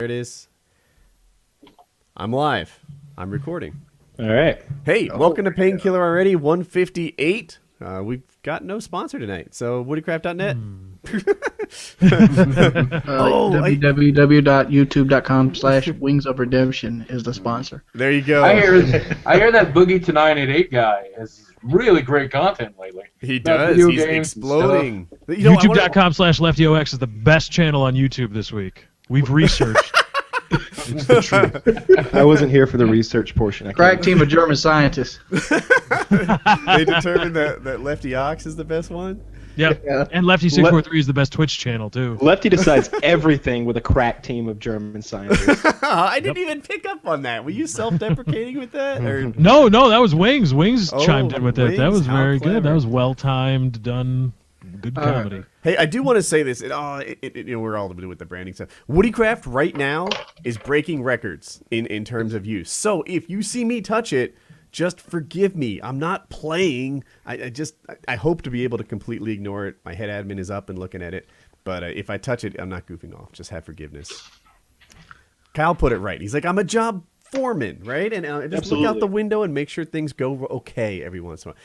There it is. I'm live. I'm recording. All right. Hey, welcome to Painkiller already, 158. We've got no sponsor tonight, so WoodyCraft.net. www.youtube.com/wingsofredemption is the sponsor. There you go. I hear that Boogie2988 guy has really great content lately. He does. He's exploding. YouTube.com/LeftyOX is the best channel on YouTube this week. We've researched. It's the truth. I wasn't here for the research portion. Crack team of German scientists. They determined that Lefty Ox is the best one? Yep. Yeah. And Lefty643 is the best Twitch channel, too. Lefty decides everything with a crack team of German scientists. I didn't even pick up on that. Were you self-deprecating with that? Or? No, that was Wings. Wings chimed in with it. That was very clever. good. That was well-timed, done, good comedy. Hey, I do want to say this. We're all with the branding stuff. WoodyCraft right now is breaking records in terms of use. So if you see me touch it, just forgive me. I'm not playing. I hope to be able to completely ignore it. My head admin is up and looking at it. But if I touch it, I'm not goofing off. Just have forgiveness. Kyle put it right. He's like, I'm a job foreman, right? And just look out the window and make sure things go okay every once in a while.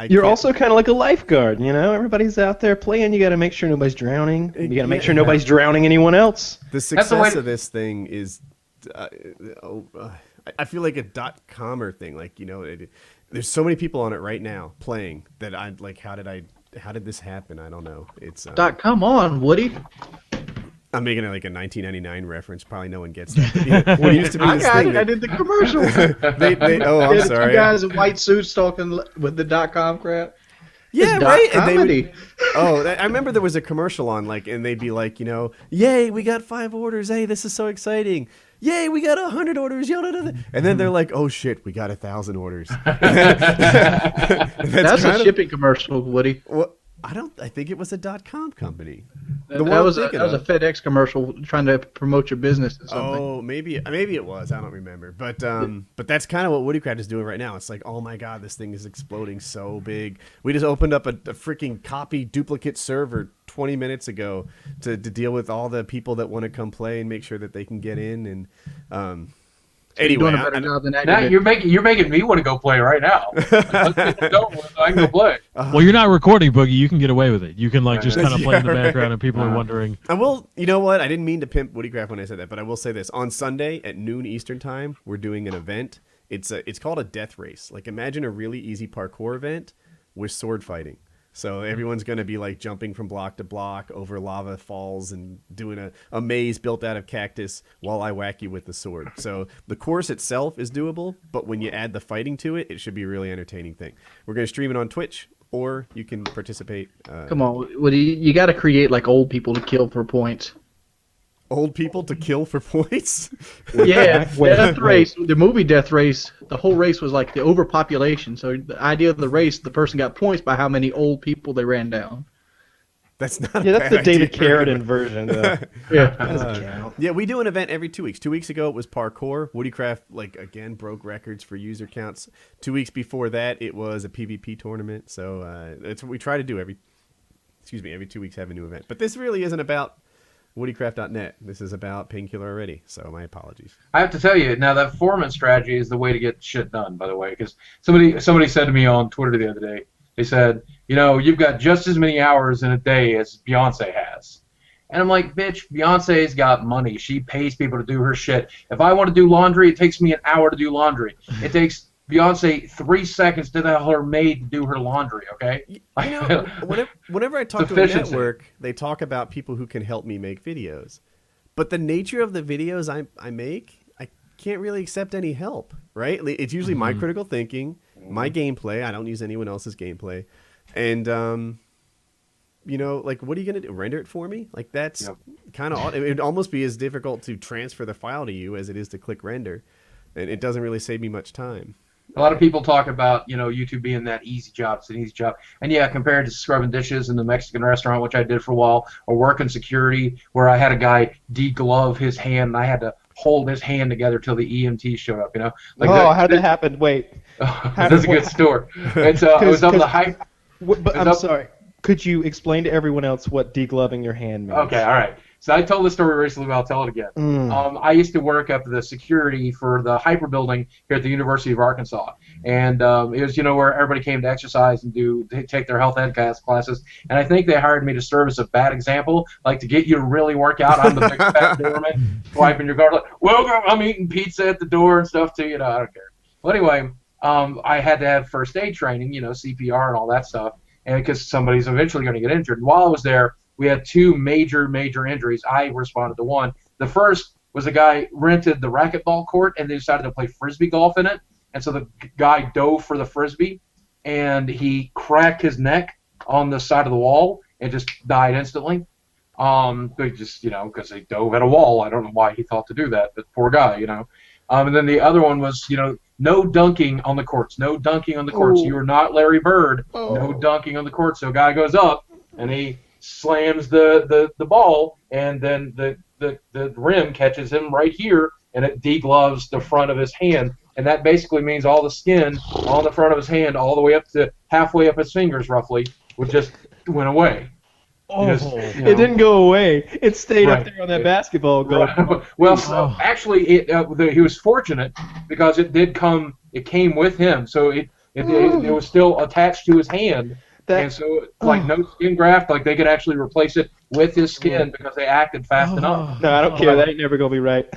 You're also kind of like a lifeguard, you know? Everybody's out there playing. You got to make sure nobody's drowning. You got to make sure nobody's drowning anyone else. The success of this thing is... I feel like a .comer thing, like, you know, there's so many people on it right now playing that I'm like, how did this happen? I don't know. It's Come on, Woody. I'm making it like a 1999 reference. Probably no one gets that. But, yeah, what used to be I this got thing it. I did the commercial. I'm sorry. Two guys in white suits talking with the .com crap. Yeah, right. Comedy. I remember there was a commercial on, like, and they'd be like, you know, yay, we got 5 orders. Hey, this is so exciting. Yay, we got 100 orders. And then they're like, oh shit, we got 1,000 orders. That's a shipping commercial, Woody. Well, I think it was a .com company. That was a FedEx commercial trying to promote your business or something. Oh, maybe it was. I don't remember. But that's kind of what WoodyCraft is doing right now. It's like, oh my god, this thing is exploding so big. We just opened up a freaking copy duplicate server 20 minutes ago to deal with all the people that want to come play and make sure that they can get in. And anyway, you're doing a better job than that. Now you're making me want to go play right now. I can go play. Well, you're not recording, Boogie. You can get away with it. You can just kind of play in the background, and people are wondering. I will. You know what? I didn't mean to pimp WoodyCraft when I said that, but I will say this: on Sunday at noon Eastern time, we're doing an event. It's called a death race. Like, imagine a really easy parkour event with sword fighting. So everyone's going to be like jumping from block to block over lava falls and doing a maze built out of cactus while I whack you with the sword. So the course itself is doable, but when you add the fighting to it, it should be a really entertaining thing. We're going to stream it on Twitch, or you can participate. Come on, Woody, you got to create like old people to kill for points. Old people to kill for points? Yeah, Death Race, the movie Death Race, the whole race was like the overpopulation. So the idea of the race, the person got points by how many old people they ran down. That's not that's the David Carradine version, though. Yeah, we do an event every 2 weeks. 2 weeks ago, it was parkour. WoodyCraft, again, broke records for user counts. 2 weeks before that, it was a PvP tournament. So it's what we try to do every 2 weeks, have a new event. But this really isn't about WoodyCraft.net. This is about Painkiller already, so my apologies. I have to tell you, now that foreman strategy is the way to get shit done, by the way, because somebody said to me on Twitter the other day, they said, you know, you've got just as many hours in a day as Beyonce has. And I'm like, bitch, Beyonce's got money. She pays people to do her shit. If I want to do laundry, it takes me an hour to do laundry. It takes Beyonce 3 seconds to tell her maid to do her laundry, okay? You know, whenever I talk to a network, they talk about people who can help me make videos. But the nature of the videos I make, I can't really accept any help, right? It's usually my critical thinking, my gameplay. I don't use anyone else's gameplay. And, you know, like, what are you going to do? Render it for me? Like, that's kind of... It would almost be as difficult to transfer the file to you as it is to click render. And it doesn't really save me much time. A lot of people talk about, you know, YouTube being that easy job. It's an easy job. And, yeah, compared to scrubbing dishes in the Mexican restaurant, which I did for a while, or working security where I had a guy de-glove his hand, and I had to hold his hand together till the EMT showed up, you know? Like how did that happen? Wait. That's a good story. And so I was up the high... I'm sorry. Could you explain to everyone else what degloving your hand means? Okay, all right. So I told this story recently, but I'll tell it again. I used to work up the security for the Hyper building here at the University of Arkansas, and it was where everybody came to exercise and take their health ed classes. And I think they hired me to serve as a bad example, like to get you to really work out. I'm the big fat doorman wiping your guard, like, welcome, I'm eating pizza at the door and stuff too. I don't care. Well, anyway, I had to have first aid training, CPR and all that stuff, and because somebody's eventually going to get injured. And while I was there, we had two major injuries. I responded to one. The first was a guy rented the racquetball court and they decided to play frisbee golf in it. And so the guy dove for the frisbee and he cracked his neck on the side of the wall and just died instantly. Just because he dove at a wall. I don't know why he thought to do that, but poor guy, And then the other one was, no dunking on the courts. No dunking on the courts. You are not Larry Bird. No dunking on the courts. So a guy goes up and he slams the ball, and then the rim catches him right here, and it degloves the front of his hand, and that basically means all the skin on the front of his hand, all the way up to halfway up his fingers, roughly, just went away. It didn't go away. It stayed up there on that basketball goal. Right. Well, actually, he was fortunate because it came with him, so it was still attached to his hand. And so, no skin graft, they could actually replace it with his skin because they acted fast enough. No, I don't care. That ain't never gonna be right.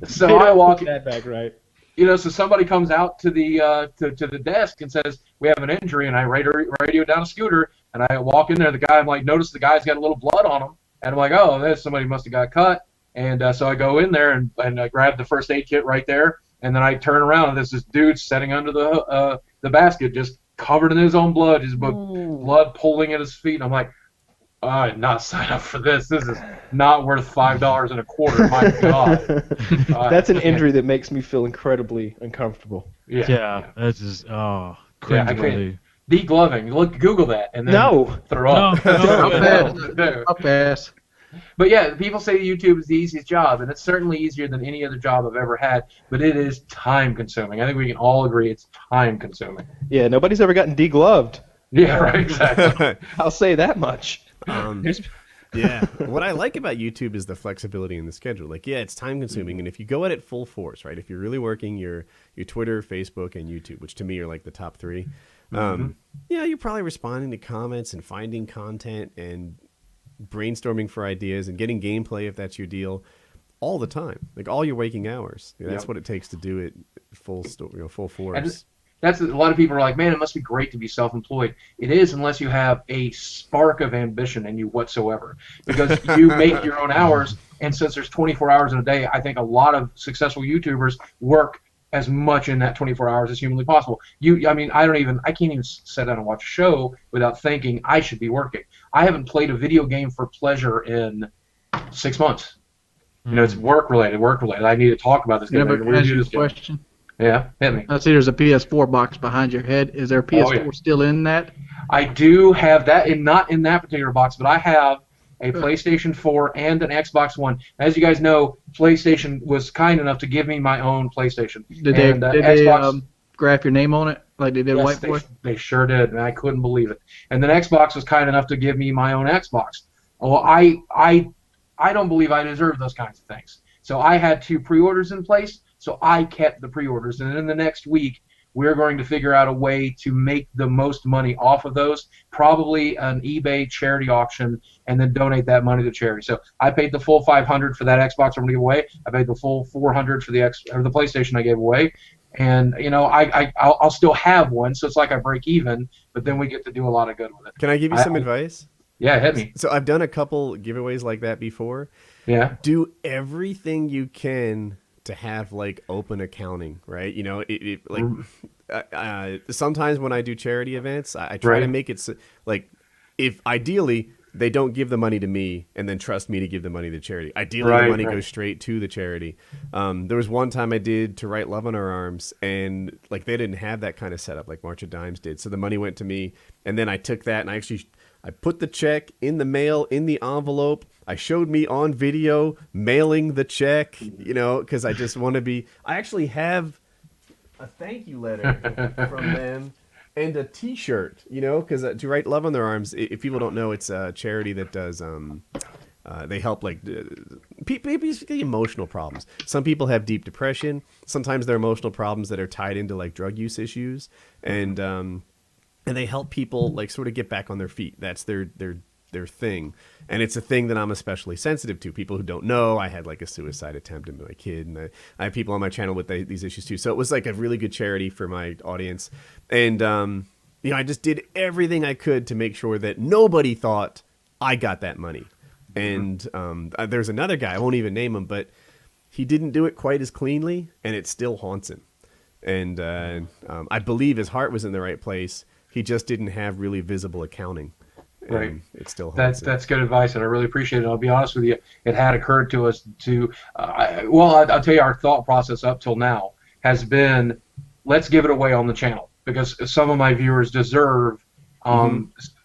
So I walk that back right. So somebody comes out to the desk and says, "We have an injury," and I radio down a scooter, and I walk in there. The guy, notice the guy's got a little blood on him, and I'm like, "Oh, somebody must have got cut." And so I go in there and I grab the first aid kit right there, and then I turn around and there's this dude sitting under the basket, just covered in his own blood, his blood pooling at his feet. And I'm like, I did not sign up for this. This is not worth $5.25. My God. That's an injury that makes me feel incredibly uncomfortable. Yeah. That's just cringeworthy. Degloving. Google that and then throw up. Up ass. But yeah, people say YouTube is the easiest job, and it's certainly easier than any other job I've ever had, but it is time-consuming. I think we can all agree it's time-consuming. Yeah, nobody's ever gotten degloved. Yeah, right, exactly. I'll say that much. Yeah. What I like about YouTube is the flexibility in the schedule. It's time-consuming, and if you go at it full force, right, if you're really working your Twitter, Facebook, and YouTube, which to me are the top three, you're probably responding to comments and finding content and brainstorming for ideas and getting gameplay if that's your deal all the time, all your waking hours. That's what it takes to do it full force. And that's a lot of people are like, man, it must be great to be self-employed. It is, unless you have a spark of ambition in you whatsoever, because you make your own hours, and since there's 24 hours in a day, I think a lot of successful YouTubers work as much in that 24 hours as humanly possible. I can't even sit down and watch a show without thinking I should be working. I haven't played a video game for pleasure in 6 months. It's work related. I need to talk about this. Can I ask you a question? Yeah, hit me. I see there's a PS4 box behind your head. Is there a PS4 still in that? I do have that, and not in that particular box, but I have a PlayStation 4 and an Xbox One. As you guys know, PlayStation was kind enough to give me my own PlayStation. Did they graph your name on it like they did Whiteboard? They sure did, and I couldn't believe it. And then Xbox was kind enough to give me my own Xbox. Well, I don't believe I deserve those kinds of things. So I had 2 pre-orders in place, so I kept the pre-orders. And in the next week, we're going to figure out a way to make the most money off of those, probably an eBay charity auction, and then donate that money to charity. So I paid the full $500 for that Xbox I'm going to give away. I paid the full $400 for the PlayStation I gave away. And, I'll still have one, so it's like I break even, but then we get to do a lot of good with it. Can I give you some advice? Yeah, hit me. So I've done a couple giveaways like that before. Yeah. Do everything you can to have open accounting, right? Sometimes when I do charity events, I try to make it if ideally they don't give the money to me and then trust me to give the money to charity. Ideally, the money goes straight to the charity. There was one time I did To Write Love on Our Arms, and they didn't have that kind of setup like March of Dimes did. So the money went to me, and then I took that and I put the check in the mail, in the envelope. I showed me on video mailing the check, because I just want to be. I actually have a thank you letter from them and a T-shirt, because To Write Love on Their Arms, if people don't know, it's a charity that does They help basically emotional problems. Some people have deep depression. Sometimes they're emotional problems that are tied into like drug use issues, and they help people like sort of get back on their feet. That's their thing, and it's a thing that I'm especially sensitive to. People who don't know, I had like a suicide attempt in my kid, and I have people on my channel with these issues too. So it was like a really good charity for my audience, and I just did everything I could to make sure that nobody thought I got that money. And there's another guy, I won't even name him, but he didn't do it quite as cleanly, and it still haunts him. And I believe his heart was in the right place. He just didn't have really visible accounting. Right. It still haunts him. That's good advice, and I really appreciate it. I'll be honest with you, it had occurred to us to, I'll tell you, our thought process up till now has been, let's give it away on the channel, because some of my viewers deserve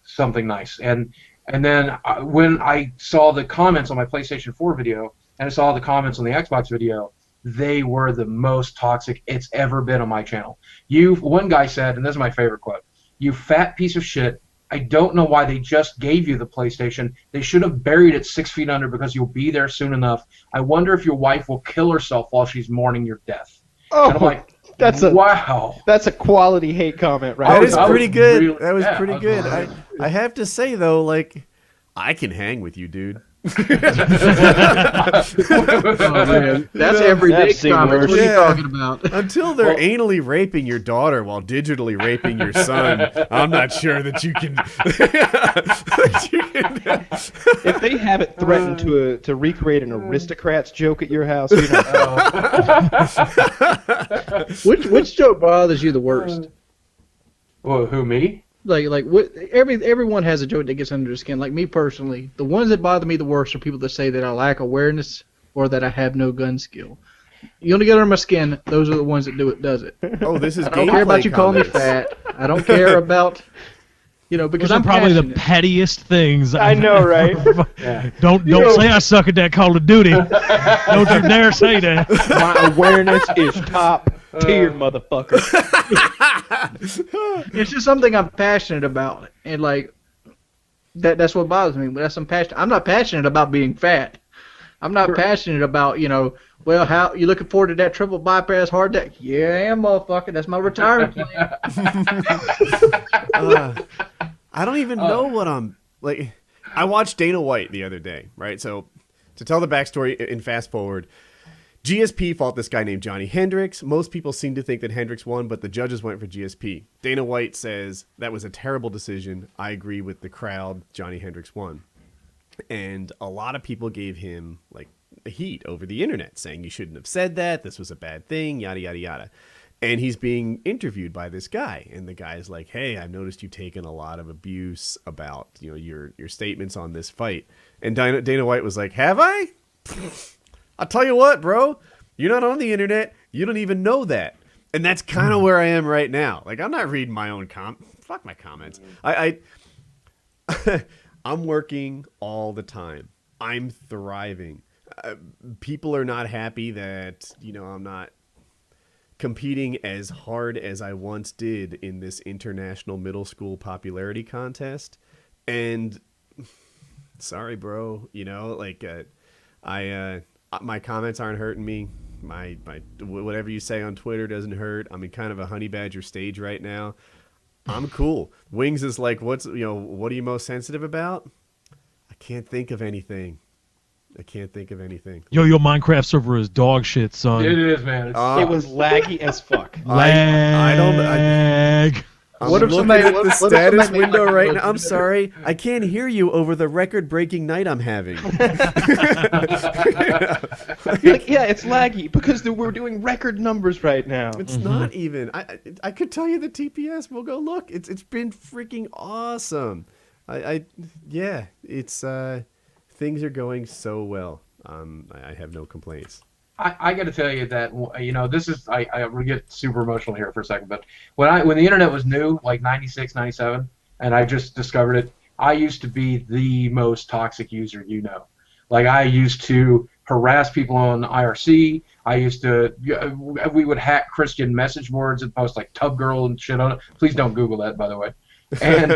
something nice. And then when I saw the comments on my PlayStation 4 video and I saw the comments on the Xbox video, they were the most toxic it's ever been on my channel. One guy said, and this is my favorite quote, "You fat piece of shit. I don't know why they just gave you the PlayStation. They should have buried it 6 feet under because you'll be there soon enough. I wonder if your wife will kill herself while she's mourning your death." Oh, and I'm like, wow. That's a quality hate comment, right? That is pretty good. Really, that was pretty good. Really I have to say though, like, I can hang with you, dude. Oh, man. That's everyday I've seen comments. worse. What are you Yeah. talking about? Until they're anally raping your daughter while digitally raping your son, I'm not sure that you can. If they have it threatened to recreate an aristocrats joke at your house, you know. Which joke bothers you the worst? Well, who, me? Like what? Everyone has a joke that gets under the skin. Like me personally, the ones that bother me the worst are people that say that I lack awareness or that I have no gun skill. You only get under my skin. Those are the ones that does it. Oh, this is. I don't care about you calling me fat. I don't care about, because Those are I'm probably passionate. the pettiest things. I know, right? Don't say I suck at that Call of Duty. Don't you dare say that. My awareness is top tier, motherfucker. It's just something I'm passionate about, and like that's what bothers me. But I'm not passionate about being fat. I'm not passionate about well, how you looking forward to that triple bypass hard deck? Yeah, I am, motherfucker. That's my retirement plan. I don't even know what I'm like. I watched Dana White the other day, right? So to tell the backstory in fast forward, GSP fought this guy named Johnny Hendricks. Most people seem to think that Hendricks won, but the judges went for GSP. Dana White says that was a terrible decision. I agree with the crowd. Johnny Hendricks won. And a lot of people gave him like heat over the internet, saying you shouldn't have said that. This was a bad thing, yada, yada, yada. And he's being interviewed by this guy. And the guy's like, hey, I've noticed you've taken a lot of abuse about your statements on this fight. And Dana White was like, have I? I'll tell you what, bro, you're not on the internet. You don't even know that. And that's kind of where I am right now. Like, I'm not reading my own fuck my comments. I'm working all the time. I'm thriving. People are not happy that, I'm not competing as hard as I once did in this international middle school popularity contest. And sorry, bro, my comments aren't hurting me. My whatever you say on Twitter doesn't hurt. I'm in kind of a honey badger stage right now. I'm cool. Wings is like, what are you most sensitive about? I can't think of anything. Your Minecraft server is dog shit, son. It is, man. It was laggy as fuck. Lag. I'm What if looking somebody- at what- the what if status somebody made, window like, a right little now. I'm bit of- sorry. I can't hear you over the record-breaking night I'm having. Yeah, it's laggy because we're doing record numbers right now. It's not even. I could tell you the TPS. We'll go look. It's been freaking awesome. It's things are going so well. I have no complaints. I got to tell you that this is I will get super emotional here for a second, but when the internet was new, like 96, 97, and I just discovered it, I used to be the most toxic user, Like I used to harass people on IRC. We would hack Christian message boards and post like Tub Girl and shit on it. Please don't Google that, by the way. And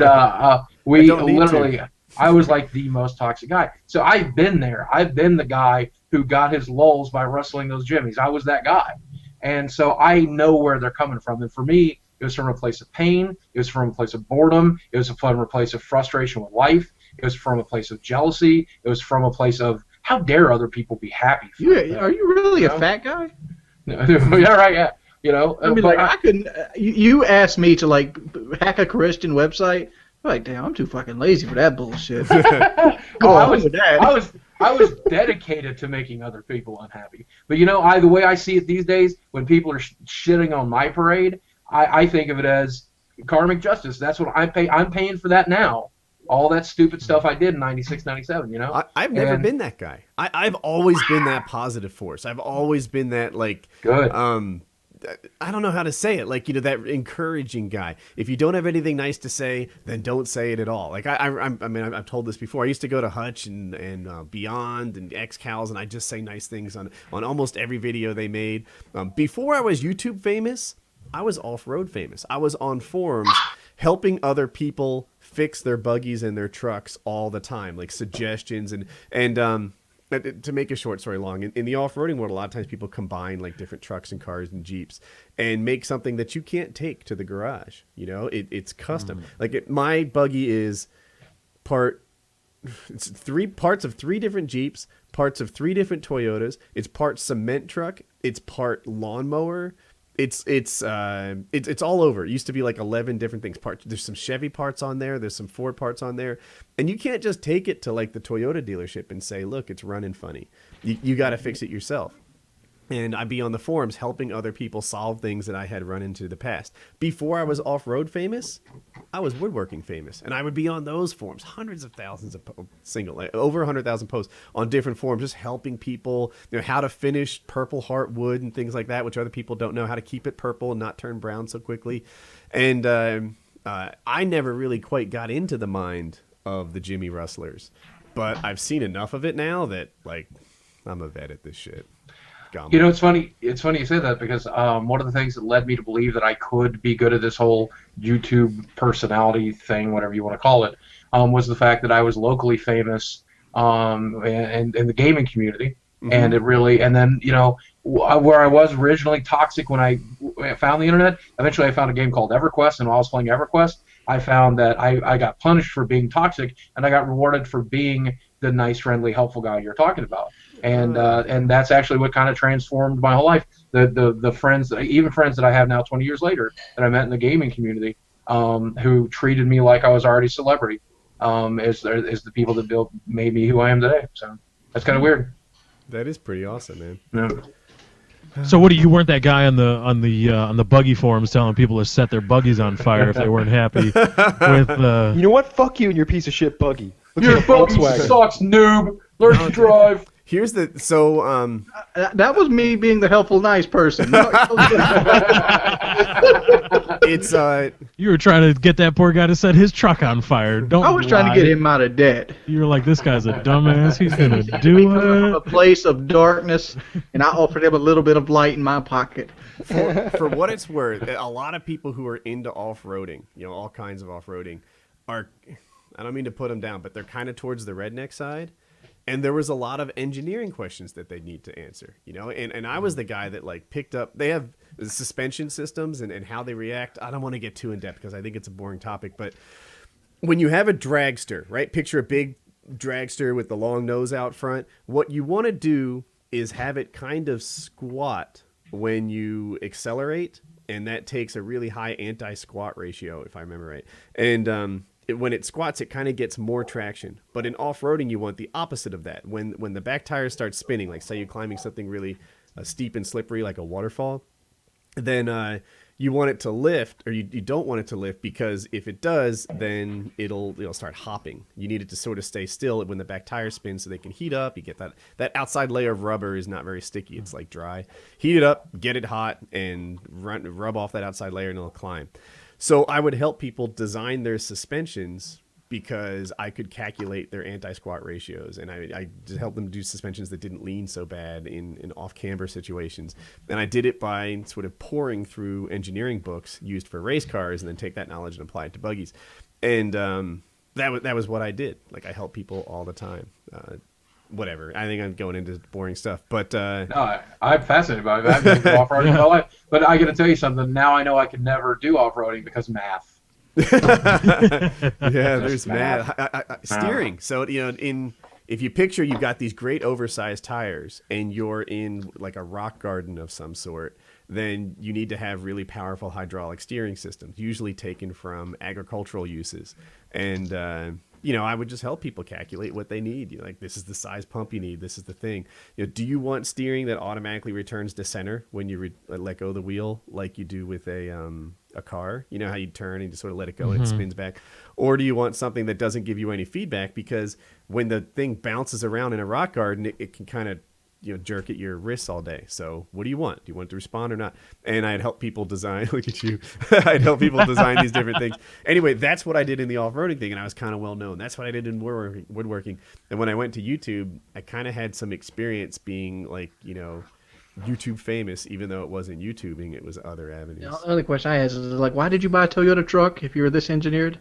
we don't need literally, I was like the most toxic guy. So I've been there. I've been the guy who got his lulls by wrestling those jimmies. I was that guy. And so I know where they're coming from. And for me, it was from a place of pain. It was from a place of boredom. It was from a place of frustration with life. It was from a place of jealousy. It was from a place of, how dare other people be happy? Are you really a fat guy? Yeah, right, yeah. You know, I mean, like, I couldn't. You asked me to like hack a Christian website. I'm like, damn, I'm too fucking lazy for that bullshit. I was dedicated to making other people unhappy. But you know, the way I see it these days, when people are shitting on my parade, I think of it as karmic justice. That's what I'm paying for that now. All that stupid stuff I did in 96, 97, you know? I've never been that guy. I've always been that positive force. I've always been that, like, good. I don't know how to say it. Like, you know, that encouraging guy. If you don't have anything nice to say, then don't say it at all. Like, I mean, I've told this before. I used to go to Hutch and Beyond and XCals, and I just say nice things on almost every video they made. Before I was YouTube famous, I was off-road famous. I was on forums helping other people fix their buggies and their trucks all the time, like suggestions and to make a short story long, in the off-roading world, a lot of times people combine like different trucks and cars and Jeeps and make something that you can't take to the garage. You know, it's custom. My buggy is it's three parts of 3 different Jeeps, parts of 3 different Toyotas. It's part cement truck. It's part lawnmower. It's all over. It used to be like 11 different things. There's some Chevy parts on there. There's some Ford parts on there. And you can't just take it to like the Toyota dealership and say, look, it's running funny. You got to fix it yourself. And I'd be on the forums helping other people solve things that I had run into in the past. Before I was off-road famous, I was woodworking famous. And I would be on those forums, hundreds of thousands of over 100,000 posts on different forums, just helping people, you know, how to finish Purple Heart wood and things like that, which other people don't know, how to keep it purple and not turn brown so quickly. And I never really quite got into the mind of the Jimmy Rustlers. But I've seen enough of it now that, like, I'm a vet at this shit. You know, it's funny. It's funny you say that because one of the things that led me to believe that I could be good at this whole YouTube personality thing, whatever you want to call it, was the fact that I was locally famous in the gaming community, and it really. And then, you know, where I was originally toxic when I found the internet. Eventually, I found a game called EverQuest, and while I was playing EverQuest, I found that I got punished for being toxic, and I got rewarded for being the nice, friendly, helpful guy you're talking about. And that's actually what kind of transformed my whole life. The friends, even friends that I have now 20 years later that I met in the gaming community, who treated me like I was already a celebrity, is the people that made me who I am today. So that's kind of weird. That is pretty awesome, man. Yeah. So Woody, you weren't that guy on the buggy forums telling people to set their buggies on fire if they weren't happy with. You know what? Fuck you and your piece of shit buggy. Your buggy sucks, noob. Learn to drive. Here's the that was me being the helpful, nice person. It's you were trying to get that poor guy to set his truck on fire. I was trying to get him out of debt. You were like, this guy's a dumbass. He's gonna do From a it. place of darkness, and I offered him a little bit of light in my pocket. for what it's worth, a lot of people who are into off-roading, you know, all kinds of off-roading, are, I don't mean to put them down, but they're kind of towards the redneck side. And there was a lot of engineering questions that they need to answer, you know, and I was the guy that like picked up, they have suspension systems and how they react. I don't want to get too in depth because I think it's a boring topic, but when you have a dragster, right, picture a big dragster with the long nose out front, what you want to do is have it kind of squat when you accelerate, and that takes a really high anti-squat ratio, if I remember right. And when it squats, it kind of gets more traction. But in off-roading, you want the opposite of that. When the back tires start spinning, like say you're climbing something really steep and slippery like a waterfall, then you want it to lift, or you don't want it to lift, because if it does, then it'll start hopping. You need it to sort of stay still when the back tires spin so they can heat up. You get that outside layer of rubber is not very sticky. It's like dry. Heat it up, get it hot, and rub off that outside layer and it'll climb. So I would help people design their suspensions because I could calculate their anti-squat ratios, and I just helped them do suspensions that didn't lean so bad in off-camber situations. And I did it by sort of pouring through engineering books used for race cars and then take that knowledge and apply it to buggies. And that was what I did. Like I help people all the time. Whatever. I think I'm going into boring stuff, but No, I'm fascinated by it. I've been off-roading my life, but I got to tell you something. Now I know I can never do off-roading because math. yeah, there's math. Steering. So if you picture you've got these great oversized tires and you're in like a rock garden of some sort, then you need to have really powerful hydraulic steering systems, usually taken from agricultural uses. And I would just help people calculate what they need. Like, this is the size pump you need. This is the thing. Do you want steering that automatically returns to center when you let go of the wheel, like you do with a car? You know how you turn and just sort of let it go and it spins back? Or do you want something that doesn't give you any feedback, because when the thing bounces around in a rock garden, it can kind of jerk at your wrists all day. So what do you want? Do you want it to respond or not? And I'd help people design. Look at you. I'd help people design these different things. Anyway, that's what I did in the off-roading thing, and I was kind of well known. That's what I did in woodworking. And when I went to YouTube, I kind of had some experience being like, YouTube famous, even though it wasn't YouTubing, it was other avenues. The other question I have is like, why did you buy a Toyota truck if you were this engineered?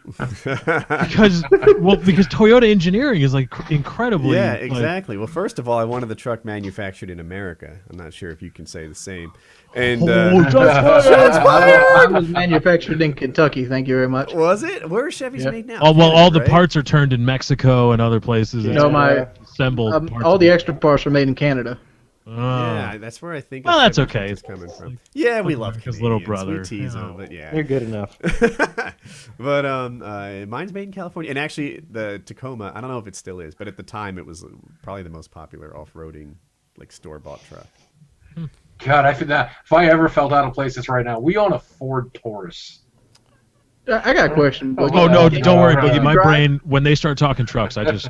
because Toyota engineering is like incredibly. Yeah, exactly. Well, first of all, I wanted the truck manufactured in America. I'm not sure if you can say the same. And I was manufactured in Kentucky. Thank you very much. Was it? Where are Chevys made now? All the parts are turned in Mexico and other places. My assembled. all the extra parts are made in Canada. Yeah, that's where I think. Well, that's okay. It's coming from. Yeah, we love his Canadians. little brother. We tease them, but yeah, They're good enough. But mine's made in California, and actually the Tacoma. I don't know if it still is, but at the time it was probably the most popular off-roading, like store-bought truck. God, I feel that if I ever felt out of place, it's right now. We own a Ford Taurus. I got a question. Oh no, don't worry, Boogie. My brain, when they start talking trucks, I just.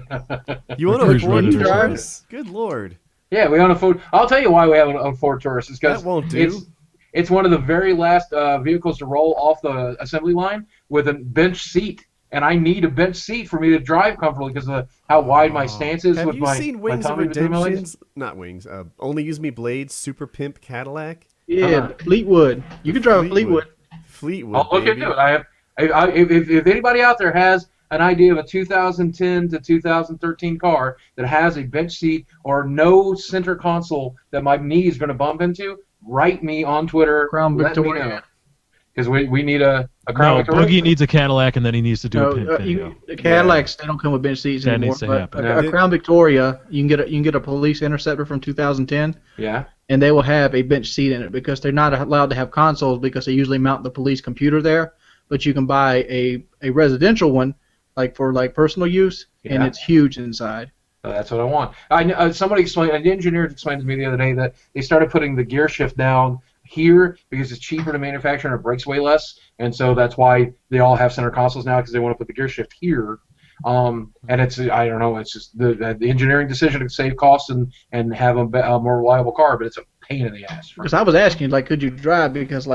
You own a Ford Taurus? Good Lord. Yeah, we own a Ford. I'll tell you why we have a Ford Taurus. It's because that won't do. It's one of the very last vehicles to roll off the assembly line with a bench seat, and I need a bench seat for me to drive comfortably because of how wide my stance is. Have with you my, seen Wings my of Redemption's? Not Wings. Only Use Me Blades Super Pimp Cadillac. Yeah, Fleetwood. You can drive a Fleetwood. Fleetwood. I'll look into it. If anybody out there has an idea of a 2010 to 2013 car that has a bench seat or no center console that my knee is going to bump into, write me on Twitter. Crown Victoria. Because we need a Crown Victoria. Boogie needs a Cadillac, and then he needs to do a pimp video. The Cadillacs, they don't come with bench seats That anymore. needs to happen. A Crown Victoria, you can get a police interceptor from 2010. Yeah. And they will have a bench seat in it because they're not allowed to have consoles because they usually mount the police computer there. But you can buy a residential one, for personal use, and it's huge inside. That's what I want. Somebody explained, an engineer explained to me the other day that they started putting the gear shift down here because it's cheaper to manufacture and it breaks way less, and so that's why they all have center consoles now because they want to put the gear shift here. And it's, I don't know, it's just the engineering decision to save costs and have a more reliable car, but it's a pain in the ass. Because I was asking, could you drive? Because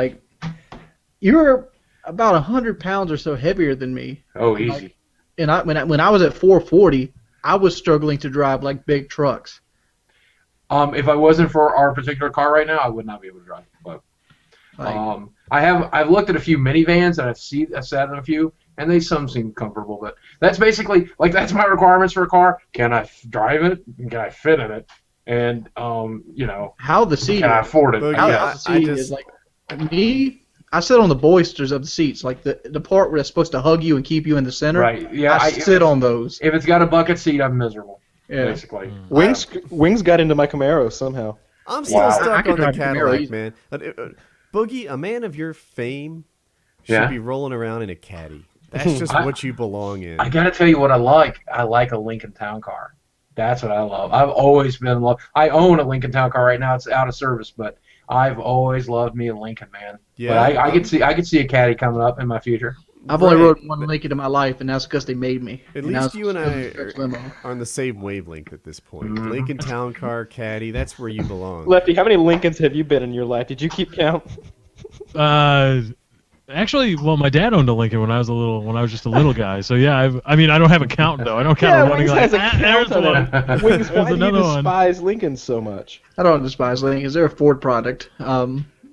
you're about 100 pounds or so heavier than me. Oh, easy. And when I was at 440, I was struggling to drive big trucks. If I wasn't for our particular car right now, I would not be able to drive. But I've looked at a few minivans and I've sat in a few, and some seem comfortable. But that's basically that's my requirements for a car. Can I drive it? Can I fit in it? And how the seat? Can I afford it? How the seat is me. I sit on the bolsters of the seats, the part where it's supposed to hug you and keep you in the center. Right. Yeah. I sit on those. If it's got a bucket seat, I'm miserable. Yeah. Basically. Wings got into my Camaro somehow. I'm still stuck on the drive Cadillac, Camaro. man. Boogie, a man of your fame should be rolling around in a caddy. That's just what you belong in. I gotta tell you what I like. I like a Lincoln Town Car. That's what I love. I've always been in love. I own a Lincoln Town Car right now. It's out of service, but I've always loved me a Lincoln, man. Yeah, but I could see a caddy coming up in my future. I've only rode one Lincoln in my life, and that's because they made me. At least you and I are on the same wavelength at this point. Mm-hmm. Lincoln Town Car, caddy, that's where you belong. Lefty, how many Lincolns have you been in your life? Did you keep count? Actually, my dad owned a Lincoln when I was just a little guy. So yeah, I don't have a count though. I don't count one. Wings has a count there's on one. it. Wings, why do you another one. despise Lincolns so much? I don't despise Lincolns. They're a Ford product.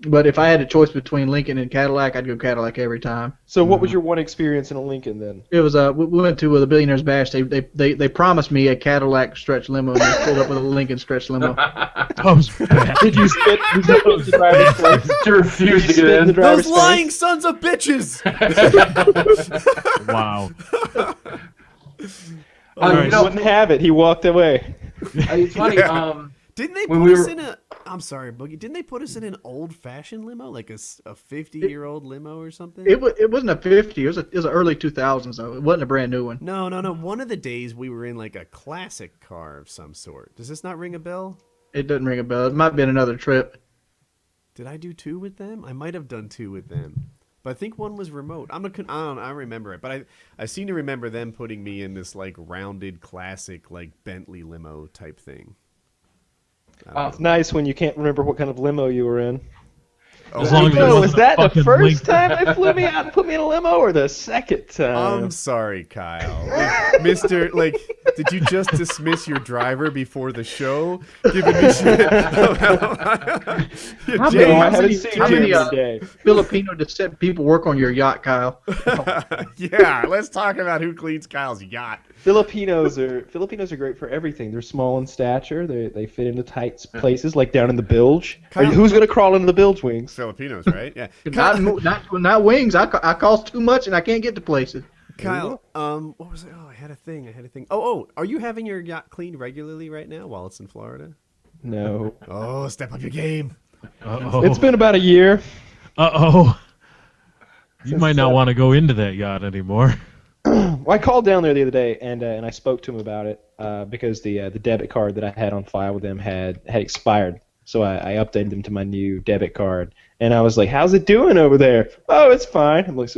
But if I had a choice between Lincoln and Cadillac, I'd go Cadillac every time. So what was your one experience in a Lincoln then? It was we went to the Billionaire's Bash. They promised me a Cadillac stretch limo, and they pulled up with a Lincoln stretch limo. That was bad. Did you spit the driver's place? To refuse to get Spit in the in. driver's Those lying place? sons of bitches! Wow. He wouldn't have it. He walked away. It's funny. Didn't they When put we us were- in a? I'm sorry, Boogie. Didn't they put us in an old-fashioned limo, like a 50-year-old limo or something? It wasn't a 50. It was an early 2000s though. It wasn't a brand new one. No. One of the days we were in like a classic car of some sort. Does this not ring a bell? It doesn't ring a bell. It might have been another trip. Did I do 2 with them? I might have done 2 with them. But I think one was remote. I don't remember it. But I seem to remember them putting me in this like rounded classic like Bentley limo type thing. It's nice when you can't remember what kind of limo you were in. As long as it Oh, wasn't was a that the fucking first Lincoln. time they flew me out and put me in a limo, or the second time? I'm sorry, Kyle. Mr. Like, did you just dismiss your driver before the show? Giving me shit. How Jay, No, I how haven't many- seen how you many, every day. Filipino descent people work on your yacht, Kyle? yeah, let's talk about who cleans Kyle's yacht. Filipinos are great for everything. They're small in stature. They fit into tight places, like down in the bilge. Who's gonna crawl into the bilge wings? Filipinos, right? Yeah. Not wings. I cost too much and I can't get to places. Kyle, what was it? Oh, I had a thing. Oh, are you having your yacht cleaned regularly right now while it's in Florida? No. Oh, step up your game. Uh-oh. It's been about a year. Uh-oh. You Since, might not want to go into that yacht anymore. Well, I called down there the other day and I spoke to him about it because the debit card that I had on file with them had expired. So I updated them to my new debit card, and I was like, "How's it doing over there?" "Oh, it's fine." I'm like,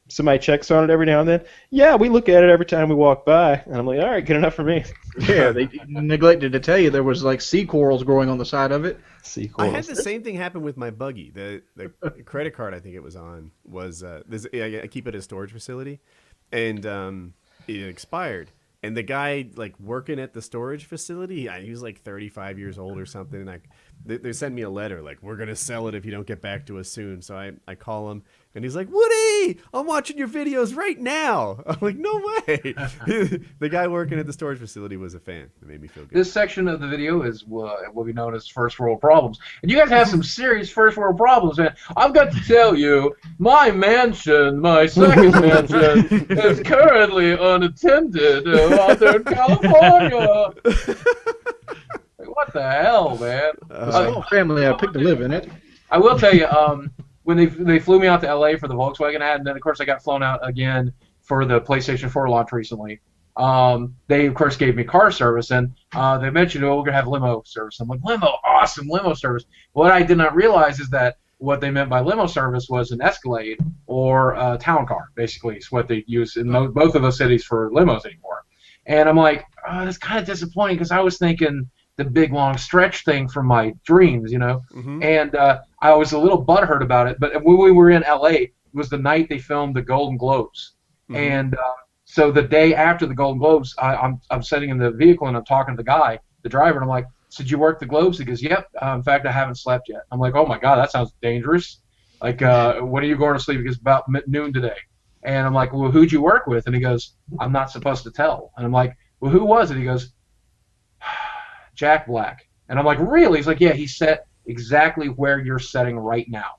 somebody checks on it every now and then. "Yeah, we look at it every time we walk by." And I'm like, "All right, good enough for me." Yeah, they neglected to tell you there was like sea corals growing on the side of it. I had the same thing happen with my buggy. The credit card I think it was on was I keep it at a storage facility, and it expired. And the guy like working at the storage facility, he was like 35 years old or something. And they sent me a letter like, "We're gonna sell it if you don't get back to us soon." So I call him, and he's like, "Woody, I'm watching your videos right now." I'm like, "No way!" The guy working at the storage facility was a fan. It made me feel good. This section of the video is what we known as first world problems. And you guys have some serious first world problems, man. I've got to tell you, my mansion, my second mansion, is currently unattended out there in California. Like, what the hell, man? Small family I picked to live in it. I will tell you, when they flew me out to LA for the Volkswagen ad, and then of course I got flown out again for the PlayStation 4 launch recently. They of course gave me car service, and they mentioned, "Oh, we're gonna have limo service." I'm like, "Limo, awesome, limo service." What I did not realize is that what they meant by limo service was an Escalade or a town car. Basically, is what they use in both of those cities for limos anymore. And I'm like, oh, that's kind of disappointing because I was thinking the big long stretch thing from my dreams, Mm-hmm. And I was a little butthurt about it. But when we were in LA, it was the night they filmed the Golden Globes. Mm-hmm. And so the day after the Golden Globes, I'm sitting in the vehicle and I'm talking to the guy, the driver, and I'm like, "So did you work the Globes?" He goes, "Yep. In fact, I haven't slept yet." I'm like, "Oh my God, that sounds dangerous. Like, when are you going to sleep?" He goes, "About noon today." And I'm like, "Well, who'd you work with?" And he goes, "I'm not supposed to tell." And I'm like, "Well, who was it?" He goes, "Jack Black." And I'm like, "Really?" He's like, "Yeah, he set exactly where you're setting right now."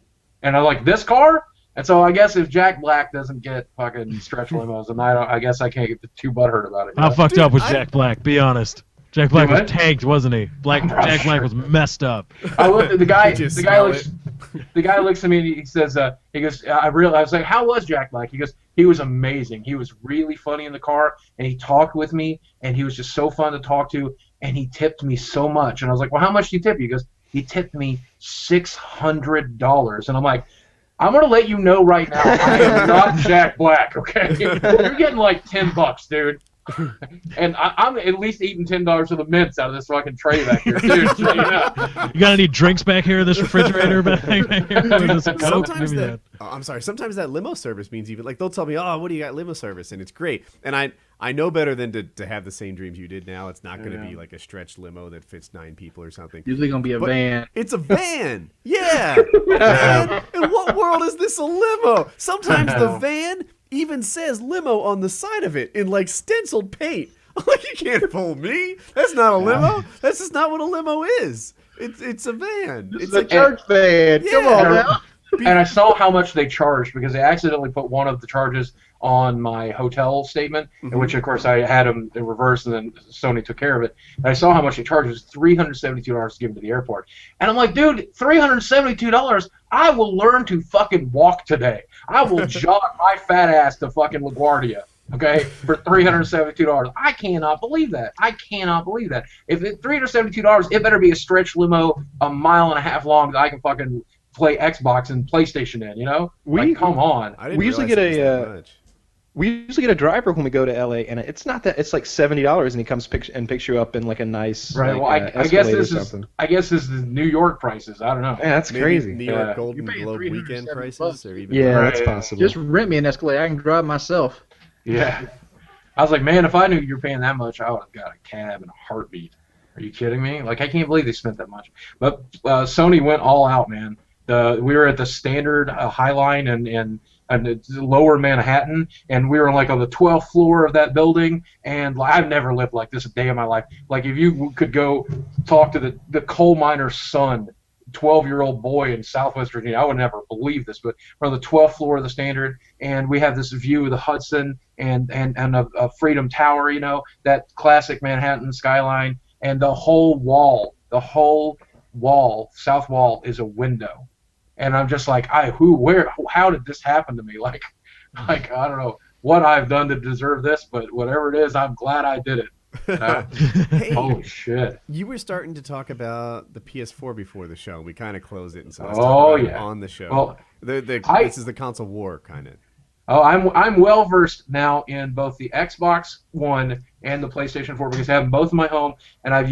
And I'm like, "This car?" And so I guess if Jack Black doesn't get fucking stretch limos, then I guess I can't get too butthurt about it. How fucked up was I- Jack Black? Be honest. Jack Black was What? tanked, wasn't he? Jack Black was messed up. I looked at the guy. Did you The guy smell looks. The guy looks at me and he says, "He goes. I was like, how was Jack Black?" He goes, "He was amazing. He was really funny in the car, and he talked with me, and he was just so fun to talk to, and he tipped me so much." And I was like, "Well, how much did he tip you?" He goes, "He tipped me $600." And I'm like, "I'm gonna let you know right now, I am not Jack Black. Okay, you're getting like $10, dude. And I'm at least eating $10 of the mints out of this fucking tray back here, too. So, you know. You got any drinks back here in this refrigerator back here? Sometimes sometimes that limo service means even like they'll tell me, oh, what do you got limo service, and it's great. And I know better than to have the same dreams you did now. It's not going to be like a stretched limo that fits 9 people or something. Usually gonna be a van. It's a van. Yeah. Man, in what world is this a limo? Sometimes the van even says limo on the side of it in like stenciled paint. Like, you can't fool me. That's not a limo. That's just not what a limo is. It's a van. It's a church van. Yeah. Come on now. And I saw how much they charged because they accidentally put one of the charges on my hotel statement, in which, of course, I had them in reverse, and then Sony took care of it. And I saw how much they charged. It was $372 to give them to the airport. And I'm like, dude, $372? I will learn to fucking walk today. I will jog my fat ass to fucking LaGuardia, okay, for $372. I cannot believe that. I cannot believe that. If it's $372, it better be a stretch limo a mile and a half long that I can fucking play Xbox and PlayStation in, you know? Like, come on. We usually get a driver when we go to LA, and it's not that, it's like $70, and he comes and picks you up in like a nice right. like, Well, I guess this is this is New York prices. I don't know. Yeah, that's Maybe crazy. New York Yeah. Golden You're paying Globe weekend $370 prices, or even Yeah, Right. that's possible. Just rent me an Escalade. I can drive myself. Yeah. I was like, man, if I knew you were paying that much, I would have got a cab in a heartbeat. Are you kidding me? Like, I can't believe they spent that much. But Sony went all out, man. We were at the Standard Highline and Lower Manhattan, and we were like on the 12th floor of that building. And like, I've never lived like this a day in my life. Like, if you could go talk to the coal miner's son, 12-year-old boy in Southwest Virginia, I would never believe this, but we're on the 12th floor of the Standard, and we have this view of the Hudson and a Freedom Tower, you know, that classic Manhattan skyline, and the whole wall, south wall is a window. And I'm just like, how did this happen to me? Like I don't know what I've done to deserve this, but whatever it is, I'm glad I did it. Hey, holy shit! You were starting to talk about the PS4 before the show. We kind of closed it, and so let's Oh, talk about it yeah. on the show. Well, this is the console war, kind of. Oh, I'm well versed now in both the Xbox One and the PlayStation 4 because I have them both in my home, and I've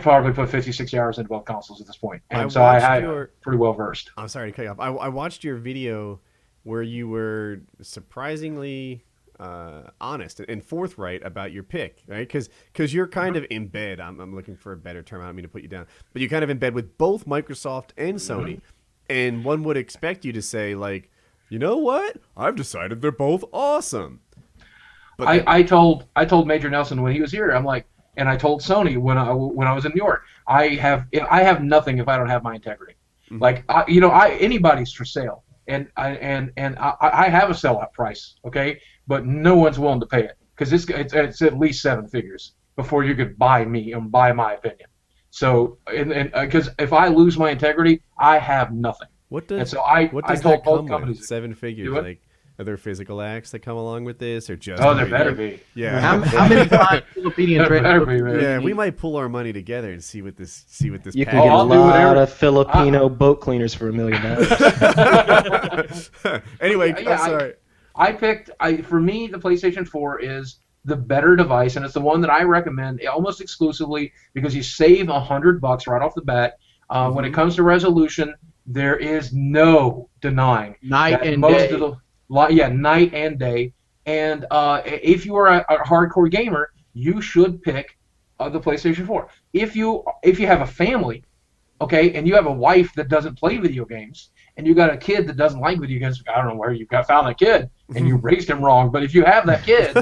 probably put 50, 60 hours into both consoles at this point, and so I'm pretty well versed. I'm sorry to cut you off. I watched your video where you were surprisingly honest and forthright about your pick, right? Because you're kind of in bed. I'm looking for a better term. I don't mean to put you down, but you're kind of in bed with both Microsoft and Sony, and one would expect you to say, like, you know what? I've decided they're both awesome. But I told Major Nelson when he was here, I'm like, and I told Sony when I was in New York, I have nothing if I don't have my integrity. Mm-hmm. Like anybody's for sale, and I have a sellout price, okay, but no one's willing to pay it because it's at least 7 figures before you could buy me and buy my opinion. So and because if I lose my integrity, I have nothing. What does I told both companies with 7 figures? Like, are there physical acts that come along with this, or just? Oh, there better be. Yeah. How many fine Filipino man. Yeah, we might pool our money together and see what this. You can get package a is. lot of Filipino boat cleaners for $1 million. Anyway, Yeah, I'm sorry. For me, the PlayStation 4 is the better device, and it's the one that I recommend almost exclusively because you save $100 right off the bat. When it comes to resolution, there is no denying night and day. And if you are a hardcore gamer, you should pick the PlayStation 4. If you have a family, okay, and you have a wife that doesn't play video games, and you got a kid that doesn't like video games, I don't know where you found that kid, and you raised him wrong. But if you have that kid,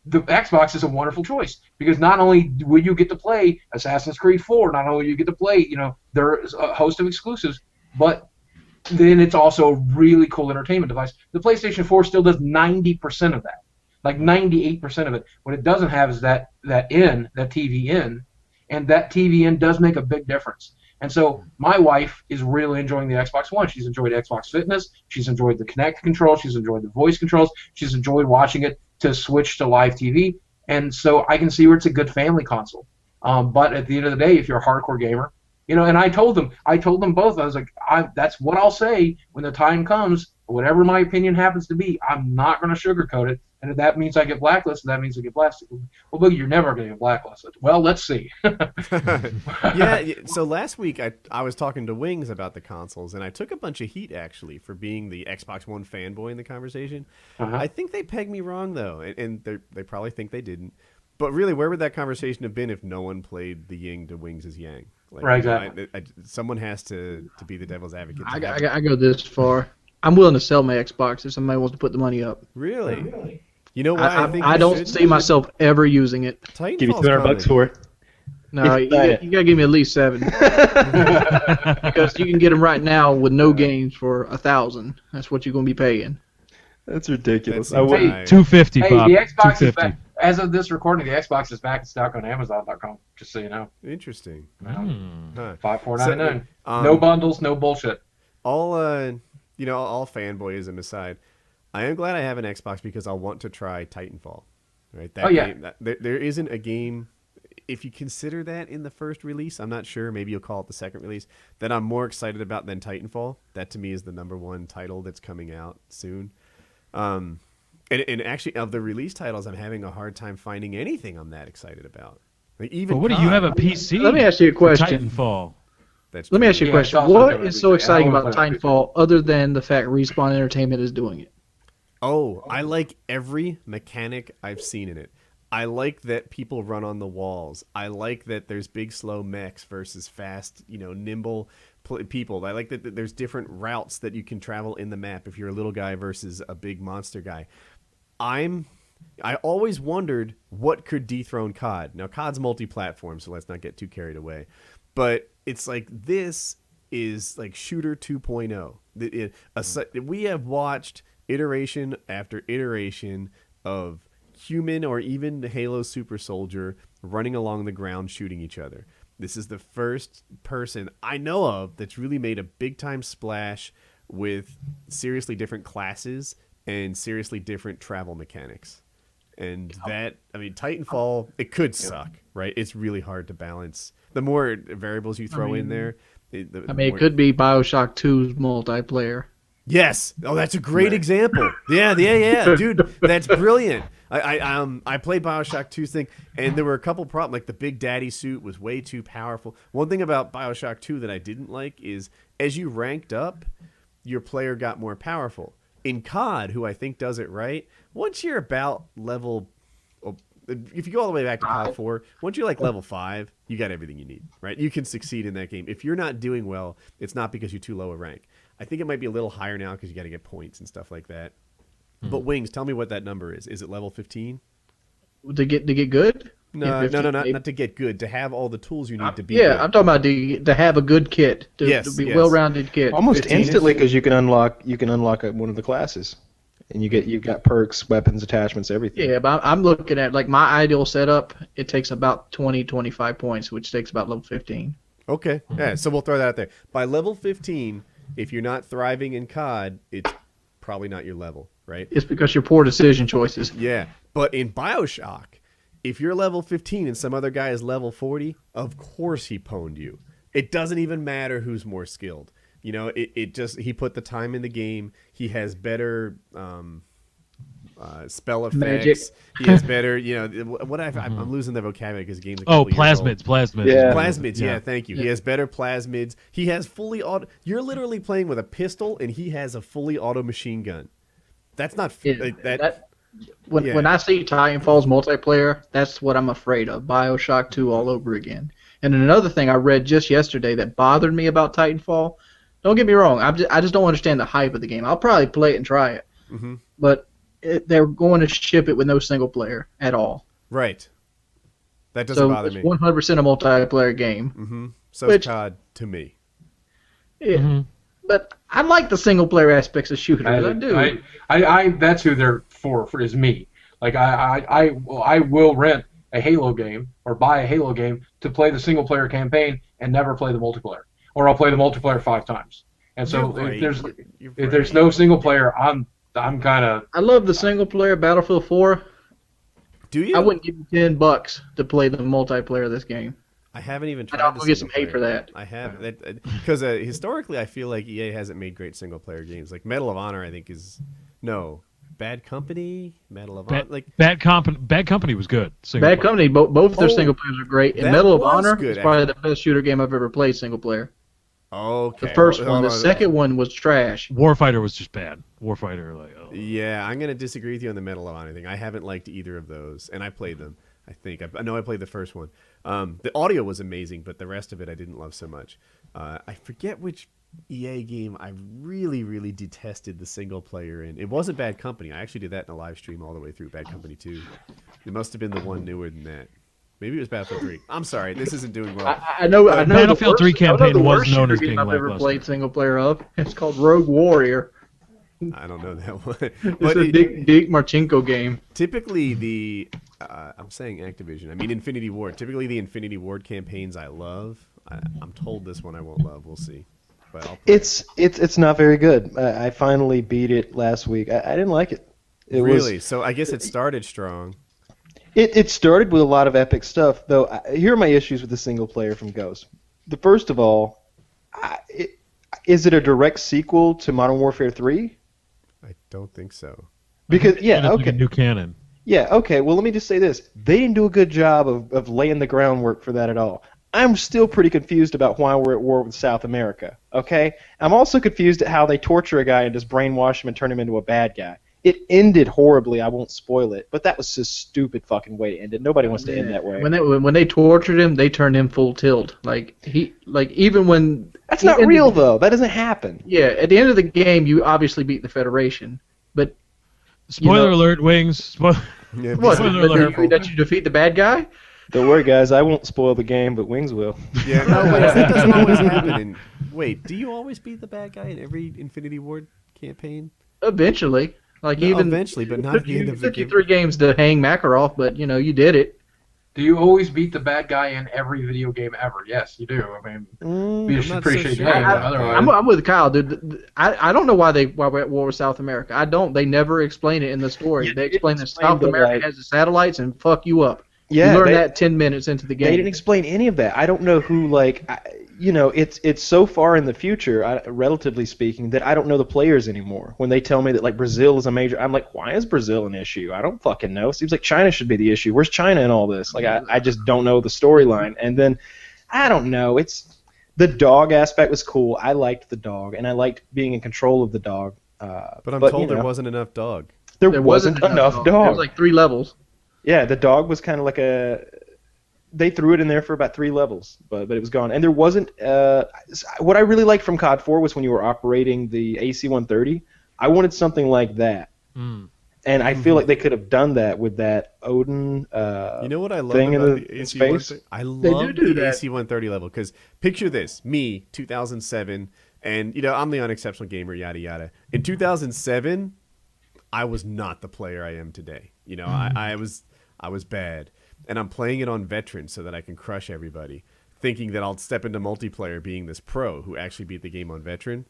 the Xbox is a wonderful choice because not only will you get to play Assassin's Creed 4, not only will you get to play, there's a host of exclusives, but then it's also a really cool entertainment device. The PlayStation 4 still does 90% of that, like 98% of it. What it doesn't have is that TV in, and that TV in does make a big difference. And so my wife is really enjoying the Xbox One. She's enjoyed Xbox Fitness. She's enjoyed the Kinect controls. She's enjoyed the voice controls. She's enjoyed watching it to switch to live TV. And so I can see where it's a good family console. But at the end of the day, if you're a hardcore gamer, And I told them both. I was like, that's what I'll say when the time comes. Whatever my opinion happens to be, I'm not going to sugarcoat it. And if that means I get blacklisted, that means I get blasted. Well, Boogie, you're never going to get blacklisted. Well, let's see. Yeah. So last week I was talking to Wings about the consoles, and I took a bunch of heat actually for being the Xbox One fanboy in the conversation. I think they pegged me wrong though, and they probably think they didn't. But really, where would that conversation have been if no one played the yin to Wings' yang? Like, right, exactly. Someone has to be the devil's advocate. I go this far. I'm willing to sell my Xbox if somebody wants to put the money up. Really? You know what? I don't see myself ever using it. Give you $200 for it. No, you gotta give me at least $7 because you can get them right now with no games for $1,000. That's what you're gonna be paying. That's ridiculous. I wouldn't. $250. Hey, Bob. the Xbox is $250. back. As of this recording, the Xbox is back in stock on Amazon.com. Just so you know. Interesting. $5,499. So, No bundles, no bullshit. All fanboyism aside, I am glad I have an Xbox because I'll want to try Titanfall. Right? That game, there isn't a game, if you consider that in the first release, I'm not sure, maybe you'll call it the second release, that I'm more excited about than Titanfall. That to me is the number one title that's coming out soon. And actually, of the release titles, I'm having a hard time finding anything I'm that excited about. Like even But what do you have a PC? Let me ask you a question. Titanfall. That's Let me ask you a question. it's also What gonna is be so big. exciting I about wanna play it. Titanfall other than the fact Respawn Entertainment is doing it? Oh, I like every mechanic I've seen in it. I like that people run on the walls. I like that there's big, slow mechs versus fast, nimble people. I like that there's different routes that you can travel in the map if you're a little guy versus a big monster guy. I always wondered what could dethrone COD. Now, COD's multi-platform, so let's not get too carried away. But it's like this is like Shooter 2.0. We have watched iteration after iteration of human or even Halo Super Soldier running along the ground shooting each other. This is the first person I know of that's really made a big-time splash with seriously different classes and seriously different travel mechanics. And Titanfall, it could suck, right? It's really hard to balance. The more variables you throw in there, it could be BioShock 2's multiplayer. Yes. Oh, that's a great example. Yeah, dude, that's brilliant. I played BioShock 2's thing, and there were a couple problems. Like the Big Daddy suit was way too powerful. One thing about BioShock 2 that I didn't like is as you ranked up, your player got more powerful. In COD, who I think does it right, once you're about level, if you go all the way back to COD 4, once you're like level 5, you got everything you need, right? You can succeed in that game. If you're not doing well, it's not because you're too low a rank. I think it might be a little higher now because you got to get points and stuff like that. But Wings, tell me what that number is. Is it level 15? To get good? No, Yeah, 15, not to get good. To have all the tools you need to be Yeah, good. I'm talking about to have a good kit, to be a well-rounded kit. Almost 15 instantly because you can unlock one of the classes, and you've got perks, weapons, attachments, everything. Yeah, but I'm looking at like my ideal setup. It takes about 25 points, which takes about level 15. Okay, yeah. So we'll throw that out there. By level 15, if you're not thriving in COD, it's probably not your level, right? It's because you're poor decision choices. Yeah, but in BioShock, if you're level 15 and some other guy is level 40, of course he pwned you. It doesn't even matter who's more skilled. He put the time in the game. He has better spell effects. Magic. He has better, I'm losing the vocabulary because the game's a Oh, couple years old. plasmids. Yeah. Plasmids, yeah, thank you. He has better plasmids. He has fully auto. You're literally playing with a pistol, and he has a fully auto machine gun. That's not When I see Titanfall's multiplayer, that's what I'm afraid of. BioShock 2 all over again. And another thing I read just yesterday that bothered me about Titanfall. Don't get me wrong, I just don't understand the hype of the game. I'll probably play it and try it, but they're going to ship it with no single player at all. Right. That doesn't bother me. So it's 100% a multiplayer game. Mm-hmm. So it's COD to me. Yeah. But I like the single player aspects of shooters. I do. I that's who they're for is me. Like I will rent a Halo game or buy a Halo game to play the single player campaign and never play the multiplayer, or I'll play the multiplayer 5 times. And so if there's no single player, I'm kind of. I love the single player Battlefield 4. Do you? I wouldn't give you $10 to play the multiplayer of this game. I haven't even tried. I'll the go get some single hate for player. that. I have because historically, I feel like EA hasn't made great single player games. Like Medal of Honor, I think is Bad Company, Medal of Honor. Like Bad Company was good. single Bad player. Company, both their Oh, single players are great. And that Medal of was Honor good, is probably the best shooter game I've ever played single player. okay, The first hold one, the on. second one was trash. Warfighter was just bad. Warfighter, like, oh. Yeah, I'm gonna disagree with you on the Medal of Honor thing. I haven't liked either of those, and I played them. I think I know I played the first one. The audio was amazing, but the rest of it I didn't love so much. I forget which EA game I really, really detested the single player in. It wasn't Bad Company. I actually did that in a live stream all the way through. Bad Company 2. It must have been the one newer than that. Maybe it was Battlefield 3. I'm sorry, this isn't doing well. I know. Battlefield 3 campaign was known as game being I've ever lackluster. played single player of. It's called Rogue Warrior. I don't know that one. It's But a Dick Marchenko game. typically I'm saying Activision. I mean Infinity Ward. Typically the Infinity Ward campaigns I love. I'm told this one I won't love. We'll see. But I'll play It's not very good. I finally beat it last week. I didn't like it. Really? So I guess it started strong. It started with a lot of epic stuff, though. Here are my issues with the single player from Ghost. The first of all, is it a direct sequel to Modern Warfare 3? I don't think so. Because It's like okay. a new canon. Yeah, okay. Well, let me just say this. They didn't do a good job of laying the groundwork for that at all. I'm still pretty confused about why we're at war with South America, okay? I'm also confused at how they torture a guy and just brainwash him and turn him into a bad guy. It ended horribly. I won't spoil it, but that was just a stupid fucking way to end it. Nobody wants to end that way. When they tortured him, they turned him full tilt. Even when That's not real, though. That doesn't happen. Yeah, at the end of the game, you obviously beat the Federation, but Spoiler alert, Wings. Yeah, what? Spoiler alert. That you defeat the bad guy? Don't worry, guys. I won't spoil the game, but Wings will. Yeah, no, wait, that doesn't always happen. Wait, do you always beat the bad guy in every Infinity Ward campaign? Eventually. Eventually, but not at the end of the It took you game. 3 games to hang Makarov, but you did it. Do you always beat the bad guy in every video game ever? Yes, you do. I mean, be I'm a not pretty so shitty sure game. about that. I'm Otherwise, with Kyle, dude. I don't know why we're at war with South America. I don't. They never explain it in the story. Yeah, They they explain that explain South the, America like- has the satellites and fuck you up. Yeah, you learn they- that 10 minutes into the They game. didn't explain any of that. I don't know who, it's so far in the future, relatively speaking, that I don't know the players anymore. When they tell me that, like, Brazil is a major, I'm like, why is Brazil an issue? I don't fucking know. Seems like China should be the issue. Where's China in all this? Like, I just don't know the storyline. And then, I don't know. The dog aspect was cool. I liked the dog, and I liked being in control of the dog. But I'm told there wasn't enough dog. There wasn't enough dog. There was like 3 levels. Yeah, the dog was kind of like they threw it in there for about 3 levels, but it was gone. And there wasn't. What I really liked from COD 4 was when you were operating the AC-130. I wanted something like that, and I feel like they could have done that with that Odin. You know what I love thing about in the in AC-130? space? I love do the that. AC-130 level because picture this: me, 2007, and I'm the unexceptional gamer, yada yada. In 2007, I was not the player I am today. I was bad. And I'm playing it on veteran so that I can crush everybody, thinking that I'll step into multiplayer being this pro who actually beat the game on veteran.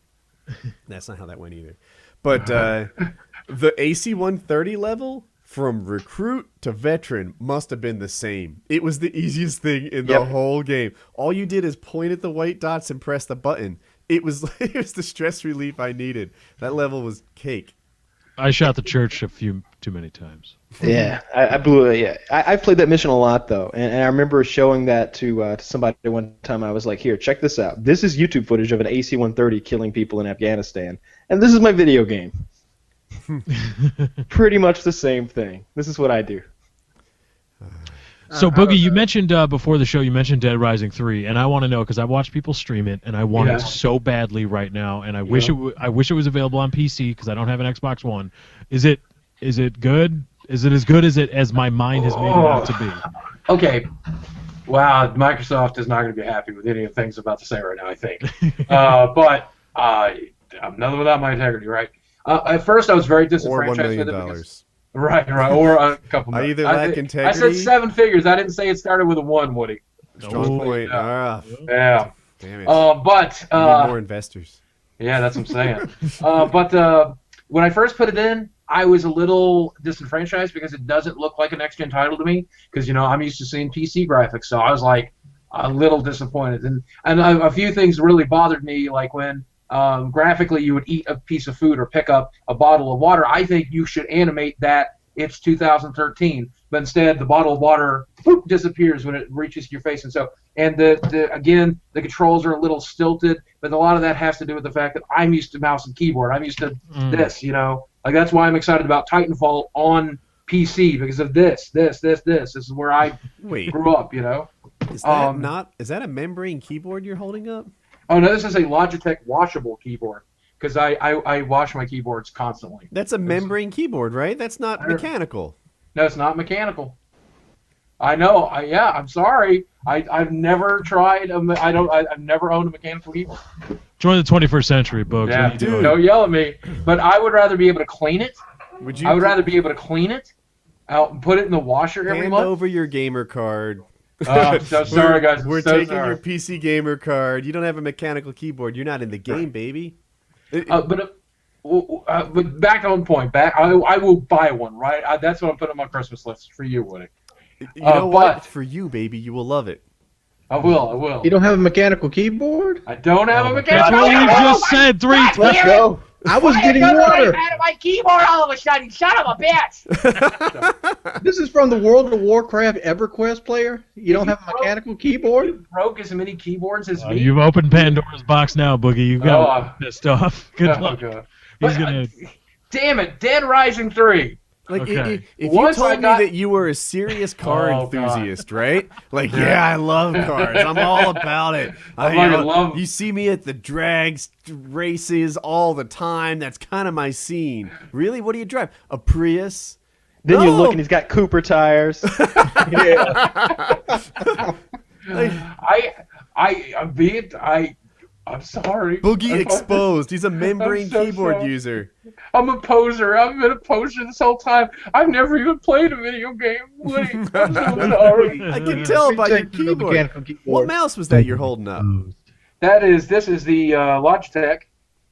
That's not how that went either. But the AC-130 level from recruit to veteran must have been the same. It was the easiest thing in the whole game. All you did is point at the white dots and press the button. It was the stress relief I needed. That level was cake. I shot the church a few too many times. Yeah, I blew it. Yeah, I've played that mission a lot though, and I remember showing that to somebody one time. I was like, "Here, check this out. This is YouTube footage of an AC-130 killing people in Afghanistan, and this is my video game." Pretty much the same thing. This is what I do. So, Boogie, you mentioned before the show, you mentioned Dead Rising 3, and I want to know because I watch people stream it, and I want it so badly right now, and I wish I wish it was available on PC because I don't have an Xbox One. Is it good? Is it as good as my mind has made it out to be? okay. Wow, Microsoft is not going to be happy with any of the things I'm about to say right now, I think. But I'm nothing without my integrity, right? At first, I was very Or $1 disenfranchised with million. it because Right, or a couple. I either I lack integrity. I said 7 figures. I didn't say it started with a 1, Woody. Strong point. Yeah. Ah, Yeah. damn it. But We need more investors. yeah, that's what I'm saying. But when I first put it in, I was a little disenfranchised because it doesn't look like a next-gen title to me. Because I'm used to seeing PC graphics, so I was like, a little disappointed. And a few things really bothered me, like when graphically you would eat a piece of food or pick up a bottle of water. I think you should animate that it's 2013, but instead the bottle of water disappears when it reaches your face. And so, and again, the controls are a little stilted, but a lot of that has to do with the fact that I'm used to mouse and keyboard. I'm used to this, like that's why I'm excited about Titanfall on PC, because of this. This is where I grew up, Is that is that a membrane keyboard you're holding up? Oh no, this is a Logitech washable keyboard, because I wash my keyboards constantly. That's a membrane keyboard, right? That's not mechanical. No, it's not mechanical. I know. I'm sorry. I've never tried. I've never owned a mechanical keyboard. Join the 21st century, Bugs. Yeah, dude, don't yell at me. But I would rather be able to clean it. I would rather be able to clean it out and put it in the washer every month. Hand over your gamer card. I'm so sorry, guys. We're taking your PC gamer card. You don't have a mechanical keyboard. You're not in the game, baby. But back on point. I will buy one. Right. That's what I'm putting on my Christmas list for you, Woody. You know what? For you, baby, you will love it. I will. You don't have a mechanical keyboard? I don't have a mechanical keyboard. That's what we just said 3 times. Let's go. I was getting water. Out of my keyboard all of a sudden. Son of a bitch. This is from the World of Warcraft EverQuest player? You don't have a mechanical keyboord? You broke as many keyboards as me? You've opened Pandora's box now, Boogie. You've got pissed off. Good luck. God. He's gonna... Damn it, Dead Rising 3. Like, if you told me that you were a serious car enthusiast, right? Like, I love cars. I'm all about it. You see me at the drags races all the time. That's kind of my scene. Really? What do you drive? A Prius? Then you look and he's got Cooper tires. I'm sorry. Boogie exposed. He's a membrane keyboard user. I'm a poser. I've been a poser this whole time. I've never even played a video game. Wait, I'm so sorry. I can tell by your keyboard. What mouse was that you're holding up? This is the Logitech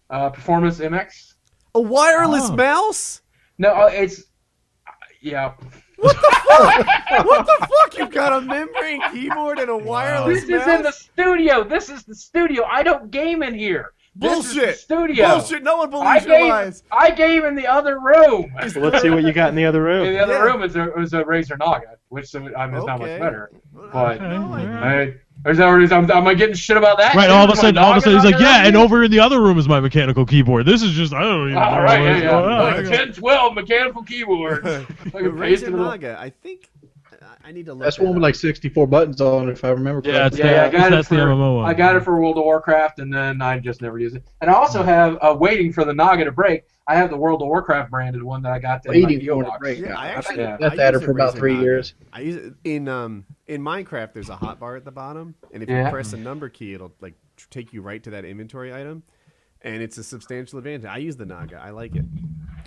Performance MX. A wireless mouse? No, it's What the fuck? What the fuck? You've got a membrane keyboard and a wireless mouse? This is in the studio. This is the studio. I don't game in here. Bullshit. This is the studio. Bullshit. No one believes your lies. I game in the other room. Let's see what you got in the other room. In the other room is a Razer Naga, which is not much better. But am I getting shit about that? Right. All of a sudden, he's like, and over in the other room is my mechanical keyboard. This is just, I don't even know. All right, like 10, 12 mechanical keyboards. Razer Naga, I think. I need to look. That's one with like 64 buttons on it, if I remember correctly. That's the MMO one. I got it for World of Warcraft, and then I just never used it. And I also have, waiting for the Naga to break, I have the World of Warcraft branded one that I got. Waiting for it to break. Yeah, I've got that for about 3 years. I use it in Minecraft. There's a hotbar at the bottom, and if you press a number key, it'll like take you right to that inventory item. And it's a substantial advantage. I use the Naga. I like it.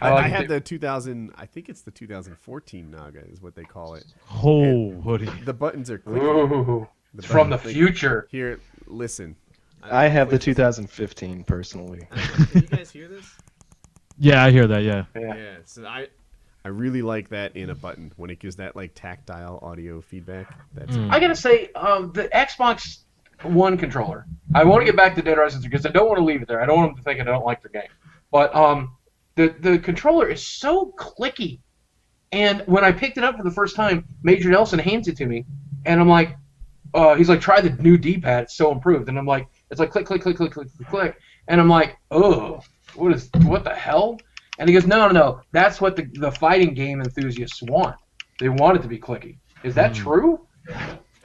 I had the 2000. I think it's the 2014 Naga is what they call it. Oh, Woody. The buttons are quick. Ooh, it's from the future. Here, listen. I have the 2015 personally. Can you guys hear this? Yeah, I hear that. Yeah. So I really like that in a button when it gives that like tactile audio feedback. That's I gotta say, the Xbox One controller. I want to get back to Dead Rising 3 because I don't want to leave it there. I don't want them to think I don't like their game. But the controller is so clicky. And when I picked it up for the first time, Major Nelson hands it to me, and I'm like, he's like, try the new D-pad. It's so improved. And I'm like, it's like click, click, click, click, click, click, click. And I'm like, oh, what the hell? And he goes, no. That's what the fighting game enthusiasts want. They want it to be clicky. Is that true?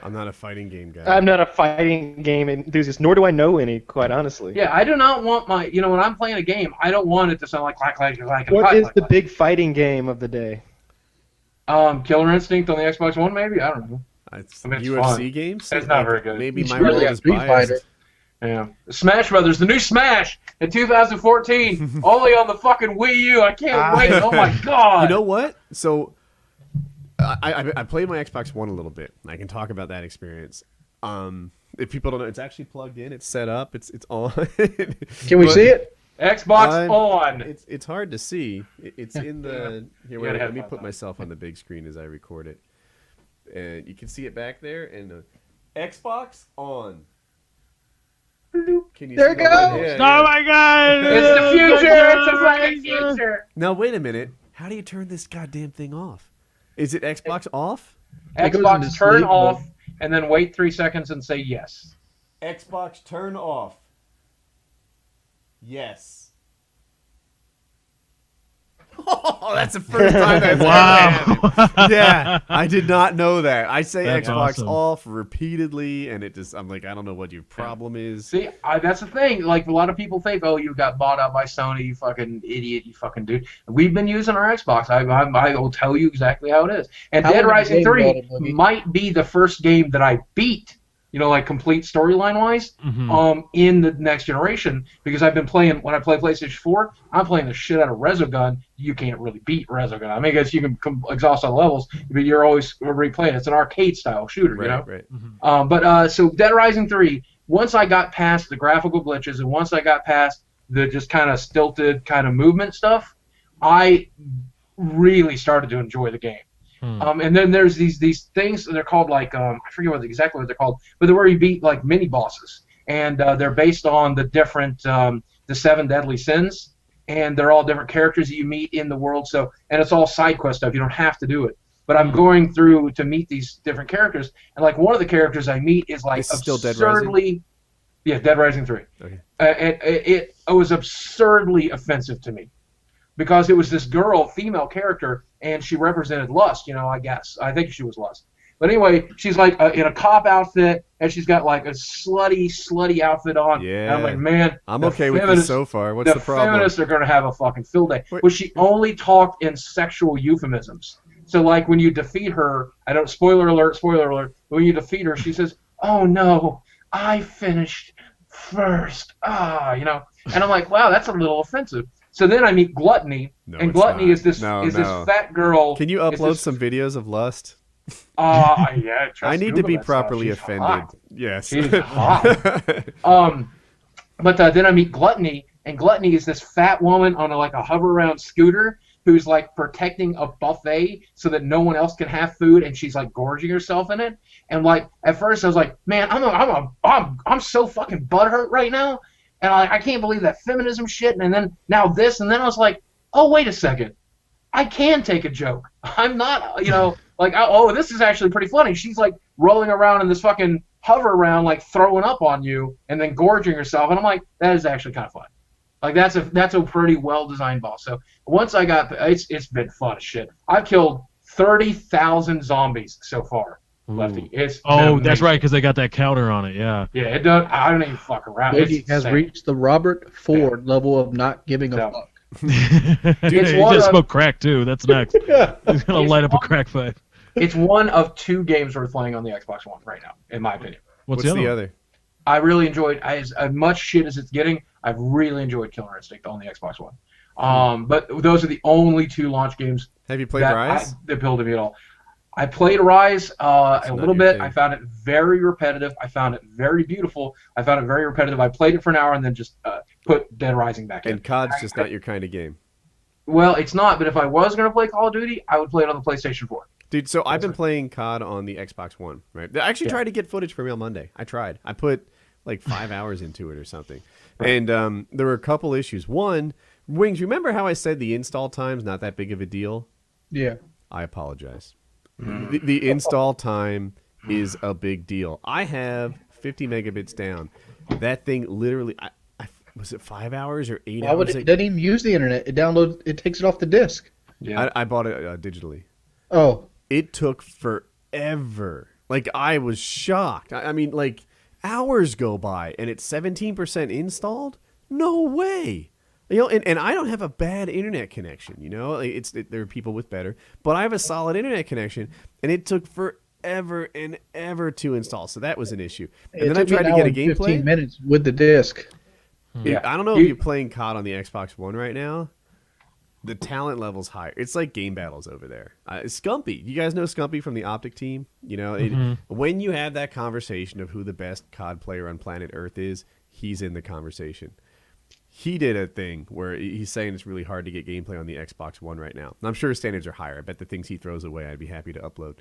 I'm not a fighting game guy. I'm not a fighting game enthusiast, nor do I know any, quite honestly. Yeah, I do not want my, when I'm playing a game, I don't want it to sound like clack, clack, clack, clack. What is the big fighting game of the day? Killer Instinct on the Xbox One, maybe? I don't know. It's UFC fun. Games? It's not very good. Maybe my world is biased. Fighter. Yeah. Smash Brothers, the new Smash in 2014, only on the fucking Wii U. I can't wait. Oh my god. You know what? So I played my Xbox One a little bit. I can talk about that experience. If people don't know, it's actually plugged in. It's set up. It's on. Can we see it? Xbox on. It's hard to see. It's in the here. Wait, let me put myself on the big screen as I record it, and you can see it back there. And Xbox on. Can you There see it that? goes. Yeah, Oh yeah. my god! It's the future. It's the fucking future. Now wait a minute. How do you turn this goddamn thing off? Is it Xbox off? It goes Xbox into turn sleep off, mode. and then wait 3 seconds and say yes. Xbox turn off. Yes. Oh, that's the first time that's ever happened. Yeah, I did not know that. I say That's Xbox awesome. off repeatedly, and it just, I'm like, I don't know what your problem is. See, that's the thing. Like, a lot of people think, oh, you got bought out by Sony, you fucking idiot, you fucking dude. We've been using our Xbox. I will tell you exactly how it is. And How Dead long Rising have you 3 played it, Boogie? might be the first game that I beat, like complete storyline-wise, Mhm. in the next generation, because I've been playing, when I play PlayStation 4, I'm playing the shit out of Resogun. You can't really beat Resogun. I mean, I guess you can exhaust all the levels, but you're always replaying. It's an arcade-style shooter, you know? Right. So Dead Rising 3, once I got past the graphical glitches and once I got past the just kind of stilted kind of movement stuff, I really started to enjoy the game. And then there's these things that they're called like I forget exactly what they're called, but they're where you beat like mini bosses, and they're based on the different the 7 deadly sins, and they're all different characters that you meet in the world. So, and it's all side quest stuff. You don't have to do it. But I'm going through to meet these different characters, and like one of the characters I meet is like This is still Dead Rising? absurdly, yeah, Dead Rising 3. Okay. And it was absurdly offensive to me, because it was this girl, female character, and she represented lust, I guess. I think she was lust. But anyway, she's like in a cop outfit, and she's got like a slutty outfit on. Yeah. And I'm like, man, I'm the okay with this feminists- so far. What's the problem? feminists are going to have a fucking field day. Wait. But she only talked in sexual euphemisms. So like when you defeat her, I don't, spoiler alert, when you defeat her, she says, oh no, I finished first. And I'm like, wow, that's a little offensive. So then I meet Gluttony, No, and it's Gluttony not. is this No. this fat girl. Can you is upload this- some videos of lust? Yeah. I need to Google be that stuff. properly She's offended. hot. Yes. She's hot. But then I meet Gluttony, and Gluttony is this fat woman on a hover around scooter who's like protecting a buffet so that no one else can have food, and she's like gorging herself in it. And like at first I was like, man, I'm so fucking butthurt right now, and I can't believe that feminism shit. And then now this, and then I was like, oh wait a second, I can take a joke. I'm not, this is actually pretty funny. She's like rolling around in this fucking hover around, like throwing up on you and then gorging herself, and I'm like, that is actually kind of fun. Like that's a pretty well designed boss. So once I got, it's been fun as shit. I've killed 30,000 zombies so far, Lefty. It's been Oh, that's amazing. right, because they got that counter on it. Yeah. Yeah, it does. I don't even fuck around. Boogie It's has insane. reached the Robert Ford level of not giving a So- fuck. Dude, It's he one just of- smoked crack too. That's next. He's gonna light up a crack pipe. It's one of 2 games worth playing on the Xbox One right now, in my opinion. What's What's the the other? other? I really enjoyed, as much shit as it's getting, I've really enjoyed Killer Instinct on the Xbox One. But those are the only 2 launch games Have you played Rise? that appealed to me at all. I played Rise a not little your bit. thing. I found it very repetitive. I found it very beautiful. I found it very repetitive. I played it for an hour and then just put Dead Rising back in. And COD's just not your kind of game. Well, it's not, but if I was going to play Call of Duty, I would play it on the PlayStation 4. Dude, so I've been playing COD on the Xbox One, right? I actually tried to get footage for me on Monday. I tried. I put like 5 hours into it or something. And there were a couple issues. One, Wings, remember how I said the install time's not that big of a deal? Yeah. I apologize. The install time is a big deal. I have 50 megabits down. That thing literally, was it 5 hours or 8 Why would hours? it doesn't even use the internet? It downloads. It takes it off the disc. Yeah. I bought it digitally. Oh. It took forever. Like, I was shocked. I mean, like, hours go by and it's 17% installed? No way. And I don't have a bad internet connection, there are people with better, but I have a solid internet connection, and it took forever and ever to install, so that was an issue. And then I tried to get a gameplay. 15 minutes with the disc. I don't know if you're playing COD on the Xbox One right now. The talent level's higher. It's like game battles over there. Scumpy. You guys know Scumpy from the Optic team? When you have that conversation of who the best COD player on planet Earth is, he's in the conversation. He did a thing where he's saying it's really hard to get gameplay on the Xbox One right now. And I'm sure his standards are higher. I bet the things he throws away I'd be happy to upload.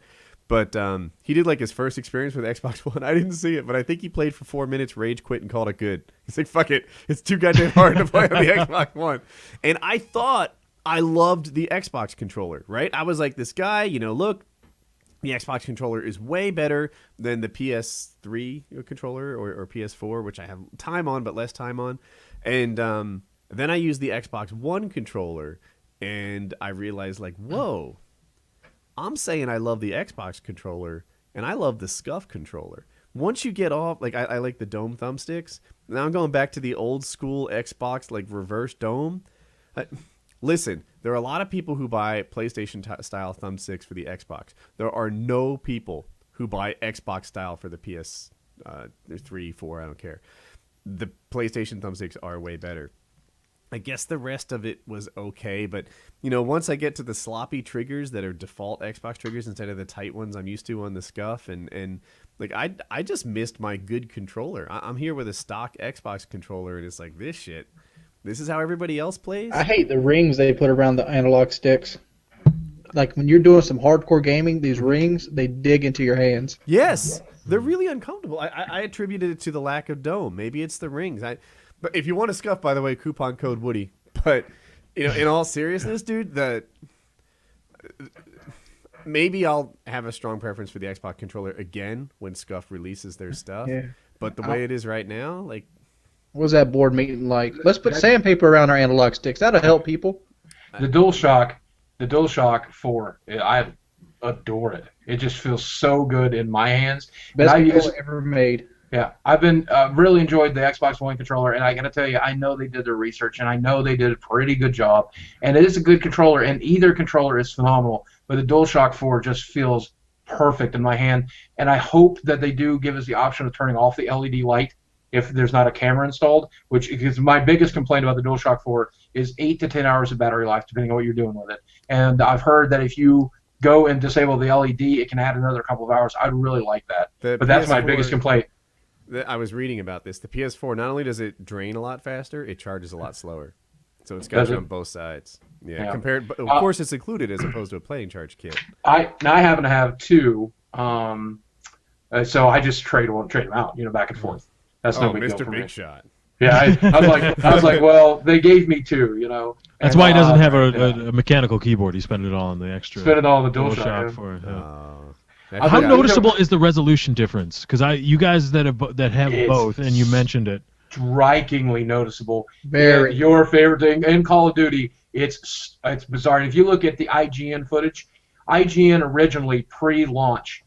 But he did like his first experience with Xbox One. I didn't see it, but I think he played for 4 minutes, rage quit, and called it good. He's like, fuck it. It's too goddamn hard to play on the Xbox One. And I thought I loved the Xbox controller, right? I was like, this guy, look, the Xbox controller is way better than the PS3 controller or PS4, which I have time on, but less time on. And then I used the Xbox One controller, and I realized, like, whoa. I'm saying I love the Xbox controller, and I love the Scuff controller. Once you get off, like, I like the dome thumbsticks. Now I'm going back to the old school Xbox, like, reverse dome. Listen, there are a lot of people who buy PlayStation-style thumbsticks for the Xbox. There are no people who buy Xbox style for the PS3, 4, I don't care. The PlayStation thumbsticks are way better. I guess the rest of it was okay, but once I get to the sloppy triggers that are default Xbox triggers instead of the tight ones I'm used to on the Scuff, and like I just missed my good controller. I'm here with a stock Xbox controller, and it's like, this is how everybody else plays. I hate the rings they put around the analog sticks. Like when you're doing some hardcore gaming, these rings, they dig into your hands. Yes, they're really uncomfortable. I attributed it to the lack of dome. Maybe it's the rings. But if you want to Scuff, by the way, coupon code Woody. But in all seriousness, dude, maybe I'll have a strong preference for the Xbox controller again when Scuff releases their stuff. Yeah. But the way it is right now, like, what was that board meeting like? Let's put sandpaper around our analog sticks. That'll help people. The DualShock 4, I adore it. It just feels so good in my hands. Best controller ever made. Yeah, I've been really enjoyed the Xbox One controller, and I got to tell you, I know they did their research, and I know they did a pretty good job, and it is a good controller, and either controller is phenomenal, but the DualShock 4 just feels perfect in my hand, and I hope that they do give us the option of turning off the LED light if there's not a camera installed, because my biggest complaint about the DualShock 4 is 8 to 10 hours of battery life, depending on what you're doing with it, and I've heard that if you go and disable the LED, it can add another couple of hours. I'd really like that, but that's my biggest complaint. I was reading about this. The PS4, not only does it drain a lot faster, it charges a lot slower. So it's got you on both sides. Yeah. Compared, but of course, it's included as opposed to a playing charge kit. I happen to have two, so I just trade them out, back and forth. That's no big deal for me. Mr. Big Shot. Yeah, I was like, well, they gave me two, That's why he doesn't have a mechanical keyboard. He spent it all on the extra. Spent it all on the DualShock. How noticeable is the resolution difference? Because you guys that have both, and you mentioned it. Strikingly noticeable. Very. Your favorite thing in Call of Duty, it's bizarre. And if you look at the IGN footage, IGN originally pre-launch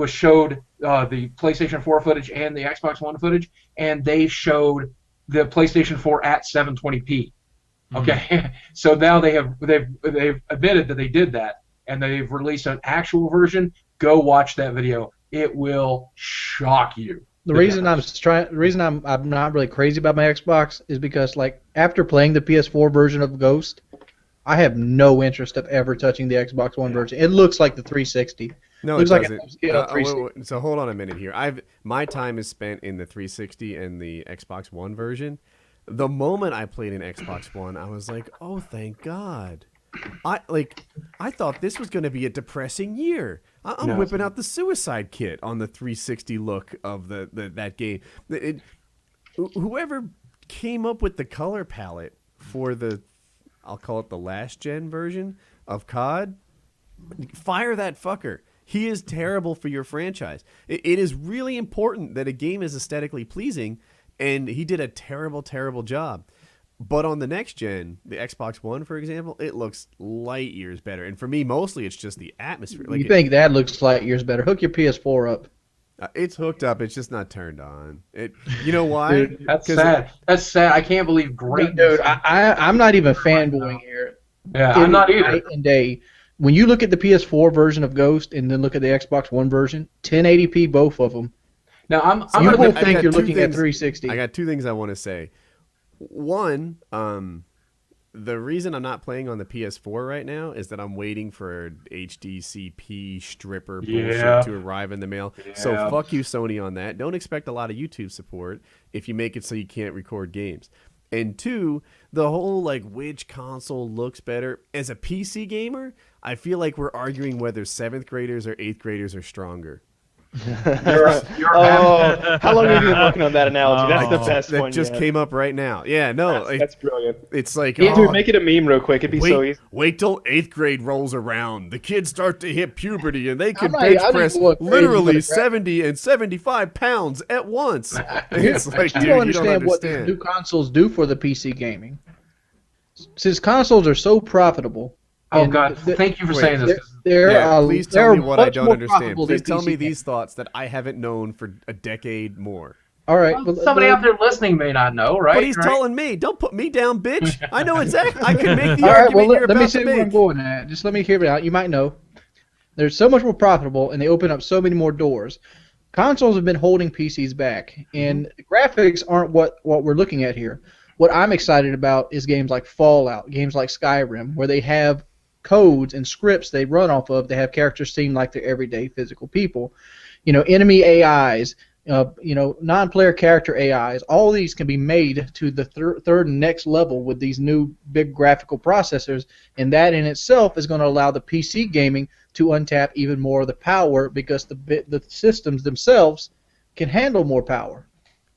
showed the PlayStation 4 footage and the Xbox One footage, and they showed the PlayStation 4 at 720p. Okay, so now they've admitted that they did that, and they've released an actual version. Go watch that video. It will shock you. The reason I'm not really crazy about my Xbox is because, like, after playing the PS4 version of Ghost, I have no interest of ever touching the Xbox One version. It looks like the 360. No, it doesn't. So hold on a minute here. My time is spent in the 360 and the Xbox One version. The moment I played an Xbox One, I was like, oh, thank God. I thought this was going to be a depressing year. I'm whipping out the Suicide Kit on the 360 look of that game. Whoever came up with the color palette for I'll call it the last gen version of COD, fire that fucker. He is terrible for your franchise. It is really important that a game is aesthetically pleasing, and he did a terrible, terrible job. But on the next gen, the Xbox One, for example, it looks light years better. And for me, mostly, it's just the atmosphere. You think that looks light years better? Hook your PS4 up. It's hooked up. It's just not turned on. You know why? Dude, that's sad. That's sad. I can't believe great. Dude, I'm not even fanboying here. Yeah, I'm not either. Night and day. When you look at the PS4 version of Ghost and then look at the Xbox One version, 1080p both of them. Now you won't think you're looking at 360. I got two things I want to say. One, the reason I'm not playing on the PS4 right now is that I'm waiting for HDCP stripper bullshit to arrive in the mail. Yeah. So fuck you, Sony, on that. Don't expect a lot of YouTube support if you make it so you can't record games. And two, the whole like which console looks better. As a PC gamer, I feel like we're arguing whether 7th graders or 8th graders are stronger. Oh, how long have you been working on that analogy? That's the best That one just yet. came up right now. Yeah, no, That's brilliant. it's like Dude, make it a meme real quick. It'd be so easy. Wait till 8th grade rolls around. The kids start to hit puberty, and they can not- bench I don't press know what crazy literally what a 70 and 75 pounds at once. It's like, dude, You don't you don't understand what these understand. new consoles do for the PC gaming. Since consoles are so profitable. Oh and God! Thank you for saying this. 'cause Please tell me what I don't understand. profitable Please than tell PC me gaming. these thoughts that I haven't known for a decade more. All right. Well, somebody out there listening may not know, right? But he's Right? telling me, don't put me down, bitch. I know exactly. I can make the All right, argument well, you're let me about see to where I'm make. going at. Just let me hear it out. You might know. They're so much more profitable, and they open up so many more doors. Consoles have been holding PCs back, and graphics aren't what we're looking at here. What I'm excited about is games like Fallout, games like Skyrim, where they have codes and scripts they run off of. They have characters seem like they're everyday physical people. Enemy AIs, non-player character AIs. All these can be made to the third and next level with these new big graphical processors, and that in itself is going to allow the PC gaming to untap even more of the power because the systems themselves can handle more power.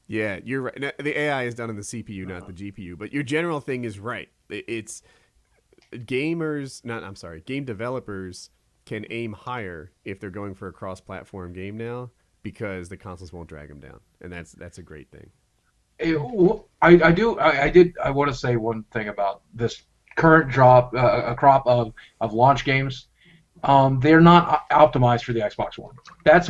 Yeah, you're right. Now, the AI is done in the CPU, not the GPU. But your general thing is right. It's game developers can aim higher if they're going for a cross-platform game now because the consoles won't drag them down, and that's a great thing. I want to say one thing about this current crop of launch games. They're not optimized for the Xbox One. That's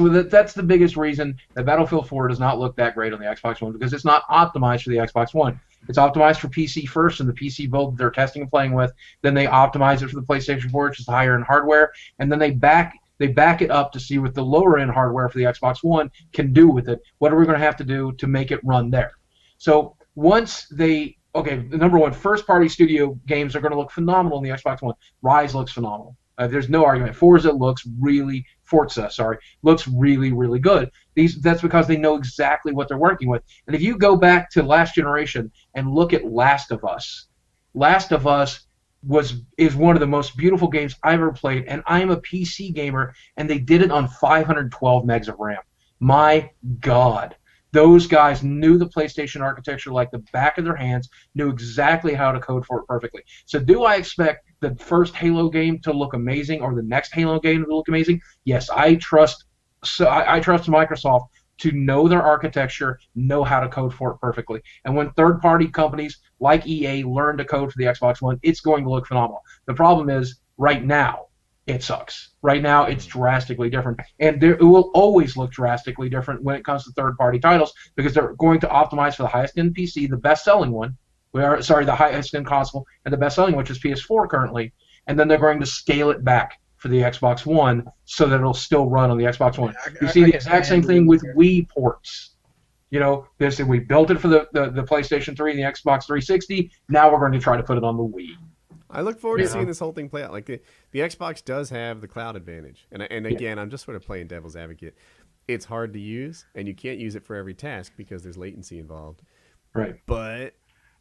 the biggest reason that Battlefield 4 does not look that great on the Xbox One, because it's not optimized for the Xbox One. It's optimized for PC first, and the PC build they're testing and playing with. Then they optimize it for the PlayStation 4, which is the higher end hardware, and then they back it up to see what the lower end hardware for the Xbox One can do with it. What are we going to have to do to make it run there? So once number one, first party studio games are going to look phenomenal on the Xbox One. Rise looks phenomenal. There's no argument. Forza looks really really good. That's because they know exactly what they're working with. And if you go back to last generation and look at Last of Us is one of the most beautiful games I've ever played, and I'm a PC gamer, and they did it on 512 megs of RAM. My God. Those guys knew the PlayStation architecture like the back of their hands, knew exactly how to code for it perfectly. So do I expect the first Halo game to look amazing or the next Halo game to look amazing? Yes, I trust Microsoft to know their architecture, know how to code for it perfectly. And when third-party companies like EA learn to code for the Xbox One, it's going to look phenomenal. The problem is, right now, it sucks. Right now, it's drastically different. And it will always look drastically different when it comes to third-party titles, because they're going to optimize for the highest-end PC, the best-selling one, the highest-end console, and the best-selling, which is PS4 currently, and then they're going to scale it back for the Xbox One so that it'll still run on the Xbox One. You see the exact same thing with Wii ports. We built it for the PlayStation 3 and the Xbox 360. Now we're going to try to put it on the Wii. I look forward to seeing this whole thing play out. Like the Xbox does have the cloud advantage, and again, I'm just sort of playing devil's advocate. It's hard to use, and you can't use it for every task because there's latency involved. Right. But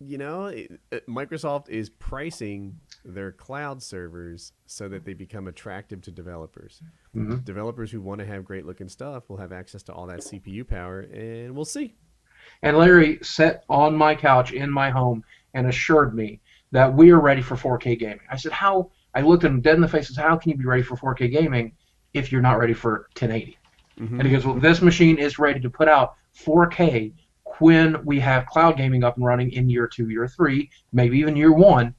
Microsoft is pricing their cloud servers so that they become attractive to developers. Mm-hmm. Developers who want to have great looking stuff will have access to all that CPU power, and we'll see. And Larry sat on my couch in my home and assured me that we are ready for 4K gaming. I said, how? I looked at him dead in the face and said, how can you be ready for 4K gaming if you're not ready for 1080? Mm-hmm. And he goes, well, this machine is ready to put out 4K when we have cloud gaming up and running in year 2, year 3, maybe even year 1,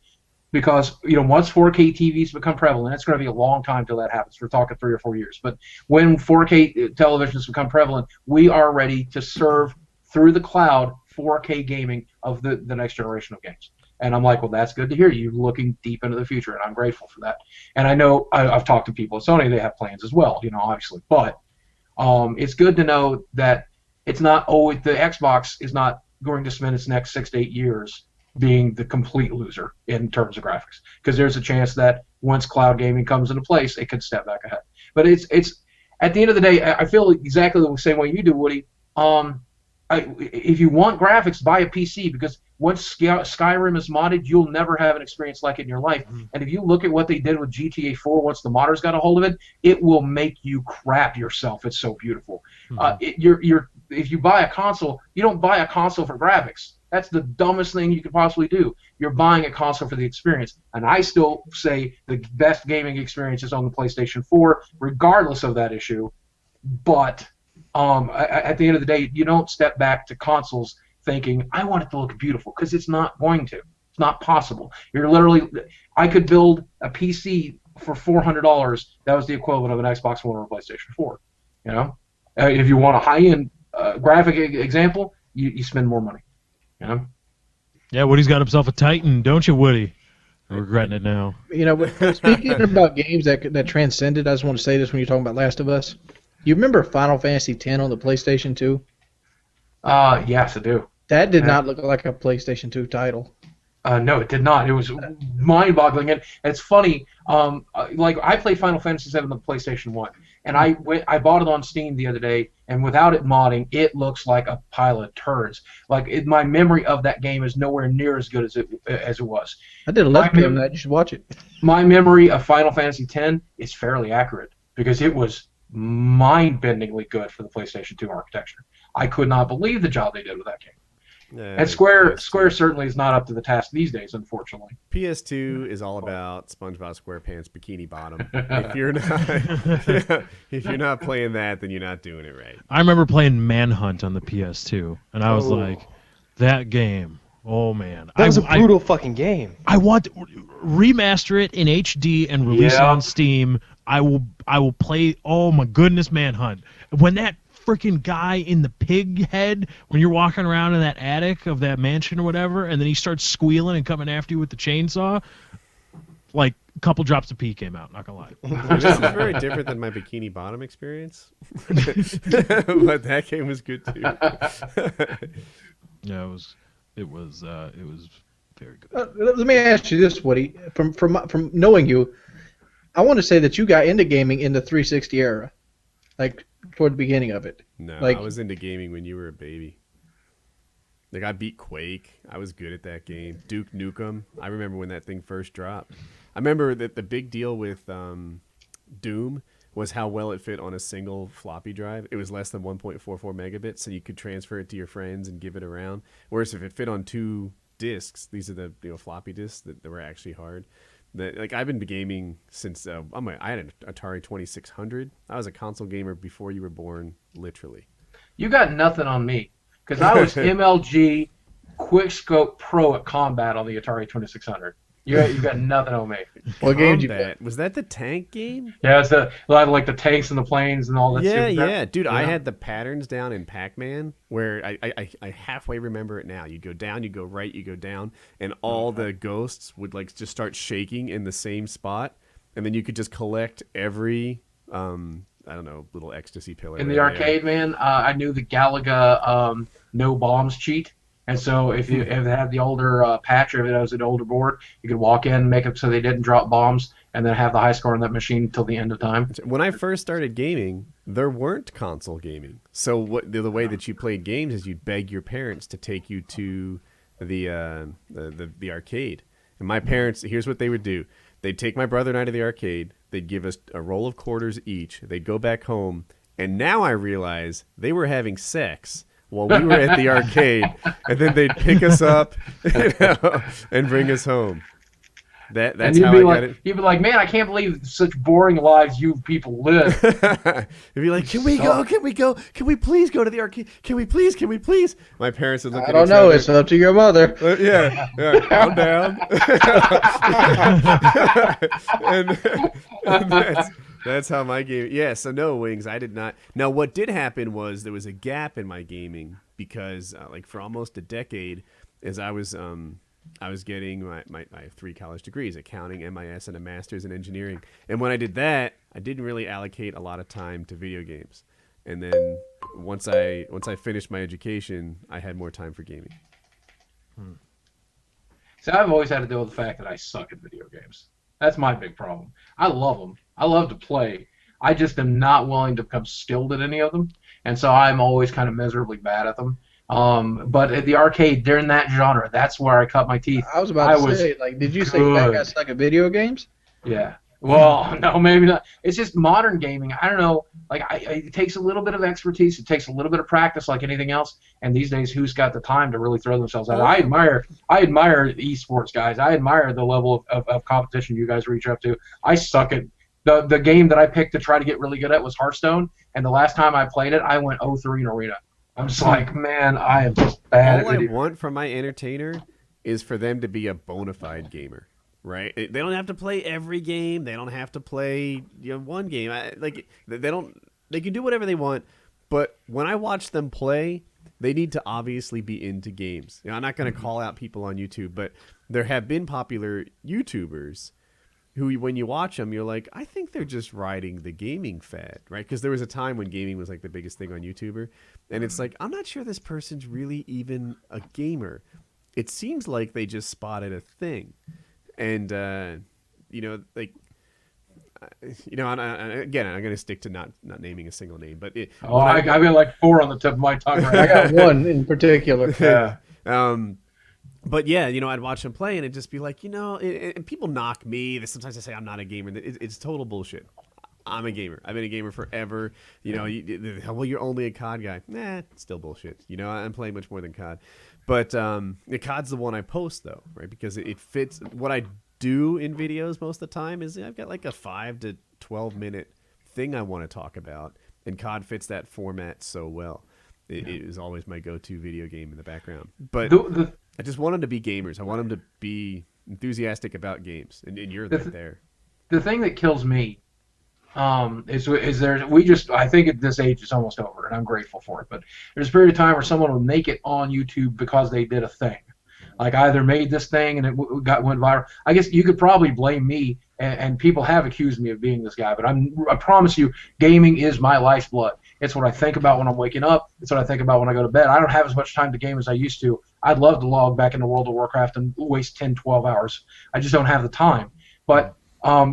because once 4K TVs become prevalent, it's going to be a long time till that happens. We're talking 3 or 4 years. But when 4K televisions become prevalent, we are ready to serve through the cloud 4K gaming of the next generation of games. And I'm like, well, that's good to hear. You're looking deep into the future, and I'm grateful for that. And I know I've talked to people at Sony; they have plans as well, obviously. But it's good to know that it's not always the Xbox is not going to spend its next 6 to 8 years being the complete loser in terms of graphics, because there's a chance that once cloud gaming comes into place, it could step back ahead. But it's at the end of the day, I feel exactly the same way you do, Woody. If you want graphics, buy a PC, because once Skyrim is modded, you'll never have an experience like it in your life. And if you look at what they did with GTA 4, once the modders got a hold of it, it will make you crap yourself. It's so beautiful. If you buy a console, you don't buy a console for graphics. That's the dumbest thing you could possibly do. You're buying a console for the experience. And I still say the best gaming experience is on the PlayStation 4, regardless of that issue. But at the end of the day, you don't step back to consoles thinking, I want it to look beautiful, because it's not going to. It's not possible. You're literally, I could build a PC for $400. That was the equivalent of an Xbox One or a PlayStation 4. You know, if you want a high-end graphic example, you spend more money. You know? Yeah, Woody's got himself a Titan, don't you, Woody? I'm regretting it now. You know, but speaking about games that transcended, I just want to say this when you're talking about Last of Us. You remember Final Fantasy X on the PlayStation 2? Yes, I do. That did not look like a PlayStation 2 title. No, it did not. It was mind-boggling, and it's funny. Like I played Final Fantasy VII on the PlayStation 1, and I bought it on Steam the other day, and without it modding, it looks like a pile of turds. Like my memory of that game is nowhere near as good as it was. I did a Let's Play on that. You should watch it. My memory of Final Fantasy X is fairly accurate because it was mind-bendingly good for the PlayStation 2 architecture. I could not believe the job they did with that game. Yeah, and Square certainly is not up to the task these days, unfortunately. PS2 is all about SpongeBob SquarePants Bikini Bottom. If you're not playing that, then you're not doing it right. I remember playing Manhunt on the PS2, and I was like, that game. Oh man, that was a brutal fucking game. I want to remaster it in HD and release it on Steam. I will play. Oh my goodness, Manhunt. When that freaking guy in the pig head, when you're walking around in that attic of that mansion or whatever, and then he starts squealing and coming after you with the chainsaw, like a couple drops of pee came out, not gonna lie. This is very different than my Bikini Bottom experience. But that game was good too. Yeah, it was very good. Let me ask you this, Woody. From knowing you, I want to say that you got into gaming in the 360 era, like toward the beginning of it. No, like, I was into gaming when you were a baby. Like I beat Quake. I was good at that game. Duke Nukem. I remember when that thing first dropped. I remember that the big deal with Doom was how well it fit on a single floppy drive. It was less than 1.44 megabits, so you could transfer it to your friends and give it around. Whereas if it fit on 2 discs, these are the floppy disks that were actually hard. Like I've been gaming since I had an Atari 2600. I was a console gamer before you were born, literally. You got nothing on me because I was MLG Quickscope Pro at Combat on the Atari 2600. You got nothing on me. What game did you play? Was that the tank game? Yeah, it's like the tanks and the planes and all that. Yeah. Dude, I had the patterns down in Pac-Man where I halfway remember it now. You go down, you go right, you go down, and all the ghosts would like just start shaking in the same spot, and then you could just collect every little ecstasy pillar. In the arcade, man, I knew the Galaga no bombs cheat. And so if you had the older patch or if it was an older board, you could walk in and make it so they didn't drop bombs and then have the high score on that machine until the end of time. When I first started gaming, there weren't console gaming. So the way that you played games is you'd beg your parents to take you to the arcade. And my parents, here's what they would do. They'd take my brother and I to the arcade. They'd give us a roll of quarters each. They'd go back home. And now I realize they were having sex while we were at the arcade, and then they'd pick us up, and bring us home. That's how I got it. You'd be like, man, I can't believe such boring lives you people live. You'd be like, can we go? Can we please go to the arcade? Can we please? My parents would look at each other. I don't know. It's up to your mother. Yeah, calm down. and that's how my game. Yeah, so no, Wings. I did not. Now, what did happen was there was a gap in my gaming because, for almost a decade, as I was getting my 3 college degrees, accounting, MIS, and a master's in engineering. And when I did that, I didn't really allocate a lot of time to video games. And then once I finished my education, I had more time for gaming. So I've always had to deal with the fact that I suck at video games. That's my big problem. I love them. I love to play. I just am not willing to become skilled at any of them. And so I'm always kind of miserably bad at them. But at the arcade, during that genre, that's where I cut my teeth. I was about to say, like, did you say that got stuck at video games? Yeah. Well, no, maybe not. It's just modern gaming. I don't know. Like, it takes a little bit of expertise. It takes a little bit of practice, like anything else. And these days, who's got the time to really throw themselves at it? I admire esports guys. I admire the level of competition you guys reach up to. I suck at the game that I picked to try to get really good at was Hearthstone. And the last time I played it, I went 0-3 in arena. I'm just like, man, I am just bad All at I video. want from my entertainer is for them to be a bona fide gamer. Right? They don't have to play every game. They don't have to play one game. They can do whatever they want. But when I watch them play, they need to obviously be into games. I'm not going to call out people on YouTube, but there have been popular YouTubers who, when you watch them, you're like, I think they're just riding the gaming fad, right? Because there was a time when gaming was like the biggest thing on YouTuber, and it's like, I'm not sure this person's really even a gamer. It seems like they just spotted a thing. And, again, I'm going to stick to not naming a single name. But I've got like 4 on the tip of my tongue right now. I got one in particular. Yeah. But yeah, I'd watch them play and it'd just be like, and people knock me. Sometimes I say I'm not a gamer. It's total bullshit. I'm a gamer. I've been a gamer forever. Well, you're only a COD guy. Nah, it's still bullshit. I'm playing much more than COD. But COD's the one I post, though, right? Because it fits. What I do in videos most of the time is I've got like a 5 to 12 minute thing I want to talk about. And COD fits that format so well. It is always my go-to video game in the background. But I just want them to be gamers. I want them to be enthusiastic about games. And you're right there. The thing that kills me is there I think at this age it's almost over and I'm grateful for it, but there's a period of time where someone will make it on YouTube because they did a thing, like either made this thing and it went viral. I guess you could probably blame me, and people have accused me of being this guy, but I promise you, gaming is my lifeblood. It's what I think about when I'm waking up. It's what I think about when I go to bed. I don't have as much time to game as I used to. I'd love to log back into World of Warcraft and waste 10-12 hours. I just don't have the time. But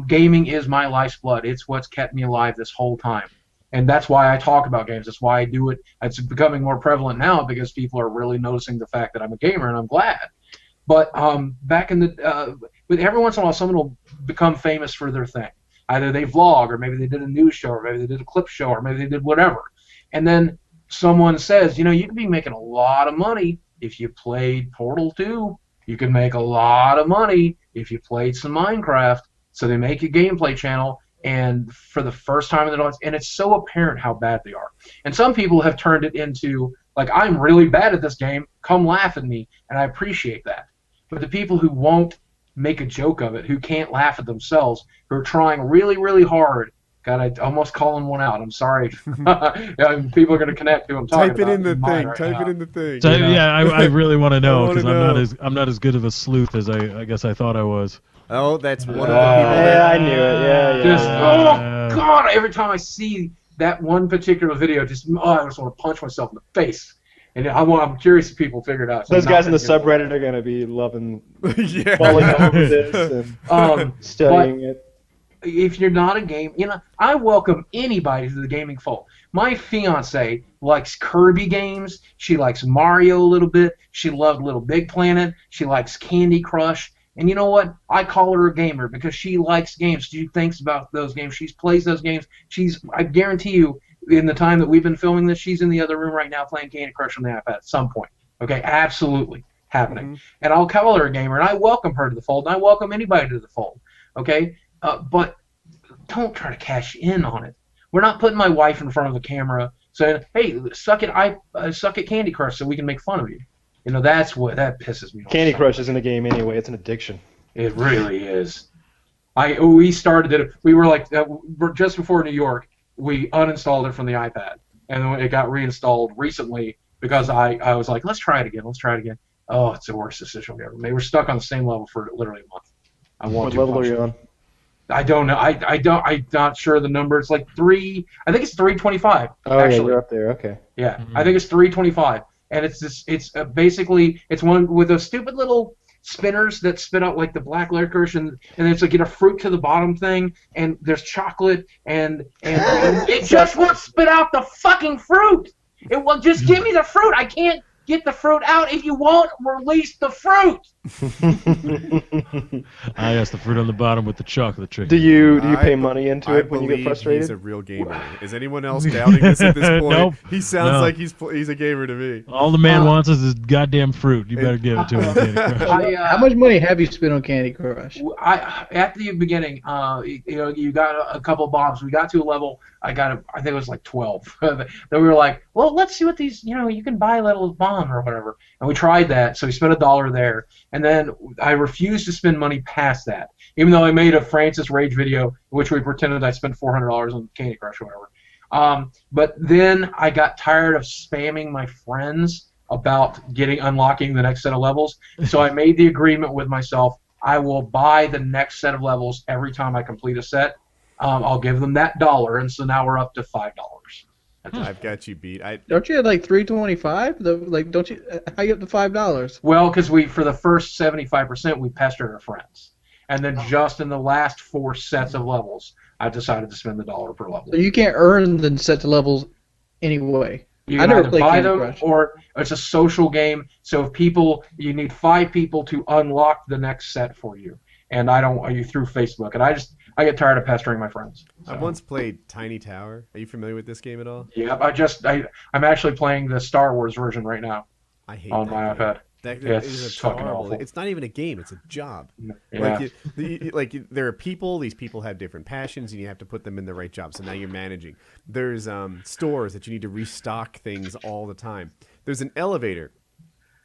gaming is my lifeblood. It's what's kept me alive this whole time. And that's why I talk about games. That's why I do it. It's becoming more prevalent now because people are really noticing the fact that I'm a gamer, and I'm glad. But back in the but every once in a while, someone will become famous for their thing. Either they vlog, or maybe they did a news show, or maybe they did a clip show, or maybe they did whatever. And then someone says, you could be making a lot of money if you played Portal 2. You could make a lot of money if you played some Minecraft. So they make a gameplay channel, and for the first time in their lives, and it's so apparent how bad they are. And some people have turned it into, like, I'm really bad at this game, come laugh at me, and I appreciate that. But the people who won't make a joke of it, who can't laugh at themselves, who are trying really, really hard, God, I almost calling one out. I'm sorry. People are going to connect to them. Type it in the thing. Type it in the thing. So, yeah, I really want to know because I'm not as good of a sleuth as I guess I thought I was. Oh, that's one of the people. Yeah, I knew it. Yeah. Oh God! Every time I see that one particular video, I just want to punch myself in the face. And I'm curious if people figure it out. So those guys in the subreddit are going to be loving falling over this and studying it. If you're not a game, I welcome anybody to the gaming fold. My fiance likes Kirby games. She likes Mario a little bit. She loved Little Big Planet. She likes Candy Crush. And you know what? I call her a gamer because she likes games. She thinks about those games. She plays those games. I guarantee you, in the time that we've been filming this, she's in the other room right now playing Candy Crush on the iPad at some point. Okay, absolutely happening. Mm-hmm. And I'll call her a gamer, and I welcome her to the fold, and I welcome anybody to the fold. Okay, but don't try to cash in on it. We're not putting my wife in front of the camera saying, "Hey, suck it, Candy Crush, so we can make fun of you." That pisses me off. Candy Crush isn't a game anyway; it's an addiction. It really is. We started it. We were like just before New York. We uninstalled it from the iPad, and then it got reinstalled recently because I was like, let's try it again. Oh, it's the worst decision we ever made. We're stuck on the same level for literally a month. What level are you on? I don't know. I'm not sure the number. It's like 3. I think it's 325. Oh, actually. Yeah, you're up there. Okay. Yeah, I think it's 325, and it's basically one with those stupid little spinners that spit out like the black licorice, and it's like a fruit to the bottom thing, and there's chocolate, and it just won't spit out the fucking fruit. It will just give me the fruit. I can't Get the fruit out if you won't release the fruit. Yes, the fruit on the bottom with the chocolate trick. Do you pay money into it when you get He's frustrated? a real gamer. Is anyone else doubting this at this point? Nope. He sounds No. like he's a gamer to me. All the man wants is his goddamn fruit. You better give it to him, Candy Crush. How much money have you spent on Candy Crush? At the beginning, you got a couple bombs. We got to a level. I think it was like 12. Then we were like, well, let's see what these. You can buy little bombs or whatever. And we tried that. So we spent $1 there, and then I refused to spend money past that. Even though I made a Francis Rage video, in which we pretended I spent $400 on Candy Crush or whatever. But then I got tired of spamming my friends about unlocking the next set of levels. So I made the agreement with myself. I will buy the next set of levels every time I complete a set. I'll give them that $1, and so now we're up to $5. I've got you beat. Don't you have like $3.25? Don't you? How you up to $5? Well, because for the first 75% we pestered our friends, and then just in the last 4 sets of levels, I decided to spend the $1 per level. So you can't earn the set levels anyway. You I can never either played buy Candy them, Crush. or it's a social game. So you need 5 people to unlock the next set for you, and you through Facebook, and I get tired of pestering my friends. So. I once played Tiny Tower. Are you familiar with this game at all? Yep, I'm actually playing the Star Wars version right now. I hate on that my game. iPad. That It's is a fucking terrible. awful. It's not even a game. It's a job. Yeah. Like there are people. These people have different passions, and you have to put them in the right job. So now you're managing. There's stores that you need to restock things all the time. There's an elevator,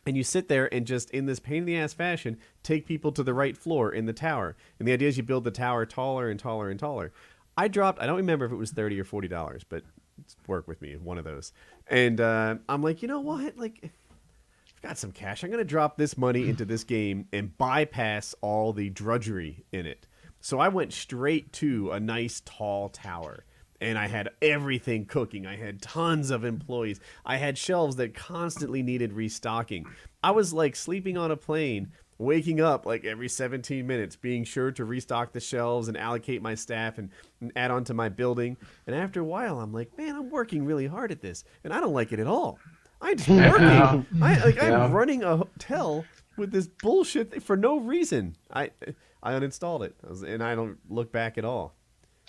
and you sit there and just in this pain in the ass fashion take people to the right floor in the tower. And the idea is you build the tower taller and taller and taller. I don't remember if it was $30 or $40, but it's work with me, one of those. And I'm like, you know what? Like, I've got some cash. I'm going to drop this money into this game and bypass all the drudgery in it. So I went straight to a nice tall tower. And I had everything cooking. I had tons of employees. I had shelves that constantly needed restocking. I was like sleeping on a plane, waking up like every 17 minutes, being sure to restock the shelves and allocate my staff and add on to my building. And after a while, I'm like, man, I'm working really hard at this. And I don't like it at all. I'm just working. I'm running a hotel with this bullshit for no reason. I uninstalled it, and I don't look back at all.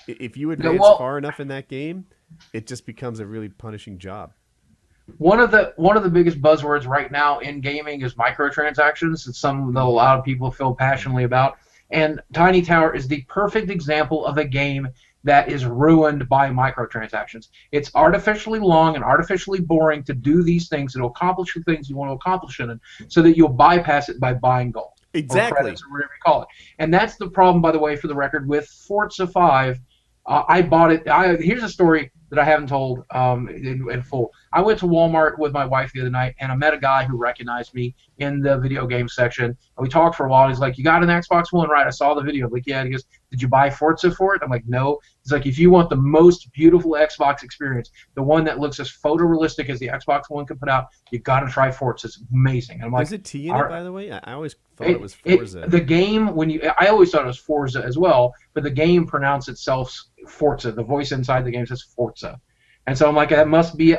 If you advance far enough in that game, it just becomes a really punishing job. One of the biggest buzzwords right now in gaming is microtransactions. It's something that a lot of people feel passionately about. And Tiny Tower is the perfect example of a game that is ruined by microtransactions. It's artificially long and artificially boring to do these things and accomplish the things you want to accomplish in it, so that you'll bypass it by buying gold. Exactly. Or credits or whatever you call it. And that's the problem, by the way, for the record, with Forza 5. I bought it. Here's a story that I haven't told in full. I went to Walmart with my wife the other night, and I met a guy who recognized me in the video game section. And we talked for a while. He's like, "You got an Xbox One, right? I saw the video." I'm like, "Yeah." And he goes, "Did you buy Forza for it?" I'm like, "No." He's like, "If you want the most beautiful Xbox experience, the one that looks as photorealistic as the Xbox One could put out, you got to try Forza. It's amazing." And I'm like, "Is it T in it, by the way?" I always thought it was Forza. The game, I always thought it was Forza as well, but the game pronounced itself Forza. The voice inside the game says Forza. And so I'm like, that must be,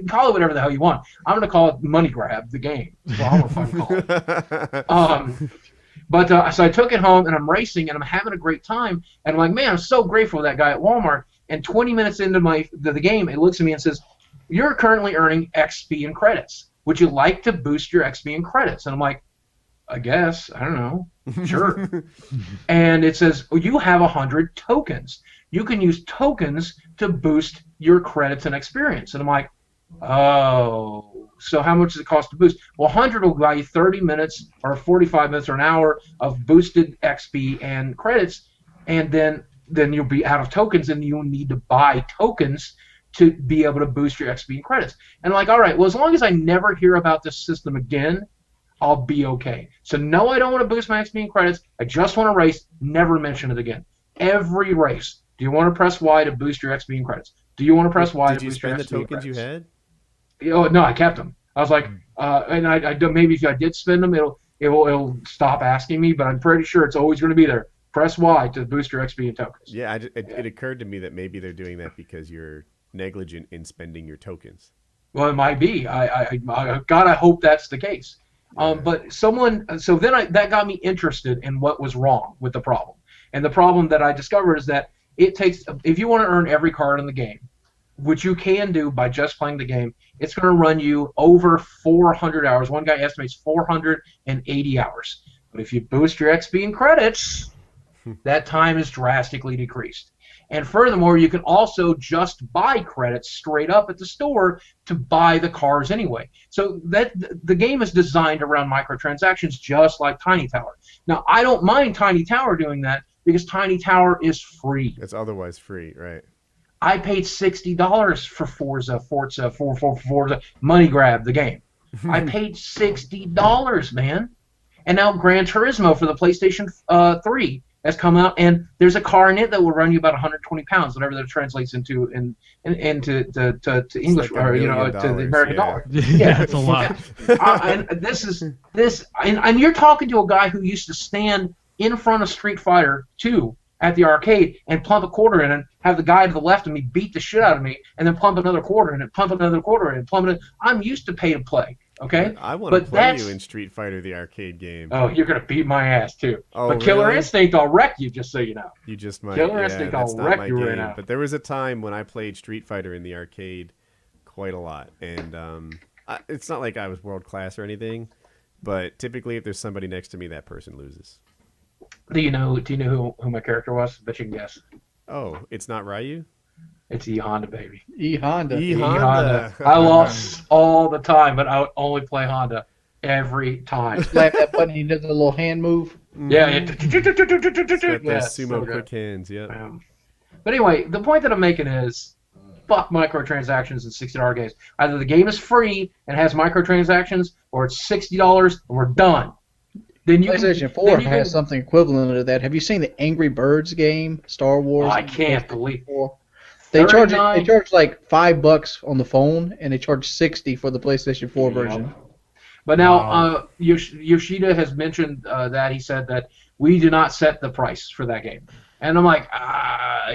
call it whatever the hell you want. I'm going to call it Money Grab, the game. So I'm going to call it. So I took it home, and I'm racing, and I'm having a great time. And I'm like, man, I'm so grateful for that guy at Walmart. And 20 minutes into the game, it looks at me and says, "You're currently earning XP and credits. Would you like to boost your XP and credits?" And I'm like, I guess. I don't know. Sure. And it says, well, you have 100 tokens. You can use tokens to boost your credits and experience. And I'm like, oh, so how much does it cost to boost? Well, 100 will buy you 30 minutes or 45 minutes or an hour of boosted XP and credits, and then you'll be out of tokens, and you'll need to buy tokens to be able to boost your XP and credits. And I'm like, all right, well, as long as I never hear about this system again, I'll be okay. So no, I don't want to boost my XP and credits. I just want to race. Never mention it again. Every race. Do you want to press Y to boost your XP and credits? Do you want to press Y to boost your XP and credits? Did you spend the tokens you had? Oh, no, I kept them. I was like, and I maybe if I did spend them, it'll stop asking me, but I'm pretty sure it's always going to be there. Press Y to boost your XP and tokens. Yeah, it occurred to me that maybe they're doing that because you're negligent in spending your tokens. Well, it might be. God, I hope that's the case. But someone, so then that got me interested in what was wrong with the problem. And the problem that I discovered is that it takes, if you want to earn every card in the game, which you can do by just playing the game, it's going to run you over 400 hours. One guy estimates 480 hours. But if you boost your XP and credits, that time is drastically decreased. And furthermore, you can also just buy credits straight up at the store to buy the cars anyway. So that the game is designed around microtransactions just like Tiny Tower. Now, I don't mind Tiny Tower doing that because Tiny Tower is free. It's otherwise free, right? I paid $60 for Forza, Money Grab, the game. I paid $60, man. And now Gran Turismo for the PlayStation 3 has come out, and there's a car in it that will run you about 120 pounds, whatever that translates into to English, like or to the American dollar. Yeah, that's a lot. And and you're talking to a guy who used to stand in front of Street Fighter 2 at the arcade and plump a quarter in it, have the guy to the left of me beat the shit out of me, and then plump another quarter in it, plump another quarter in it, plump it. I'm used to pay to play. Okay, I want to play you in Street Fighter, the arcade game. Oh, you're gonna beat my ass too. Oh, but Killer really? Instinct, I'll wreck you, just so you know. You just might. Killer Instinct, that's I'll not wreck my you right game. now. But there was a time when I played Street Fighter in the arcade quite a lot, and it's not like I was world class or anything, but typically if there's somebody next to me, that person loses. Do you know who my character was? Bet you can guess. Oh, it's not Ryu? It's E Honda, baby. E Honda. E Honda. I lost all the time, but I would only play Honda every time. Slap that button, he does a little hand move. Yeah, It's got those yeah, sumo so quick good. hands, yeah. But anyway, the point that I'm making is, fuck microtransactions and $60 games. Either the game is free and has microtransactions, or it's $60 and we're done. Then you PlayStation 4 has something equivalent to that. Have you seen the Angry Birds game, Star Wars? I can't believe. They charge $39. like $5 on the phone, and they charge $60 for the PlayStation 4 version. But now Yoshida has mentioned that he said that we do not set the price for that game, and I'm like,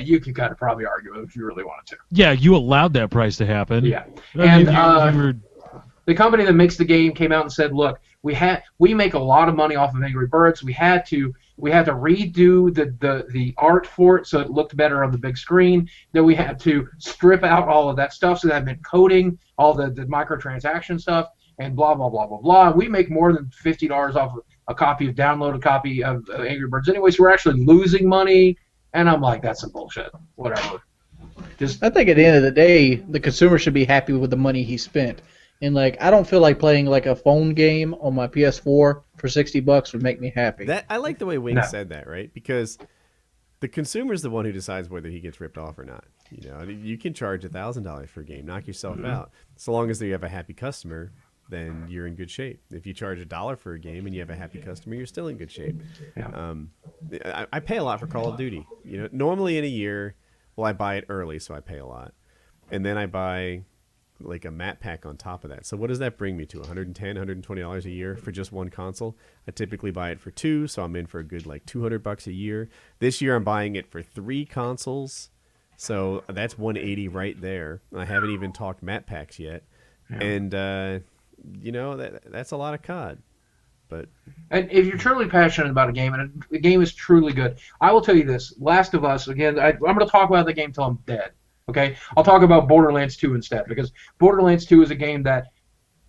you can kind of probably argue it if you really wanted to. Yeah, you allowed that price to happen. Yeah, I mean, and the company that makes the game came out and said, look, we make a lot of money off of Angry Birds. We had to redo the art for it so it looked better on the big screen. Then we had to strip out all of that stuff, so that meant coding, all the microtransaction stuff, and blah blah blah blah blah. We make more than $50 off of a downloaded copy of Angry Birds anyway, so we're actually losing money. And I'm like, that's some bullshit. Whatever. I think at the end of the day, the consumer should be happy with the money he spent. And like, I don't feel like playing like a phone game on my PS4 for $60 would make me happy. I like the way Wing said that, right? Because the consumer is the one who decides whether he gets ripped off or not. You know, you can charge $1,000 for a game, knock yourself out. So long as you have a happy customer, then you're in good shape. If you charge $1 for a game and you have a happy customer, you're still in good shape. Yeah. I pay a lot for Call of Duty. You know, normally in a year, well, I buy it early, so I pay a lot, and then I buy like a map pack on top of that. So what does that bring me to? $110, $120 a year for just one console? I typically buy it for 2, so I'm in for a good like $200 a year. This year I'm buying it for 3 consoles, so that's $180 right there. I haven't even talked map packs yet, and you know that's a lot of COD. But and if you're truly passionate about a game, and the game is truly good, I will tell you this: Last of Us. Again, I'm going to talk about the game till I'm dead. Okay, I'll talk about Borderlands 2 instead, because Borderlands 2 is a game that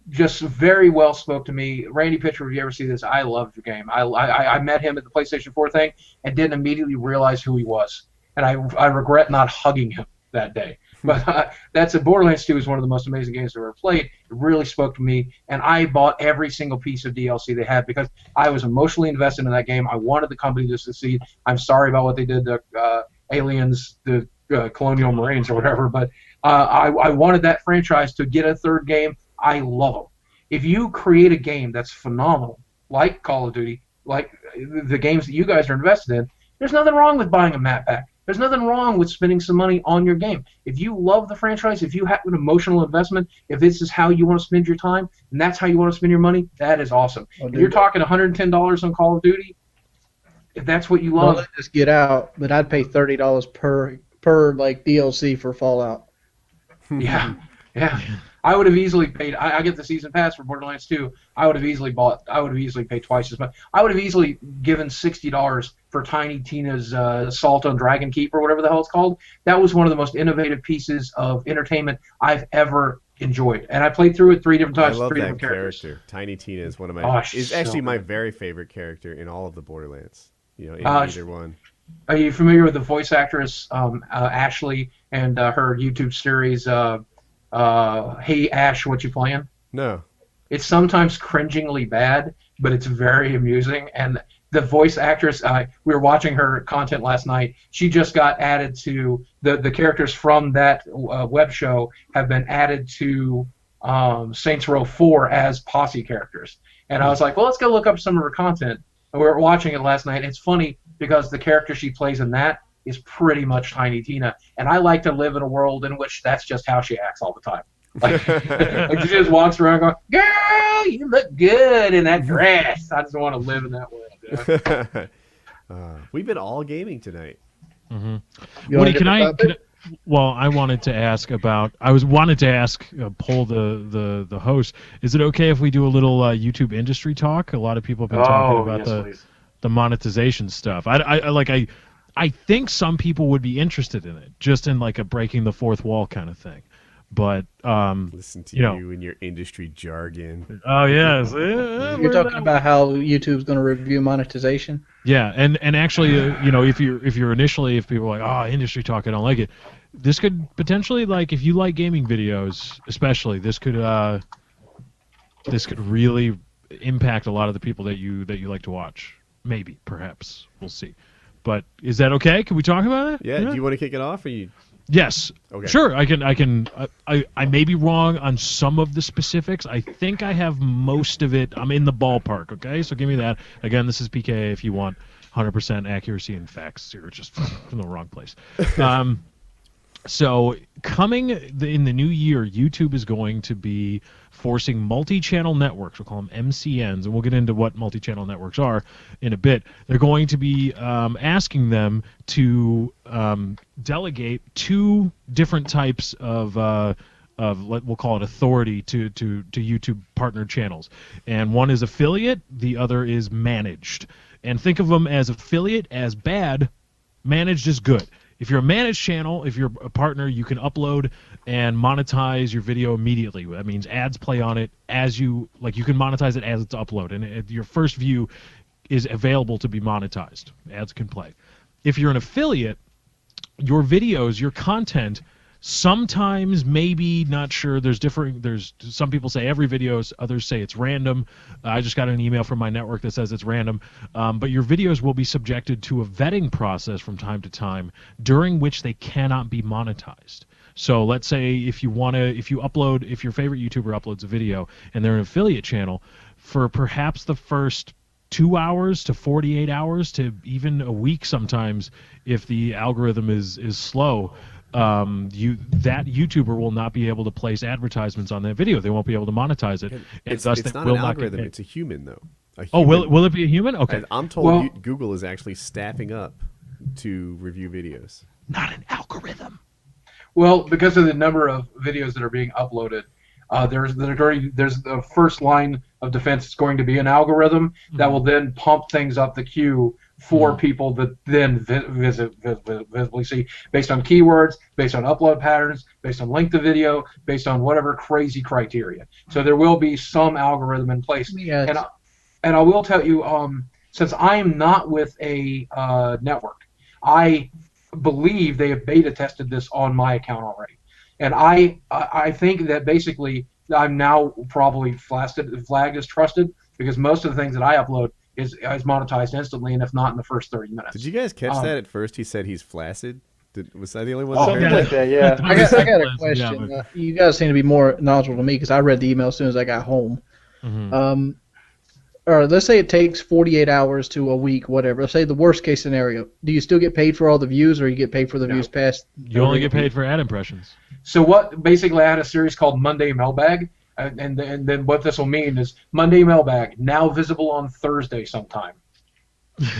just very well spoke to me. Randy Pitcher, if you ever see this, I loved your game. I met him at the PlayStation 4 thing and didn't immediately realize who he was, and I regret not hugging him that day. But Borderlands 2 is one of the most amazing games I've ever played. It really spoke to me, and I bought every single piece of DLC they had because I was emotionally invested in that game. I wanted the company to succeed. I'm sorry about what they did to Aliens, the Colonial Marines or whatever, but I wanted that franchise to get a third game. I love them. If you create a game that's phenomenal, like Call of Duty, like the games that you guys are invested in, there's nothing wrong with buying a map pack. There's nothing wrong with spending some money on your game. If you love the franchise, if you have an emotional investment, if this is how you want to spend your time, and that's how you want to spend your money, that is awesome. If you're talking $110 on Call of Duty, if that's what you love. Well, let this get out, but I'd pay $30 per like DLC for Fallout. Yeah. I would have easily paid. I get the season pass for Borderlands 2. I would have easily paid twice as much. I would have easily given $60 for Tiny Tina's Assault on Dragon Keep or whatever the hell it's called. That was one of the most innovative pieces of entertainment I've ever enjoyed, and I played through it 3 different times. I love 3 that different characters. character. Tiny Tina is one of my is actually so my good. very favorite character in all of the Borderlands. In either one. Are you familiar with the voice actress Ashley and her YouTube series? Hey Ash, what you playing? No. It's sometimes cringingly bad, but it's very amusing. And the voice actress, we were watching her content last night. She just got added to the characters from that web show have been added to Saints Row 4 as posse characters. And I was like, well, let's go look up some of her content. And we were watching it last night. It's funny because the character she plays in that is pretty much Tiny Tina. And I like to live in a world in which that's just how she acts all the time. Like she just walks around going, "Girl, you look good in that dress." I just want to live in that world. Yeah. We've been all gaming tonight. Mm-hmm. Woody, can I? Well, I wanted to ask about. Wanted to ask, poll the host. Is it okay if we do a little YouTube industry talk? A lot of people have been talking about the monetization stuff. I think some people would be interested in it, just in like a breaking the fourth wall kind of thing. But listen to you and your industry jargon. Oh yes, you're talking about how YouTube's going to review monetization. Yeah, and actually, if people are like, oh, industry talk, I don't like it. This could potentially, like, if you like gaming videos, especially, this could really impact a lot of the people that you like to watch. Maybe, perhaps, we'll see. But is that okay? Can we talk about it? Yeah. Do you want to kick it off, or you? Yes. Okay. Sure. I may be wrong on some of the specifics. I think I have most of it. I'm in the ballpark. Okay. So give me that. Again, this is PK. If you want 100% accuracy and facts, you're just from the wrong place. So coming in the new year, YouTube is going to be forcing multi-channel networks, we'll call them MCNs, and we'll get into what multi-channel networks are in a bit. They're going to be asking them to delegate 2 different types of we'll call it authority to YouTube partner channels. And one is affiliate, the other is managed. And think of them as affiliate as bad, managed as good. If you're a managed channel, if you're a partner, you can upload and monetize your video immediately. That means ads play on it as you can monetize it as it's uploaded. And your first view is available to be monetized. Ads can play. If you're an affiliate, your videos, your content, sometimes, maybe, not sure. There's some people say every video, others say it's random. I just got an email from my network that says it's random. But your videos will be subjected to a vetting process from time to time, during which they cannot be monetized. So let's say if your favorite YouTuber uploads a video and they're an affiliate channel, for perhaps the first 2 hours to 48 hours to even a week sometimes, if the algorithm is slow, that YouTuber will not be able to place advertisements on that video. They won't be able to monetize it. It's not an algorithm. It's a human, though. Will it be a human? Okay. I'm told Google is actually staffing up to review videos. Not an algorithm. Well, because of the number of videos that are being uploaded, there's the first line of defense. It's going to be an algorithm that will then pump things up the queue for people that then visibly see, based on keywords, based on upload patterns, based on length of video, based on whatever crazy criteria. So there will be some algorithm in place. Yes. And I will tell you, since I am not with a network, I believe they have beta tested this on my account already. And I think that basically I'm now probably flagged as trusted, because most of the things that I upload is monetized instantly, and if not in the first 30 minutes. Did you guys catch that at first? He said he's flaccid. Was I the only one? Something like that, yeah. I got a question. Yeah, you guys seem to be more knowledgeable than me, because I read the email as soon as I got home. Mm-hmm. Or let's say it takes 48 hours to a week, whatever. Let's say the worst case scenario. Do you still get paid for all the views, or you get paid for the views past? You only get paid for ad impressions. So basically I had a series called Monday Mailbag, and then what this will mean is Monday Mailbag, now visible on Thursday sometime.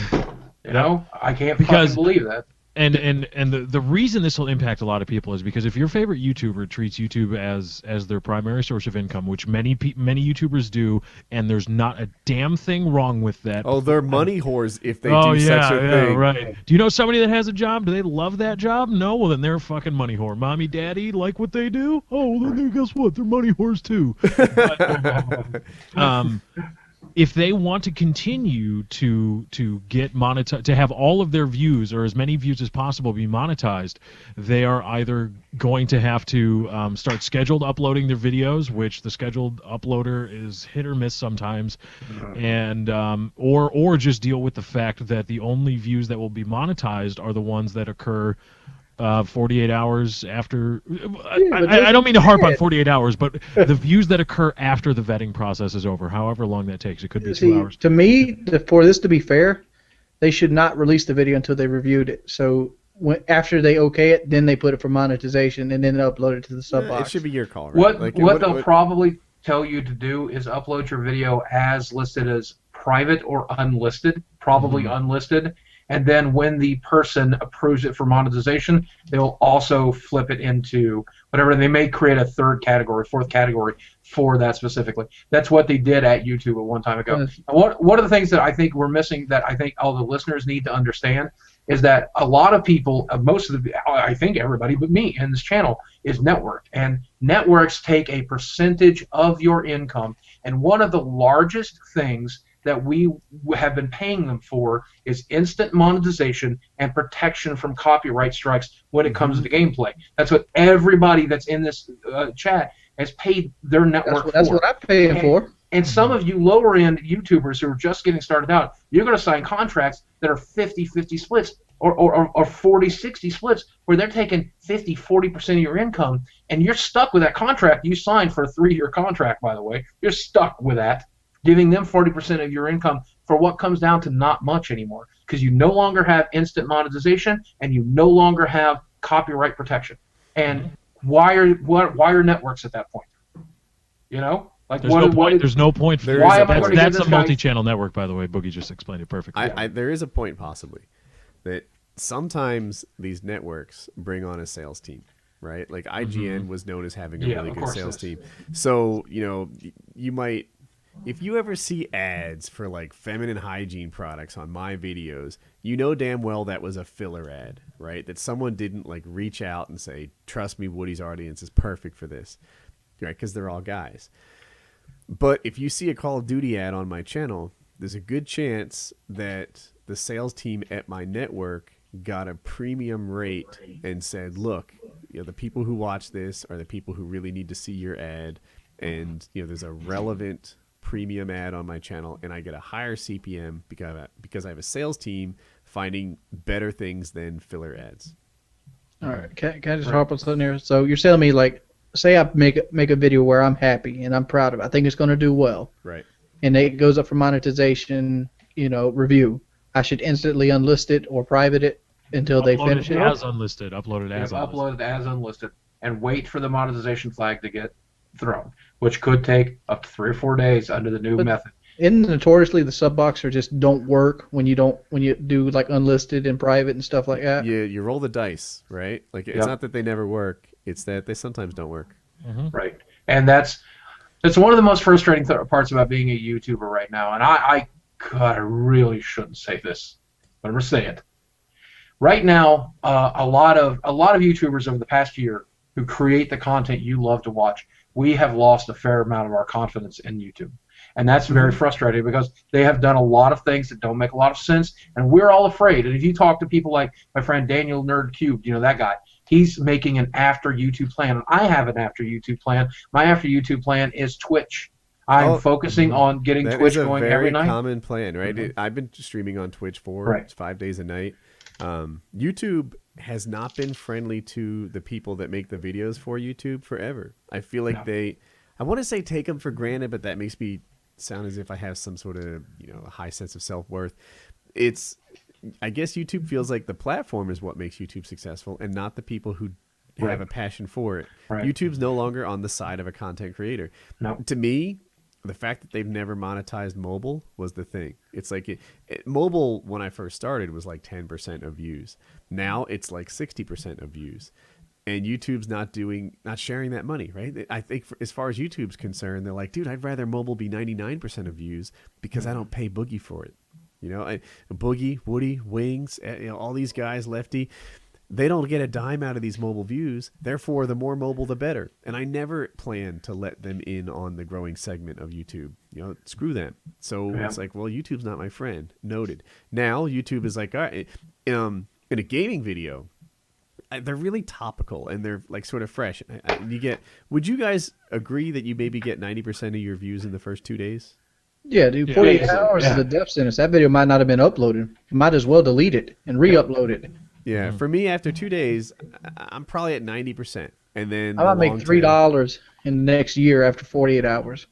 I can't fucking believe that. And the reason this will impact a lot of people is because if your favorite YouTuber treats YouTube as their primary source of income, which many YouTubers do, and there's not a damn thing wrong with that. Oh, they're money whores if they do such a thing. Right. Do you know somebody that has a job? Do they love that job? No. Well, then they're a fucking money whore. Mommy, daddy like what they do? Oh, well, then guess what? They're money whores too. But, if they want to continue to get monetized, to have all of their views or as many views as possible be monetized, they are either going to have to start scheduled uploading their videos, which the scheduled uploader is hit or miss sometimes, and or just deal with the fact that the only views that will be monetized are the ones that occur 48 hours after. I don't mean to harp on 48 hours, but the views that occur after the vetting process is over, however long that takes. It could be 2 hours. To me, for this to be fair, they should not release the video until they reviewed it. So after they okay it, then they put it for monetization and then upload it to the sub box. It should be your call, right? What they'll probably tell you to do is upload your video as listed as private or unlisted, probably unlisted. And then when the person approves it for monetization, they'll also flip it into whatever. They may create a third category, fourth category for that specifically. That's what they did at YouTube at one time ago. Yes. And one of the things that I think we're missing, that I think all the listeners need to understand, is that a lot of people, most of the, I think everybody but me in this channel, is networked. And networks take a percentage of your income. And one of the largest things that we have been paying them for is instant monetization and protection from copyright strikes when it comes to gameplay. That's what everybody that's in this chat has paid their network for. That's what I'm paying for. And some of you lower-end YouTubers who are just getting started out, you're going to sign contracts that are 50-50 splits or 40-60 splits, where they're taking 50-40% of your income, and you're stuck with that contract you signed for a 3-year contract, by the way. You're stuck with that, giving them 40% of your income for what comes down to not much anymore, because you no longer have instant monetization and you no longer have copyright protection. And why are networks at that point? You know, like there's no point. There's no point. That's a multi-channel network, by the way. Boogie just explained it perfectly. There is a point possibly that sometimes these networks bring on a sales team. Right, like IGN was known as having a really good sales team. So you might. If you ever see ads for like feminine hygiene products on my videos, you know damn well that was a filler ad, right? That someone didn't like reach out and say, "Trust me, Woody's audience is perfect for this," right? Because they're all guys. But if you see a Call of Duty ad on my channel, there's a good chance that the sales team at my network got a premium rate and said, "Look, the people who watch this are the people who really need to see your ad, and there's a relevant premium ad on my channel, and I get a higher CPM because I have a sales team finding better things than filler ads." All right, can I just harp on something here? So you're telling me, like, say I make a video where I'm happy and I'm proud of it, I think it's going to do well, right? And it goes up for monetization, review. I should instantly unlist it or private it until they finish it. Upload it as unlisted, and wait for the monetization flag to get thrown, which could take up to 3 or 4 days under the new method. Notoriously, the sub boxer just don't work when you do like unlisted and private and stuff like that. Yeah, you roll the dice, right? Like it's not that they never work; it's that they sometimes don't work. Right, and that's one of the most frustrating parts about being a YouTuber right now. And I really shouldn't say this, but I'm gonna say it. Right now, a lot of YouTubers over the past year who create the content you love to watch, we have lost a fair amount of our confidence in YouTube. And that's very frustrating because they have done a lot of things that don't make a lot of sense, and we're all afraid. And if you talk to people like my friend Daniel Nerd Cubed, that guy, he's making an after YouTube plan, and I have an after YouTube plan. My after YouTube plan is Twitch. I'm focusing on getting Twitch going every night. That's a very common plan, right? I've been streaming on Twitch for 5 days a night. YouTube has not been friendly to the people that make the videos for YouTube forever. I feel like I want to say take them for granted, but that makes me sound as if I have some sort of, a high sense of self-worth. I guess YouTube feels like the platform is what makes YouTube successful and not the people who have a passion for it. Right. YouTube's no longer on the side of a content creator. No. To me, the fact that they've never monetized mobile was the thing. It's like mobile when I first started was like 10% of views. Now it's like 60% of views. And YouTube's not sharing that money, right? I think as far as YouTube's concerned, they're like, dude, I'd rather mobile be 99% of views because I don't pay Boogie for it. You know, Boogie, Woody, Wings, all these guys, Lefty, they don't get a dime out of these mobile views. Therefore, the more mobile, the better. And I never plan to let them in on the growing segment of YouTube. You know, screw them. So it's like, well, YouTube's not my friend. Noted. Now YouTube is like, all right, in a gaming video, they're really topical and they're like sort of fresh. Would you guys agree that you maybe get 90% of your views in the first 2 days? Yeah, dude, 48 hours is a death sentence. That video might not have been uploaded. You might as well delete it and re-upload it. Yeah, for me, after 2 days, I'm probably at 90%. And then I might make $3 in the next year after 48 hours.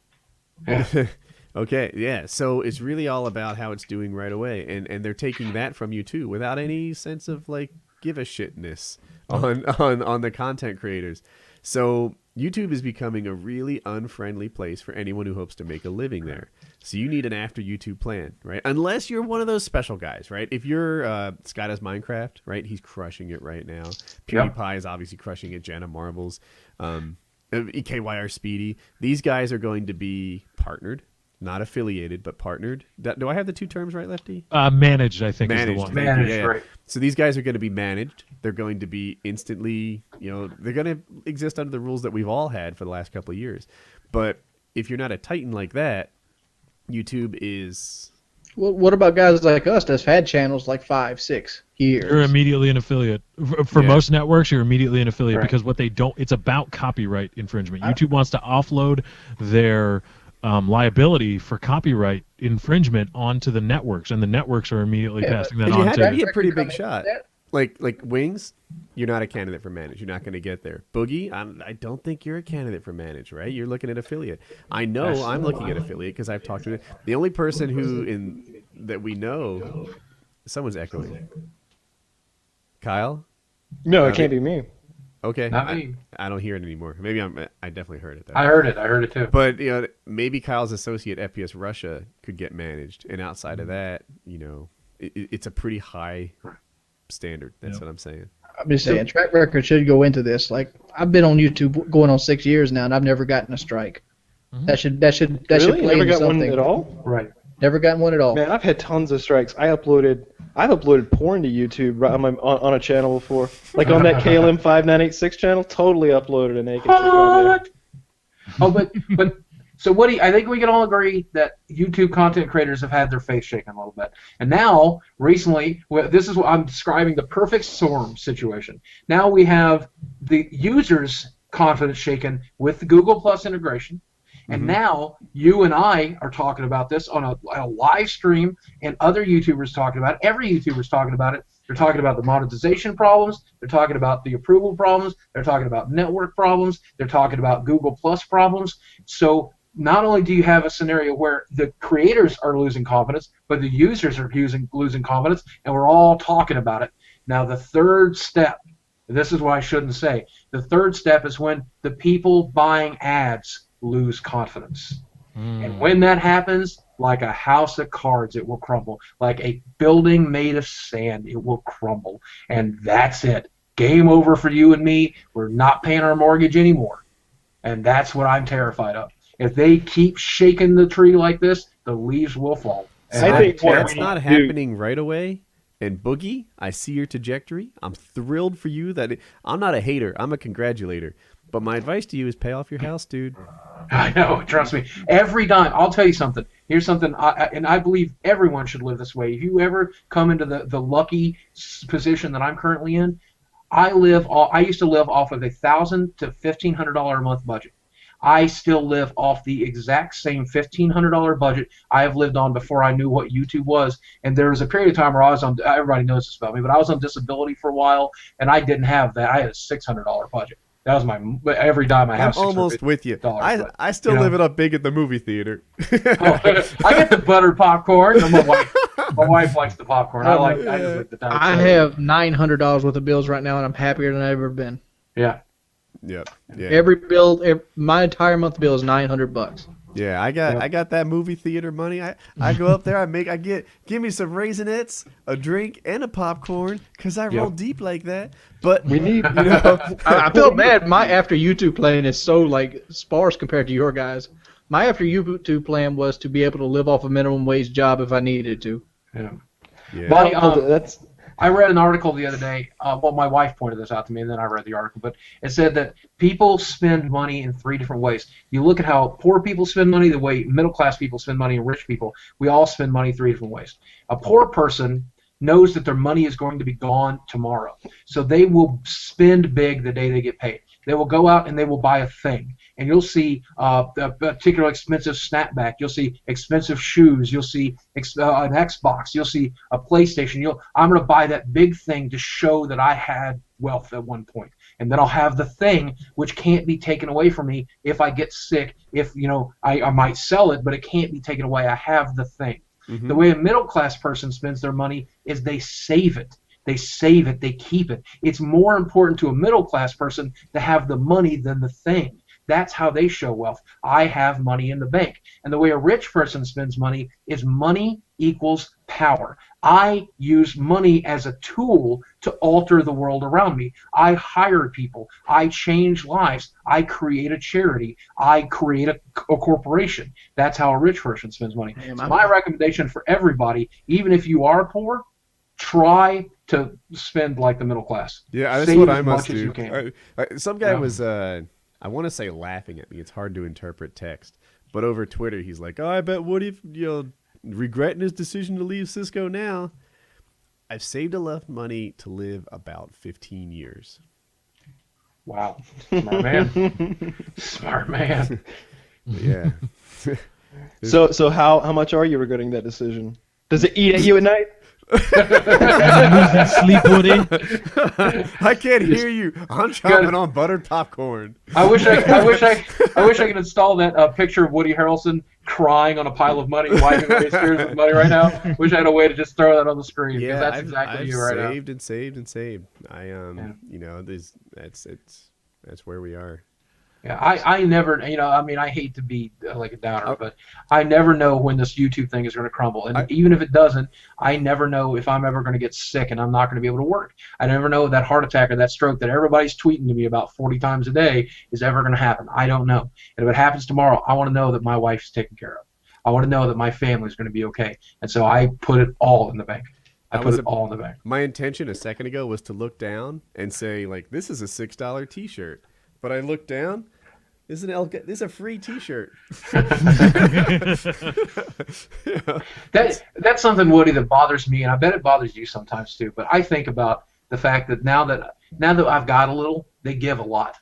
Okay, yeah. So it's really all about how it's doing right away. And they're taking that from you, too, without any sense of, like, give a shitness on the content creators. So YouTube is becoming a really unfriendly place for anyone who hopes to make a living there. So you need an after YouTube plan, right? Unless you're one of those special guys, right? If you're Scott does Minecraft, right? He's crushing it right now. PewDiePie is obviously crushing it. Jenna Marbles, EKYR Speedy. These guys are going to be partnered. Not affiliated, but partnered. Do I have the two terms right, Lefty? Managed, I think, managed, is the one. Managed, right. So these guys are going to be managed. They're going to be instantly, they're going to exist under the rules that we've all had for the last couple of years. But if you're not a titan like that, YouTube is... Well, what about guys like us that's had channels like 5-6 years? You're immediately an affiliate. For most networks, you're immediately an affiliate because what they don't... It's about copyright infringement. YouTube wants to offload their... liability for copyright infringement onto the networks, and the networks are immediately passing that on to. That'd be a pretty big shot. Like Wings, you're not a candidate for manage. You're not going to get there. Boogie, I don't think you're a candidate for manage, right? You're looking at affiliate. I know I'm looking at affiliate because I've talked to it. The only person that we know, someone's echoing. Kyle? No, it can't be me. Okay, Not me. I don't hear it anymore. Maybe I definitely heard it though. I heard it too. But maybe Kyle's associate FPS Russia could get managed, and outside of that, it's a pretty high standard. That's what I'm saying. I'm just saying, track record should go into this. Like, I've been on YouTube going on 6 years now, and I've never gotten a strike. Mm-hmm. That should Really? play Never into got something. one at all? Right. Never gotten one at all. Man, I've had tons of strikes. I've uploaded porn to YouTube on a channel before. Like on that KLM5986 channel, totally uploaded a naked chick on there. Oh, but so Woody, I think we can all agree that YouTube content creators have had their face shaken a little bit. And now, recently, this is what I'm describing the perfect storm situation. Now we have the users' confidence shaken with the Google Plus integration. And now you and I are talking about this on a live stream, and other YouTubers talking about it. Every YouTuber's talking about it. They're talking about the monetization problems. They're talking about the approval problems. They're talking about network problems. They're talking about Google Plus problems. So not only do you have a scenario where the creators are losing confidence, but the users are losing confidence, and we're all talking about it. Now the third step, this is what I shouldn't say. The third step is when the people buying ads lose confidence. And when that happens, like a house of cards, it will crumble. Like a building made of sand, it will crumble. And that's it. Game over for you and me. We're not paying our mortgage anymore. And that's what I'm terrified of. If they keep shaking the tree like this, the leaves will fall. And I think that's not happening right away. And Boogie, I see your trajectory. I'm thrilled for you. I'm not a hater. I'm a congratulator. But my advice to you is pay off your house, dude. I know, trust me. Every dime. I'll tell you something. Here's something, and I believe everyone should live this way. If you ever come into the lucky position that I'm currently in, I used to live off of $1,000 to $1,500 a month budget. I still live off the exact same $1,500 budget I have lived on before I knew what YouTube was. And there was a period of time where I was on, everybody knows this about me, but I was on disability for a while, and I didn't have that. I had a $600 budget. That was every dime I have. I'm almost with you. I still live it up big at the movie theater. I get the buttered popcorn. My wife likes the popcorn. I just like the time. I have $900 worth of bills right now, and I'm happier than I've ever been. Yeah. Yep. Yeah. Every bill, my entire month bill is $900. Yeah, I got that movie theater money. I go up there, give me some Raisinets, a drink, and a popcorn, because I roll deep like that. But We need, I feel bad. My after YouTube plan is so like sparse compared to your guys. My after YouTube plan was to be able to live off a minimum wage job if I needed to. Yeah. yeah. But, I read an article the other day. Well, my wife pointed this out to me, and then I read the article. But it said that people spend money in 3 different ways. You look at how poor people spend money, the way middle-class people spend money, and rich people. We all spend money 3 different ways. A poor person knows that their money is going to be gone tomorrow. So they will spend big the day they get paid. They will go out and they will buy a thing. And you'll see a particular expensive snapback. You'll see expensive shoes. You'll see an Xbox. You'll see a PlayStation. I'm going to buy that big thing to show that I had wealth at one point. And then I'll have the thing which can't be taken away from me if I get sick. If, I might sell it, but it can't be taken away. I have the thing. Mm-hmm. The way a middle-class person spends their money is they save it. They save it. They keep it. It's more important to a middle-class person to have the money than the thing. That's how they show wealth. I have money in the bank. And the way a rich person spends money is money equals power. I use money as a tool to alter the world around me. I hire people. I change lives. I create a charity. I create a corporation. That's how a rich person spends money. So my recommendation for everybody, even if you are poor, try to spend like the middle class. Yeah, that's what I must do. Some guy was... I want to say laughing at me. It's hard to interpret text. But over Twitter, he's like, "Oh, I bet Woody, regretting his decision to leave Cisco now. I've saved enough money to live about 15 years." Wow. Smart man. Smart man. Yeah. So how much are you regretting that decision? Does it eat at you at night? Sleep, Woody. I can't hear you. I'm chopping on buttered popcorn. I wish I could install that picture of Woody Harrelson crying on a pile of money, wiping away his tears with money right now. Wish I had a way to just throw that on the screen. Yeah, that's exactly I've you right now. saved and saved and saved. That's where we are. Yeah, I never, I hate to be like a downer, but I never know when this YouTube thing is going to crumble. And even if it doesn't, I never know if I'm ever going to get sick and I'm not going to be able to work. I never know that heart attack or that stroke that everybody's tweeting to me about 40 times a day is ever going to happen. I don't know. And if it happens tomorrow, I want to know that my wife's taken care of. I want to know that my family's going to be okay. And so I put it all in the bank. I put it all in the bank. My intention a second ago was to look down and say, like, this is a $6 T-shirt. But I looked down. This is a free T-shirt. That's something, Woody, that bothers me, and I bet it bothers you sometimes too. But I think about the fact that now that I've got a little, they give a lot.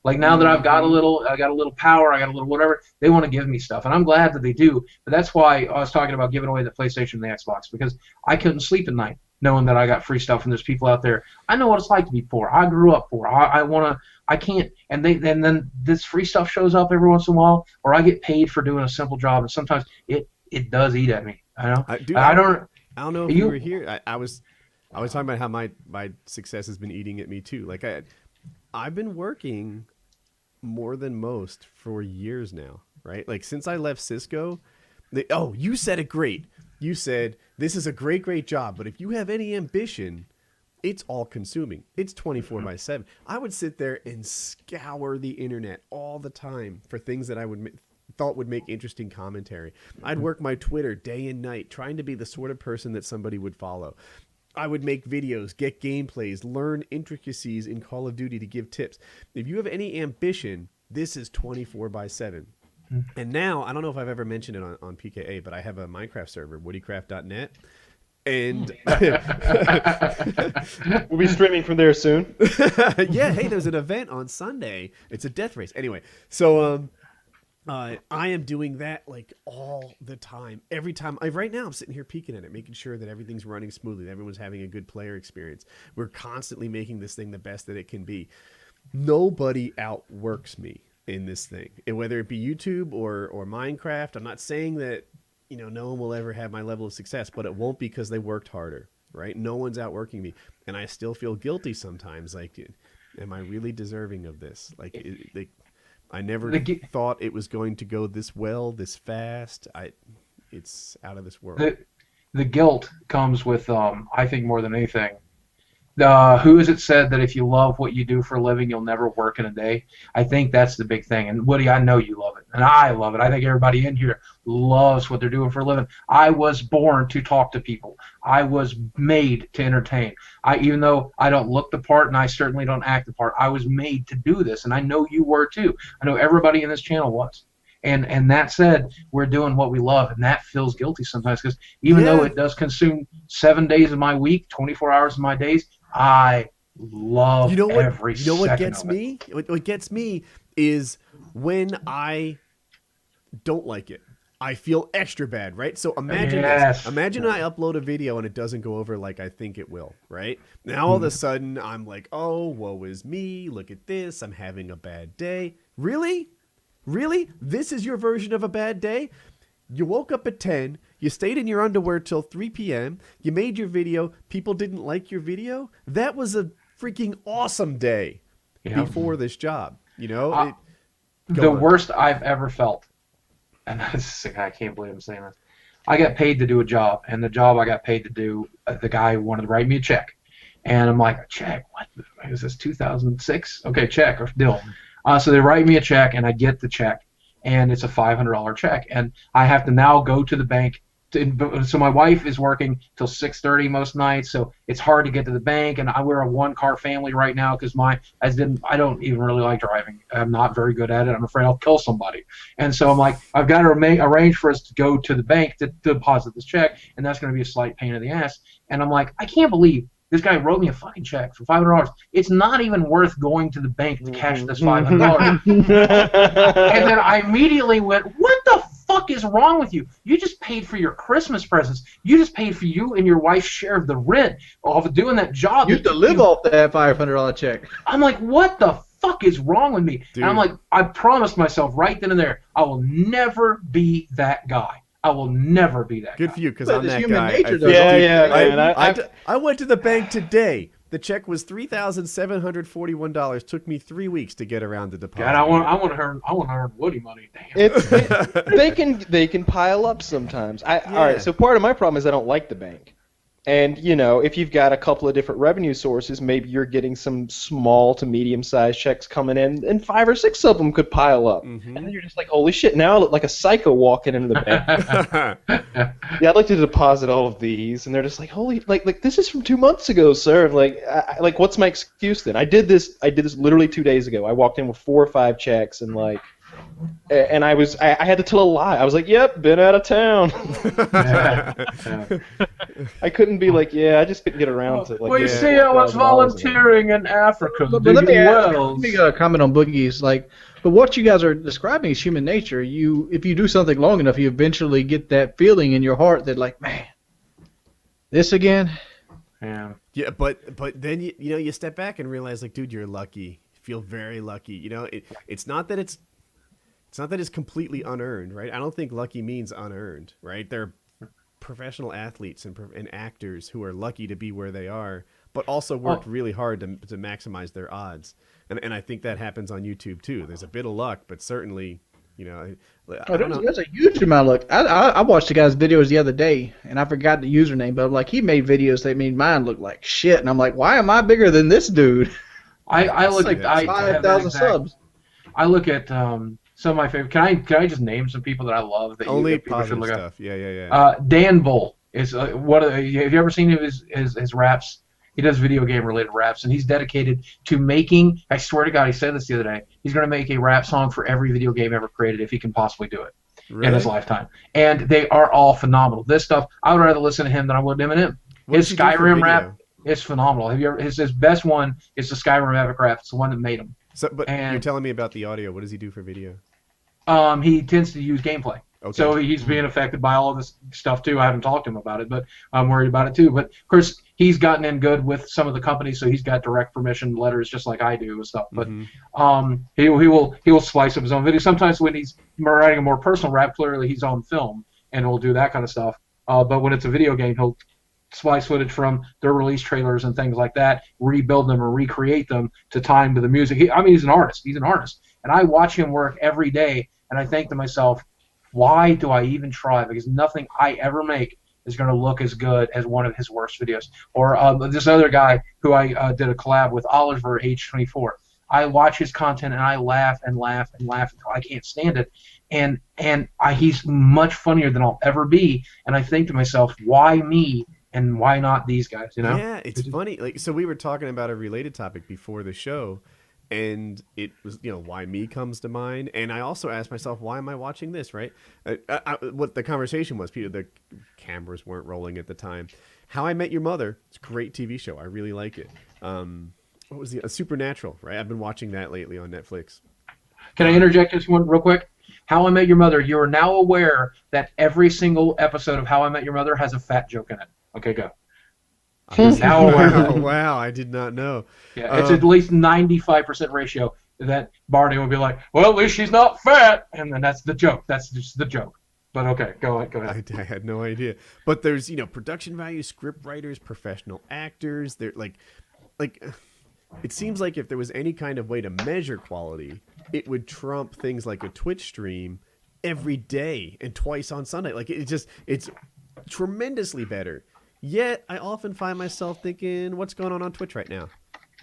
Like now that I've got a little, I got a little power, I got a little whatever, they want to give me stuff, and I'm glad that they do. But that's why I was talking about giving away the PlayStation and the Xbox, because I couldn't sleep at night knowing that I got free stuff and there's people out there. I know what it's like to be poor. I grew up poor. I can't, and then this free stuff shows up every once in a while, or I get paid for doing a simple job, and sometimes it does eat at me. I know. I don't know if you were here. I was talking about how my success has been eating at me too. Like I've been working more than most for years now, right? Like since I left Cisco, you said it great. You said this is a great job, but if you have any ambition, it's all consuming. It's 24/7. I would sit there and scour the internet all the time for things that I thought would make interesting commentary. I'd work my Twitter day and night trying to be the sort of person that somebody would follow. I would make videos, get gameplays, learn intricacies in Call of Duty to give tips. If you have any ambition, this is 24/7. And now, I don't know if I've ever mentioned it on PKA, but I have a Minecraft server, WoodyCraft.net. And we'll be streaming from there soon. Yeah, hey, there's an event on Sunday. It's a death race. Anyway, so I am doing that like all the time. Every time. Right now, I'm sitting here peeking at it, making sure that everything's running smoothly, that everyone's having a good player experience. We're constantly making this thing the best that it can be. Nobody outworks me in this thing, and whether it be YouTube or Minecraft. I'm not saying that no one will ever have my level of success, but it won't because they worked harder, right? No one's outworking me, and I still feel guilty sometimes. Like, am I really deserving of this? Like I never thought it was going to go this well, this fast. It's out of this world. The guilt comes with, I think more than anything, who is it said that if you love what you do for a living, you'll never work in a day? I think that's the big thing. And Woody, I know you love it, and I love it. I think everybody in here loves what they're doing for a living. I was born to talk to people. I was made to entertain. Even though I don't look the part and I certainly don't act the part, I was made to do this, and I know you were too. I know everybody in this channel was. And that said, we're doing what we love, and that feels guilty sometimes because even though it does consume 7 days of my week, 24 hours of my days, I love every second of it. You know what gets me? What gets me is when I don't like it. I feel extra bad, right? So imagine this. Imagine I upload a video and it doesn't go over like I think it will, right? Now all of a sudden I'm like, oh, woe is me. Look at this. I'm having a bad day. Really? Really? This is your version of a bad day? You woke up at 10, you stayed in your underwear till 3 p.m., you made your video, people didn't like your video? That was a freaking awesome day before this job, you know? The worst I've ever felt, and I can't believe I'm saying this, I got paid to do a job, and the job I got paid to do, the guy wanted to write me a check. And I'm like, a check? What? Is this 2006? Okay, check, or deal. So they write me a check, and I get the check, and it's a $500 check. And I have to now go to the bank. So my wife is working till 6:30 most nights, so it's hard to get to the bank. And we're a one-car family right now because I don't even really like driving. I'm not very good at it. I'm afraid I'll kill somebody. And so I'm like, I've got to arrange for us to go to the bank to deposit this check, and that's going to be a slight pain in the ass. And I'm like, I can't believe this guy wrote me a fucking check for $500. It's not even worth going to the bank to cash this $500. And then I immediately went, what the fuck is wrong with you? You just paid for your Christmas presents. You just paid for you and your wife's share of the rent of doing that job. You used to live off that $500 check. I'm like, what the fuck is wrong with me? Dude. And I'm like, I promised myself right then and there, I will never be that guy. I will never be that guy. Good for you, because I'm that human guy. Nature, I went to the bank today. The check was $3,741. Took me 3 weeks to get around the deposit. God, I want to earn Woody money. Damn. They can pile up sometimes. All right. So part of my problem is I don't like the bank. And, you know, if you've got a couple of different revenue sources, maybe you're getting some small to medium-sized checks coming in, and 5 or 6 of them could pile up. And then you're just like, holy shit, now I look like a psycho walking into the bank. I'd like to deposit all of these. And they're just like, holy, like this is from 2 months ago, sir. Like, what's my excuse then? I did this literally 2 days ago. I walked in with 4 or 5 checks, and and I had to tell a lie. I was like, yep, been out of town. I couldn't be like, I just couldn't get around to Well, you see, I was volunteering in Africa. But let me comment on Boogie's, but what you guys are describing is human nature. If you do something long enough, you eventually get that feeling in your heart that, like, man, this again? Yeah. Yeah, but then you step back and realize, like, dude, you're lucky. You feel very lucky. You know, it's not that it's completely unearned, right? I don't think lucky means unearned, right? There are professional athletes and actors who are lucky to be where they are, but also worked really hard to maximize their odds. And I think that happens on YouTube too. There's a bit of luck, but certainly, you know, there's a huge amount of luck. I watched the guy's videos the other day, and I forgot the username, but like he made videos that made mine look like shit, and I'm like, why am I bigger than this dude? I look at 5,000 subs. I look at some of my favorite. Can I just name some people that I love that only people should look stuff? At? Yeah. Dan Bull is have you ever seen his raps? He does video game related raps, and he's dedicated to making. I swear to God, he said this the other day. He's going to make a rap song for every video game ever created if he can possibly do it in his lifetime. And they are all phenomenal. This stuff, I would rather listen to him than I would Eminem. His Skyrim rap is phenomenal. Have you ever? His best one is the Skyrim epic rap. It's the one that made him. So, but you're telling me about the audio. What does he do for video? He tends to use gameplay. Okay. So he's being affected by all this stuff too. I haven't talked to him about it, but I'm worried about it too. But of course, he's gotten in good with some of the companies, so he's got direct permission letters just like I do and stuff. But he will slice up his own video. Sometimes when he's writing a more personal rap, clearly he's on film and he'll do that kind of stuff. But when it's a video game, he'll splice footage from their release trailers and things like that, rebuild them or recreate them to time to the music. He's an artist. He's an artist. and I watch him work every day, and I think to myself, why do I even try? Because nothing I ever make is going to look as good as one of his worst videos. Or this other guy who I did a collab with, Oliver H24. I watch his content and I laugh and laugh and laugh until I can't stand it. And he's much funnier than I'll ever be. And I think to myself, why me and why not these guys? You know? Yeah, it's funny. Like, so we were talking about a related topic before the show, and it was, why me comes to mind. And I also asked myself, why am I watching this, right? What the conversation was, Peter, the cameras weren't rolling at the time. How I Met Your Mother, it's a great TV show. I really like it. What was the Supernatural, right? I've been watching that lately on Netflix. Can I interject this one real quick? How I Met Your Mother, you are now aware that every single episode of How I Met Your Mother has a fat joke in it. Okay, go. Now aware. Wow, I did not know. Yeah, it's at least 95% ratio that Barney would be like, well, at least she's not fat, and then that's the joke. That's just the joke. But okay, go ahead. I had no idea. But there's, production value, script writers, professional actors. They're like, it seems like if there was any kind of way to measure quality, it would trump things like a Twitch stream every day and twice on Sunday. Like it's tremendously better. Yet I often find myself thinking, what's going on Twitch right now?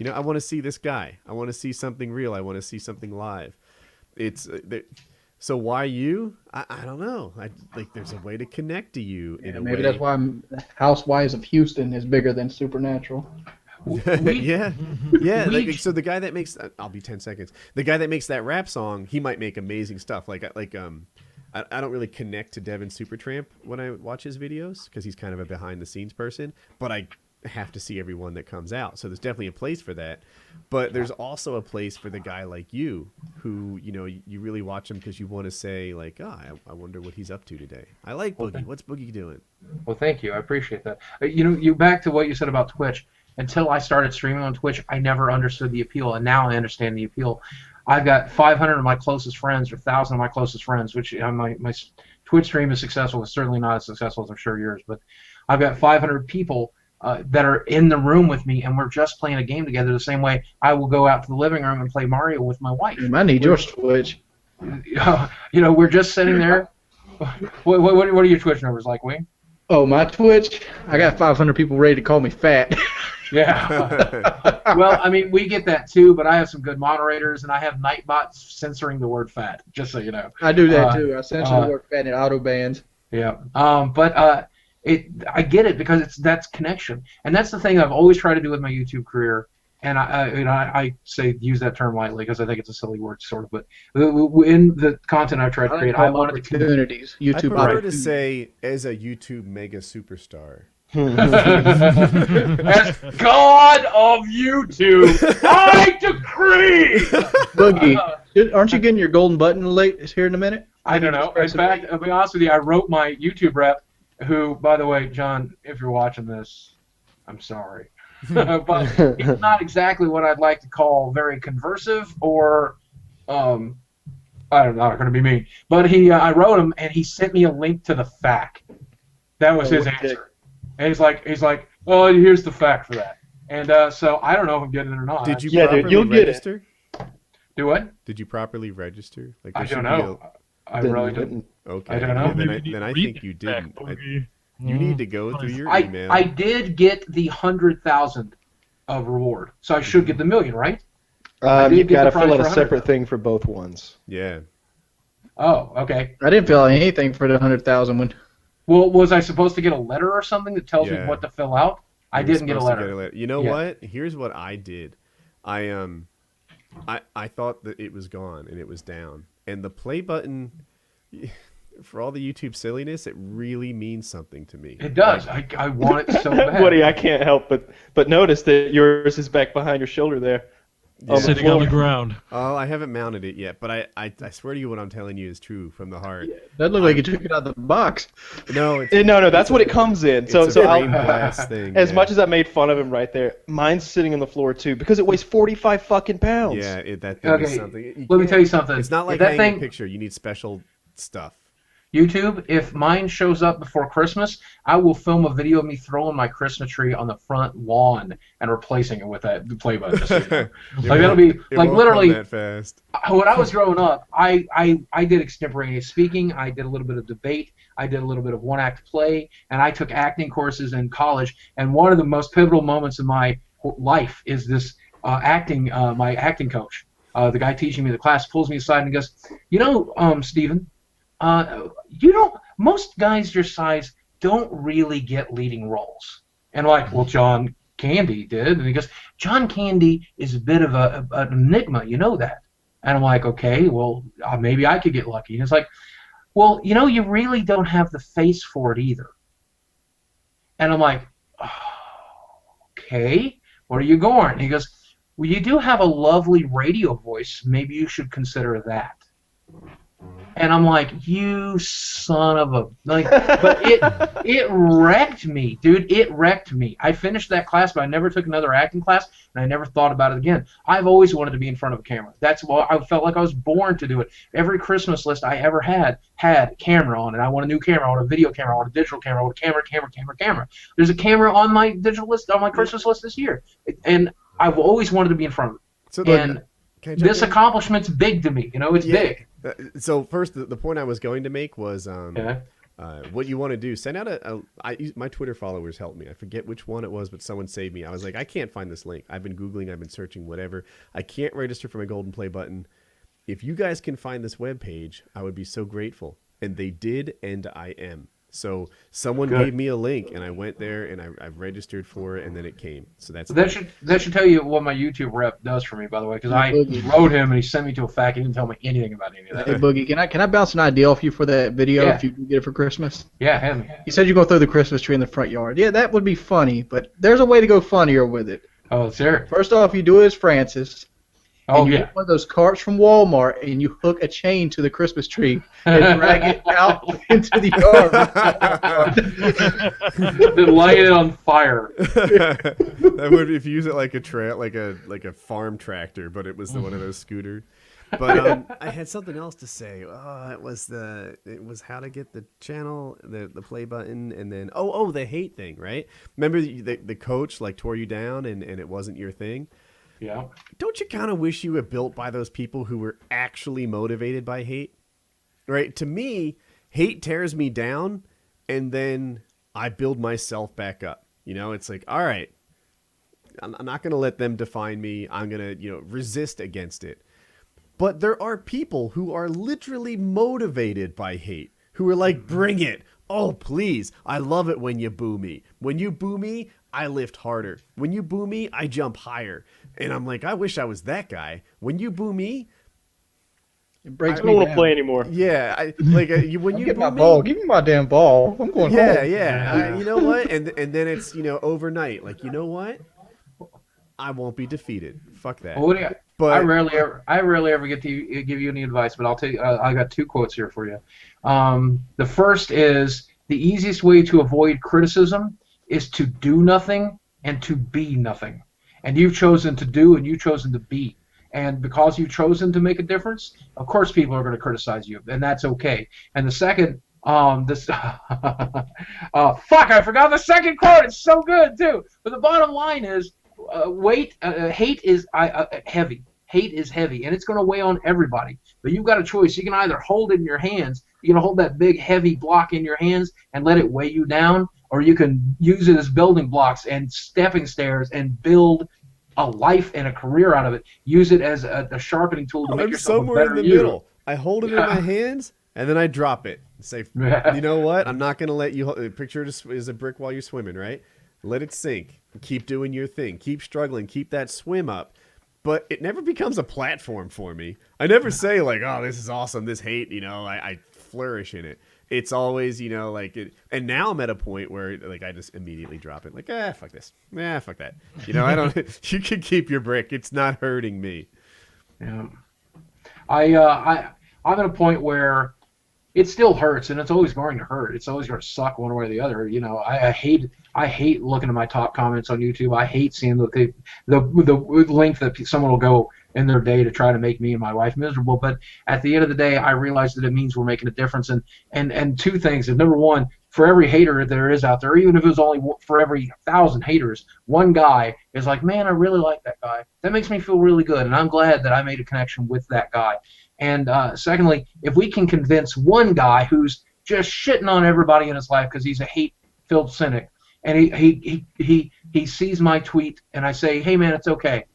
I want to see this guy. I want to see something real. I want to see something live. So why you? I don't know. There's a way to connect to you in a way. Maybe that's why Housewives of Houston is bigger than Supernatural. Yeah. So the guy that makes, I'll be 10 seconds. The guy that makes that rap song, he might make amazing stuff. I don't really connect to Devin Supertramp when I watch his videos because he's kind of a behind the scenes person, but I have to see everyone that comes out. So there's definitely a place for that. But there's also a place for the guy like you who, you really watch him because you want to say like, I wonder what he's up to today. I like Boogie. What's Boogie doing? Well, thank you. I appreciate that. You back to what you said about Twitch. Until I started streaming on Twitch, I never understood the appeal, and now I understand the appeal. I've got 500 of my closest friends, or 1,000 of my closest friends, which my Twitch stream is successful. It's certainly not as successful as I'm sure yours, but I've got 500 people that are in the room with me, and we're just playing a game together the same way I will go out to the living room and play Mario with my wife. I need your Twitch. We're just sitting there. What are your Twitch numbers like, Wayne? Oh, my Twitch? I got 500 people ready to call me fat. Yeah. Well, I mean, we get that too, but I have some good moderators, and I have Nightbots censoring the word fat, just so you know. I do that too. I censor the word fat and auto bans. Yeah. I get it because that's connection, and that's the thing I've always tried to do with my YouTube career. And I say use that term lightly because I think it's a silly word, sort of. But in the content I've tried to create, I wanted opportunities. YouTube. I prefer to say as a YouTube mega superstar. As God of YouTube, I decree. Boogie, aren't you getting your golden button late here in a minute? I don't know. In fact, I'll be honest with you, I wrote my YouTube rep, who, by the way, John, if you're watching this, I'm sorry. But it's not exactly what I'd like to call very conversive or, I don't know, I'm not going to be mean. But I wrote him, and he sent me a link to the FAQ. That was his answer. And he's like, oh, here's the FAQ for that. And so I don't know if I'm getting it or not. Did you properly register? Do what? Did you properly register? Like, I don't know. I really didn't. Okay. I don't know. Then I think you didn't. You need to go through your email. I did get the 100,000 of reward, so I should get the million, right? You've got to fill out a separate thing for both ones. Yeah. Oh, okay. I didn't fill out anything for the 100,000 one. Well, was I supposed to get a letter or something that tells me what to fill out? I didn't get a letter. You know what? Here's what I did. I thought that it was gone and it was down, and the play button. For all the YouTube silliness, it really means something to me. It does. I want it so bad. Woody, I can't help but notice that yours is back behind your shoulder there. Yeah. Sitting on the ground. Oh, I haven't mounted it yet, but I swear to you what I'm telling you is true from the heart. Yeah, that looked like you took it out of the box. No, no, that's what it comes in. So thing, as much as I made fun of him right there, mine's sitting on the floor too because it weighs 45 fucking pounds. Yeah, that thing is something. Let me tell you something. It's not like hanging a picture. You need special stuff. YouTube, if mine shows up before Christmas, I will film a video of me throwing my Christmas tree on the front lawn and replacing it with that play button. Just so you know. Like that'll be like literally that fast. when I was growing up. I did extemporaneous speaking. I did a little bit of debate. I did a little bit of one-act play, and I took acting courses in college. And one of the most pivotal moments in my life is this acting. My acting coach, the guy teaching me the class, pulls me aside and goes, Stephen. Most guys your size don't really get leading roles. And like, well, John Candy did. And he goes, John Candy is a bit of an enigma, you know that. And I'm like, okay, well, maybe I could get lucky. And it's like, well, you really don't have the face for it either. And I'm like, oh, okay, where are you going? And he goes, well, you do have a lovely radio voice. Maybe you should consider that. And I'm like, you son of a but it wrecked me, dude. It wrecked me. I finished that class, but I never took another acting class, and I never thought about it again. I've always wanted to be in front of a camera. That's why I felt like I was born to do it. Every Christmas list I ever had camera on it. I want a new camera. I want a video camera. I want a digital camera. I want a camera. There's a camera on my digital list, on my Christmas list this year, and I've always wanted to be in front of it. So this accomplishment's big to me. It's big. So first, the point I was going to make was what you want to do. Send out my Twitter followers helped me. I forget which one it was, but someone saved me. I was like, I can't find this link. I've been Googling, I've been searching, whatever. I can't register for my golden play button. If you guys can find this webpage, I would be so grateful. And they did, and I am. So someone gave me a link, and I went there, and I registered for it, and then it came. So that should tell you what my YouTube rep does for me, by the way, because I wrote him, and he sent me to a fact. He didn't tell me anything about any of that. Hey, Boogie, can I bounce an idea off you for that video if you can get it for Christmas? Yeah, have me. You said you're going to throw the Christmas tree in the front yard. Yeah, that would be funny, but there's a way to go funnier with it. Oh, let's hear it. First off, you do it as Francis. Oh, and you get one of those carts from Walmart, and you hook a chain to the Christmas tree and drag it out into the yard. Then light it on fire. That would if you use it like a farm tractor, but it was one of those scooters. But I had something else to say. Oh, it was how to get the channel, the play button, and then the hate thing, right? Remember the coach tore you down and it wasn't your thing. Yeah. Don't you kind of wish you were built by those people who were actually motivated by hate? Right? To me, hate tears me down, and then I build myself back up. It's like, all right, I'm not going to let them define me. I'm going to, resist against it. But there are people who are literally motivated by hate, who are like, bring it. Oh, please. I love it when you boo me. When you boo me, I lift harder. When you boo me, I jump higher. And I'm like, I wish I was that guy. When you boo me, it breaks me. I don't want to play anymore. Yeah, when you get boo my me, ball, give me my damn ball. I'm going home. Yeah. You know what? And then it's overnight. Like, you know what? I won't be defeated. Fuck that. Well, but I rarely ever get to give you any advice, but I'll tell you. I got two quotes here for you. The first is the easiest way to avoid criticism is to do nothing and to be nothing. And you've chosen to do and you've chosen to be. And because you've chosen to make a difference, of course people are going to criticize you, and that's okay. And the second, fuck, I forgot the second quote. It's so good too. But the bottom line is, hate is heavy. Hate is heavy, and it's going to weigh on everybody. But you've got a choice. You can either hold it in your hands, you can hold that big, heavy block in your hands and let it weigh you down, or you can use it as building blocks and stepping stairs and build a life and a career out of it. Use it as a sharpening tool to make yourself a better you. Middle. I hold it in my hands, and then I drop it. Say, you know what? I'm not going to let you picture it as a brick while you're swimming, right? Let it sink. Keep doing your thing. Keep struggling. Keep that swim up. But it never becomes a platform for me. I never say oh, this is awesome. This hate, I flourish in it. It's always, and now I'm at a point where I just immediately drop it. Fuck this. Fuck that. I don't, you can keep your brick. It's not hurting me. Yeah. I'm at a point where it still hurts, and it's always going to hurt. It's always going to suck one way or the other. You know, I hate looking at my top comments on YouTube. I hate seeing the length that someone will go in their day to try to make me and my wife miserable. But at the end of the day, I realize that it means we're making a difference. And two things. And number one, for every hater there is out there, even if it was only for every 1,000 haters, one guy is like, man, I really like that guy. That makes me feel really good, and I'm glad that I made a connection with that guy. And secondly, if we can convince one guy who's just shitting on everybody in his life because he's a hate-filled cynic, and he sees my tweet, and I say, hey man, it's okay.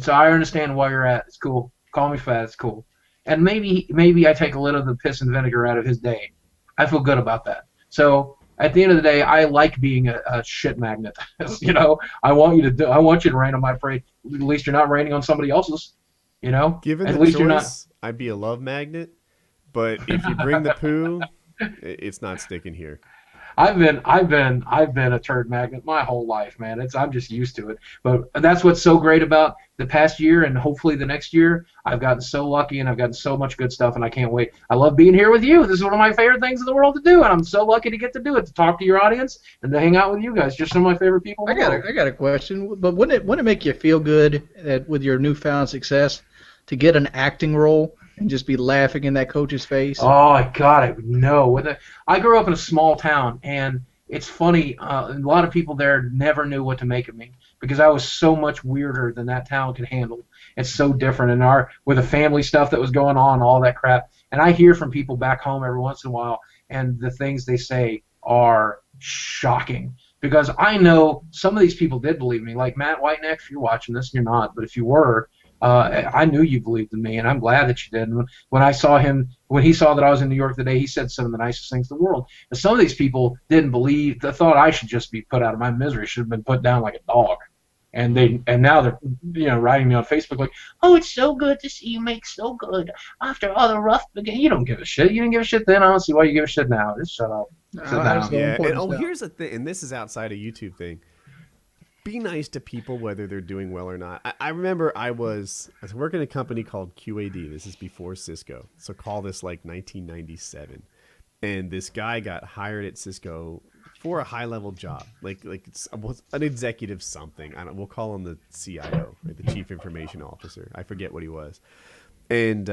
I understand why you're at. It's cool. Call me fat. It's cool. And maybe I take a little of the piss and vinegar out of his day. I feel good about that. So at the end of the day, I like being a shit magnet. You know, I want you to rain on my parade. At least you're not raining on somebody else's. You know, given at the least choice, you're not. I'd be a love magnet, but if you bring the poo, it's not sticking here. I've been a turd magnet my whole life, man. I'm just used to it. But that's what's so great about the past year, and hopefully the next year. I've gotten so lucky, and I've gotten so much good stuff, and I can't wait. I love being here with you. This is one of my favorite things in the world to do, and I'm so lucky to get to do it, to talk to your audience and to hang out with you guys. Just some of my favorite people. I got a question, but wouldn't it make you feel good that with your newfound success to get an acting role and just be laughing in that coach's face? Oh, God, no. I grew up in a small town, and it's funny. A lot of people there never knew what to make of me because I was so much weirder than that town could handle. It's so different with the family stuff that was going on, all that crap. And I hear from people back home every once in a while, and the things they say are shocking because I know some of these people did believe me. Like Matt Whiteneck, if you're watching this, and you're not, but if you were, I knew you believed in me, and I'm glad that you did. And when he saw that I was in New York today, he said some of the nicest things in the world. And some of these people didn't believe. They thought I should just be put out of my misery, should have been put down like a dog. And now they're writing me on Facebook like, oh, it's so good to see you make so good after all the rough beginning. You don't give a shit. You didn't give a shit then. I don't see why you give a shit now. Just shut up. Sit down. Yeah. And here's the thing, and this is outside of YouTube thing. Be nice to people whether they're doing well or not. I remember I was working at a company called QAD. This is before Cisco, so call this like 1997. And this guy got hired at Cisco for a high-level job, like it's an executive something. We'll call him the CIO, right? The Chief Information Officer. I forget what he was. And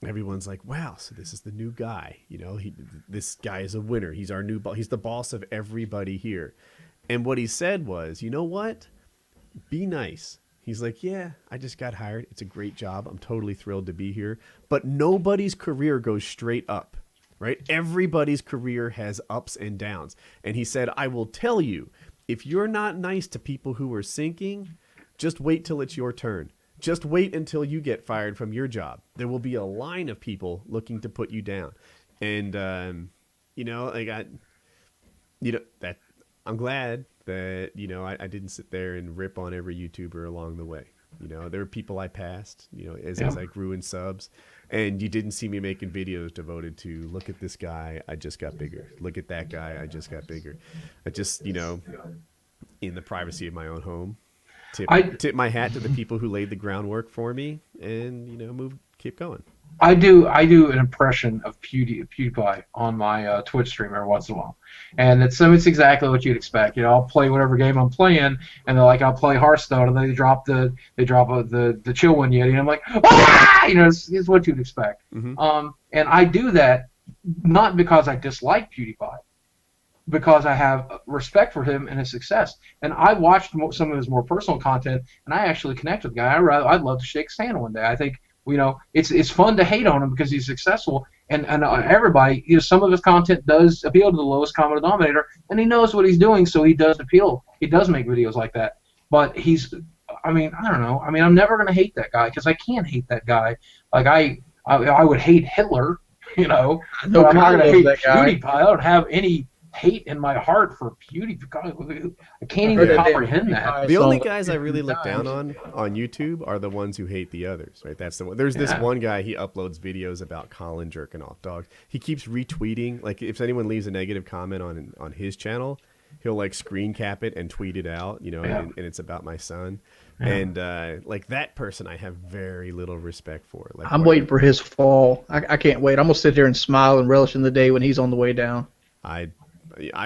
everyone's like, "Wow, so this is the new guy. You know, this guy is a winner. He's our new boss. He's the boss of everybody here." And what he said was, you know what? Be nice. He's like, yeah, I just got hired. It's a great job. I'm totally thrilled to be here. But nobody's career goes straight up, right? Everybody's career has ups and downs. And he said, I will tell you, if you're not nice to people who are sinking, just wait till it's your turn. Just wait until you get fired from your job. There will be a line of people looking to put you down. And, I'm glad that, I didn't sit there and rip on every YouTuber along the way. There were people I passed, as I grew in subs. And you didn't see me making videos devoted to, look at this guy, I just got bigger. Look at that guy, I just got bigger. I just, in the privacy of my own home, tip my hat to the people who laid the groundwork for me and, keep going. I do an impression of PewDiePie on my Twitch stream every once in a while, and it's exactly what you'd expect. I'll play whatever game I'm playing, and they're like, I'll play Hearthstone, and they drop the chill one Yeti, and I'm like, ah! It's what you'd expect. Mm-hmm. And I do that not because I dislike PewDiePie, because I have respect for him and his success. And I watched some of his more personal content, and I actually connect with the guy. I'd love to shake his hand one day. I think. It's fun to hate on him because he's successful, and everybody, some of his content does appeal to the lowest common denominator, and he knows what he's doing, so he does appeal. He does make videos like that, but I don't know. I'm never gonna hate that guy because I can't hate that guy. Like I would hate Hitler, but I'm not gonna hate PewDiePie. I don't have any hate in my heart for PewDiePie. I can't even comprehend that. The only guys I really look down on YouTube are the ones who hate the others, right? That's the one. There's this one guy, he uploads videos about Colin jerking off dogs. He keeps retweeting, like if anyone leaves a negative comment on his channel, he'll like screen cap it and tweet it out, and it's about my son. Yeah. And like that person, I have very little respect for. Like I'm waiting for his fall. I can't wait. I'm gonna sit there and smile and relish in the day when he's on the way down. I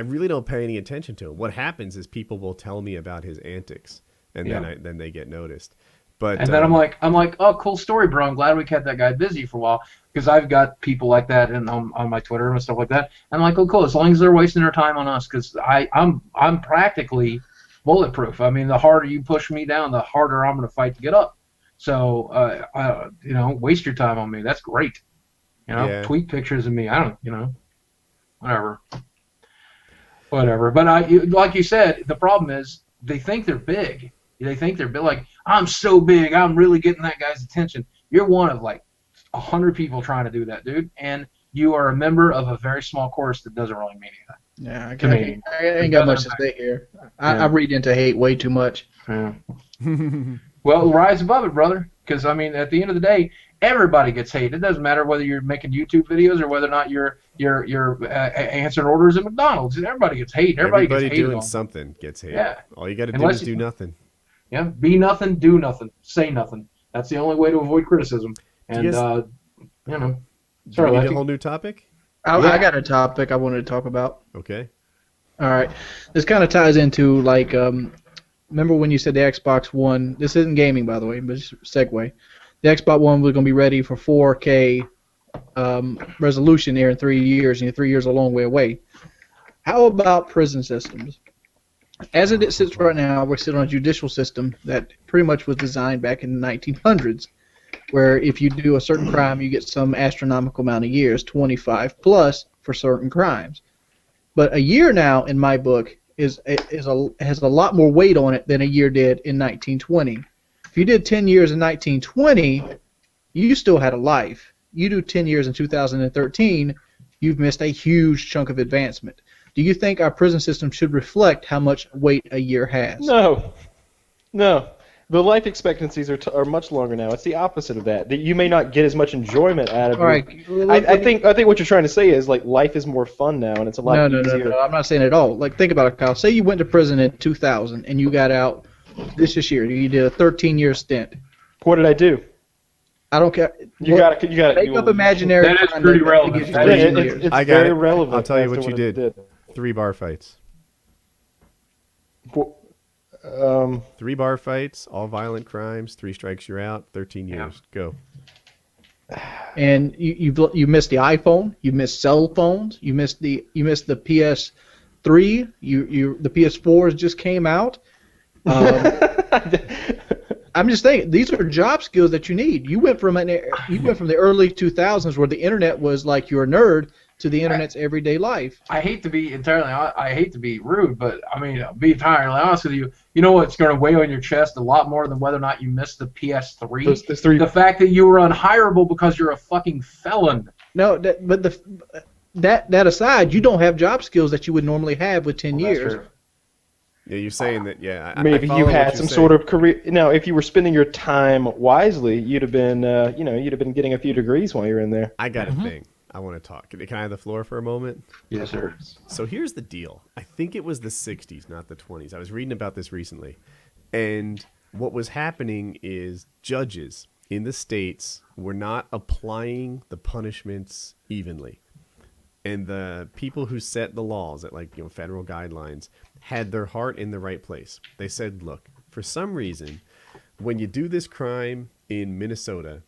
really don't pay any attention to him. What happens is people will tell me about his antics, and then they get noticed. But and then I'm like, oh, cool story, bro. I'm glad we kept that guy busy for a while because I've got people like that on my Twitter and stuff like that. I'm like, oh, cool. As long as they're wasting their time on us, because I'm practically bulletproof. I mean, the harder you push me down, the harder I'm going to fight to get up. So, waste your time on me. That's great. Tweet pictures of me. I don't, whatever. But like you said, the problem is they think they're big. They think they're big. Like, I'm so big. I'm really getting that guy's attention. You're one of like 100 people trying to do that, dude. And you are a member of a very small course that doesn't really mean anything. Yeah, I ain't got much to say here. I read into hate way too much. Yeah. Well, rise above it, brother. Because, I mean, at the end of the day, everybody gets hate. It doesn't matter whether you're making YouTube videos or whether or not you're answering orders at McDonald's. Everybody gets hate. Everybody gets hated doing on. something gets hate. Yeah. All you got to do is do nothing. Yeah. Be nothing, do nothing, say nothing. That's the only way to avoid criticism. And, Sorry, Lefty. a whole new topic? I got a topic I wanted to talk about. Okay. All right. This kind of ties into, like, remember when you said the Xbox One, this isn't gaming, by the way, but it's a segue. The Xbox One was going to be ready for 4K resolution here in 3 years, and 3 years is a long way away. How about prison systems? As it sits right now, we're sitting on a judicial system that pretty much was designed back in the 1900s, where if you do a certain crime, you get some astronomical amount of years, 25 plus for certain crimes. But a year now, in my book, has a lot more weight on it than a year did in 1920. If you did 10 years in 1920, you still had a life. You do 10 years in 2013, you've missed a huge chunk of advancement. Do you think our prison system should reflect how much weight a year has? No. The life expectancies are much longer now. It's the opposite of that. That you may not get as much enjoyment out of it. Right. I think what you're trying to say is like life is more fun now, and it's a lot easier. No, I'm not saying at all. Like, think about it, Kyle. Say you went to prison in 2000 and you got out this year. You did a 13-year stint. What did I do? I don't care. You got to make up imaginary. That is pretty relevant. It's very relevant. I'll tell you what you did. 3 bar fights. 3 bar fights, all violent crimes, 3 strikes, you're out. 13 years. Go. And you missed the iPhone. You missed cell phones. You missed the PS3. The PS4s just came out. I'm just saying, these are job skills that you need. You went from the early 2000s where the internet was like you're a nerd to the internet's everyday life. I hate to be rude, but I mean, be entirely honest with you. You know what's going to weigh on your chest a lot more than whether or not you missed the PS3? The fact that you were unhireable because you're a fucking felon. No, that aside, you don't have job skills that you would normally have with 10 years. True. Yeah, you're saying that. Yeah, maybe you had some sort of career. Now, if you were spending your time wisely, you'd have been, getting a few degrees while you're in there. I got a thing. I want to talk. Can I have the floor for a moment? Yes, sir. So here's the deal. I think it was the 60s, not the 20s. I was reading about this recently. And what was happening is judges in the states were not applying the punishments evenly. And the people who set the laws at federal guidelines had their heart in the right place. They said, look, for some reason, when you do this crime in Minnesota,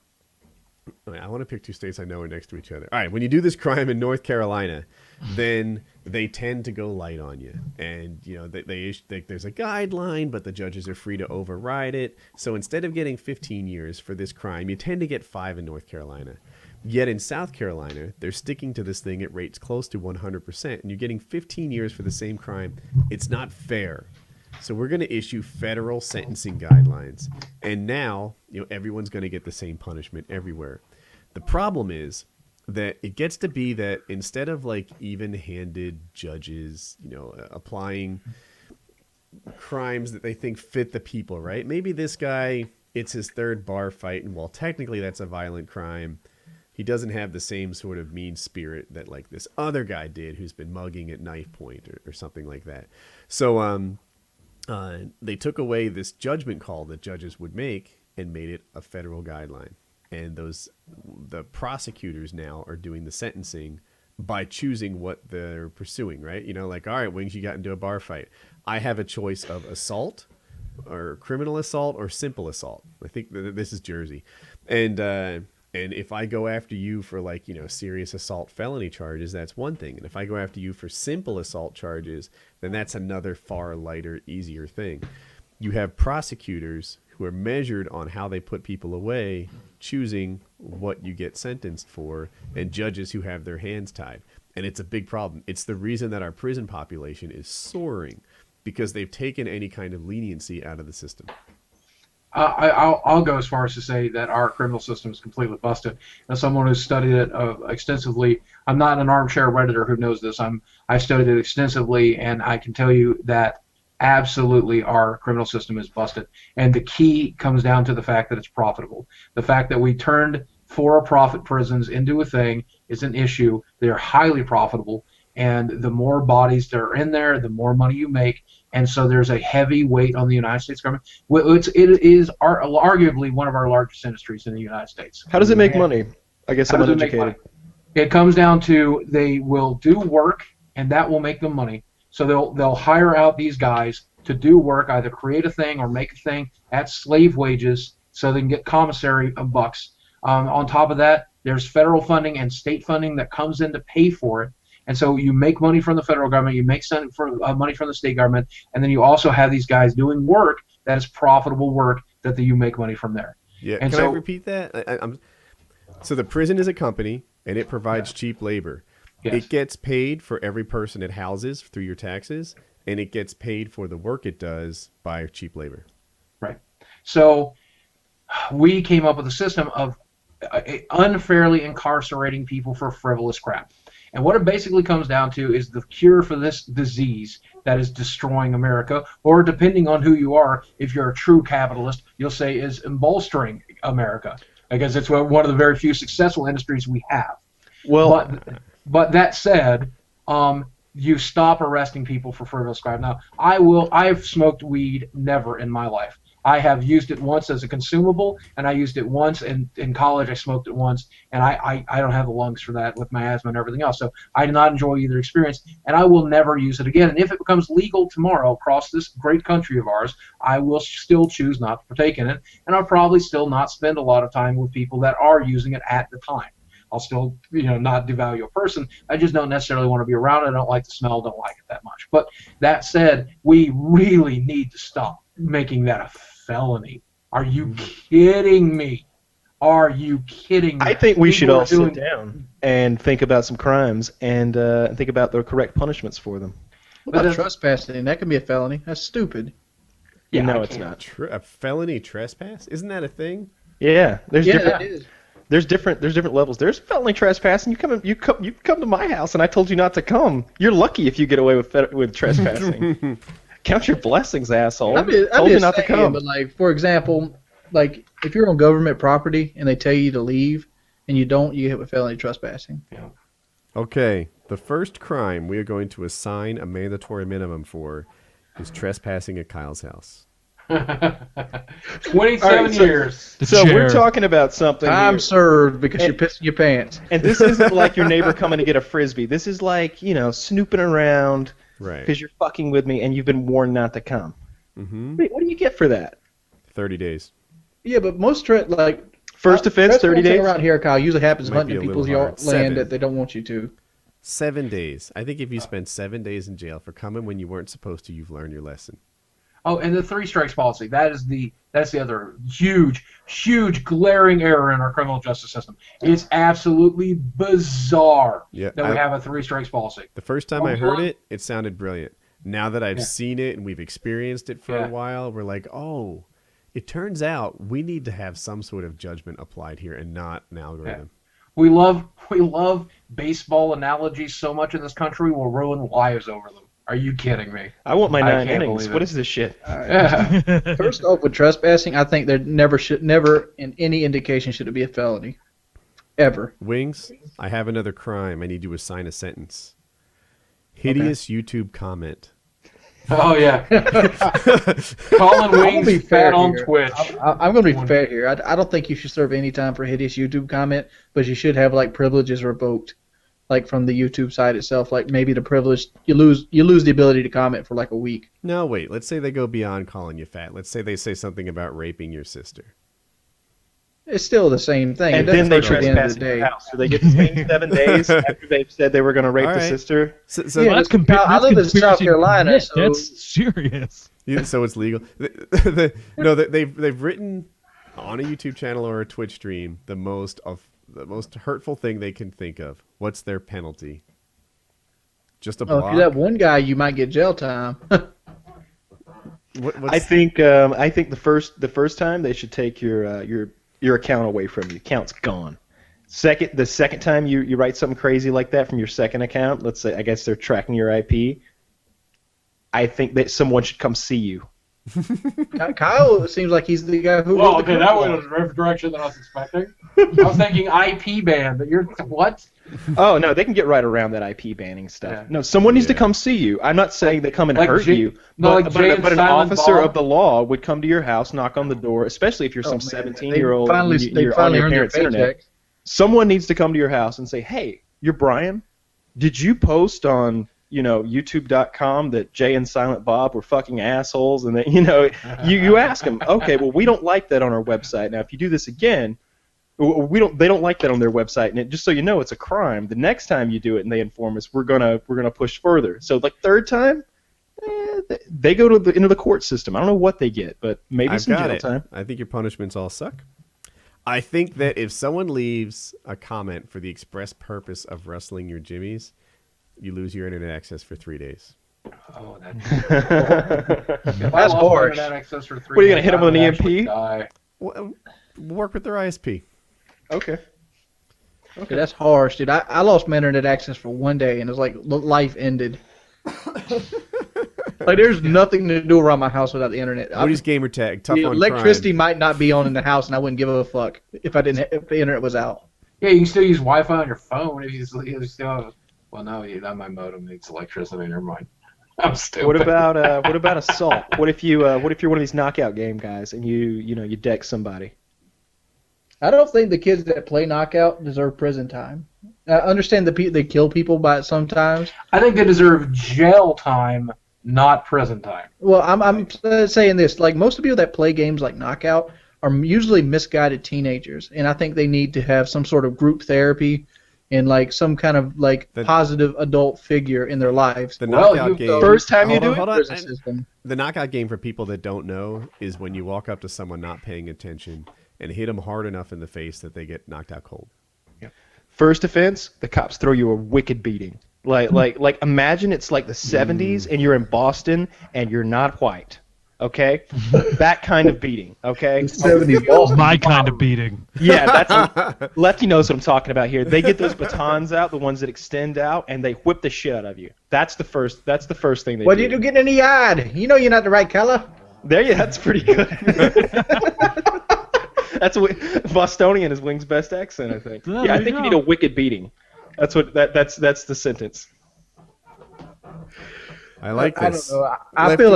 I want to pick 2 states I know are next to each other. All right, when you do this crime in North Carolina, then they tend to go light on you. And, there's a guideline, but the judges are free to override it. So instead of getting 15 years for this crime, you tend to get 5 in North Carolina. Yet in South Carolina, they're sticking to this thing at rates close to 100%, and you're getting 15 years for the same crime. It's not fair. So we're going to issue federal sentencing guidelines, and now everyone's going to get the same punishment everywhere. The problem is that it gets to be that instead of even-handed judges, applying crimes that they think fit the people, right? Maybe this guy, it's his 3rd bar fight, and while technically that's a violent crime, he doesn't have the same sort of mean spirit that this other guy did who's been mugging at knife point or something like that. So they took away this judgment call that judges would make and made it a federal guideline. And the prosecutors now are doing the sentencing by choosing what they're pursuing, right? You know, like, all right, Wings, you got into a bar fight. I have a choice of assault or criminal assault or simple assault. I think this is Jersey. And if I go after you for, like, you know, serious assault felony charges, that's one thing. And if I go after you for simple assault charges, then that's another far lighter, easier thing. You have prosecutors who are measured on how they put people away, choosing what you get sentenced for, and judges who have their hands tied. And it's a big problem. It's the reason that our prison population is soaring, because they've taken any kind of leniency out of the system. I'll go as far as to say that our criminal system is completely busted. As someone who's studied it extensively, I'm not an armchair Redditor who knows this. I've studied it extensively, and I can tell you that absolutely our criminal system is busted. And the key comes down to the fact that it's profitable. The fact that we turned for-profit prisons into a thing is an issue. They're highly profitable, and the more bodies that are in there, the more money you make. And so there's a heavy weight on the United States government. It is arguably one of our largest industries in the United States. How does it make money? I guess I'm uneducated. It comes down to they will do work, and that will make them money. So they'll hire out these guys to do work, either create a thing or make a thing at slave wages, so they can get commissary bucks. On top of that, there's federal funding and state funding that comes in to pay for it. And so you make money from the federal government, you make money from the state government, and then you also have these guys doing work that is profitable work that you make money from there. Yeah, and can I repeat that? So the prison is a company, and it provides cheap labor. Yes. It gets paid for every person it houses through your taxes, and it gets paid for the work it does by cheap labor. Right. So we came up with a system of unfairly incarcerating people for frivolous crap. And what it basically comes down to is the cure for this disease that is destroying America, or depending on who you are, if you're a true capitalist, you'll say is embolstering America, because it's one of the very few successful industries we have. Well, but that said, you stop arresting people for frivolous crime. Now, I've smoked weed never in my life. I have used it once as a consumable, and I used it once in college. I smoked it once, and I don't have the lungs for that with my asthma and everything else. So I do not enjoy either experience, and I will never use it again. And if it becomes legal tomorrow across this great country of ours, I will still choose not to partake in it, and I'll probably still not spend a lot of time with people that are using it at the time. I'll still, not devalue a person. I just don't necessarily want to be around it. I don't like the smell, don't like it that much. But that said, we really need to stop making that a felony. Are you kidding me? Are you kidding me? I think we should all sit down and think about some crimes and think about the correct punishments for them. What about trespassing? That can be a felony. That's stupid. Yeah, no, it's not. A felony trespass? Isn't that a thing? Yeah, there's different. It is. There's different levels. There's felony trespassing. You come to my house and I told you not to come. You're lucky if you get away with trespassing. Count your blessings, asshole. Told you not to come. But like, for example, like if you're on government property and they tell you to leave and you don't, you get hit with felony trespassing. Yeah. Okay, the first crime we are going to assign a mandatory minimum for is trespassing at Kyle's house. 27 years. So we're talking about something. Time served because you're pissing your pants. And this isn't like your neighbor coming to get a frisbee. This is like, snooping around because you're fucking with me and you've been warned not to come. Mm-hmm. Wait, what do you get for that? 30 days. Yeah, but most first offense, 30 days around here, Kyle, usually happens hunting be a people's little hard. land that they don't want you to. 7 days. I think if you spend 7 days in jail for coming when you weren't supposed to, you've learned your lesson. Oh, and the 3 strikes policy. That's the other huge glaring error in our criminal justice system. It's absolutely bizarre that we have a 3 strikes policy. The first time I heard it, it sounded brilliant. Now that I've seen it and we've experienced it for a while, we're like, oh, it turns out we need to have some sort of judgment applied here and not an algorithm. Yeah. We love baseball analogies so much in this country, we'll ruin lives over them. Are you kidding me? I want my 9 innings. What is this shit? First off, with trespassing, I think there never in any indication should it be a felony. Ever. Wings, I have another crime. I need you to assign a sentence. Hideous YouTube comment. Oh yeah. Colin I'm Wings be fat fair on here. Twitch. I'm going to be fair here. I don't think you should serve any time for a hideous YouTube comment, but you should have like privileges revoked, like from the YouTube side itself. Like maybe the privilege you lose the ability to comment for like a week. No, wait. Let's say they go beyond calling you fat. Let's say they say something about raping your sister. It's still the same thing. And It then doesn't they hurt at the end of trespass the in day. your house. So they get to spend 7 days after they've said they were going to rape All the right. sister. So, Yeah, That's I live in conspiracy South to Carolina, commit. so- That's serious. so it's legal. They've written on a YouTube channel or a Twitch stream the most hurtful thing they can think of. What's their penalty? Just a Oh, if block. you're that one guy, you might get jail time. What's, I think the first time they should take your account away from you. Account's gone. The second time you write something crazy like that from your second account, let's say I guess they're tracking your IP. I think that someone should come see you. Kyle seems like he's the guy who. Well, wrote the okay, that code. went in a different direction than I was expecting. I was thinking IP ban, but you're what? Oh no, they can get right around that IP banning stuff. Yeah. No, someone needs to Yeah. come see you. I'm not saying they come and Like hurt Jay- you, no, but, like Jay and but an Silent officer Bob? of the law would come to your house, knock on the door, especially if you're some Oh, man, 17-year-old They finally, and they you're on finally your earned their parents' internet. paycheck. Someone needs to come to your house and say, "Hey, you're Brian. Did you post on YouTube.com that Jay and Silent Bob were fucking assholes?" And that you ask them, "Okay, well we don't like that on our website. Now if you do this again, they don't like that on their website. And just so you know, it's a crime. The next time you do it and they inform us, we're gonna push further. So like third time, they go to into the court system. I don't know what they get, but maybe I've some got jail it. time. I think your punishments all suck. I think that if someone leaves a comment for the express purpose of rustling your jimmies, you lose your internet access for 3 days. Oh, if I That's lost my harsh. internet access for 3 What, are you gonna days, hit 'em I with an would EMP? actually die. Well, work with their ISP. Okay. Dude, that's harsh, dude. I lost my internet access for 1 day, and it's like life ended. Like there's nothing to do around my house without the internet. WoodysGamertag, tough The on electricity crime. might not be on in the house, and I wouldn't give a fuck if the internet was out. Yeah, you can still use Wi-Fi on your phone if you still have. Well, no, my modem needs electricity. Never mind. I'm stupid. What about assault? What if you're one of these knockout game guys and you deck somebody? I don't think the kids that play Knockout deserve prison time. I understand they kill people by it sometimes. I think they deserve jail time, not prison time. Well, I'm saying this. Like most of the people that play games like Knockout are usually misguided teenagers, and I think they need to have some sort of group therapy and like some kind of like positive adult figure in their lives. The knockout you've game. done- First time you Hold do on, it? hold on. Prison system. The knockout game for people that don't know is when you walk up to someone not paying attention and hit them hard enough in the face that they get knocked out cold. First offense, the cops throw you a wicked beating. Like imagine it's like the 70s and you're in Boston and you're not white. Okay? That kind of beating, okay? 70s Boston. My kind of beating. Yeah, that's Lefty knows what I'm talking about here. They get those batons out, the ones that extend out, and they whip the shit out of you. That's the first thing they What do. did you get in the yard? You know you're not the right color. That's pretty good. That's what Bostonian is Wing's best accent, I think. Yeah, Yeah, I there think you you go. need a wicked beating. That's the sentence. I like I this. don't know. I feel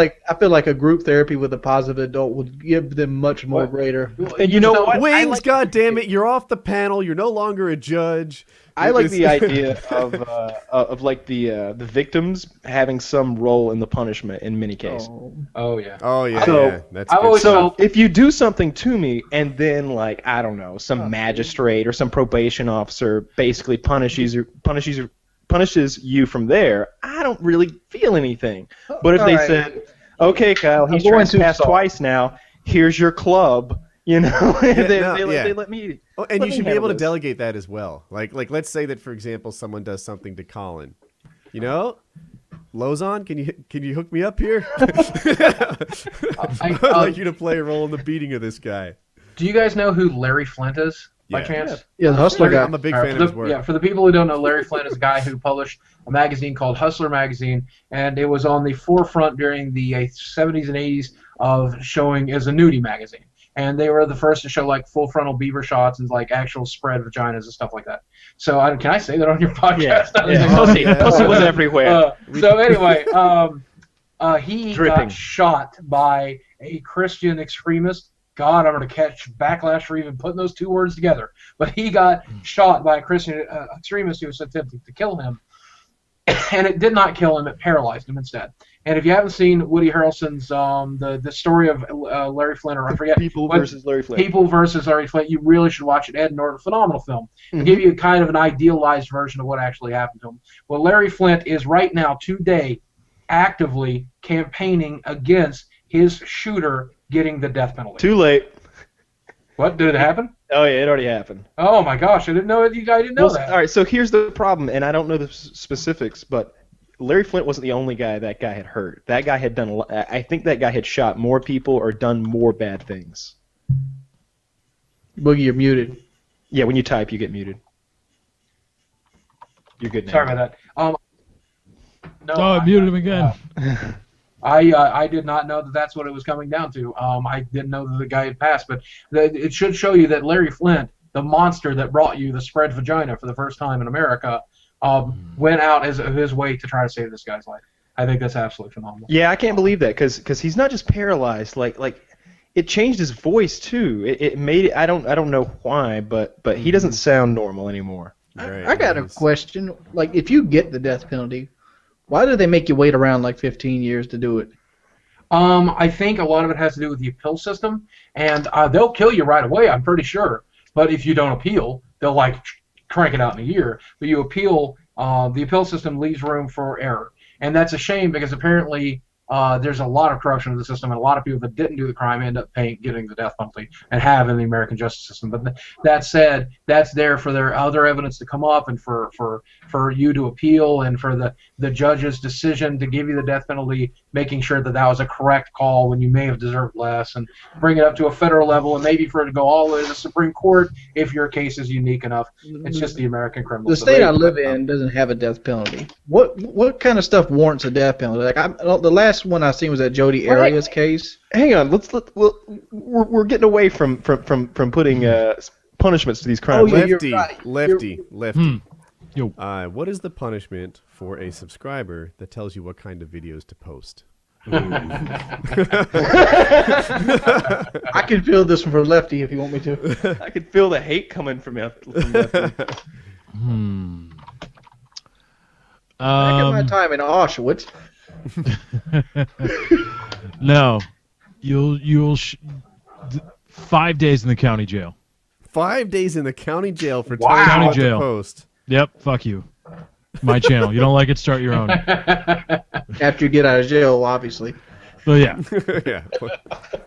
like a group therapy with a positive adult would give them much more greater. And you know what? Wings, goddammit, you're off the panel. You're no longer a judge. I like the idea of like the victims having some role in the punishment in many cases. Oh yeah. Oh yeah, So, yeah. That's I've good always stuff. So felt- if you do something to me and then like I don't know some magistrate or some probation officer basically punishes you from there, I don't really feel anything. But if they Alright. said, okay, Kyle, he's going too trespassed soft. twice now. Here's your club. You know, they let me. Oh, and let you me should be handle able to this. delegate that as well. Like let's say that for example someone does something to Colin. You know, Lozon, can you hook me up here? I'd like you to play a role in the beating of this guy. Do you guys know who Larry Flint is, by Yeah. chance? Yeah, the hustler guy. I'm a big All right, fan for of the- his work. Yeah, for the people who don't know, Larry Flint is a guy who published a magazine called Hustler Magazine, and it was on the forefront during the 70s and 80s of showing as a nudie magazine. And they were the first to show like full frontal beaver shots and like actual spread vaginas and stuff like that. So can I say that on your podcast? Yeah, Oh, pussy, yeah. pussy was everywhere. So anyway, He Dripping. got shot by a Christian extremist. God, I'm going to catch backlash for even putting those two words together. But he got shot by a Christian extremist who was attempting to kill him. And it did not kill him, it paralyzed him instead. And if you haven't seen Woody Harrelson's the story of Larry Flint, or I forget People versus Larry Flint. People versus Larry Flint, you really should watch it. Ed Norton, phenomenal film. To give you kind of an idealized version of what actually happened to him. Well, Larry Flint is right now, today, actively campaigning against his shooter getting the death penalty. Too late. What, did it happen? Oh yeah, it already happened. Oh my gosh, I didn't know that. All right, so here's the problem, and I don't know the specifics, but Larry Flint wasn't the only guy that guy had hurt. That guy had done. I think that guy had shot more people or done more bad things. Boogie, you're muted. Yeah, when you type, you get muted. You're good now. Sorry about that. No, I muted him again. I did not know that that's what it was coming down to. I didn't know that the guy had passed, but it should show you that Larry Flint, the monster that brought you the spread vagina for the first time in America, went out of his way to try to save this guy's life. I think that's absolutely phenomenal. Yeah, I can't believe that because he's not just paralyzed. Like it changed his voice too. It made it. I don't know why, but he doesn't sound normal anymore. Right, I got a question. Like, if you get the death penalty, why do they make you wait around like 15 years to do it? I think a lot of it has to do with the appeal system, and they'll kill you right away, I'm pretty sure. But if you don't appeal, they'll like crank it out in a year. But you appeal, the appeal system leaves room for error, and that's a shame because apparently there's a lot of corruption in the system, and a lot of people that didn't do the crime end up getting the death penalty and have in the American justice system. But that said, that's there for their other evidence to come up, and for you to appeal, and for the judge's decision to give you the death penalty, making sure that that was a correct call when you may have deserved less, and bring it up to a federal level, and maybe for it to go all the way to the Supreme Court if your case is unique enough. It's just the American criminal The system. state I live in doesn't have a death penalty. What kind of stuff warrants a death penalty? Like the last one I seen was that Jodi Arias case. Hang on, we're getting away from putting punishments to these crimes. Oh, yeah, you're Lefty. right. Yo. What is the punishment for a subscriber that tells you what kind of videos to post? I can fill this one for Lefty if you want me to. I could feel the hate coming from Lefty. Back in my time in Auschwitz. No, you'll 5 days in the county jail. 5 days in the county jail for Wow. telling you County what to jail. post. Yep, fuck you. My channel. You don't like it? Start your own. After you get out of jail, obviously. But yeah, Yeah.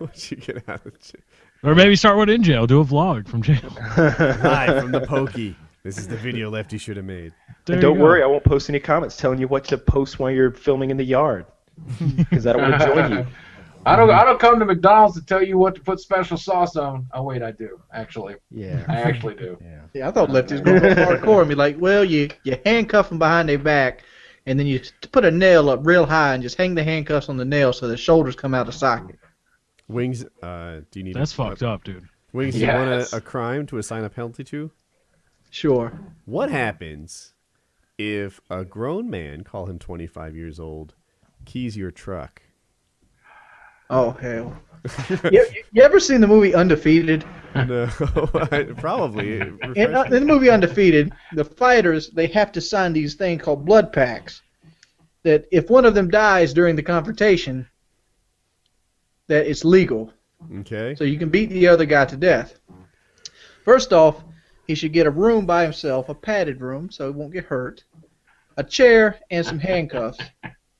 Once you get out of jail. or maybe start one in jail. Do a vlog from jail. Live from the pokey. This is the video Lefty should have made. There And you don't go. worry, I won't post any comments telling you what to post while you're filming in the yard, because I don't want to join you. I don't come to McDonald's to tell you what to put special sauce on. Oh wait, I do actually. Yeah. I actually do. Yeah. Yeah, I thought Lefty was going to go hardcore and be like, well, you handcuff them behind their back, and then you put a nail up real high and just hang the handcuffs on the nail so the shoulders come out of socket. Wings, do you need That's fucked up, dude. Wings, do you want Yes. a crime to assign a penalty to? Sure. What happens if a grown man, call him 25 years old, keys your truck? Oh, hell. You ever seen the movie Undefeated? No, probably. In the movie Undefeated, the fighters, they have to sign these things called blood packs. That if one of them dies during the confrontation, that it's legal. Okay. So you can beat the other guy to death. First off, he should get a room by himself, a padded room, so he won't get hurt, a chair, and some handcuffs.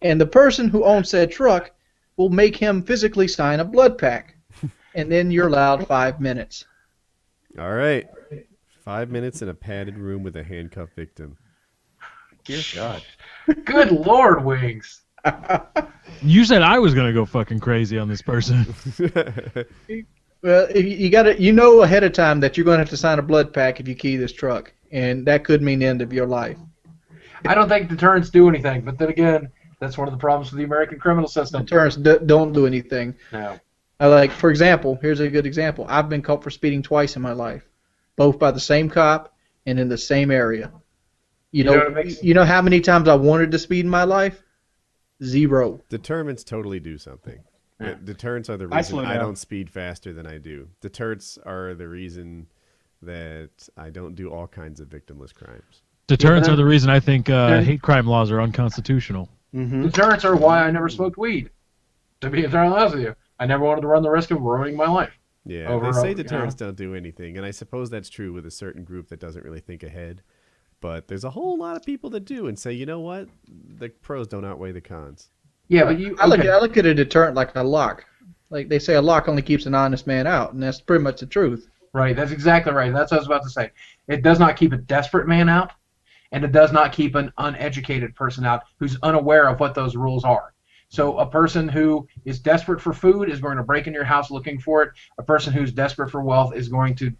And the person who owns said truck will make him physically sign a blood pack. And then you're allowed 5 minutes. All right. 5 minutes in a padded room with a handcuffed victim. Dear God. Good Lord, Wings. You said I was gonna go fucking crazy on this person. Well, if you got to, you know ahead of time that you're going to have to sign a blood pack if you key this truck, and that could mean the end of your life. I don't think deterrents do anything, but then again, that's one of the problems with the American criminal system. Deterrents don't do anything. No. Like, for example, here's a good example. I've been caught for speeding twice in my life, both by the same cop and in the same area. You know how many times I wanted to speed in my life? Zero. Deterrents totally do something. Yeah. Deterrents are the I reason slow I down. don't speed faster than I do. Deterrents are the reason that I don't do all kinds of victimless crimes. Deterrents Yeah, are the reason I think Yeah. hate crime laws are unconstitutional. Mm-hmm. Deterrents are why I never smoked weed. To be entirely honest with you, I never wanted to run the risk of ruining my life. Yeah, Over they and say over, deterrents don't do anything, and I suppose that's true with a certain group that doesn't really think ahead. But there's a whole lot of people that do and say, you know what, the pros don't outweigh the cons. Yeah, but you. I look Okay. at a deterrent like a lock. Like they say, a lock only keeps an honest man out, and that's pretty much the truth. Right, that's exactly right. That's what I was about to say. It does not keep a desperate man out, and it does not keep an uneducated person out who's unaware of what those rules are. So a person who is desperate for food is going to break into your house looking for it. A person who's desperate for wealth is going to,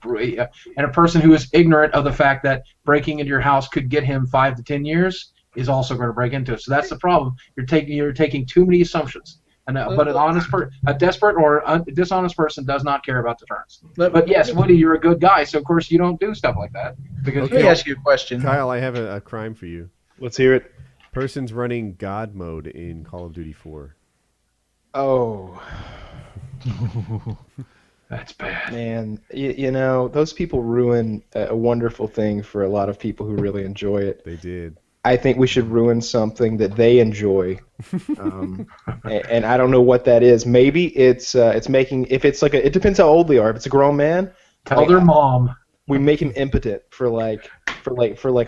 and a person who is ignorant of the fact that breaking into your house could get him 5 to 10 years is also going to break into it. So that's the problem. You're taking too many assumptions. And but a desperate or dishonest person does not care about deterrence. But yes, Woody, you're a good guy, so of course you don't do stuff like that because Let me ask you a question. Kyle, I have a crime for you. Let's hear it. Person's running God mode in Call of Duty 4. Oh, that's bad. man. You know, those people ruin a wonderful thing for a lot of people who really enjoy it. They did. I think we should ruin something that they enjoy, and I don't know what that is. Maybe it's making, if it's like it depends how old they are. If it's a grown man, Tell their mom. we make him impotent for a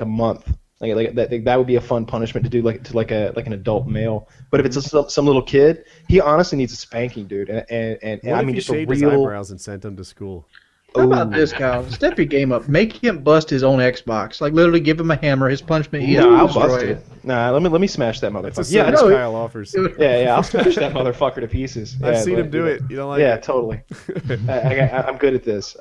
month. Like that would be a fun punishment to do like an adult male. But if it's some little kid, he honestly needs a spanking, dude. And What I if mean you just a shaved his real. eyebrows and sent him to school? How about this, Kyle? Step your game up. Make him bust his own Xbox. Like literally give him a hammer. His punishment. He has No, to I'll destroy bust it. Nah, let me smash that That's a motherfucker. Yeah, service no, Kyle offers. yeah, I'll smash that motherfucker to pieces. I've Yeah, seen let- him do it. You don't like Yeah, it? totally. I'm good at this.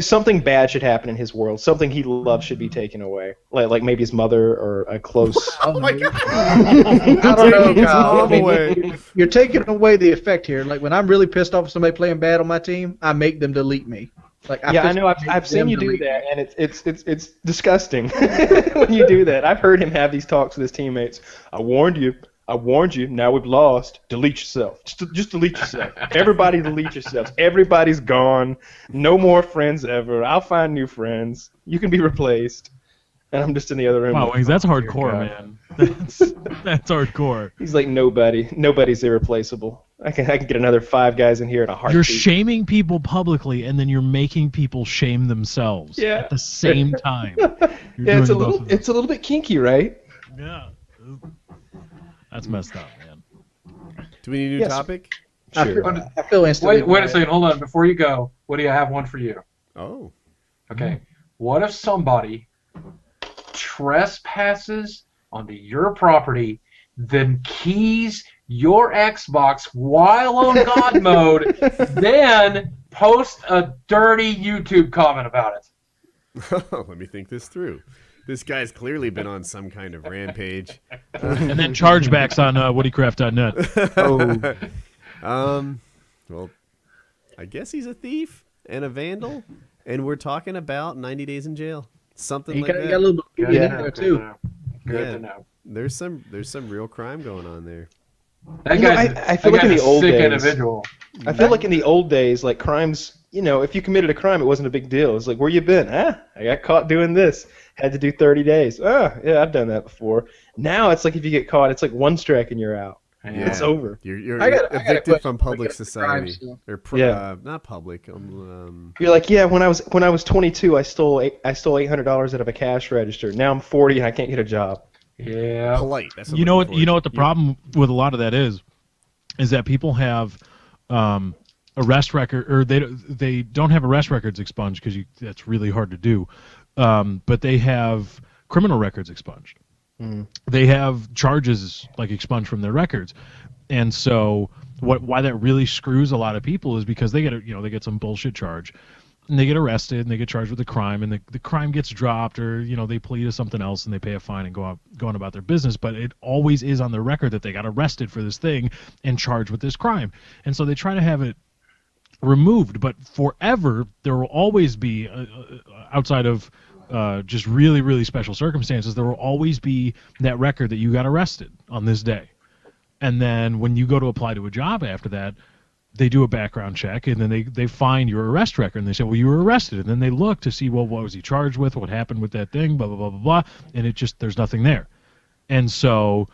Something bad should happen in his world. Something he loves should be taken away. Like maybe his mother or a close. Oh my God! I don't know, Taking his Kyle. mom away. You're taking away the effect here. Like when I'm really pissed off with somebody playing bad on my team, I make them delete me. Like Yeah, I know. I've seen you do that, and it's disgusting when you do that. I've heard him have these talks with his teammates. I warned you. Now we've lost. Delete yourself. Just delete yourself. Everybody delete yourselves. Everybody's gone. No more friends ever. I'll find new friends. You can be replaced. And I'm just in the other room. Wow, like, Wings, that's "Oh, dear hardcore, God." man. That's hardcore. He's like nobody. Nobody's irreplaceable. I can get another 5 guys in here in a heartbeat. You're shaming people publicly, and then you're making people shame themselves Yeah. at the same time. Yeah, it's a little bit kinky, right? Yeah. That's messed up, man. Do we need a new Yes. topic? Sure. I feel instantly. Wait a second. Hold on. Before you go, Woody, I have one for you. Oh. Okay. What if somebody trespasses onto your property, then keys your Xbox while on God mode, then post a dirty YouTube comment about it? Let me think this through. This guy's clearly been on some kind of rampage. And then chargebacks on WoodyCraft.net. Well, I guess he's a thief and a vandal, and we're talking about 90 days in jail. Something You like got that. a little bit Good in to there know, too. Good Yeah. to know. There's some real crime going on there. That You know, guy's, I feel that like in guy's the old a sick days- individual. I feel like in the old days, like crimes, if you committed a crime, it wasn't a big deal. It's like, where you been? I got caught doing this. Had to do 30 days. Yeah, I've done that before. Now it's like if you get caught, it's like one strike and you're out. Yeah. It's over. You're I got a evicted question from before we public get to society, crimes, or Yeah. not public. You're like, yeah, when I was 22, I stole $800 out of a cash register. Now I'm 40 and I can't get a job. Yeah. polite. That's You know I'm what? You know what the problem with a lot of that is that people have arrest record, or they don't have arrest records expunged because that's really hard to do. But they have criminal records expunged. They have charges like expunged from their records, and so why that really screws a lot of people is because they get some bullshit charge, and they get arrested and they get charged with a crime, and the crime gets dropped, or they plead to something else and they pay a fine and go on about their business, but it always is on their record that they got arrested for this thing and charged with this crime, and so they try to have it removed. But forever there will always be outside of just really, really special circumstances, there will always be that record that you got arrested on this day. And then when you go to apply to a job after that, they do a background check, and then they find your arrest record, and they say, well, you were arrested. And then they look to see, well, what was he charged with? What happened with that thing? Blah, blah, blah, blah, blah. And it just, there's nothing there. And so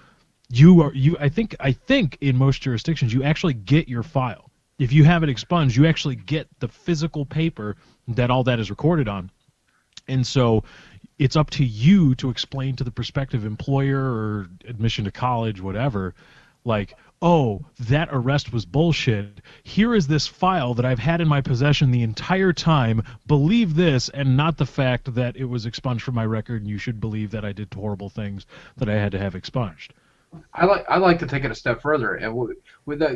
I think in most jurisdictions, you actually get your file. If you have it expunged, you actually get the physical paper that all that is recorded on. And so it's up to you to explain to the prospective employer or admission to college, whatever, like, oh, that arrest was bullshit. Here is this file that I've had in my possession the entire time. Believe this, and not the fact that it was expunged from my record, and you should believe that I did horrible things that I had to have expunged. I like to take it a step further, and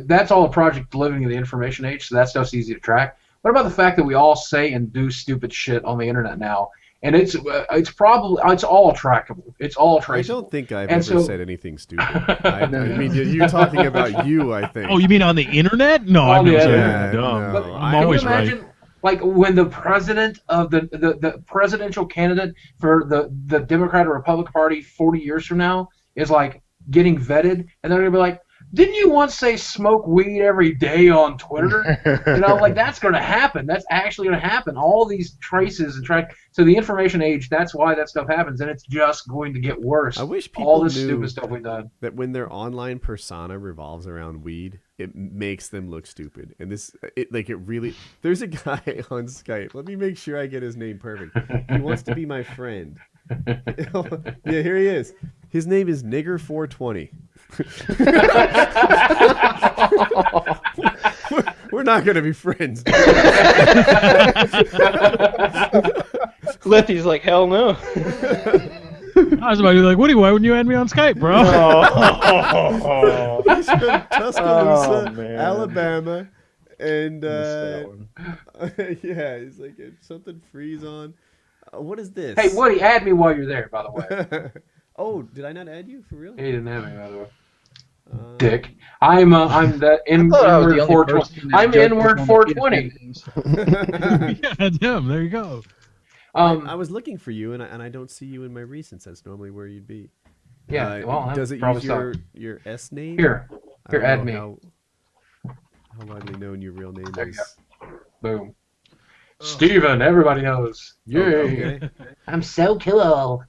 that's all a project living in the information age, so that stuff's easy to track. What about the fact that we all say and do stupid shit on the internet now, and it's all trackable, it's all traceable? I don't think I've ever said anything stupid. I mean, you're talking about you, I think. Oh, you mean on the internet? No, I've never said anything dumb. No. I'm always Can you imagine, like, when the president of the presidential candidate for the Democrat or Republican Party 40 years from now is like getting vetted, and they're gonna be like, didn't you once say smoke weed every day on Twitter? You know, like, that's going to happen. That's actually going to happen. All these traces and track. So the information age, that's why that stuff happens, and it's just going to get worse. I wish people all this knew stupid stuff we've done. That when their online persona revolves around weed, it makes them look stupid. And it really. There's a guy on Skype. Let me make sure I get his name perfect. He wants to be my friend. Yeah, here he is. His name is Nigger420. We're not going to be friends. Lefty's like, hell no. I was about to be like, Woody, why wouldn't you add me on Skype, bro? He's from Tuscaloosa, Alabama. And yeah, he's like, something freeze on. What is this? Hey, Woody, add me while you're there, by the way. Oh, did I not add you for real? He didn't have me, by the way. Dick. I'm the N-word 420. I'm N-word 420. Yeah, damn, there you go. I was looking for you, and I don't see you in my recents. That's normally where you'd be. Yeah, well, does it use your S name? Here, add me. How widely known your real name is? Boom. Steven, everybody knows. Yay. Okay. I'm so cool.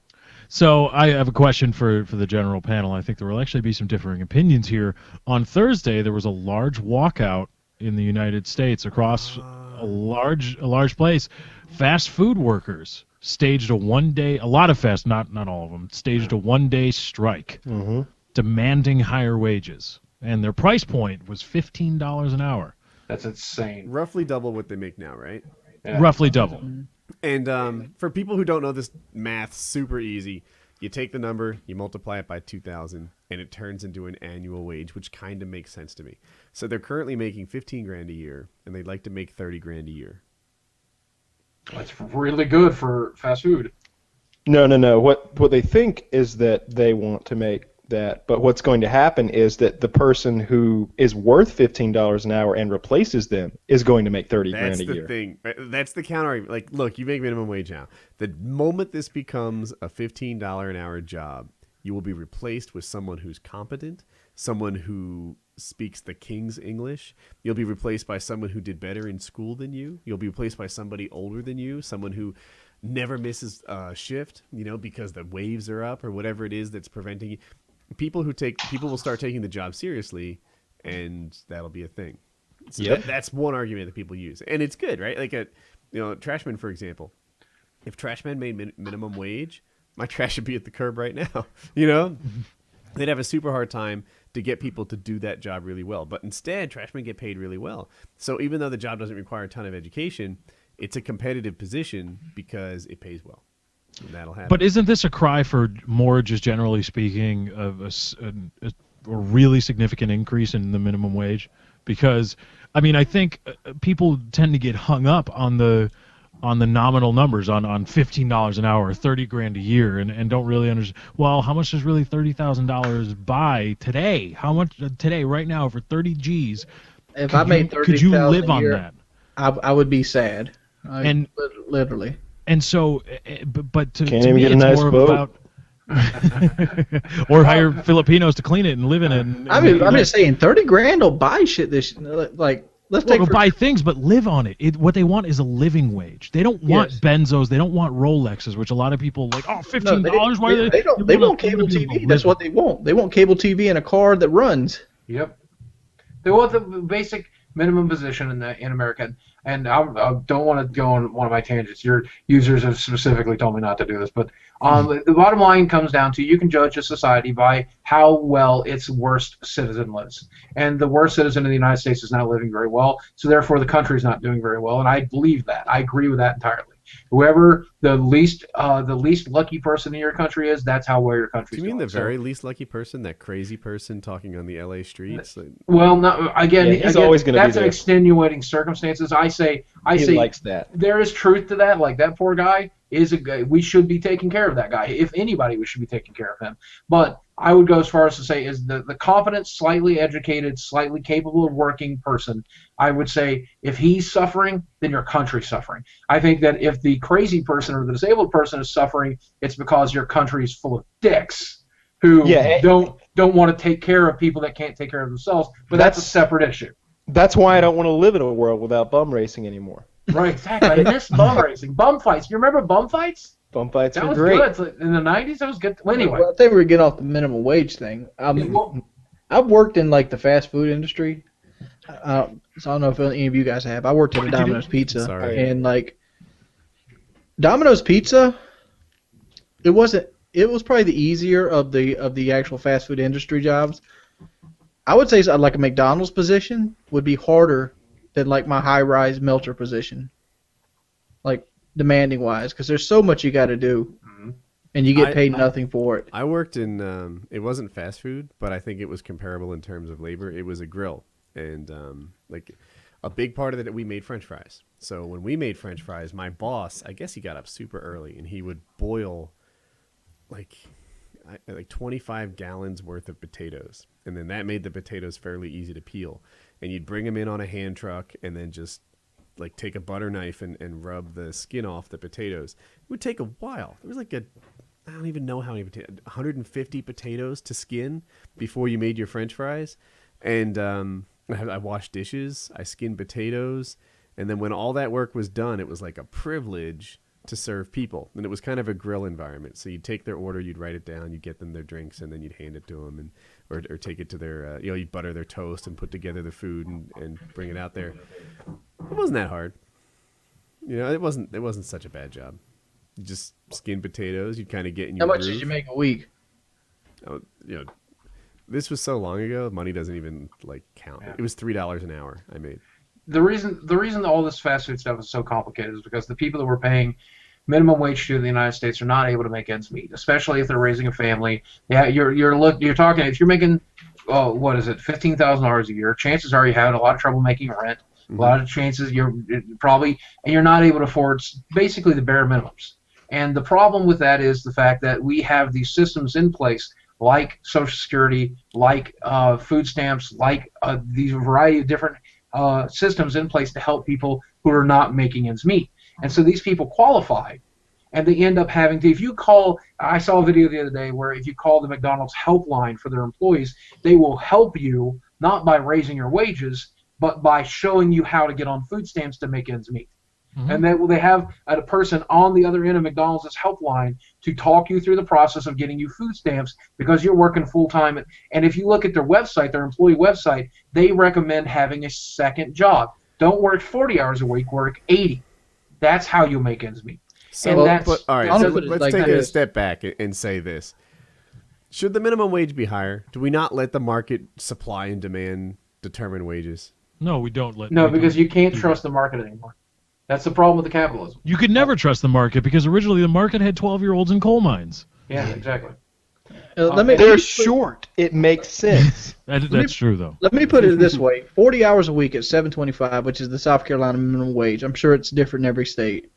So I have a question for the general panel. I think there will actually be some differing opinions here. On Thursday, there was a large walkout in the United States across a large place. Fast food workers staged a lot of fast, not all of them, staged a one-day strike, demanding higher wages. And their price point was $15 an hour. That's insane. Roughly double what they make now, right? Yeah. Roughly double. And for people who don't know this math, super easy. You take the number, you multiply it by 2,000, and it turns into an annual wage, which kind of makes sense to me. So they're currently making $15,000 a year, and they'd like to make $30,000 a year. That's really good for fast food. No. What they think is that they want to make that, but what's going to happen is that the person who is worth $15 an hour and replaces them is going to make $30,000 a year. That's the thing. That's the counter. Like, look, you make minimum wage now. The moment this becomes a $15 an hour job, you will be replaced with someone who's competent, someone who speaks the king's English. You'll be replaced by someone who did better in school than you. You'll be replaced by somebody older than you, someone who never misses a shift, because the waves are up or whatever it is that's preventing you. People will start taking the job seriously, and that'll be a thing. So that's one argument that people use, and it's good, right? Like Trashmen, for example. If Trashmen made minimum wage, my trash should be at the curb right now. They'd have a super hard time to get people to do that job really well. But instead, Trashmen get paid really well. So even though the job doesn't require a ton of education, it's a competitive position because it pays well. And that'll happen. But isn't this a cry for more, just generally speaking, of a really significant increase in the minimum wage? Because, I think people tend to get hung up on the nominal numbers, on $15 an hour or $30,000 a year, and don't really understand. Well, how much does really $30,000 buy today? How much today, right now, for 30 G's? If I made $30,000 could you live on that? I would be sad. Literally. And so, but to Can't me, even get a it's nice more boat. about Or hire Filipinos to clean it and live in it. I'm just saying, 30 grand will buy shit. Like, let's Well, take they'll buy things, but live on it. What they want is a living wage. They don't want Benzos. They don't want Rolexes, which a lot of people like. Oh, $15. Why they don't? They want cable TV. That's what they want. They want cable TV and a car that runs. Yep. They want the basic minimum position in America. And I don't want to go on one of my tangents. Your users have specifically told me not to do this, but the bottom line comes down to you can judge a society by how well its worst citizen lives. And the worst citizen in the United States is not living very well, so therefore the country is not doing very well. And I believe that. I agree with that entirely. Whoever the least lucky person in your country is, that's how well your country is. Do you mean going. the very least lucky person, that crazy person talking on the LA streets? Well, no, again, always going to be that's there. an extenuating circumstances. I say He likes that. there is truth to that. Like, that poor guy is a guy. We should be taking care of that guy. If anybody, we should be taking care of him. But I would go as far as to say is the competent, slightly educated, slightly capable of working person, I would say if he's suffering, then your country's suffering. I think that if the crazy person or the disabled person is suffering, it's because your country is full of dicks who don't want to take care of people that can't take care of themselves. But that's a separate issue. That's why I don't want to live in a world without bum racing anymore. Right, exactly. I miss bum racing. Bum fights. You remember bum fights? Bum fights That were was great. good. It's like, in the 90s, that was good. Well, anyway. Well, I think we're getting off the minimum wage thing. I've worked in like the fast food industry. So I don't know if any of you guys have. I worked at a Domino's Pizza, and like Domino's Pizza, it was probably the easier of the actual fast food industry jobs. I would say like a McDonald's position would be harder than like my high-rise melter position, like demanding wise, because there's so much you got to do, and you get paid nothing for it. I worked in it wasn't fast food, but I think it was comparable in terms of labor. It was a grill, and like a big part of it, we made French fries. So when we made French fries, my boss, I guess he got up super early, and he would boil like 25 gallons worth of potatoes, and then that made the potatoes fairly easy to peel. And you'd bring them in on a hand truck, and then just like take a butter knife and rub the skin off the potatoes. It would take a while. There was like I don't even know how many potatoes, 150 potatoes to skin before you made your French fries. And I washed dishes, I skinned potatoes, and then when all that work was done, it was like a privilege to serve people. And it was kind of a grill environment. So you'd take their order, you'd write it down, you'd get them their drinks, and then you'd hand it to them, or take it to their, you'd butter their toast and put together the food and bring it out there. It wasn't that hard. It wasn't such a bad job. You just skin potatoes, you'd kind of get in your How much groove. did you make a week? This was so long ago, money doesn't even like count. Yeah. It was $3 an hour I made. The reason all this fast food stuff is so complicated is because the people that we're paying minimum wage to in the United States are not able to make ends meet, especially if they're raising a family. Yeah, you're talking, if you're making $15,000 a year, chances are you have a lot of trouble making rent. A lot of chances you're not able to afford basically the bare minimums. And the problem with that is the fact that we have these systems in place like Social Security, like food stamps, like these variety of different systems in place to help people who are not making ends meet. And so these people qualify, and they end up having to, if you call, I saw a video the other day where if you call the McDonald's helpline for their employees, they will help you not by raising your wages, but by showing you how to get on food stamps to make ends meet. And then they have a person on the other end of McDonald's helpline to talk you through the process of getting you food stamps because you're working full-time. And if you look at their website, their employee website, they recommend having a second job. Don't work 40 hours a week, work 80. That's how you make ends meet. So, and that's, all right, so let's take a step back and say this. Should the minimum wage be higher? Do we not let the market supply and demand determine wages? No, we don't let. No, because you can't trust the market anymore. That's the problem with the capitalism. You could never trust the market because originally the market had 12-year-olds in coal mines. Yeah, exactly. They're short. It makes sense. That's true, though. Let me put it this way: 40 hours a week at $7.25, which is the South Carolina minimum wage. I'm sure it's different in every state.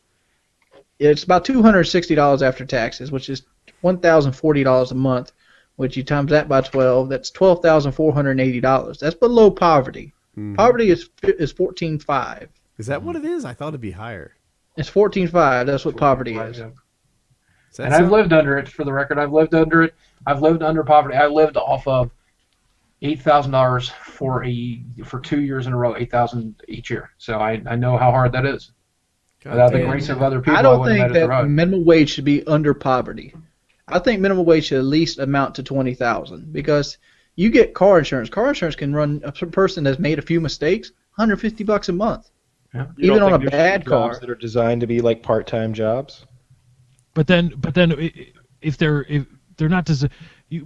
It's about $260 after taxes, which is $1,040 a month. Which you times that by 12, that's $12,480. That's below poverty. Poverty is $14,500. Is that what it is? I thought it'd be higher. It's $14,500. That's what poverty is. And I've lived under it. For the record, I've lived under it. I've lived under poverty. I lived off of $8,000 for 2 years in a row, $8,000 each year. So I know how hard that is. Without the grace of other people, I don't wouldn't think have had it that survive. minimum wage should be under poverty. I think minimum wage should at least amount to 20,000 because you get car insurance. Car insurance can run a person that's made a few mistakes $150 a month, Yeah. even on a there's bad car. jobs that are designed to be like part-time jobs. But then, if they're not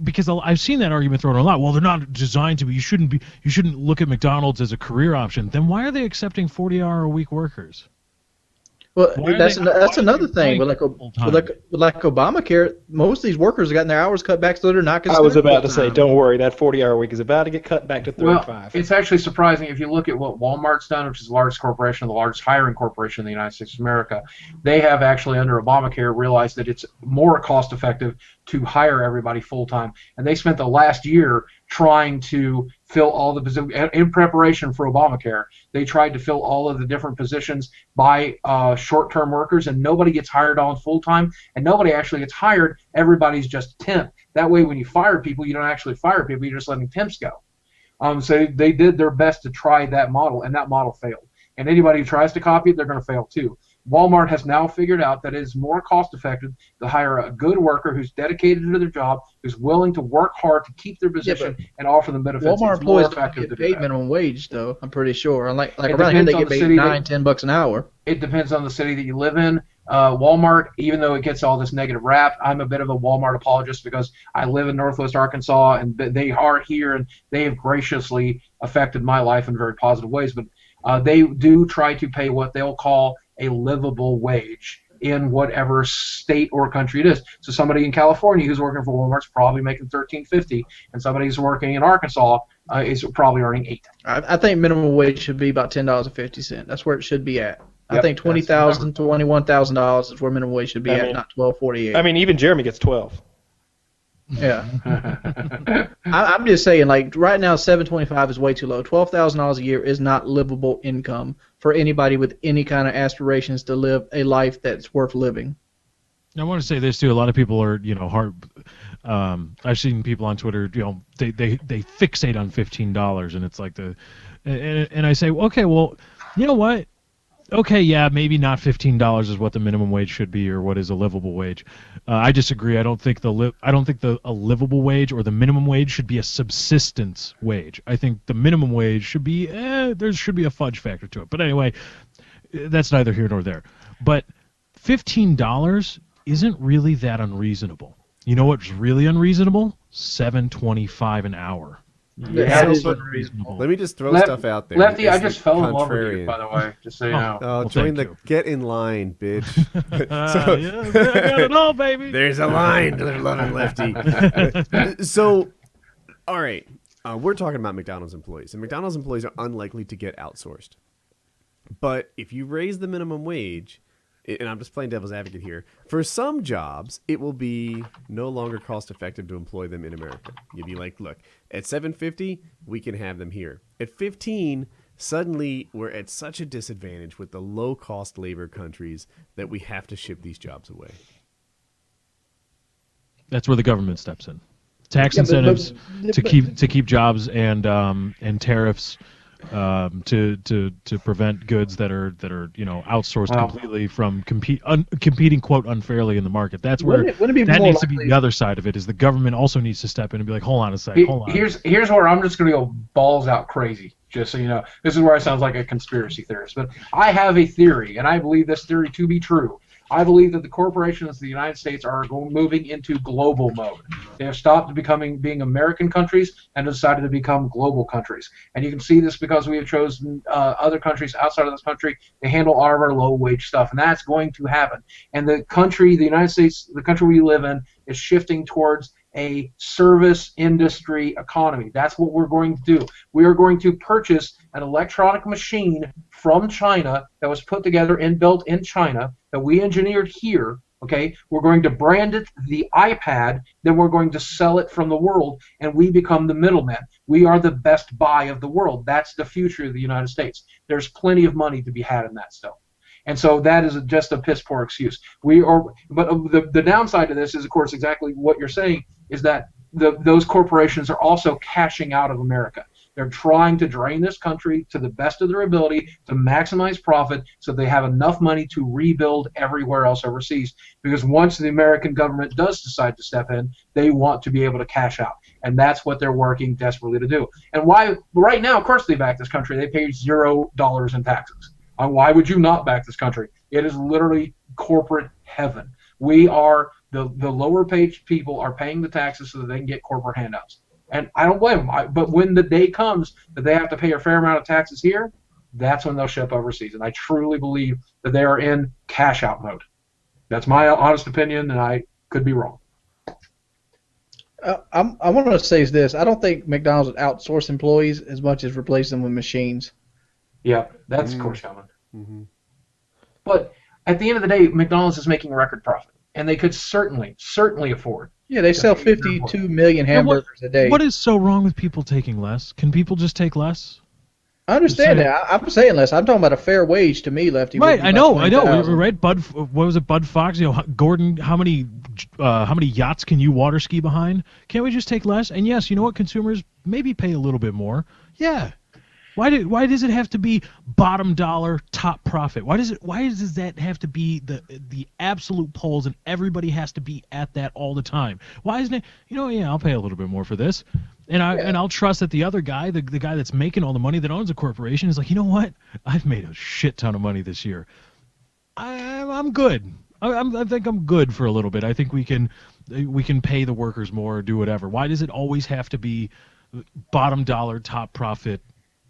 because I've seen that argument thrown a lot. Well, they're not designed to be. You shouldn't look at McDonald's as a career option. Then why are they accepting 40-hour-a-week workers? Well, Why are that's they- why another are they thing. With full-time? like Obamacare, most of these workers have gotten their hours cut back, so they're not I considered was about to say, full-time. don't worry, that 40-hour week is about to get cut back to 35. Well, it's actually surprising if you look at what Walmart's done, which is the largest corporation, the largest hiring corporation in the United States of America. They have actually, under Obamacare, realized that it's more cost-effective to hire everybody full-time. And they spent the last year trying to fill all the positions. In preparation for Obamacare, they tried to fill all of the different positions by short-term workers, and nobody gets hired on full-time, and nobody actually gets hired. Everybody's just temp. That way, when you fire people, you don't actually fire people. You're just letting temps go. So they did their best to try that model, and that model failed. And anybody who tries to copy it, they're going to fail too. Walmart has now figured out that it is more cost-effective to hire a good worker who's dedicated to their job, who's willing to work hard to keep their position and offer them benefits. Walmart It's more employees don't effective get to do paid that. minimum wage, though. I'm pretty sure. Like It around here, depends they on get the paid city. $9-10 an hour. It depends on the city that you live in. Walmart, even though it gets all this negative rap, I'm a bit of a Walmart apologist because I live in Northwest Arkansas, and they are here, and they have graciously affected my life in very positive ways. But they do try to pay what they'll call a livable wage in whatever state or country it is. So somebody in California who's working for Walmart's probably making $13.50, and somebody who's working in Arkansas is probably earning $8. I think minimum wage should be about $10.50. That's where it should be at. I Yep, think $20,000 to $21,000 is where minimum wage should be at, not $12.48. I mean, even Jeremy gets 12. Yeah. I'm just saying, like right now, $725 is way too low. $12,000 a year is not livable income for anybody with any kind of aspirations to live a life that's worth living. I want to say this too. A lot of people are, hard. I've seen people on Twitter, they fixate on $15, and it's like and I say, okay, well, you know what? Okay, yeah, maybe not $15 is what the minimum wage should be, or what is a livable wage. I disagree. I don't think a livable wage or the minimum wage should be a subsistence wage. I think the minimum wage should be there should be a fudge factor to it. But anyway, that's neither here nor there. But $15 isn't really that unreasonable. You know what's really unreasonable? $7.25 an hour. Yeah, So, it's but unreasonable. let me just throw stuff out there. Lefty, It's I just the fell in love with you, contrarian. by the way, just so you know. Oh, Well, join thank the you. get in line, bitch. Yeah, I got it all, baby. There's a line to the loving Lefty. So, all right, we're talking about McDonald's employees, and McDonald's employees are unlikely to get outsourced. But if you raise the minimum wage, and I'm just playing devil's advocate here, for some jobs, it will be no longer cost effective to employ them in America. You'd be like, look, at $7.50, we can have them here. At $15, suddenly we're at such a disadvantage with the low cost labor countries that we have to ship these jobs away. That's where the government steps in. Tax incentives to keep jobs and tariffs to prevent goods that are outsourced completely from competing quote unfairly in the market. That's where Wouldn't it be that more needs to be likely- the other side of it. Is the government also needs to step in and be like, hold on a second, hold on. Here's where I'm just going to go balls out crazy, just so you know. This is where I sound like a conspiracy theorist. But I have a theory, and I believe this theory to be true. I believe that the corporations of the United States are moving into global mode. They have stopped being American countries and decided to become global countries. And you can see this because we have chosen other countries outside of this country to handle all of our low-wage stuff. And that's going to happen. And the country, the United States, the country we live in, is shifting towards a service industry economy. That's what we're going to do. We are going to purchase an electronic machine from China that was put together and built in China that we engineered here. Okay, we're going to brand it the iPad, then we're going to sell it from the world, and we become the middleman. We are the best buy of the world. That's the future of the United States. There's plenty of money to be had in that stuff. And so that is just a piss poor excuse. But the downside to this is, of course, exactly what you're saying, is that those corporations are also cashing out of America. They're trying to drain this country to the best of their ability to maximize profit so they have enough money to rebuild everywhere else overseas. Because once the American government does decide to step in, they want to be able to cash out. And that's what they're working desperately to do. And why, right now, of course, they back this country. They pay $0 in taxes. Why would you not back this country? It is literally corporate heaven. We are, the lower paid people are paying the taxes so that they can get corporate handouts. And I don't blame them. But when the day comes that they have to pay a fair amount of taxes here, that's when they'll ship overseas. And I truly believe that they are in cash out mode. That's my honest opinion, and I could be wrong. I want to say this. I don't think McDonald's would outsource employees as much as replace them with machines. Yeah, that's of course coming. Mm-hmm. But at the end of the day, McDonald's is making record profit, and they could certainly afford. Yeah, they sell 52 million hamburgers a day. What is so wrong with people taking less? Can people just take less? I understand that. I'm saying less. I'm talking about a fair wage to me, Lefty. Right, I know. Right, Bud. What was it, Bud Fox? Gordon. How many yachts can you water ski behind? Can't we just take less? And yes, you know what? Consumers maybe pay a little bit more. Yeah. Why does it have to be bottom dollar, top profit? Why does that have to be the absolute polls and everybody has to be at that all the time? Why isn't it? I'll pay a little bit more for this, and I'll trust that the other guy, the guy that's making all the money, that owns a corporation, is like, you know what? I've made a shit ton of money this year. I'm good. I think I'm good for a little bit. I think we can pay the workers more or do whatever. Why does it always have to be bottom dollar, top profit?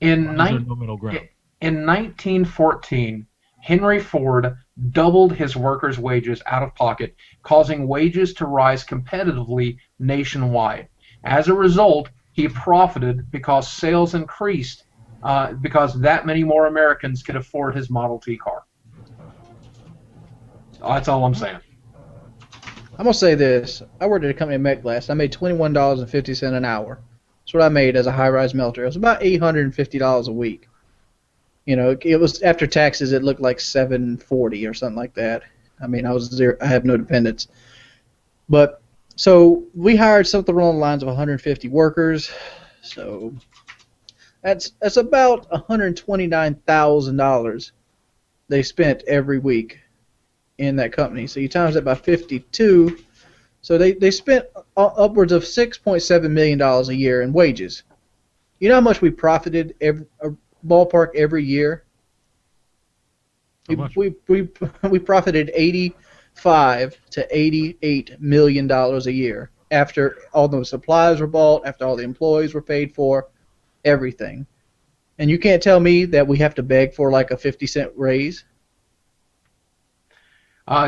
In 1914, Henry Ford doubled his workers' wages out of pocket, causing wages to rise competitively nationwide. As a result, he profited because sales increased because that many more Americans could afford his Model T car. That's all I'm saying. I'm going to say this. I worked at a company in Met Glass. I made $21.50 an hour. That's what I made as a high-rise melter. It was about $850 a week. It was after taxes. It looked like $740 or something like that. I mean, I was zero. I have no dependents. But so we hired something along the lines of 150 workers. So that's about $129,000 they spent every week in that company. So you times that by 52. So they spent upwards of $6.7 million a year in wages. You know how much we profited ballpark every year? We profited $85 to $88 million a year after all the supplies were bought, after all the employees were paid for, everything. And you can't tell me that we have to beg for like a 50-cent raise.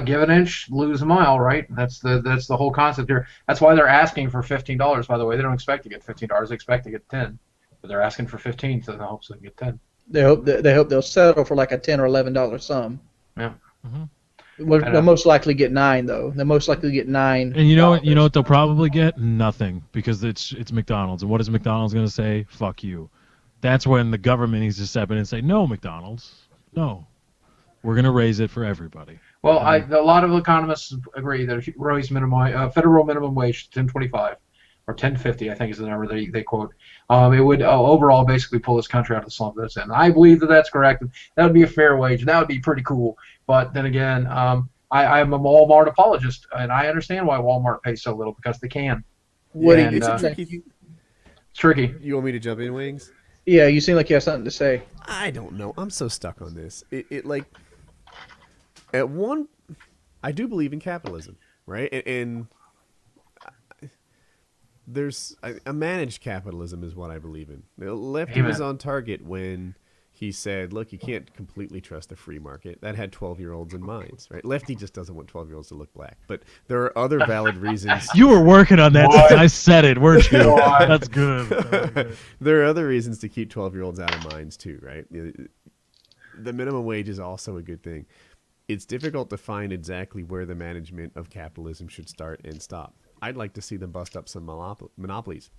Give an inch, lose a mile, right? That's the whole concept here. That's why they're asking for $15. By the way, they don't expect to get $15. They expect to get 10, but they're asking for 15, so they hope they can get 10. They hope they'll settle for like a $10 or $11 sum. Yeah. Mm-hmm. They'll most likely get 9 though. They'll most likely get 9. And you know what they'll probably get? Nothing, because it's McDonald's. And what is McDonald's going to say? Fuck you. That's when the government needs to step in and say, no, McDonald's, no, we're going to raise it for everybody. Well, a lot of economists agree that if you raise federal minimum wage to $10.25 or $10.50, I think is the number they quote, it would overall basically pull this country out of the slump that it's in. I believe that that's correct. That would be a fair wage. That would be pretty cool. But then again, I'm a Walmart apologist, and I understand why Walmart pays so little, because they can. It's tricky. You want me to jump in, Wings? Yeah, you seem like you have something to say. I don't know. I'm so stuck on this. I do believe in capitalism, right? And there's a managed capitalism is what I believe in. Lefty was on target when he said, look, you can't completely trust the free market. That had 12-year-olds in minds, right? Lefty just doesn't want 12-year-olds to look black. But there are other valid reasons. You were working on that. I said it, weren't you? That's good. There are other reasons to keep 12-year-olds out of minds too, right? The minimum wage is also a good thing. It's difficult to find exactly where the management of capitalism should start and stop. I'd like to see them bust up some monopolies.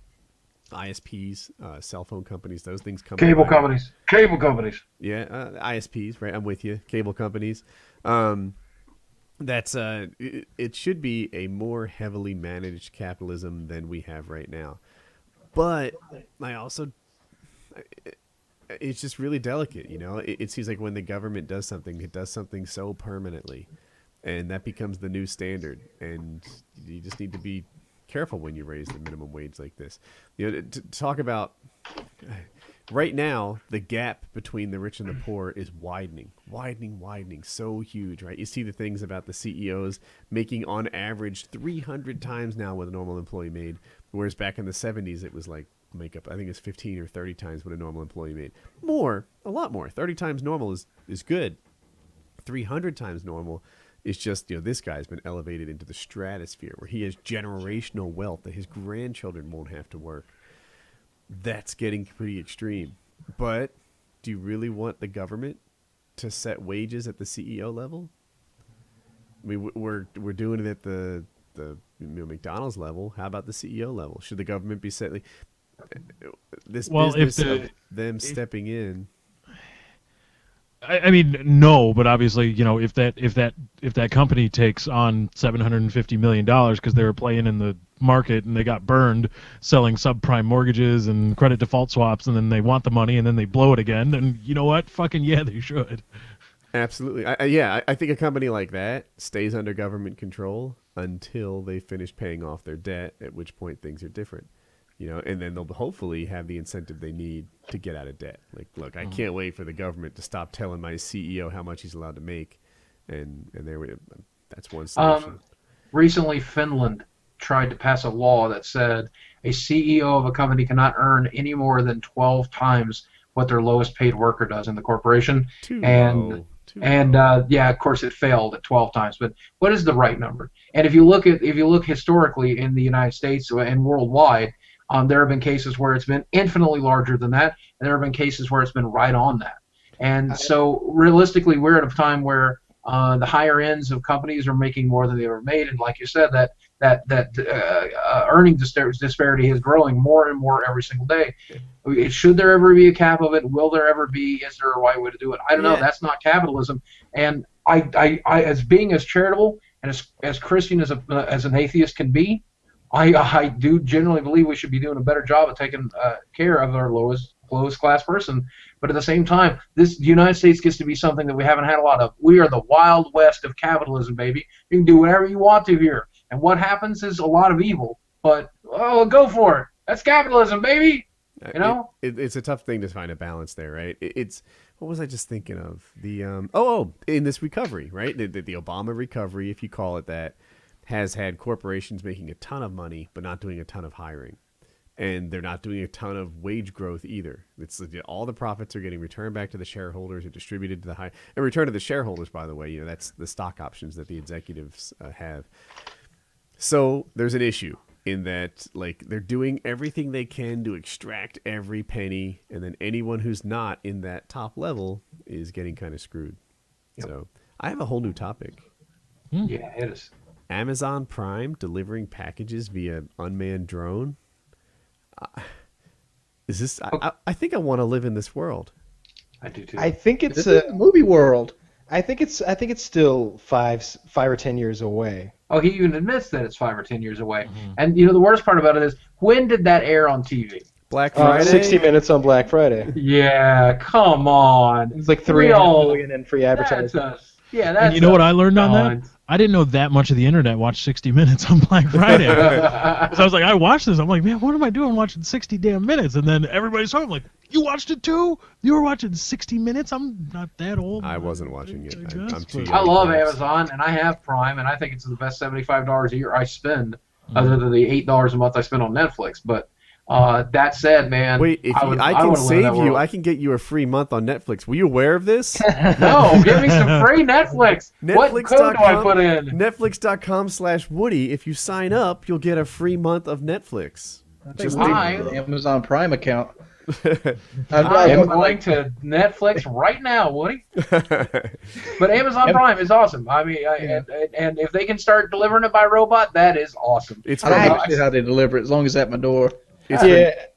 ISPs, cell phone companies, those things come. Cable companies. Yeah, ISPs, right? I'm with you. Cable companies. That's it should be a more heavily managed capitalism than we have right now. But it's just really delicate, you know. It seems like when the government does something, it does something so permanently, and that becomes the new standard. And you just need to be careful when you raise the minimum wage like this. You know, to talk about right now, the gap between the rich and the poor is widening, so huge, right? You see the things about the CEOs making on average 300 times now what a normal employee made, whereas back in the 70s it was like makeup. I think it's 15 or 30 times what a normal employee made. A lot more. 30 times normal is good. 300 times normal is just, you know, this guy's been elevated into the stratosphere where he has generational wealth that his grandchildren won't have to work. That's getting pretty extreme. But do you really want the government to set wages at the CEO level? I mean, we're doing it at the McDonald's level. How about the CEO level? Should the government be setting this business of them stepping in? I mean, no, but obviously, you know, if that company takes on $750 million because they were playing in the market and they got burned selling subprime mortgages and credit default swaps, and then they want the money and then they blow it again, then you know what? Fucking yeah, they should. Absolutely. I think a company like that stays under government control until they finish paying off their debt, at which point things are different. You know, and then they'll hopefully have the incentive they need to get out of debt. Like, look, I can't wait for the government to stop telling my CEO how much he's allowed to make, and that's one solution. Recently, Finland tried to pass a law that said a CEO of a company cannot earn any more than 12 times what their lowest paid worker does in the corporation. Too low. Yeah, of course, it failed at 12 times. But what is the right number? And if you look historically in the United States and worldwide, there have been cases where it's been infinitely larger than that, and there have been cases where it's been right on that. And so realistically, we're at a time where the higher ends of companies are making more than they ever made, and like you said, that earning disparity is growing more and more every single day. Should there ever be a cap of it? Will there ever be? Is there a right way to do it? I don't know. That's not capitalism. And I as being as charitable and as Christian as an atheist can be, I do generally believe we should be doing a better job of taking care of our lowest class person. But at the same time, the United States gets to be something that we haven't had a lot of. We are the Wild West of capitalism, baby. You can do whatever you want to here. And what happens is a lot of evil. But, go for it. That's capitalism, baby. You know? It's a tough thing to find a balance there, right? What was I just thinking of? In this recovery, right? The Obama recovery, if you call it that, has had corporations making a ton of money but not doing a ton of hiring, and they're not doing a ton of wage growth either. It's all the profits are getting returned back to the shareholders or distributed to the high and returned to the shareholders. By the way, you know, that's the stock options that the executives have. So there's an issue in that, like, they're doing everything they can to extract every penny, and then anyone who's not in that top level is getting kind of screwed. Yep. So I have a whole new topic. Yeah, it is. Amazon Prime delivering packages via unmanned drone. Is this? I think I want to live in this world. I do too. I think it's a movie world. I think it's still 5 or 10 years away. Oh, he even admits that it's 5 or 10 years away. Mm-hmm. And you know the worst part about it is, when did that air on TV? Black Friday. 60 Minutes on Black Friday. Yeah, come on. It's like $3 million in free advertising. And you know what I learned on that? I didn't know that much of the internet watched 60 Minutes on Black Friday. So I was like, I watched this. I'm like, man, what am I doing watching 60 damn minutes? And then everybody's talking like, you watched it too? You were watching 60 Minutes? I'm not that old. I wasn't watching it. I'm too young. I love Amazon, and I have Prime, and I think it's the best $75 a year I spend, other than the $8 a month I spend on Netflix. But that said, man, wait, I can save you. I can get you a free month on Netflix. Were you aware of this? No, give me some free Netflix. What code do I put in? Netflix.com/Woody. If you sign up, you'll get a free month of Netflix. Just the Amazon Prime account. I'm going to Netflix right now, Woody. But Amazon Prime is awesome. I mean, and if they can start delivering it by robot, that is awesome. I don't know how they deliver it, as long as it's at my door.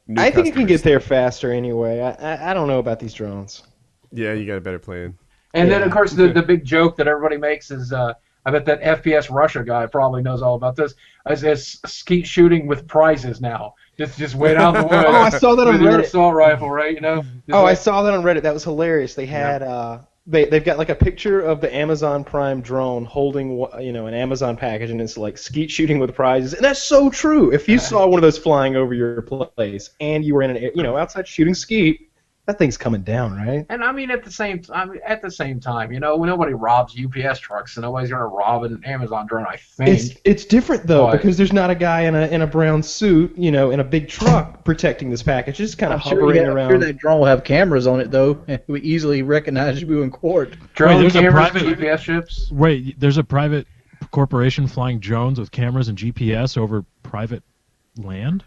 new I think it can customers. get there faster anyway. I don't know about these drones. Yeah, you got a better plan. And then, Yeah. of course, the big joke that everybody makes is, I bet that FPS Russia guy probably knows all about this, is skeet shooting with prizes now. Just wait out the woods. Oh, I saw that on with your Reddit. assault rifle, right? You know. Just Oh, I like- saw that on Reddit. That was hilarious. They had they've got like a picture of the Amazon Prime drone holding an Amazon package, and it's like skeet shooting with prizes, and that's so true. If you saw one of those flying over your place and you were in an outside shooting skeet, that thing's coming down, right? And I mean, at the same time, nobody robs UPS trucks, so nobody's gonna rob an Amazon drone. I think. It's different though Why? because there's not a guy in a brown suit, in a big truck protecting this package. It's just kind of hovering I'm around. sure that drone will have cameras on it though, and we easily recognize you in court. Drone there's a cameras, private- GPS ships. Wait, there's a private corporation flying drones with cameras and GPS over private land?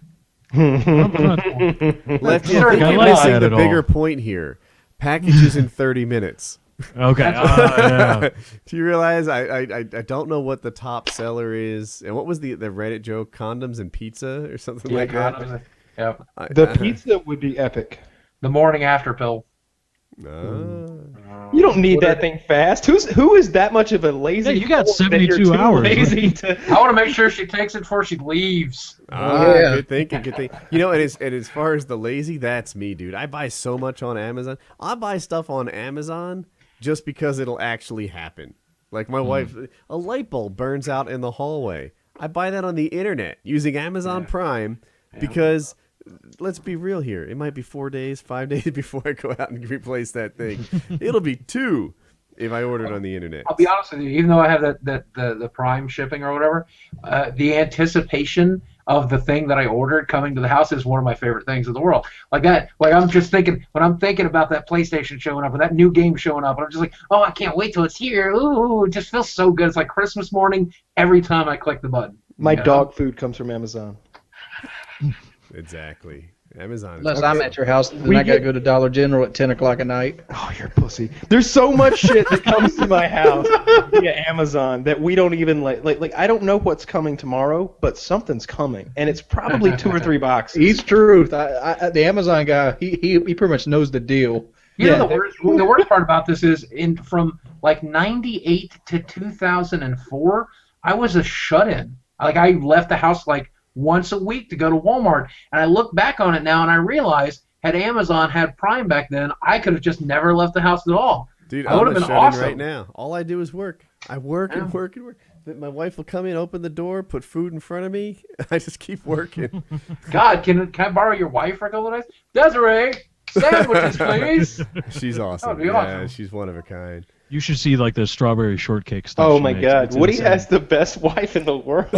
Lefty, I think I you're like missing that the at all. bigger point here. Packages in 30 minutes. Okay. Yeah. Do you realize I don't know what the top seller is? And what was the Reddit joke? Condoms and pizza or something like that? Yeah. The pizza would be epic. The morning after pill. You don't need that thing fast. Who is that much of a lazy? Yeah, you got fool that you're 72 too hours, Lazy to... I want to make sure she takes it before she leaves. Yeah. Good thinking, good thinking. And as far as the lazy, that's me, dude. I buy so much on Amazon. I buy stuff on Amazon just because it'll actually happen. Like my wife, a light bulb burns out in the hallway. I buy that on the internet using Amazon Prime because, let's be real here, it might be 4 days, 5 days before I go out and replace that thing. It'll be 2 if I order it on the internet. I'll be honest with you, even though I have the Prime shipping or whatever, the anticipation of the thing that I ordered coming to the house is one of my favorite things in the world. Like I'm just thinking, when I'm thinking about that PlayStation showing up or that new game showing up, I'm just like, oh, I can't wait till it's here. Ooh, it just feels so good. It's like Christmas morning every time I click the button. My dog food comes from Amazon. Exactly. Amazon. Unless I'm at your house, then I gotta go to Dollar General at 10 o'clock at night. Oh, you're a pussy. There's so much shit that comes to my house via Amazon that we don't even like. I don't know what's coming tomorrow, but something's coming, and it's probably 2 or 3 boxes. He's truth. The Amazon guy, he pretty much knows the deal. You know, the worst part about this is from like 98 to 2004, I was a shut-in. Like I left the house like once a week to go to Walmart, and I look back on it now and I realize had Amazon had Prime back then, I could have just never left the house at all. Dude, I would I'm have a been shut-in awesome. right now. All I do is work. I work and work and work. My wife will come in, open the door, put food in front of me. I just keep working. God, can I borrow your wife for a couple of days? Desiree, sandwiches, please. She's awesome. That'd be Yeah, awesome. she's one of a kind. You should see like the strawberry shortcake stuff. Oh she my makes. God, It's Woody insane. has the best wife in the world.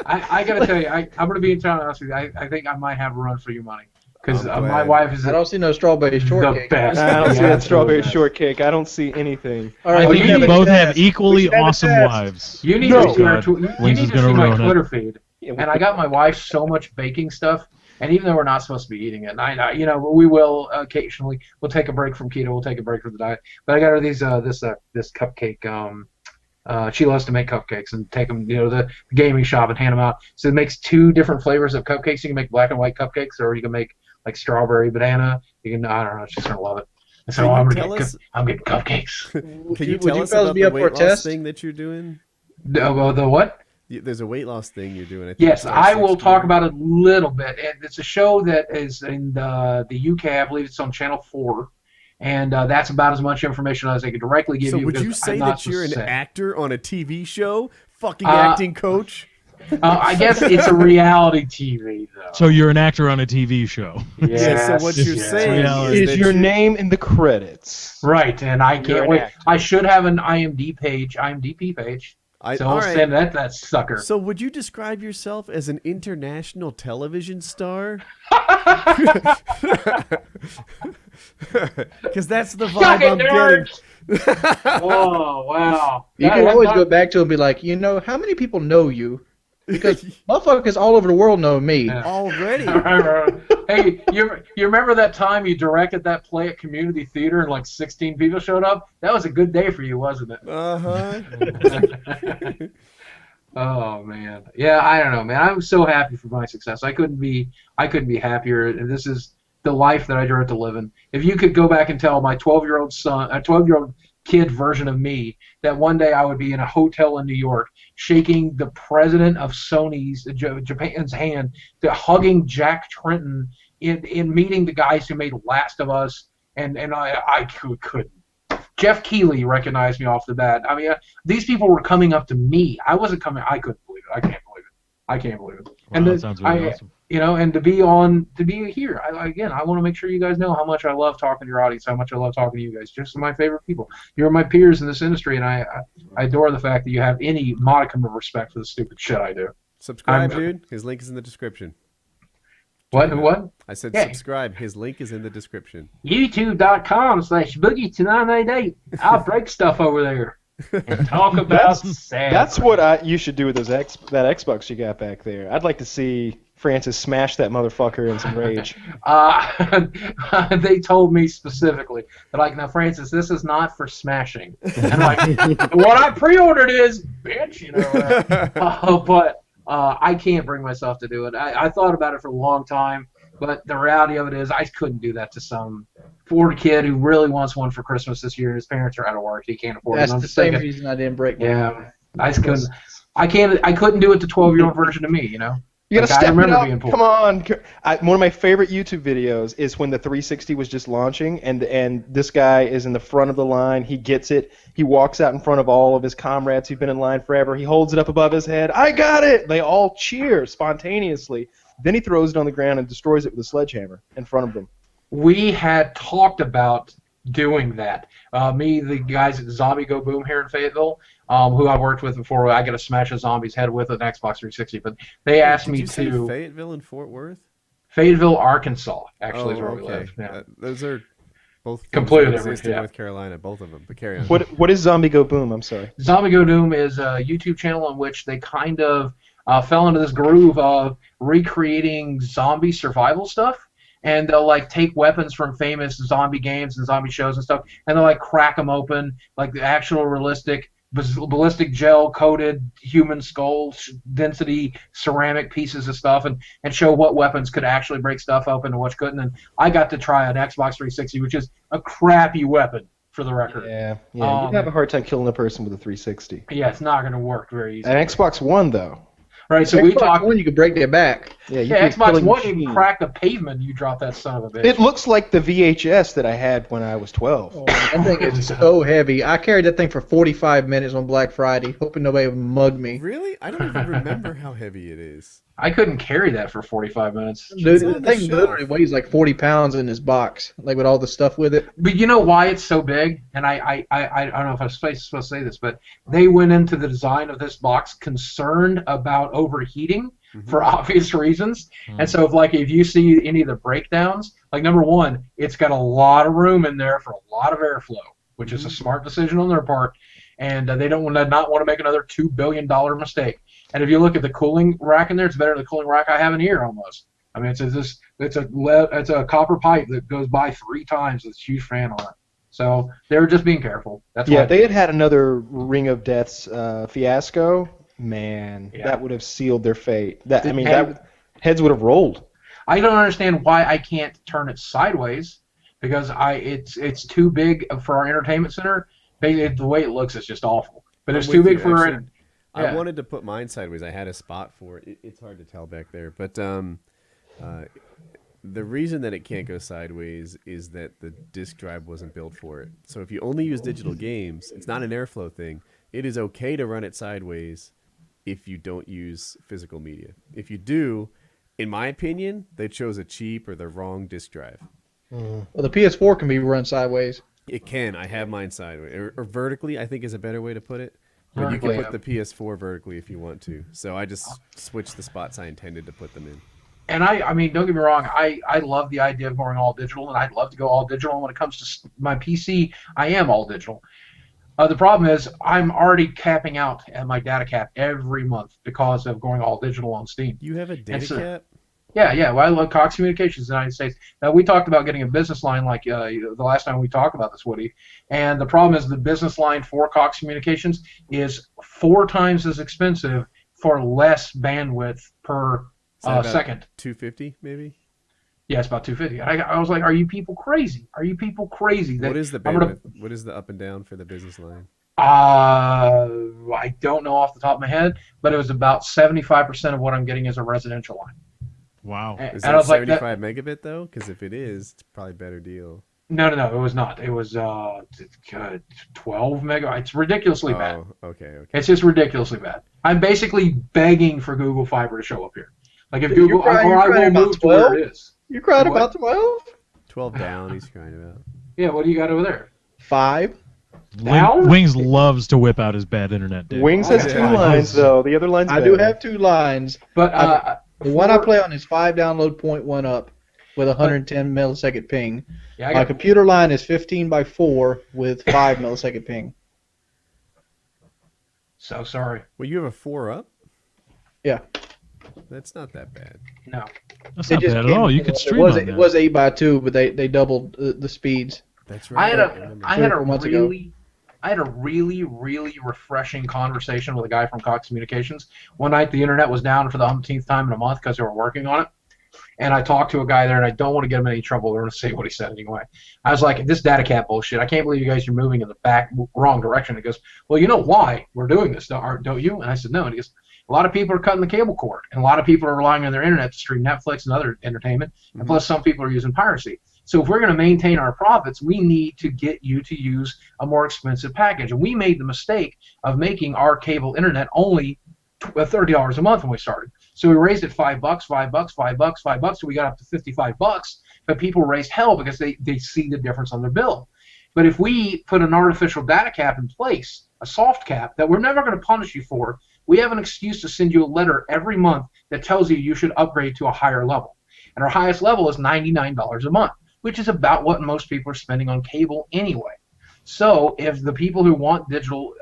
I gotta tell you, I'm gonna be entirely honest with you. I think I might have a run for your money because I'm my glad. wife is I don't see no strawberry the shortcake. best. I don't see Yeah, that strawberry absolutely. shortcake. I don't see anything. All I right, Oh, we think can you have a both have test. equally We can have a awesome test. wives. You need No. to see, God. you When's need this to gonna see my ruin it? Twitter feed. And I got my wife so much baking stuff, and even though we're not supposed to be eating it, and I we will occasionally. We'll take a break from keto. We'll take a break from the diet. But I got her this cupcake. She loves to make cupcakes and take them, the gaming shop and hand them out. So it makes 2 different flavors of cupcakes. You can make black and white cupcakes, or you can make like strawberry banana. You can, I don't know. She's gonna love it. And so Can you I'm tell us- getting cupcakes. Can you Would tell you us fellas about be the up for a weight loss test? thing that you're doing? The what? There's a weight loss thing you're doing. I think Yes, it's our I will 6th talk year. about it a little bit. It's a show that is in the UK. I believe it's on Channel 4. And that's about as much information as I could directly give So you. would because you say I'm not that you're an supposed to say. actor on a TV show? Fucking acting coach? I guess it's a reality TV, though. So you're an actor on a TV show. Yes, so what you're yes. saying Reality. is Is that your you- name in the credits? Right, and I You're can't an wait. actor. I should have an IMDb page. So all I'll right. send that sucker. So would you describe yourself as an international television star? Because that's the Suck vibe it, I'm getting. nerds! Oh, wow. You can always go back to him and be like, how many people know you? Because motherfuckers all over the world know me. Yeah. Already. Hey, you remember that time you directed that play at Community Theater and like 16 people showed up? That was a good day for you, wasn't it? Uh-huh. Oh man, yeah, I don't know, man. I'm so happy for my success. I couldn't be happier. And this is the life that I dreamt to live in. If you could go back and tell my 12-year-old son, a 12-year-old kid version of me, that one day I would be in a hotel in New York, shaking the president of Sony's Japan's hand, hugging Jack Tretton, in meeting the guys who made Last of Us, and I couldn't. Jeff Keighley recognized me off the bat. I mean, these people were coming up to me. I wasn't coming. I couldn't believe it. I can't believe it. I can't believe it. Wow, And that sounds really awesome. and to be here. I want to make sure you guys know how much I love talking to your audience, how much I love talking to you guys. Just my favorite people. You're my peers in this industry, and I adore the fact that you have any modicum of respect for the stupid shit I do. Subscribe, dude. His link is in the description. What? I said Yeah. subscribe. His link is in the description. YouTube.com/Boogie2988. I'll break stuff over there and talk about sad. That's what you should do with that Xbox you got back there. I'd like to see Francis smash that motherfucker in some rage. They told me specifically, they're like, now Francis, this is not for smashing. And I'm like, what I pre-ordered is, bitch, but I can't bring myself to do it. I thought about it for a long time, but the reality of it is I couldn't do that to some poor kid who really wants one for Christmas this year. His parents are out of work. He can't afford it. That's the same reason I didn't break. Yeah, I just couldn't. I couldn't do it to 12-year-old version of me. You gotta Like, I step it remember up. being poor. Come on. One of my favorite YouTube videos is when the 360 was just launching, and this guy is in the front of the line. He gets it. He walks out in front of all of his comrades who've been in line forever. He holds it up above his head. I got it! They all cheer spontaneously. Then he throws it on the ground and destroys it with a sledgehammer in front of them. We had talked about doing that. Me, the guys at Zombie Go Boom here in Fayetteville, who I've worked with before, I got to smash a zombie's head with an Xbox 360. But they asked Did me you say to Fayetteville and Fort Worth? Fayetteville, Arkansas. Actually, is where we live. Yeah. Those are both Completely things that different, exist in yeah. North Carolina, both of them. But carry on. What is Zombie Go Boom? I'm sorry. Zombie Go Doom is a YouTube channel in which they kind of fell into this groove of recreating zombie survival stuff. And they'll like take weapons from famous zombie games and zombie shows and stuff, and they'll like crack them open, like the actual realistic ballistic gel coated human skull density ceramic pieces of stuff, and show what weapons could actually break stuff open and what couldn't. And I got to try an Xbox 360, which is a crappy weapon for the record. Yeah. You'd have a hard time killing a person with a 360. Yeah, it's not going to work very easily. An Xbox One, though. Right, so we Xbox talked. One, you could break their back. Yeah, Xbox One, you can crack the pavement. You drop that son of a bitch. It looks like the VHS that I had when I was 12. Oh, that thing is so heavy. I carried that thing for 45 minutes on Black Friday, hoping nobody would mug me. Really? I don't even remember how heavy it is. I couldn't carry that for 45 minutes. Dude, on the the thing shelf. literally weighs like 40 pounds in this box, like with all the stuff with it. But you know why it's so big? And I don't know if I'm supposed to say this, but they went into the design of this box concerned about overheating for obvious reasons. And so if you see any of the breakdowns, like number one, it's got a lot of room in there for a lot of airflow, which is a smart decision on their part. And they don't want to make another $2 billion mistake. And if you look at the cooling rack in there, it's better than the cooling rack I have in here almost. I mean, it's a copper pipe that goes by 3 times with a huge fan on it. So they were just being careful. That's why they had another Ring of Death's fiasco. Man, Yeah. that would have sealed their fate. Heads would have rolled. I don't understand why I can't turn it sideways, because it's too big for our entertainment center. The way it looks is just awful. But it's too big for actually. I Yeah. wanted to put mine sideways. I had a spot for it. It's hard to tell back there. But the reason that it can't go sideways is that the disk drive wasn't built for it. So if you only use digital games, it's not an airflow thing. It is okay to run it sideways if you don't use physical media. If you do, in my opinion, they chose a cheap or the wrong disk drive. Well, the PS4 can be run sideways. It can. I have mine sideways. Or vertically, I think is a better way to put it. But you can Vertically, put the PS4 vertically if you want to. So I just switched the spots I intended to put them in. And I mean, don't get me wrong, I love the idea of going all digital, and I'd love to go all digital. And when it comes to my PC, I am all digital. The problem is I'm already capping out at my data cap every month because of going all digital on Steam. You have a data so- cap? Yeah. Well, I love Cox Communications in the United States. Now, we talked about getting a business line like the last time we talked about this, Woody. And the problem is the business line for Cox Communications is 4 times as expensive for less bandwidth per second. 250 maybe. Yeah, it's about 250. I was like, are you people crazy? Are you people crazy? What is the bandwidth? What is the up and down for the business line? I don't know off the top of my head, but it was about 75% of what I'm getting is a residential line. Wow. Is that 75 megabit though? Because if it is, it's probably a better deal. No, it was not. It was 12 megabytes. It's ridiculously bad. Okay. It's just ridiculously bad. I'm basically begging for Google Fiber to show up here. Like if Google, I will move to where it is. You cried about 12? 12 down. He's crying about. Yeah. What do you got over there? 5. Wings loves to whip out his bad internet. Dave. Wings has 2 lines though. The other line's I do have 2 lines, but the one I play on is 5 download, 0.1 up, with 110 millisecond ping. Yeah, my computer line is 15 by 4 with 5 millisecond ping. So sorry. Well, you have a 4 up? Yeah. That's not that bad. No. That's not bad at all. You could stream on that. It was 8 by 2, but they doubled the speeds. That's right. I had a really refreshing conversation with a guy from Cox Communications. One night the internet was down for the umpteenth time in a month because they were working on it. And I talked to a guy there, and I don't want to get him in any trouble. We're going to say what he said anyway. I was like, this data cap bullshit. I can't believe you guys are moving in the wrong direction. He goes, well, you know why we're doing this, don't you? And I said, no. And he goes, a lot of people are cutting the cable cord, and a lot of people are relying on their internet to stream Netflix and other entertainment, and plus some people are using piracy. So if we're going to maintain our profits, we need to get you to use a more expensive package. And we made the mistake of making our cable internet only $30 a month when we started. So we raised it $5, $5, so we got up to $55. But people raised hell because they see the difference on their bill. But if we put an artificial data cap in place, a soft cap that we're never going to punish you for, we have an excuse to send you a letter every month that tells you should upgrade to a higher level. And our highest level is $99 a month, which is about what most people are spending on cable anyway. So if the people who want digital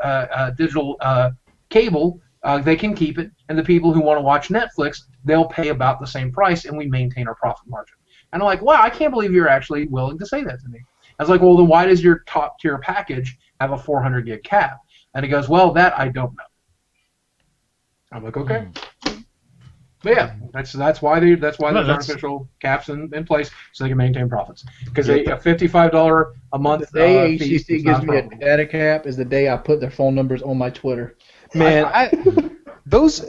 cable, they can keep it, and the people who want to watch Netflix, they'll pay about the same price, and we maintain our profit margin. And I'm like, wow, I can't believe you're actually willing to say that to me. I was like, well, then why does your top tier package have a 400 gig cap? And he goes, well, that I don't know. I'm like, okay. But yeah, that's why there's artificial caps in place so they can maintain profits. Because a $55 a month the day fee HCC gives me a data cap is the day I put their phone numbers on my Twitter. Man,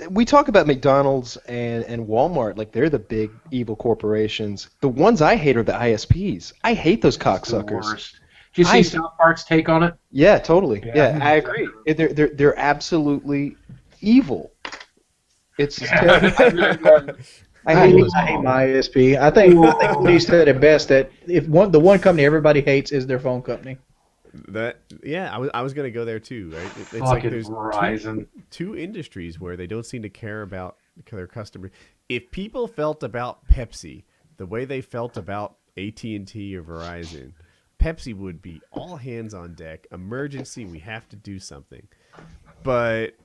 we talk about McDonald's and Walmart like they're the big evil corporations. The ones I hate are the ISPs. I hate those cocksuckers. Do you see South Park's take on it? Yeah, totally. Yeah, I agree. They're absolutely evil. It's terrible. I hate my ISP. I think Woody said it best that the one company everybody hates is their phone company. I was gonna go there too, right? It's like there's Verizon. Two industries where they don't seem to care about their customer. If people felt about Pepsi the way they felt about AT&T or Verizon, Pepsi would be all hands on deck, emergency, we have to do something. But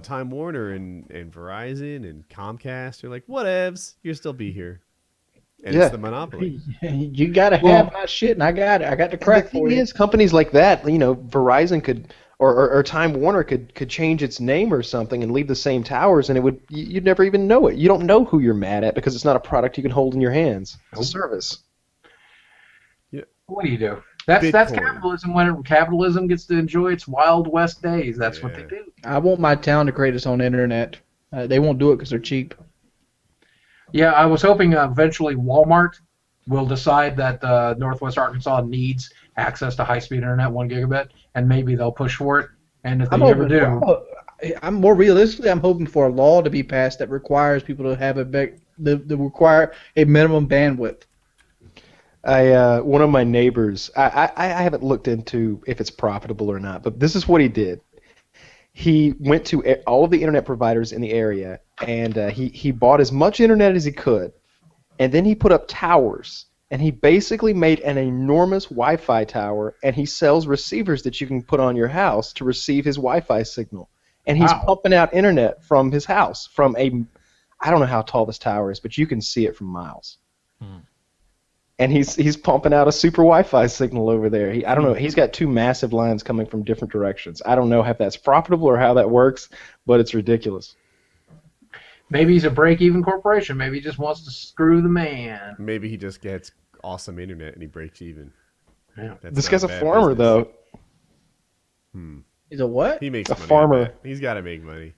Time Warner and Verizon and Comcast are like, whatevs, you'll still be here. And it's the monopoly. You gotta have my shit, and I got it. I got the crack for you. The thing is, companies like that, Verizon could, or Time Warner could change its name or something and leave the same towers, and you'd never even know it. You don't know who you're mad at because it's not a product you can hold in your hands. It's a service. Yeah. What do you do? That's capitalism. When capitalism gets to enjoy its Wild West days, that's what they do. I want my town to create its own internet. They won't do it because they're cheap. Yeah, I was hoping eventually Walmart will decide that Northwest Arkansas needs access to high-speed internet, 1 gigabit, and maybe they'll push for it. And if they ever do, I'm more realistically, I'm hoping for a law to be passed that requires people to have require a minimum bandwidth. One of my neighbors, I haven't looked into if it's profitable or not, but this is what he did. He went to all of the internet providers in the area, and he bought as much internet as he could, and then he put up towers, and he basically made an enormous Wi-Fi tower, and he sells receivers that you can put on your house to receive his Wi-Fi signal. And he's pumping out internet from his house, I don't know how tall this tower is, but you can see it from miles. And he's pumping out a super Wi-Fi signal over there. I don't know. He's got 2 massive lines coming from different directions. I don't know if that's profitable or how that works, but it's ridiculous. Maybe he's a break-even corporation. Maybe he just wants to screw the man. Maybe he just gets awesome internet and he breaks even. Yeah. This guy's a farmer, though. He's a what? He makes A money. farmer. He's got to make money.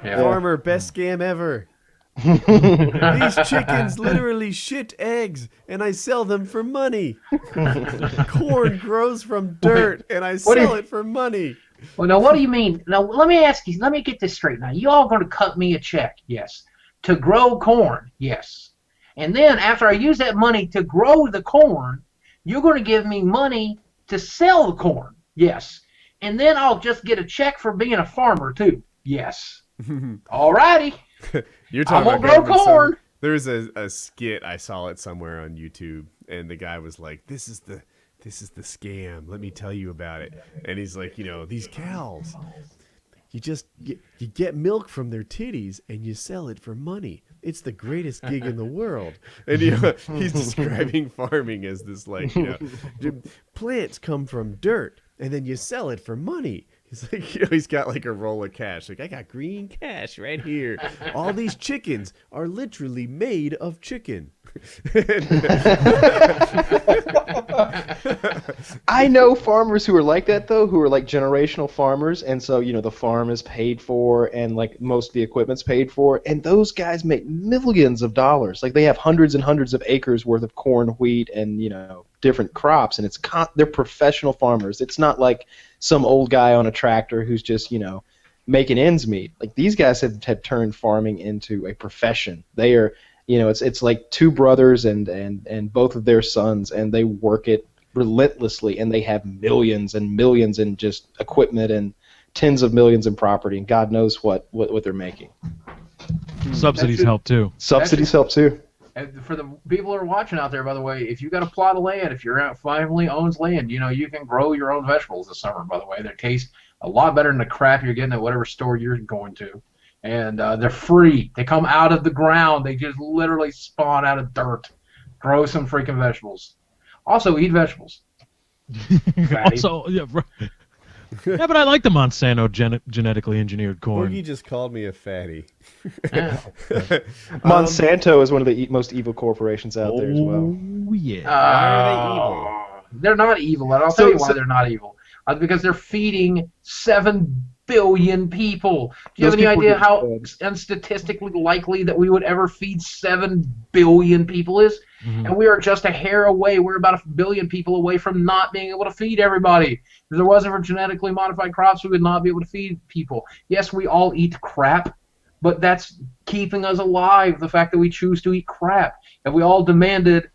Yeah. Farmer, best scam ever. These chickens literally shit eggs, and I sell them for money. Corn grows from dirt, and I sell it for money. Well, now what do you mean? Now let me ask you. Let me get this straight. Now you all going to cut me a check? Yes. To grow corn? Yes. And then after I use that money to grow the corn, you're going to give me money to sell the corn? Yes. And then I'll just get a check for being a farmer too? Yes. All righty. You're talking I won't about grow corn. There's a skit, I saw it somewhere on YouTube, and the guy was like, this is the scam, let me tell you about it. And he's like, these cows, you get milk from their titties and you sell it for money. It's the greatest gig in the world. And he's describing farming as this, like, plants come from dirt and then you sell it for money. He's like, he's got like a roll of cash. Like, I got green cash right here. All these chickens are literally made of chicken. I know farmers who are like that, though, who are like generational farmers, and so the farm is paid for, and like most of the equipment's paid for, and those guys make millions of dollars. Like they have hundreds and hundreds of acres worth of corn, wheat, and different crops, and they're professional farmers. It's not like some old guy on a tractor who's just making ends meet. Like these guys have turned farming into a profession. They are. It's like two brothers and both of their sons, and they work it relentlessly, and they have millions and millions in just equipment and tens of millions in property, and God knows what they're making. Subsidies help too. Subsidies help too. And for the people who are watching out there, by the way, if you got a plot of land, if your family owns land, you can grow your own vegetables this summer, by the way. They taste a lot better than the crap you're getting at whatever store you're going to. And they're free. They come out of the ground. They just literally spawn out of dirt. Grow some freaking vegetables. Also, eat vegetables. Also, yeah, but I like the Monsanto genetically engineered corn. Boogie just called me a fatty. Yeah. Monsanto is one of the most evil corporations out there as well. Oh, yeah. Why are they evil? They're not evil, and I'll tell you why they're not evil. Because they're feeding 7 billion people. Do you have any idea how statistically likely that we would ever feed 7 billion people is? Mm-hmm. And we are just a hair away. We're about 1 billion people away from not being able to feed everybody. If there wasn't for genetically modified crops, we would not be able to feed people. Yes, we all eat crap, but that's keeping us alive, the fact that we choose to eat crap. If we all demanded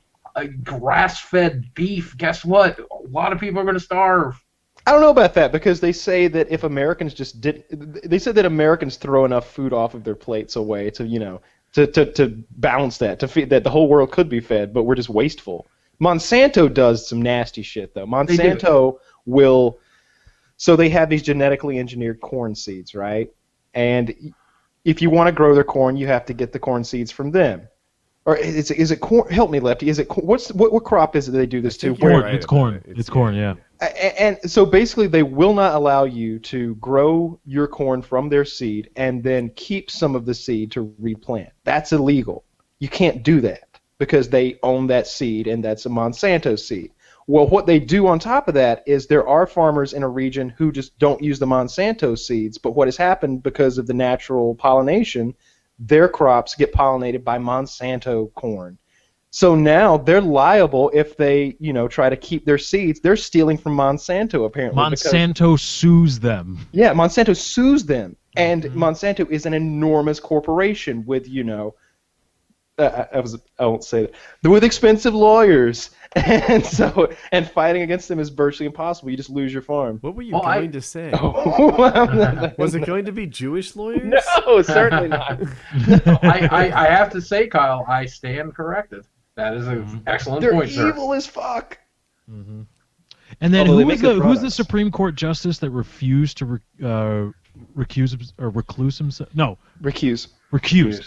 grass-fed beef, guess what? A lot of people are going to starve. I don't know about that, because they say that if Americans they said that Americans throw enough food off of their plates away to to balance that, to feed that the whole world could be fed, but we're just wasteful. Monsanto does some nasty shit though. Monsanto will, so they have these genetically engineered corn seeds, right? And if you want to grow their corn, you have to get the corn seeds from them. Or is it corn? Help me, Lefty. Is it what crop is it that they do this to? Corn. Right, it's corn. It's corn. Yeah. And so basically, they will not allow you to grow your corn from their seed and then keep some of the seed to replant. That's illegal. You can't do that because they own that seed, and that's a Monsanto seed. Well, what they do on top of that is there are farmers in a region who just don't use the Monsanto seeds, but what has happened because of the natural pollination, their crops get pollinated by Monsanto corn. So now they're liable if they, try to keep their seeds. They're stealing from Monsanto, apparently. Monsanto sues them. Yeah, Monsanto sues them. And Monsanto is an enormous corporation with, I won't say that, with expensive lawyers. And fighting against them is virtually impossible. You just lose your farm. What were you going to say? Was it going to be Jewish lawyers? No, certainly not. I have to say, Kyle, I stand corrected. That is an excellent point, sir. They're evil as fuck. Mm-hmm. And then who's the Supreme Court justice that refused to recluse himself? No. Recuse.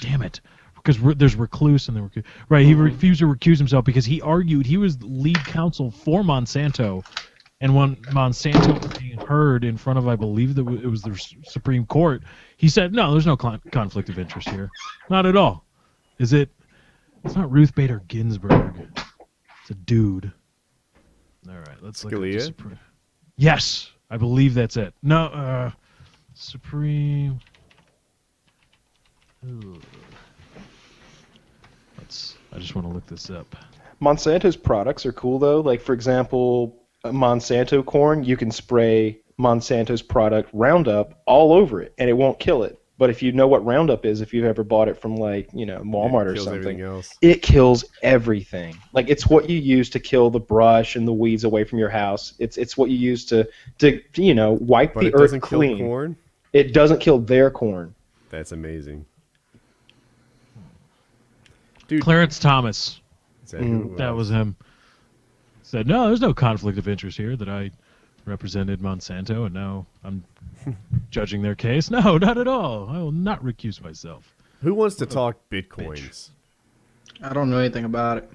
Damn it. Because there's recluse and then recuse. Right, he refused to recuse himself because he argued he was the lead counsel for Monsanto, and when Monsanto heard in front of, I believe it was the Supreme Court. He said, no, there's no conflict of interest here. Not at all. Is it? It's not Ruth Bader Ginsburg. It's a dude. All right, let's look at the Supreme. Yes, I believe that's it. No, Supreme. I just want to look this up. Monsanto's products are cool though. Like for example, Monsanto corn, you can spray Monsanto's product Roundup all over it, and it won't kill it. But if you know what Roundup is, if you've ever bought it from like Walmart or something, it kills everything. Like it's what you use to kill the brush and the weeds away from your house. It's what you use to wipe the earth clean. Kill corn? It doesn't kill their corn. That's amazing. Dude. Clarence Thomas. That was him. Said, no, there's no conflict of interest here that I represented Monsanto, and now I'm judging their case. No, not at all. I will not recuse myself. Who wants to talk Bitcoins? I don't know anything about it.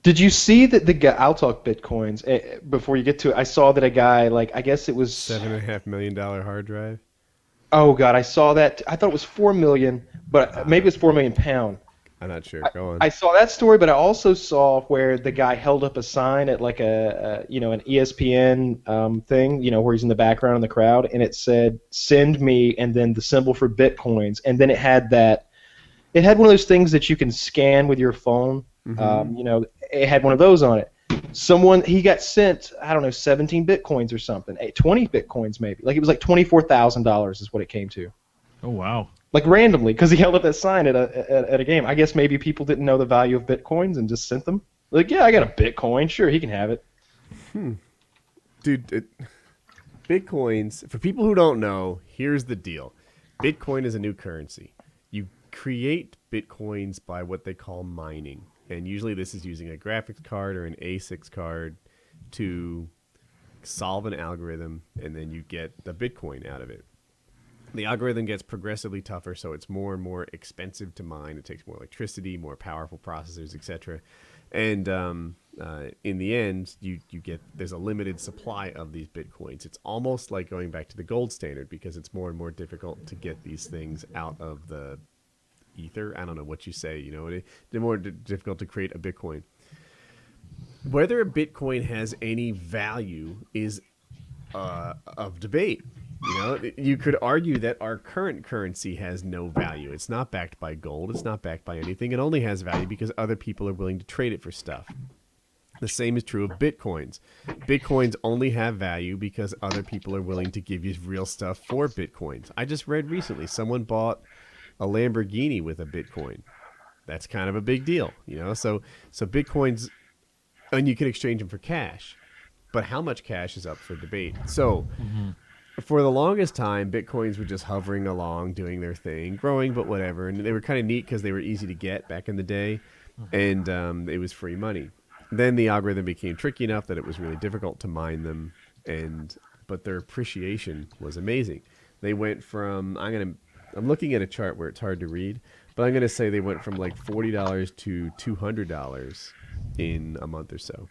Did you see that the guy? I'll talk Bitcoins before you get to it. I saw that a guy, I guess it was $7.5 million hard drive. Oh God, I saw that. I thought it was $4 million, but maybe it's £4 million pound. I'm not sure. Go on. I saw that story, but I also saw where the guy held up a sign at like an ESPN thing, where he's in the background in the crowd, and it said "Send me," and then the symbol for Bitcoins, and then it had one of those things that you can scan with your phone. Mm-hmm. It had one of those on it. He got sent, I don't know, 17 Bitcoins or something, 20 Bitcoins maybe. Like it was like $24,000 is what it came to. Oh wow. Like randomly, because he held up that sign at a game. I guess maybe people didn't know the value of Bitcoins and just sent them. Like, yeah, I got a Bitcoin. Sure, he can have it. Dude, Bitcoins, for people who don't know, here's the deal. Bitcoin is a new currency. You create Bitcoins by what they call mining. And usually this is using a graphics card or an ASICs card to solve an algorithm, and then you get the Bitcoin out of it. The algorithm gets progressively tougher, so it's more and more expensive to mine. It takes more electricity, more powerful processors, etc. And in the end, there's a limited supply of these Bitcoins. It's almost like going back to the gold standard because it's more and more difficult to get these things out of the ether. I don't know what you say. They're more difficult to create a Bitcoin. Whether a Bitcoin has any value is of debate. You could argue that our current currency has no value. It's not backed by gold. It's not backed by anything. It only has value because other people are willing to trade it for stuff. The same is true of Bitcoins. Bitcoins only have value because other people are willing to give you real stuff for Bitcoins. I just read recently someone bought a Lamborghini with a Bitcoin. That's kind of a big deal, So Bitcoins, and you can exchange them for cash. But how much cash is up for debate? So... For the longest time, Bitcoins were just hovering along, doing their thing, growing, but whatever. And they were kind of neat because they were easy to get back in the day, and it was free money. Then the algorithm became tricky enough that it was really difficult to mine them, but their appreciation was amazing. They went from I'm looking at a chart where it's hard to read, but I'm going to say they went from like $40 to $200 in a month or so,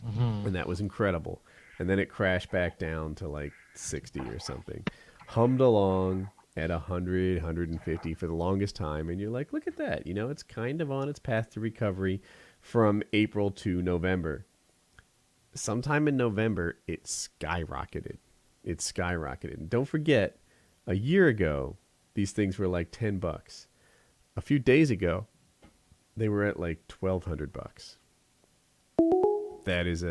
and that was incredible. And then it crashed back down to like 60 or something. Hummed along at 100, 150 for the longest time. And you're like, look at that. It's kind of on its path to recovery from April to November. Sometime in November, it skyrocketed. And don't forget, a year ago, these things were like $10. A few days ago, they were at like $1,200. That is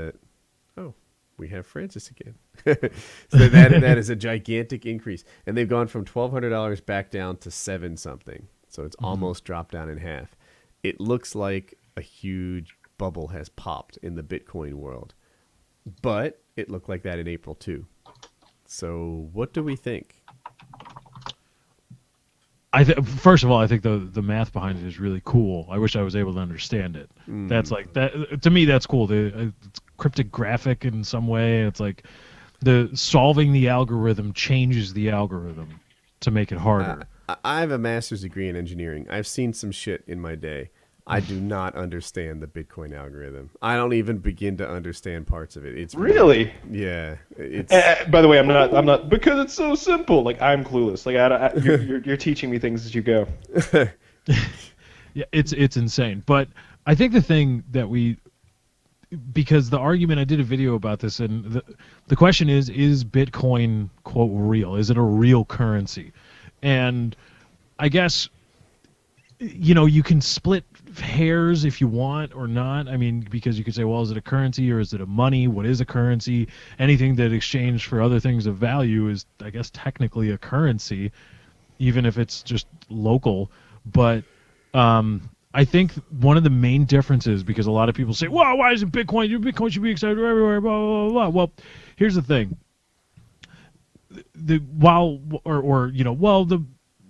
we have Francis again. So that is a gigantic increase. And they've gone from $1,200 back down to $7 something. So it's almost dropped down in half. It looks like a huge bubble has popped in the Bitcoin world. But it looked like that in April too. So what do we think? First of all, I think the math behind it is really cool. I wish I was able to understand it. That's like that to me. That's cool. It's cryptographic in some way. It's like solving the algorithm changes the algorithm to make it harder. I have a master's degree in engineering. I've seen some shit in my day. I do not understand the Bitcoin algorithm. I don't even begin to understand parts of it. It's Really? yeah. It's By the way, I'm not because it's so simple. Like I'm clueless. Like you're teaching me things as you go. Yeah, it's insane. But I think the thing that because the argument, I did a video about this, and the question is Bitcoin, quote, real? Is it a real currency? And I guess, you can split hairs if you want or not. I mean, because you could say, well, is it a currency or is it a money? What is a currency? Anything that exchanged for other things of value is, I guess, technically a currency, even if it's just local. But I think one of the main differences, because a lot of people say, well, why isn't Bitcoin? Bitcoin should be accepted everywhere, blah, blah, blah, blah. Well, here's the thing. The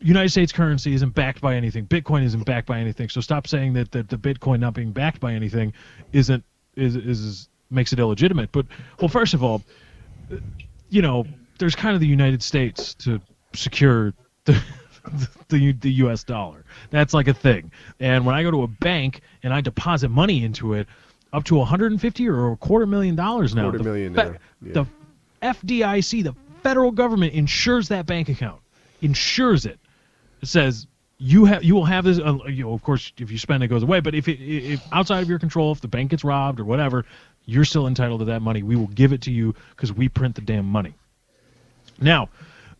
United States currency isn't backed by anything. Bitcoin isn't backed by anything. So stop saying that the Bitcoin not being backed by anything makes it illegitimate. But, well, first of all, there's kind of the United States to secure the U.S. dollar. That's like a thing. And when I go to a bank and I deposit money into it, up to $150,000 or $250,000 now. The FDIC, the federal government, insures that bank account. Insures it. It says you will have this. Of course, if you spend it, goes away. But if outside of your control, if the bank gets robbed or whatever, you're still entitled to that money. We will give it to you because we print the damn money. Now,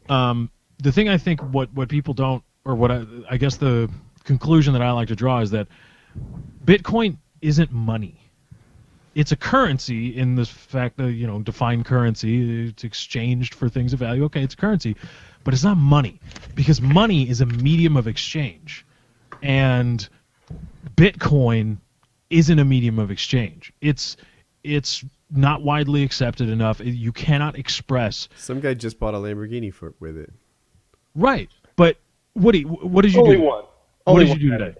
the thing I think what people don't, or what I guess the conclusion that I like to draw is that Bitcoin isn't money. It's a currency in the fact that, defined currency, it's exchanged for things of value. Okay, it's a currency, but it's not money, because money is a medium of exchange, and Bitcoin isn't a medium of exchange. It's not widely accepted enough. You cannot express. Some guy just bought a Lamborghini with it. Right, but Woody, what did you Only do? one. What did you do today?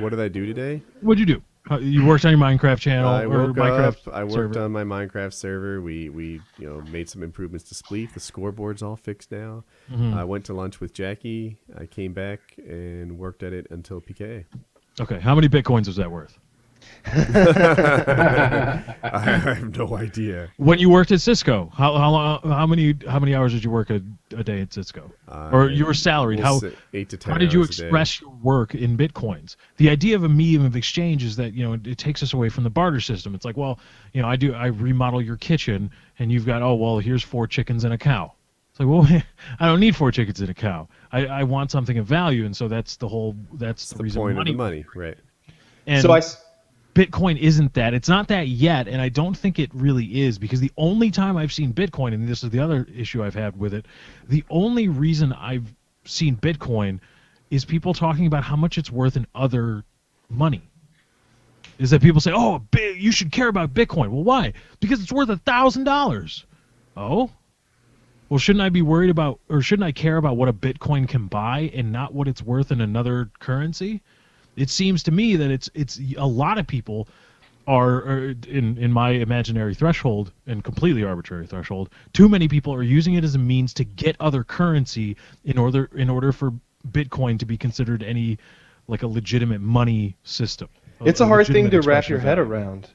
What did I do today? What did you do? You worked on your Minecraft channel I or woke Minecraft up. I worked server. on my Minecraft server. We made some improvements to Spleef. The scoreboard's all fixed now. Mm-hmm. I went to lunch with Jackie. I came back and worked at it until PKA. Okay, how many Bitcoins was that worth? I have no idea. When you worked at Cisco, how many hours did you work a day at Cisco? Or you were salaried? We'll say 8 to 10 how did you hours a day. express your work in Bitcoins? The idea of a medium of exchange is that it takes us away from the barter system. It's like, well, I remodel your kitchen and you've got, oh well, here's 4 chickens and a cow. It's like, well, I don't need 4 chickens and a cow. I want something of value, and so that's the reason point money. of the money, right? And So Bitcoin isn't that. It's not that yet, and I don't think it really is, because the only time I've seen Bitcoin, and this is the other issue I've had with it, the only reason I've seen Bitcoin is people talking about how much it's worth in other money. Is that people say, oh, you should care about Bitcoin. Well, why? Because it's worth $1,000. Oh? Well, shouldn't I be worried about, or shouldn't I care about what a Bitcoin can buy and not what it's worth in another currency? It seems to me that it's a lot of people are in my imaginary threshold and completely arbitrary threshold. Too many people are using it as a means to get other currency in order for Bitcoin to be considered any like a legitimate money system. It's a hard thing to legitimate wrap your expression head of value. around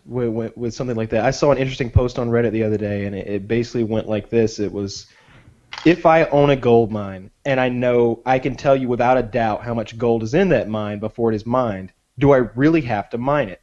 with something like that. I saw an interesting post on Reddit the other day, and it basically went like this. It was, if I own a gold mine and I know I can tell you without a doubt how much gold is in that mine before it is mined, do I really have to mine it?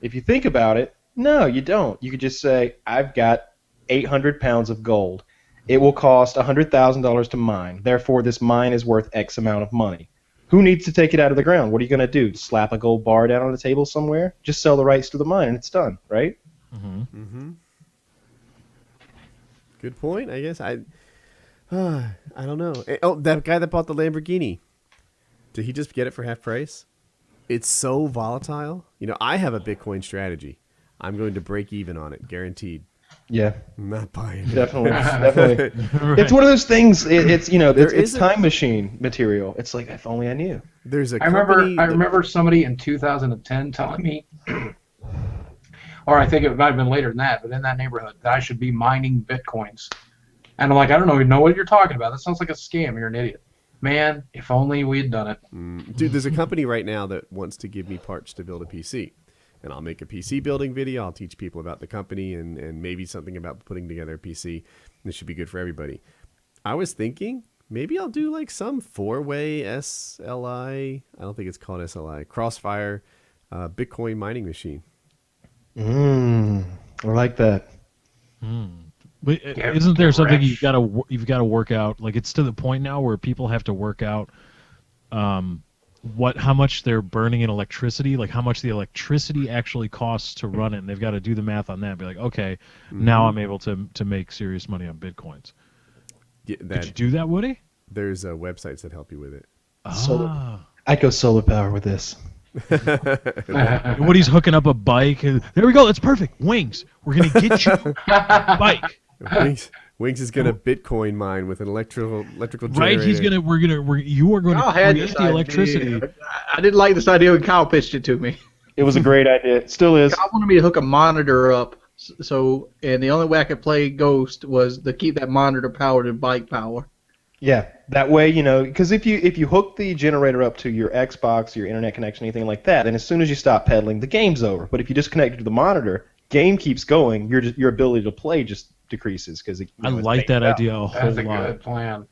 If you think about it, no, you don't. You could just say, I've got 800 pounds of gold. It will cost $100,000 to mine. Therefore, this mine is worth X amount of money. Who needs to take it out of the ground? What are you going to do? Slap a gold bar down on the table somewhere? Just sell the rights to the mine and it's done, right? Mm-hmm. Good point. I guess I don't know. Oh, that guy that bought the Lamborghini, did he just get it for half price? It's so volatile. I have a Bitcoin strategy. I'm going to break even on it, guaranteed. Yeah, I'm not buying it. definitely. Right. It's one of those things. It's is a- time machine material. It's like, if only I knew. There's a I company remember somebody in 2010 telling me, or I think it might have been later than that, but in that neighborhood, that I should be mining Bitcoins. And I'm like, I don't even know what you're talking about. That sounds like a scam. You're an idiot. Man, if only we'd done it. Dude, there's a company right now that wants to give me parts to build a PC. And I'll make a PC building video. I'll teach people about the company and maybe something about putting together a PC. This should be good for everybody. I was thinking maybe I'll do like some 4-way SLI. I don't think it's called SLI. Crossfire Bitcoin mining machine. I like that. But isn't there something you've got to work out? Like it's to the point now where people have to work out how much they're burning in electricity, like how much the electricity actually costs to run it, and they've got to do the math on that. And be like, okay, now I'm able to make serious money on bitcoins. Yeah, Did you do that, Woody? There's websites that help you with it. I go solar power with this. Woody's hooking up a bike. There we go. That's perfect. Wings. We're gonna get you a bike. Wings is gonna Bitcoin mine with an electrical generator. Right? You are going to create the electricity. I didn't like this idea when Kyle pitched it to me. It was a great idea. It still is. Kyle wanted me to hook a monitor up, and the only way I could play Ghost was to keep that monitor powered to bike power. Yeah, that way, because if you hook the generator up to your Xbox, your internet connection, anything like that, then as soon as you stop pedaling, the game's over. But if you just connect it to the monitor, game keeps going. Your ability to play just decreases because I like that idea a whole That's a lot. good plan.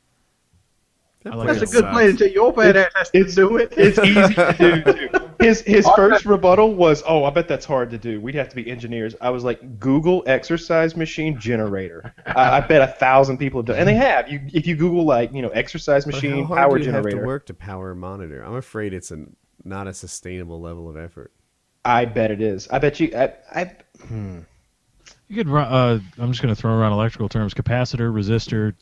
That's a good plan until your bad ass has to do it. It's easy to do too. His first rebuttal was, "Oh, I bet that's hard to do. We'd have to be engineers." I was like, "Google exercise machine generator." I bet 1,000 people have done, and they have. If you Google exercise machine how hard power do you generator, have to work to power a monitor? I'm afraid it's not a sustainable level of effort. I bet it is. I bet you. You could. I'm just going to throw around electrical terms: capacitor, resistor,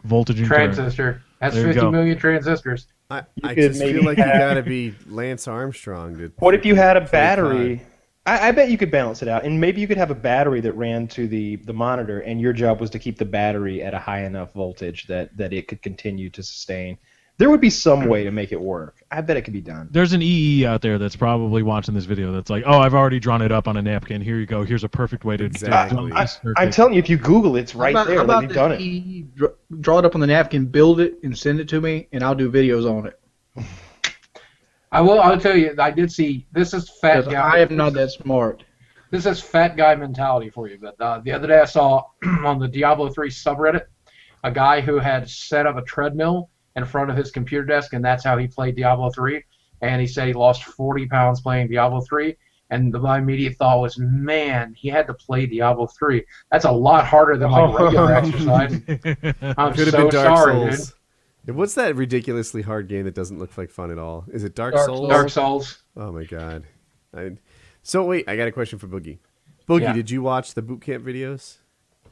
voltage, and current. Transistor. That's There you 50 go. million transistors. I could just maybe feel like you have- gotta be Lance Armstrong to. What if you had a play battery? I bet you could balance it out, and maybe you could have a battery that ran to the monitor, and your job was to keep the battery at a high enough voltage that it could continue to sustain. There would be some way to make it work. I bet it could be done. There's an EE out there that's probably watching this video that's like, oh, I've already drawn it up on a napkin. Here you go. Here's a perfect way to Exactly. do this circuit. I'm telling you, if you Google it, it's right How there. about They've done it. Draw it up on the napkin, build it, and send it to me, and I'll do videos on it. I'll tell you, I did see, this is fat Because guy. I am not that smart. This is fat guy mentality for you. But the other day I saw on the Diablo 3 subreddit a guy who had set up a treadmill in front of his computer desk, and that's how he played Diablo 3. And he said he lost 40 pounds playing Diablo 3. And my immediate thought was, man, he had to play Diablo 3. That's a lot harder than like regular exercise. I'm Could have so been Dark sorry, Souls. What's that ridiculously hard game that doesn't look like fun at all? Is it Dark Dark Souls? Souls. Dark Souls. Oh my god. So wait, I got a question for Boogie. Boogie, Yeah. did you watch the boot camp videos?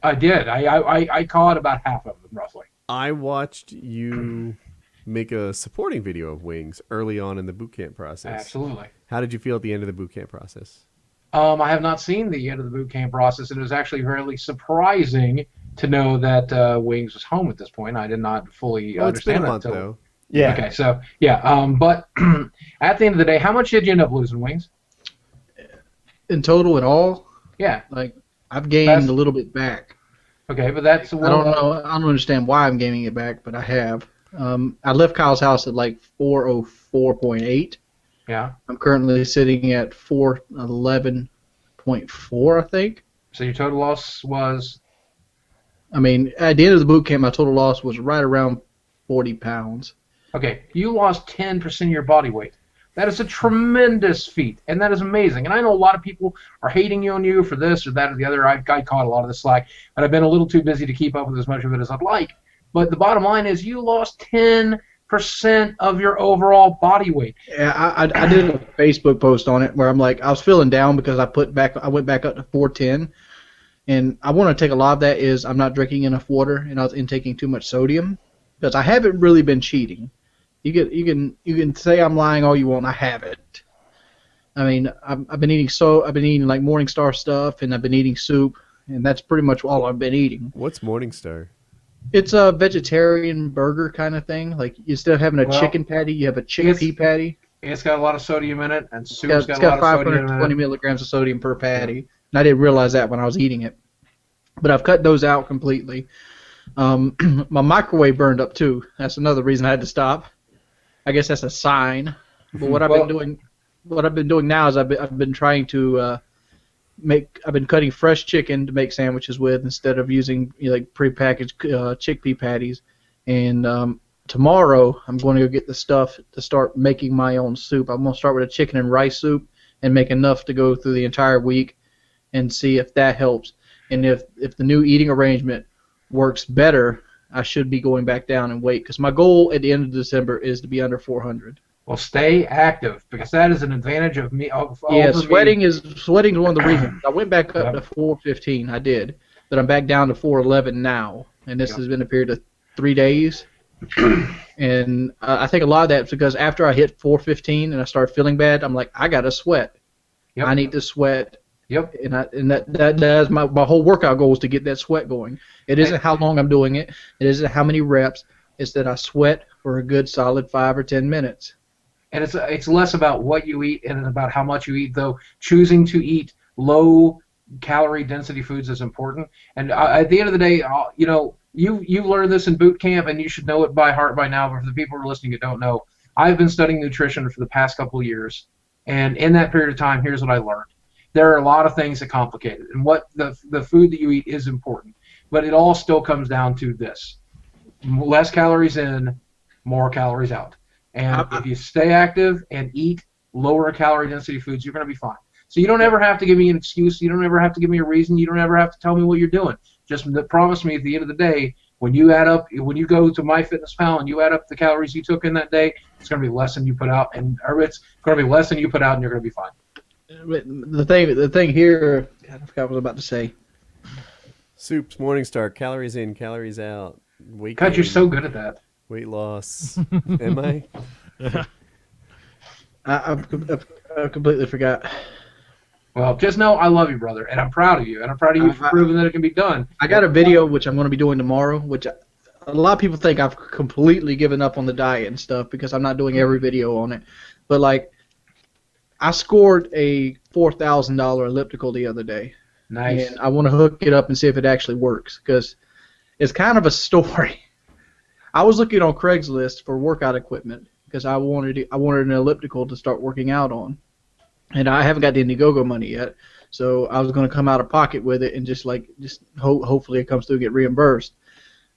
I did. I caught about half of them, roughly. I watched you make a supporting video of Wings early on in the boot camp process. Absolutely. How did you feel at the end of the boot camp process? I have not seen the end of the boot camp process, and it was actually really surprising to know that Wings was home at this point. I did not fully Well, it's been understand a that month until- though. Yeah. Okay, so yeah, but at the end of the day, how much did you end up losing, Wings? In total, and all, Yeah. like I've gained That's- a little bit back. Okay, but that's I don't know. I don't understand why I'm gaining it back, but I have. I left Kyle's house at like 404.8. Yeah. I'm currently sitting at 411.4, I think. So your total loss was I mean, at the end of the boot camp, my total loss was right around 40 pounds. okay. You lost 10% of your body weight. That is a tremendous feat, and that is amazing. And I know a lot of people are hating on you for this or that or the other. I caught a lot of the slack, but I've been a little too busy to keep up with as much of it as I'd like. But the bottom line is you lost 10% of your overall body weight. Yeah, I did a Facebook post on it where I'm like, I was feeling down because I went back up to 410, and I want to take a lot of that is I'm not drinking enough water and I was intaking too much sodium because I haven't really been cheating. You can say I'm lying all you want. I haven't. I mean, I've been eating like Morningstar stuff, and I've been eating soup, and that's pretty much all I've been eating. What's Morningstar? It's a vegetarian burger kind of thing. Like instead of having a Well, chicken patty, you have a chickpea patty. It's got a lot of sodium in it, and It's soup's got, got a lot of sodium in 520 it. milligrams of sodium per patty, and I didn't realize that when I was eating it. But I've cut those out completely. My microwave burned up too. That's another reason I had to stop. I guess that's a sign. But what I've been doing now is I've been trying to I've been cutting fresh chicken to make sandwiches with instead of using like prepackaged chickpea patties. And tomorrow I'm going to go get the stuff to start making my own soup. I'm going to start with a chicken and rice soup and make enough to go through the entire week and see if that helps. And if the new eating arrangement works better, I should be going back down and weight, because my goal at the end of December is to be under 400. Well, stay active, because that is an advantage of me. Yeah, sweating is one of the reasons. I went back up to 415. I did, but I'm back down to 411 now, and this has been a period of 3 days. And I think a lot of that is because after I hit 415 and I started feeling bad, I'm like, I gotta sweat. Yep. I need to sweat. Yep. And that is my whole workout goal is to get that sweat going. It isn't how long I'm doing it. It isn't how many reps. It's that I sweat for a good solid 5 or 10 minutes. And it's less about what you eat and about how much you eat, though. Choosing to eat low calorie density foods is important. And at the end of the day, you learned this in boot camp, and you should know it by heart by now. But for the people who are listening who don't know, I've been studying nutrition for the past couple of years, and in that period of time, here's what I learned. There are a lot of things that complicate it, and what the food that you eat is important. But it all still comes down to this: less calories in, more calories out. And if you stay active and eat lower calorie density foods, you're going to be fine. So you don't ever have to give me an excuse. You don't ever have to give me a reason. You don't ever have to tell me what you're doing. Just promise me at the end of the day, when you go to MyFitnessPal and you add up the calories you took in that day, it's going to be less than you put out, or it's going to be less than you put out, and you're going to be fine. The thing here, God, I forgot what I was about to say. Soups, Morningstar, calories in, calories out. Weight God, gain, you're so good at that. weight loss. Am I? I completely forgot. Well, just know I love you, brother, and I'm proud of you, and I'm proud of you for proving that it can be done. I got a video which I'm going to be doing tomorrow, which a lot of people think I've completely given up on the diet and stuff because I'm not doing every video on it. But like, I scored a $4,000 elliptical the other day. Nice. And I want to hook it up and see if it actually works, because it's kind of a story. I was looking on Craigslist for workout equipment because I wanted an elliptical to start working out on, and I haven't got the Indiegogo money yet, so I was going to come out of pocket with it and just hopefully it comes through and get reimbursed.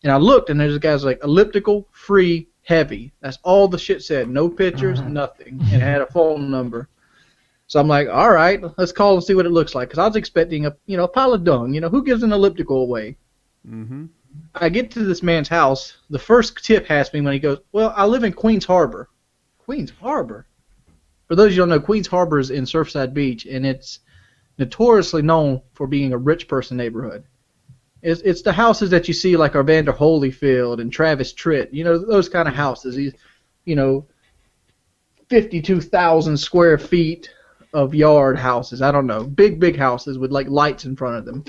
And I looked, and there's a guy's like elliptical free heavy. That's all the shit said. No pictures, nothing, and it had a phone number. So I'm like, all right, let's call and see what it looks like, because I was expecting a pile of dung. Who gives an elliptical away? Mm-hmm. I get to this man's house. The first tip has me when he goes, well, I live in Queens Harbor. Queens Harbor? For those of you who don't know, Queens Harbor is in Surfside Beach, and it's notoriously known for being a rich person neighborhood. It's the houses that you see like Evander Holyfield and Travis Tritt, those kind of houses. These, 52,000 square feet of yard houses. I don't know. Big houses with like lights in front of them.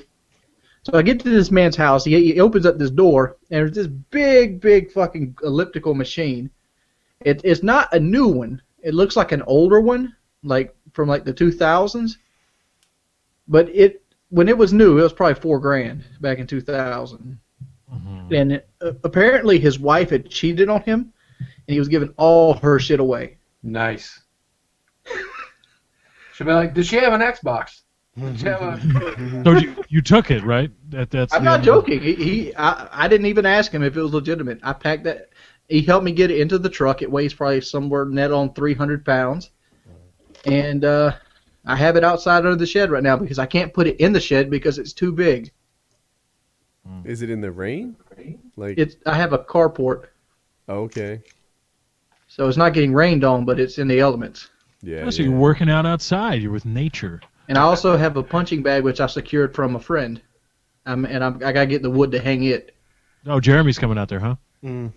So I get to this man's house. He opens up this door, and there's this big fucking elliptical machine. It's not a new one. It looks like an older one, like from like the 2000s. But when it was new, it was probably $4,000 back in 2000. Mm-hmm. And apparently his wife had cheated on him, and he was giving all her shit away. Nice. She'll be like, does she have an Xbox? So you took it, right? I'm not joking. I didn't even ask him if it was legitimate. I packed that. He helped me get it into the truck. It weighs probably somewhere net on 300 pounds. And I have it outside under the shed right now because I can't put it in the shed because it's too big. Is it in the rain? I have a carport. Okay. So it's not getting rained on, but it's in the elements. Yeah. So you're working out outside. You're with nature. And I also have a punching bag which I secured from a friend. I gotta get the wood to hang it. Oh, Jeremy's coming out there, huh? Mm.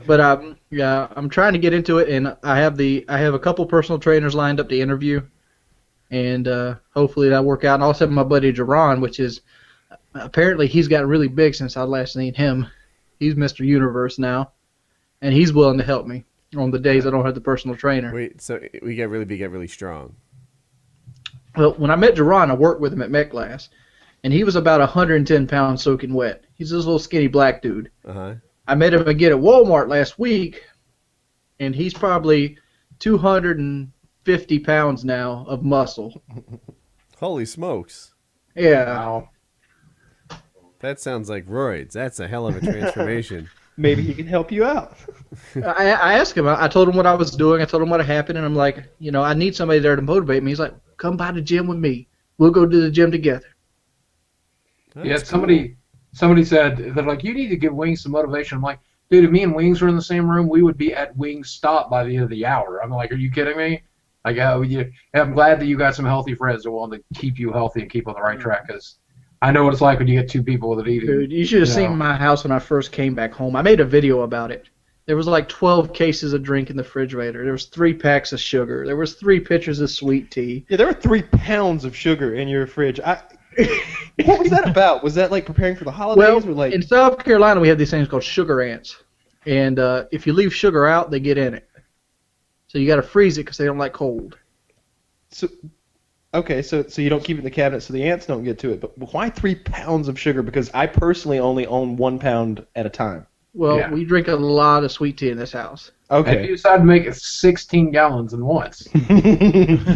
But I'm trying to get into it, and I have a couple personal trainers lined up to interview, and hopefully that'll work out. And I also have my buddy Jerron, which is apparently he's gotten really big since I last seen him. He's Mr. Universe now, and he's willing to help me on the days I don't have the personal trainer. Wait, so we get really big, get really strong. Well, when I met Jerron, I worked with him at MetGlass, and he was about 110 pounds soaking wet. He's this little skinny black dude. Uh-huh. I met him again at Walmart last week, and he's probably 250 pounds now of muscle. Holy smokes. Yeah. Wow. That sounds like roids. That's a hell of a transformation. Maybe he can help you out. I asked him. I told him what I was doing. I told him what had happened, and I'm like, I need somebody there to motivate me. He's like, come by the gym with me. We'll go to the gym together. That's somebody said, they're like, you need to give Wings some motivation. I'm like, dude, if me and Wings were in the same room, we would be at Wings Stop by the end of the hour. I'm like, are you kidding me? Like, I'm glad that you got some healthy friends that want to keep you healthy and keep on the right track, because I know what it's like when you get two people that eat. Dude, you should have seen my house when I first came back home. I made a video about it. There was like 12 cases of drink in the refrigerator. There was 3 packs of sugar. There was 3 pitchers of sweet tea. Yeah, there were 3 pounds of sugar in your fridge. What was that about? Was that like preparing for the holidays? Well, or like... in South Carolina, we have these things called sugar ants. And if you leave sugar out, they get in it. So you got to freeze it because they don't like cold. So you don't keep it in the cabinet so the ants don't get to it. But why 3 pounds of sugar? Because I personally only own 1 pound at a time. Well, we drink a lot of sweet tea in this house. Okay. If you decide to make it 16 gallons in once.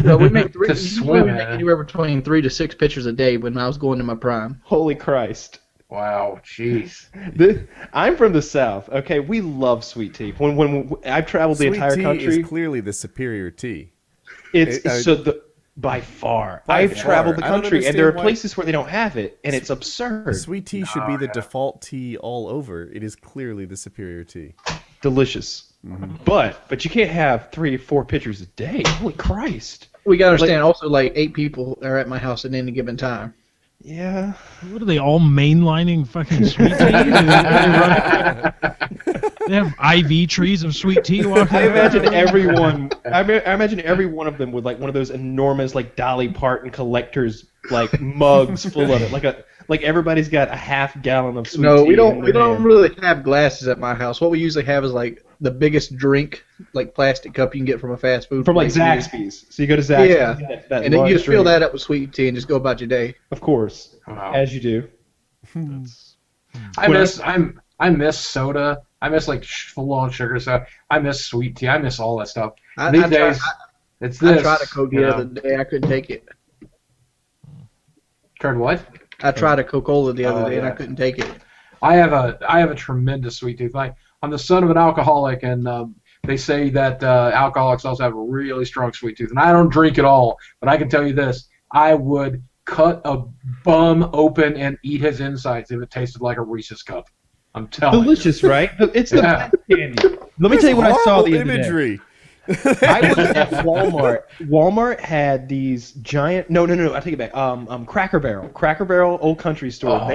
So we make swim we make anywhere between 3 to 6 pitchers a day when I was going to my prime. Holy Christ. Wow, jeez. I'm from the South. Okay, we love sweet tea. When I've traveled the entire country, sweet tea is clearly the superior tea. By far. By I've far. traveled the I don't country, and there are understand why- places where they don't have it, and it's absurd. Sweet tea should be the default tea all over. It is clearly the superior tea. Delicious. Mm-hmm. But you can't have 3 or 4 pitchers a day. Holy Christ. We got to understand also like 8 people are at my house at any given time. Yeah. What are they all mainlining fucking sweet tea? They have IV trees of sweet tea walking I imagine around. everyone. I imagine every one of them with like one of those enormous like Dolly Parton collectors like mugs full of it. Like everybody's got a half gallon of sweet tea. No, we don't hand. really have glasses at my house. What we usually have is like the biggest drink, like plastic cup you can get from a fast food From like place. Zaxby's. So you go to Zaxby's. Yeah. and get that And then you large just fill drink. that up with sweet tea and just go about your day. Of course, Wow. as you do. I miss soda. I miss like full on sugar stuff. I miss sweet tea. I miss all that stuff. These days, it's this. I tried a Coke the other day. I couldn't take it. Tried what? I tried a Coca-Cola the other day and I yeah. couldn't take it. I have a tremendous sweet tooth. I'm the son of an alcoholic, and they say that alcoholics also have a really strong sweet tooth. And I don't drink at all, but I can tell you this: I would cut a bum open and eat his insides if it tasted like a Reese's cup. I'm telling Delicious, right? It's the best candy. Let me tell you what I saw the other day. imagery. I was at Walmart. Walmart had these giant. No. I take it back. Cracker Barrel, Old Country Store.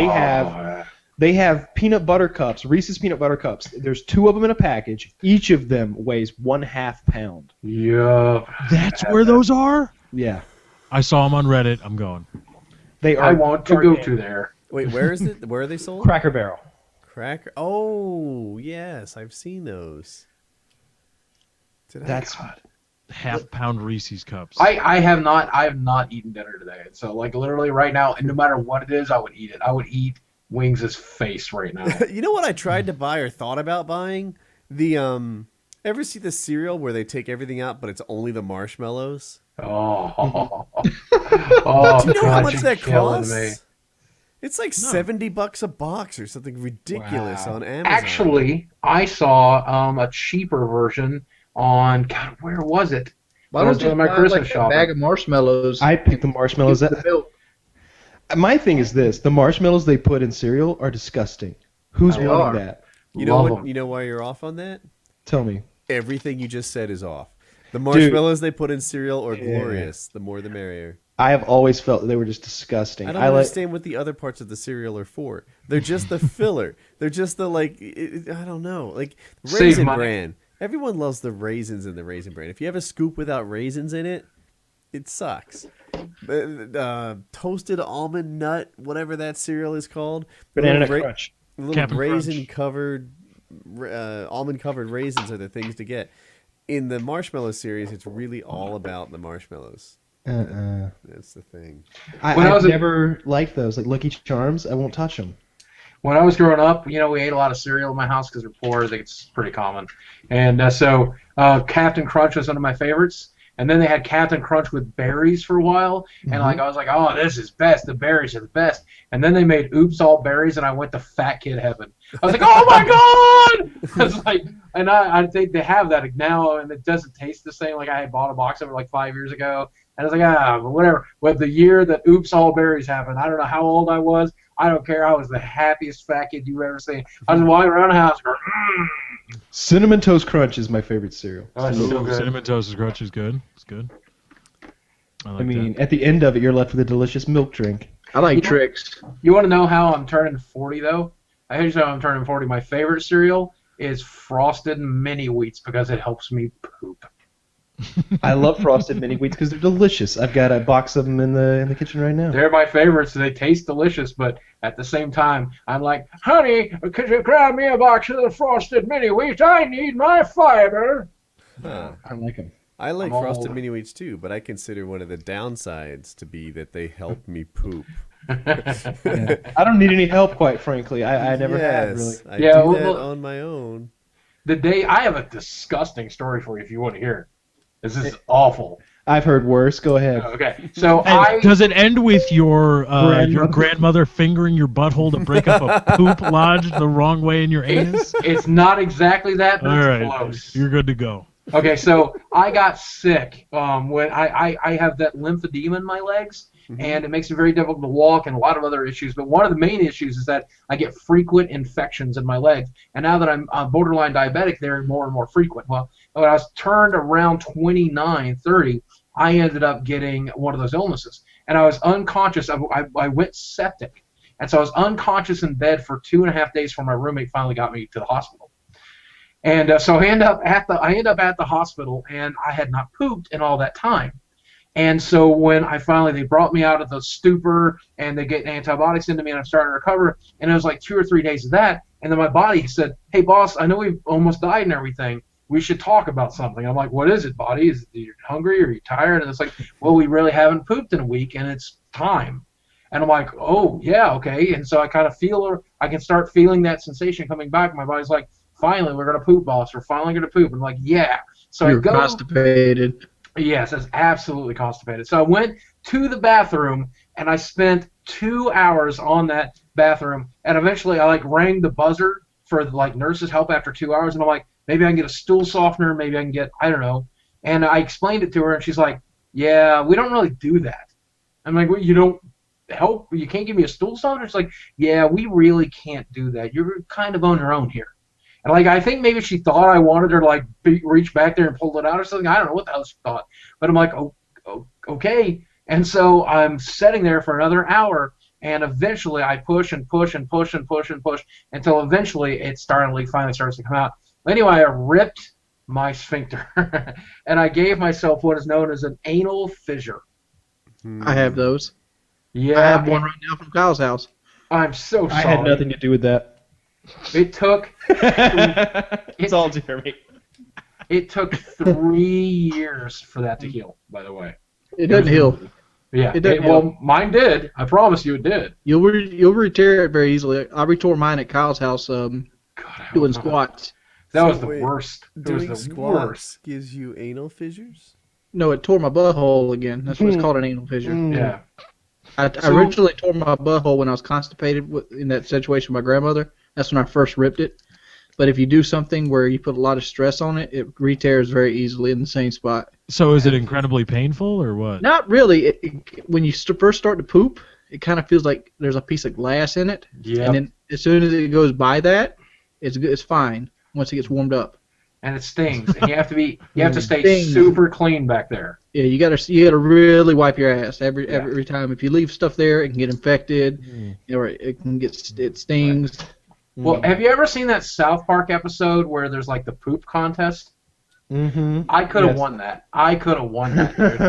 They have peanut butter cups, Reese's peanut butter cups. There's 2 of them in a package. Each of them weighs 1/2 pound. you. Yeah. That's where those are? Yeah, I saw them on Reddit. I'm going. they are. I want to go to there. Wait, where is it? Where are they sold? Cracker Barrel. Cracker. Oh, yes, I've seen those. That's Half-pound Reese's cups. I have not eaten dinner today. So like literally right now, and no matter what it is, I would eat it. I would eat Wings' face right now. You know what I tried to buy or thought about buying? The ever see the cereal where they take everything out, but it's only the marshmallows? Oh. Do you know how God, much you're that killing costs? me. It's like $70 a box or something ridiculous on Amazon. Actually, I saw a cheaper version on God. Where was it? Why I was don't you doing my buy Christmas like a shopping. bag of marshmallows? I picked the marshmallows. the milk. My thing is this: the marshmallows they put in cereal are disgusting. Who's They wanting are. that? You know Love what? 'em. You know why you're off on that? Tell me. Everything you just said is off. The marshmallows they put in cereal are glorious. The more the merrier. I have always felt that they were just disgusting. I don't understand what the other parts of the cereal are for. They're just the filler. They're just the I don't know, like Save Raisin money. Bran. Everyone loves the raisins in the Raisin Bran. If you have a scoop without raisins in it, it sucks. Toasted almond nut, whatever that cereal is called, Banana little Nut Crunch. little Cap'n raisin Crunch. covered, almond covered raisins are the things to get. In the marshmallow series, it's really all about the marshmallows. That's the thing. I've never liked those. Like Lucky Charms, I won't touch them. When I was growing up, we ate a lot of cereal in my house because we're poor. I think it's pretty common. And so Captain Crunch was one of my favorites. And then they had Captain Crunch with berries for a while. And I was like, oh, this is best. The berries are the best. And then they made Oops All Berries, and I went to fat kid heaven. I was like, oh my god! I was like, and I think they have that now, and it doesn't taste the same. Like I had bought a box of it like 5 years ago. And I was like, but whatever. But the year that Oops All Berries happened, I don't know how old I was. I don't care. I was the happiest fat kid you've ever seen. I was walking around the house going, Cinnamon Toast Crunch is my favorite cereal. Oh, it's so good. Cinnamon Toast Crunch is good. It's good. I mean, at the end of it, you're left with a delicious milk drink. I like Trix. You want to know how I'm turning 40, though? I hear you how I'm turning 40. My favorite cereal is Frosted Mini Wheats because it helps me poop. I love Frosted Mini Wheats because they're delicious. I've got a box of them in the kitchen right now. They're my favorites. They taste delicious, but at the same time, I'm like, honey, could you grab me a box of the Frosted Mini Wheats? I need my fiber. Huh. I like them. I like I'm Frosted old. Mini Wheats too, but I consider one of the downsides to be that they help me poop. Yeah. I don't need any help, quite frankly. I never had, really. I do that on my own. The day I have a disgusting story for you if you want to hear it. This is awful. I've heard worse. Go ahead. Okay, so And does it end with your grandmother fingering your butthole to break up a poop lodged the wrong way in your anus? It's not exactly that, but All it's right, close. you're good to go. Okay, so I got sick when I have that lymphedema in my legs, and it makes it very difficult to walk and a lot of other issues. But one of the main issues is that I get frequent infections in my legs, and now that I'm borderline diabetic, they're more and more frequent. Well, when I was turned around 29, 30, I ended up getting one of those illnesses, and I was unconscious. I went septic, and so I was unconscious in bed for 2.5 days before my roommate finally got me to the hospital. And so I end up at the hospital, and I had not pooped in all that time. And so when they brought me out of the stupor, and they get antibiotics into me, and I'm starting to recover, and it was like 2 or 3 days of that, and then my body said, hey, boss, I know we've almost died and everything. We should talk about something. I'm like, what is it, body? Is it you're hungry or are you tired? And it's like, well, we really haven't pooped in a week, and it's time. And I'm like, oh, yeah, okay. And so I kind of I can start feeling that sensation coming back. My body's like, finally, we're going to poop, boss. We're finally going to poop. I'm like, yeah. So You're I go. constipated. Yes, it's absolutely constipated. So I went to the bathroom, and I spent 2 hours on that bathroom. And eventually I, rang the buzzer for, nurses' help after 2 hours. And I'm like, maybe I can get a stool softener. Maybe I can get, I don't know. And I explained it to her, and she's like, yeah, we don't really do that. I'm like, well, you don't help? You can't give me a stool softener? She's like, yeah, we really can't do that. You're kind of on your own here. And I think maybe she thought I wanted her to reach back there and pull it out or something. I don't know what the hell she thought. But I'm like, oh, okay. And so I'm sitting there for another hour, and eventually I push and push and push and push and push until eventually it finally starts to come out. Anyway, I ripped my sphincter, and I gave myself what is known as an anal fissure. I have those. Yeah, I have one right now from Kyle's house. I'm so sorry. I had nothing to do with that. It took. It's all Jeremy. It took 3 years for that to heal. By the way, It doesn't heal. Yeah. It doesn't well, mine did. I promise you, it did. You'll re-tear it very easily. I retore mine at Kyle's house God, I hope doing not. squats. That was So the wait, worst. It was Doing the squats worst. gives you anal fissures? No, it tore my butthole again. That's what it's called, an anal fissure. Yeah. I originally tore my butthole when I was constipated in that situation with my grandmother. That's when I first ripped it. But if you do something where you put a lot of stress on it, it re-tears very easily in the same spot. So is it incredibly painful or what? Not really. When you first start to poop, it kind of feels like there's a piece of glass in it. Yeah. And then as soon as it goes by that, it's fine once it gets warmed up. And it stings, and you have to stay Stings. super clean back there. Yeah, you gotta really wipe your ass every time. If you leave stuff there, it can get infected, or it stings. Well, have you ever seen that South Park episode where there's the poop contest? Mm-hmm. I could have won that. I could have won that, dude.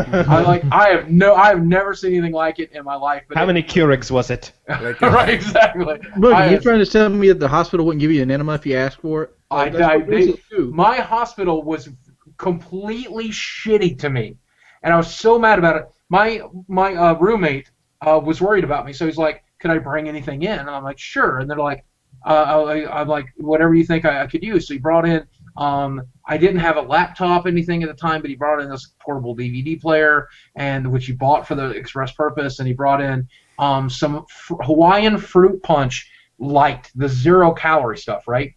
I have never seen anything like it in my life. But How many Keurigs was it? right, exactly. Look, you're trying to tell me that the hospital wouldn't give you an enema if you asked for it? My hospital was completely shitty to me, and I was so mad about it. my roommate was worried about me, so he's like, could I bring anything in? And I'm like, sure. And they're like, I'm like, whatever you think I could use. So he brought in, I didn't have a laptop, anything at the time, but he brought in this portable DVD player, and which he bought for the express purpose, and he brought in some Hawaiian fruit punch, light, the 0-calorie stuff, right?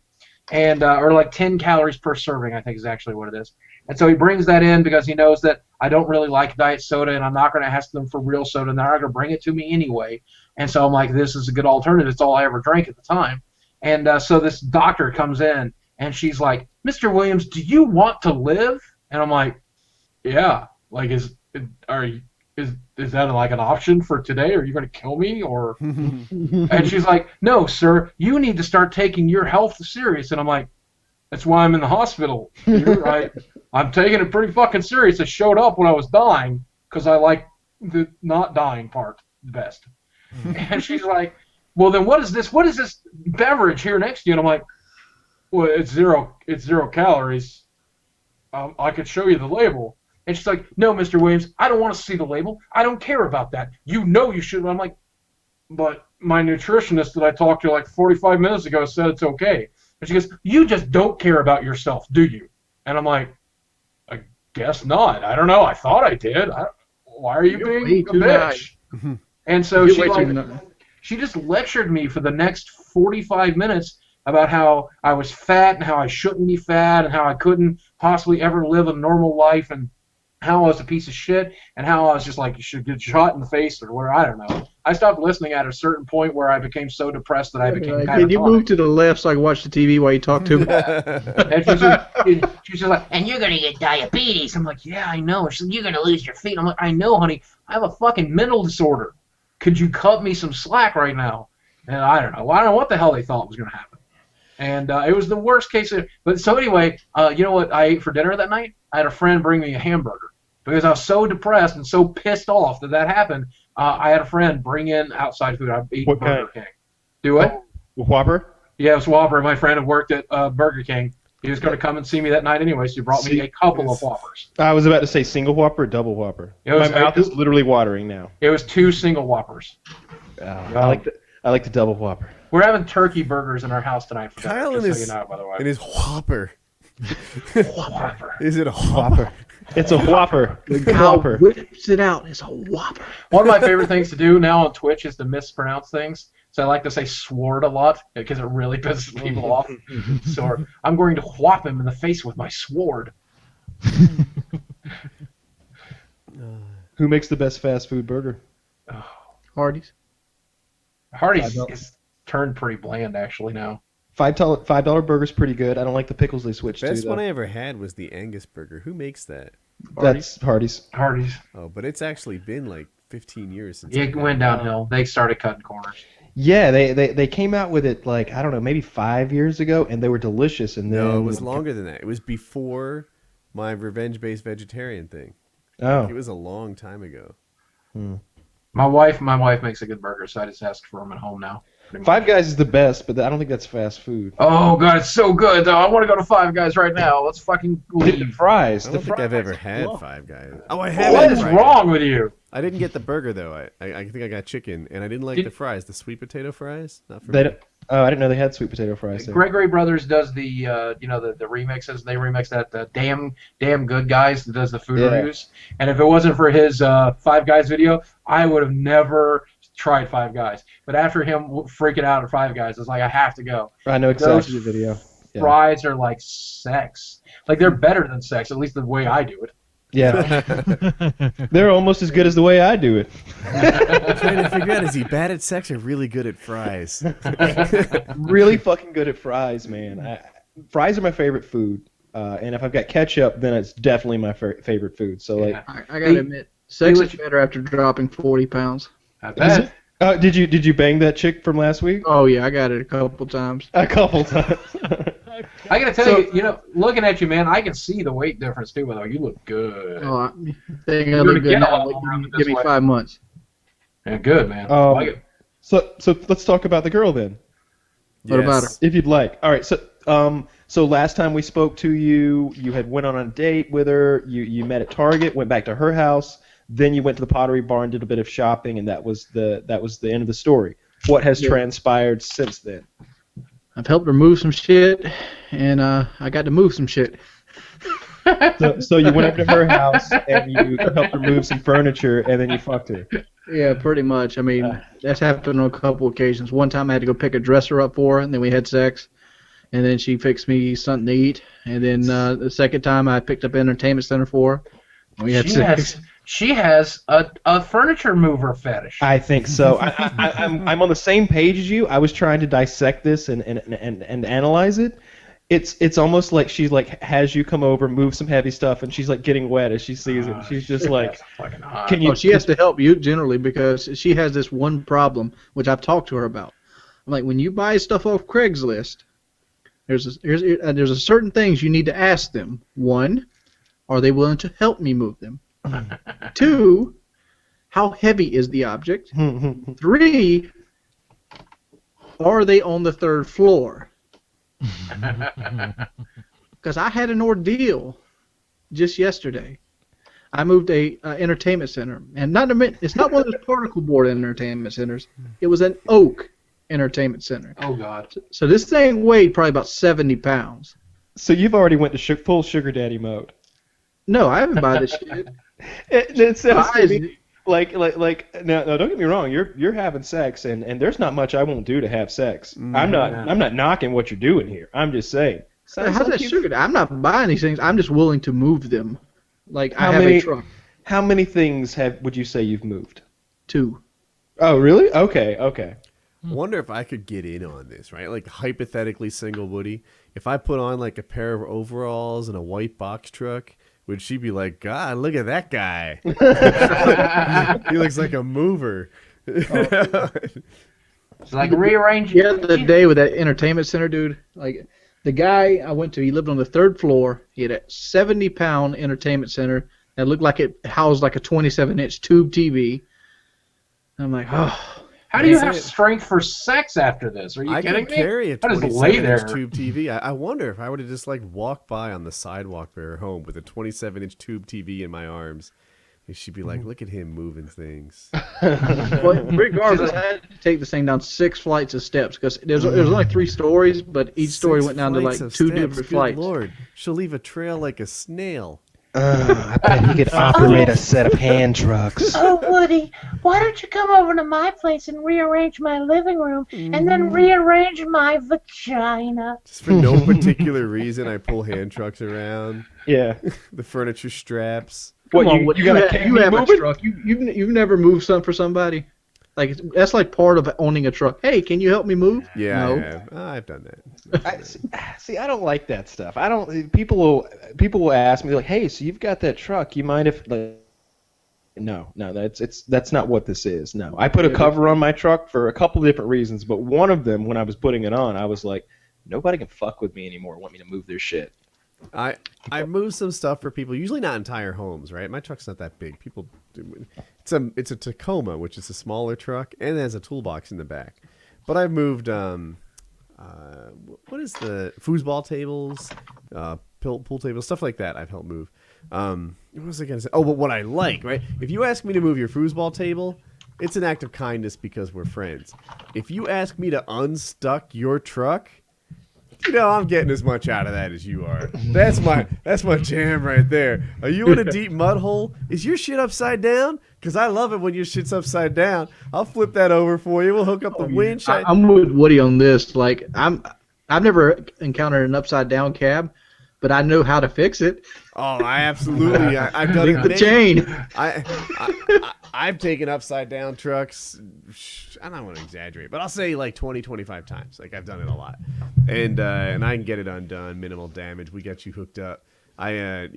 And or like 10 calories per serving, I think is actually what it is. And so he brings that in because he knows that I don't really like diet soda, and I'm not going to ask them for real soda, and they're not going to bring it to me anyway. And so I'm like, this is a good alternative. It's all I ever drank at the time. And so this doctor comes in, and she's like, Mr. Williams, do you want to live? And I'm like, yeah. Like, is that like an option for today? Are you going to kill me? Or and she's like, no, sir, you need to start taking your health serious. And I'm like, that's why I'm in the hospital. I'm taking it pretty fucking serious. I showed up when I was dying because I like the not dying part the best. And she's like, well, then what is this? What is this beverage here next to you? And I'm like, well, it's zero calories. I could show you the label. And she's like, no, Mr. Williams, I don't want to see the label. I don't care about that. You know you should. I'm like, but my nutritionist that I talked to like 45 minutes ago said it's okay. And she goes, you just don't care about yourself, do you? And I'm like, I guess not. I don't know. I thought I did. Why are you being a bitch? And so she just lectured me for the next 45 minutes about how I was fat and how I shouldn't be fat and how I couldn't possibly ever live a normal life and how I was a piece of shit and how I was just like, you should get shot in the face or whatever. I don't know. I stopped listening at a certain point where I became so depressed that I became kind of Can you move to the left so I can watch the TV while you talk to me? And she's just like, And you're going to get diabetes. I'm like, yeah, I know. She's like, you're going to lose your feet. I'm like, I know, honey. I have a fucking mental disorder. Could you cut me some slack right now? And I don't know. I don't know what the hell they thought was going to happen. And it was the worst case. But so anyway, you know what I ate for dinner that night? I had a friend bring me a hamburger. Because I was so depressed and so pissed off that happened, I had a friend bring in outside food. I ate Burger King. Do what? Whopper? Yeah, it was Whopper. My friend had worked at Burger King. He was going to come and see me that night anyway, so he brought me a couple of Whoppers. I was about to say single Whopper or double Whopper. My mouth is literally watering now. It was 2 single Whoppers. I like the double Whopper. We're having turkey burgers in our house tonight for Kyle dinner, and just so you know, by the way. his Whopper. Whopper. Is it a Whopper? It's a Whopper. Kyle whips it out. It's a Whopper. One of my favorite things to do now on Twitch is to mispronounce things. So I like to say sword a lot because it really pisses people off. So I'm going to whop him in the face with my sword. Who makes the best fast food burger? Hardee's. Hardee's is turned pretty bland actually now. $5 burger's pretty good. I don't like the pickles they switched to. Best though. one I ever had was the Angus burger. Who makes that? That's Hardee's. Hardee's. Oh, but it's actually been like 15 years since. It went downhill. They started cutting corners. Yeah, they came out with it like, I don't know, maybe 5 years ago, and they were delicious. And then No, it was longer than that. It was before my revenge-based vegetarian thing. Oh. It was a long time ago. My wife makes a good burger, so I just ask for them at home now. Five Guys is the best, but I don't think that's fast food. Oh god, it's so good though. I want to go to Five Guys right now. Let's fucking leave. The fries. I don't think I've ever had Five Guys. Oh, I have. What is wrong with you? I didn't get the burger though. I think I got chicken, and I didn't like the fries. The sweet potato fries. Not for me. I didn't know they had sweet potato fries there. Gregory Brothers does the the remixes. They remix that damn good guys that does the food reviews. And if it wasn't for his Five Guys video, I would have never tried Five Guys. But after him freaking out at Five Guys, it's like I have to go. I know exactly the video. Yeah. Fries are like sex. Like they're better than sex, at least the way I do it. Yeah. They're almost as good as the way I do it. I'm trying to figure out, is he bad at sex or really good at fries? Really fucking good at fries, man. Fries are my favorite food. And if I've got ketchup, then it's definitely my favorite food. So like, I gotta admit, sex is better after dropping 40 pounds. I bet. Did you bang that chick from last week? Oh yeah, I got it a couple times. A couple times. I gotta tell you, looking at you, man, I can see the weight difference too. By the way, you look good. Oh, I think I look good now. Give me 5 months. Yeah, good, man. So let's talk about the girl then. What about her? If you'd like. All right. So last time we spoke to you, you had went on a date with her. You met at Target, went back to her house. Then you went to the Pottery Barn, did a bit of shopping, and that was the end of the story. What has transpired since then? I've helped her move some shit, and I got to move some shit. So you went up to her house and you helped her move some furniture, and then you fucked her. Yeah, pretty much. I mean, that's happened on a couple occasions. One time I had to go pick a dresser up for her, and then we had sex, and then she fixed me something to eat, and then the second time I picked up entertainment center for her, and we had sex. She has a furniture mover fetish. I think so. I'm on the same page as you. I was trying to dissect this and analyze it. It's almost like she like has you come over, move some heavy stuff, and she's like getting wet as she sees it. She's just like, can you? She has to help you generally because she has this one problem which I've talked to her about. I'm like, when you buy stuff off Craigslist, there's a certain things you need to ask them. One, are they willing to help me move them? 2, how heavy is the object? 3, are they on the 3rd floor? Because I had an ordeal just yesterday. I moved a entertainment center, and it's not one of those particle board entertainment centers. It was an oak entertainment center. Oh God! So this thing weighed probably about 70 pounds. So you've already went to full sugar daddy mode. No, I haven't bought this shit. It sounds to me like now don't get me wrong, you're having sex and there's not much I won't do to have sex. I'm not knocking what you're doing here. I'm just saying. How's that sugar? I'm not buying these things. I'm just willing to move them. Like I have a truck. How many things would you say you've moved? 2. Oh really? Okay. I wonder if I could get in on this, right? Like hypothetically single Woody, if I put on like a pair of overalls and a white box truck, would she be like, God, look at that guy. He looks like a mover. It's like rearranging. The other day with that entertainment center, dude, like the guy I went to, he lived on the 3rd floor. He had a 70-pound entertainment center that looked like it housed like a 27-inch tube TV. I'm like, oh. How do you have strength for sex after this? Are you kidding me? I can carry a I just lay there. 27-inch tube TV. I wonder if I would have just like walked by on the sidewalk by her home with a 27-inch tube TV in my arms. And she'd be like, look at him moving things. Well, regardless, I had to take this thing down 6 flights of steps because there's only 3 stories, but each story went down to like 2 different flights. Good Lord, she'll leave a trail like a snail. I bet you could operate a set of hand trucks. Oh, Woody, why don't you come over to my place and rearrange my living room and then rearrange my vagina? Just for no particular reason, I pull hand trucks around. Yeah. The furniture straps. You have a truck. You've never moved something for somebody? Like that's like part of owning a truck. Hey, can you help me move? Yeah, no. I've done that. I don't like that stuff. I don't. People will ask me like, "Hey, so you've got that truck? You mind if?" Like, no, that's not what this is. No, I put a cover on my truck for a couple different reasons, but one of them, when I was putting it on, I was like, nobody can fuck with me anymore. Want me to move their shit. I moved some stuff for people. Usually not entire homes, right? My truck's not that big. People, it's a Tacoma, which is a smaller truck, and it has a toolbox in the back. But I've moved what is the foosball tables, pool tables, stuff like that. I've helped move. What was I gonna say? Oh, but what I like, right? If you ask me to move your foosball table, it's an act of kindness because we're friends. If you ask me to unstuck your truck, you know, I'm getting as much out of that as you are. That's my jam right there. Are you in a deep mud hole? Is your shit upside down? Because I love it when your shit's upside down. I'll flip that over for you. We'll hook up the winch. I'm with Woody on this. Like I've never encountered an upside down cab, but I know how to fix it. Oh, I absolutely. I've done it. The chain. I've taken upside down trucks. I don't want to exaggerate, but I'll say like 20, 25 times. Like I've done it a lot, and I can get it undone, minimal damage. We got you hooked up. I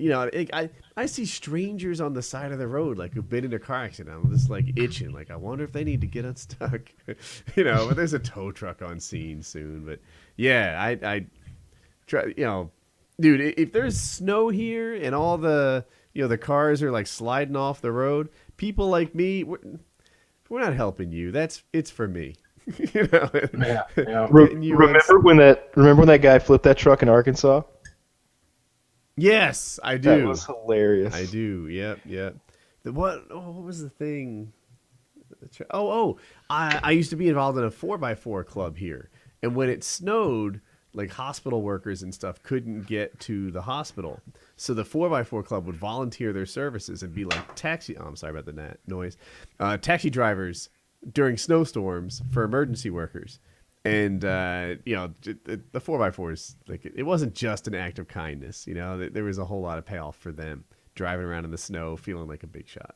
see strangers on the side of the road, like who've been in a car accident. I'm just like itching. Like I wonder if they need to get unstuck. But there's a tow truck on scene soon. But yeah, I try. Dude, if there's snow here and all the the cars are like sliding off the road, people like me, we're not helping you. It's for me. Yeah. Remember when that guy flipped that truck in Arkansas? Yes, I do. That was hilarious. I do. Yep. What was the thing? I used to be involved in a 4x4 club here, and when it snowed, like hospital workers and stuff couldn't get to the hospital, so the 4x4 club would volunteer their services and be like taxi. Oh, I'm sorry about the noise. Taxi drivers during snowstorms for emergency workers, and the 4x4s, like it wasn't just an act of kindness. There was a whole lot of payoff for them driving around in the snow, feeling like a big shot.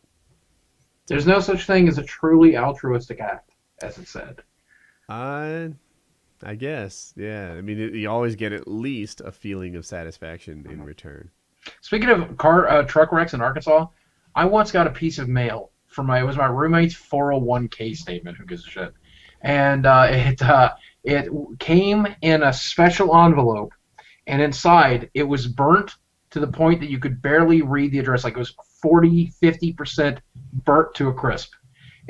There's no such thing as a truly altruistic act, as it said. I guess, yeah. I mean, you always get at least a feeling of satisfaction in return. Speaking of truck wrecks in Arkansas, I once got a piece of mail from it was my roommate's 401k statement. Who gives a shit? And it came in a special envelope, and inside it was burnt to the point that you could barely read the address. Like it was 40-50% burnt to a crisp,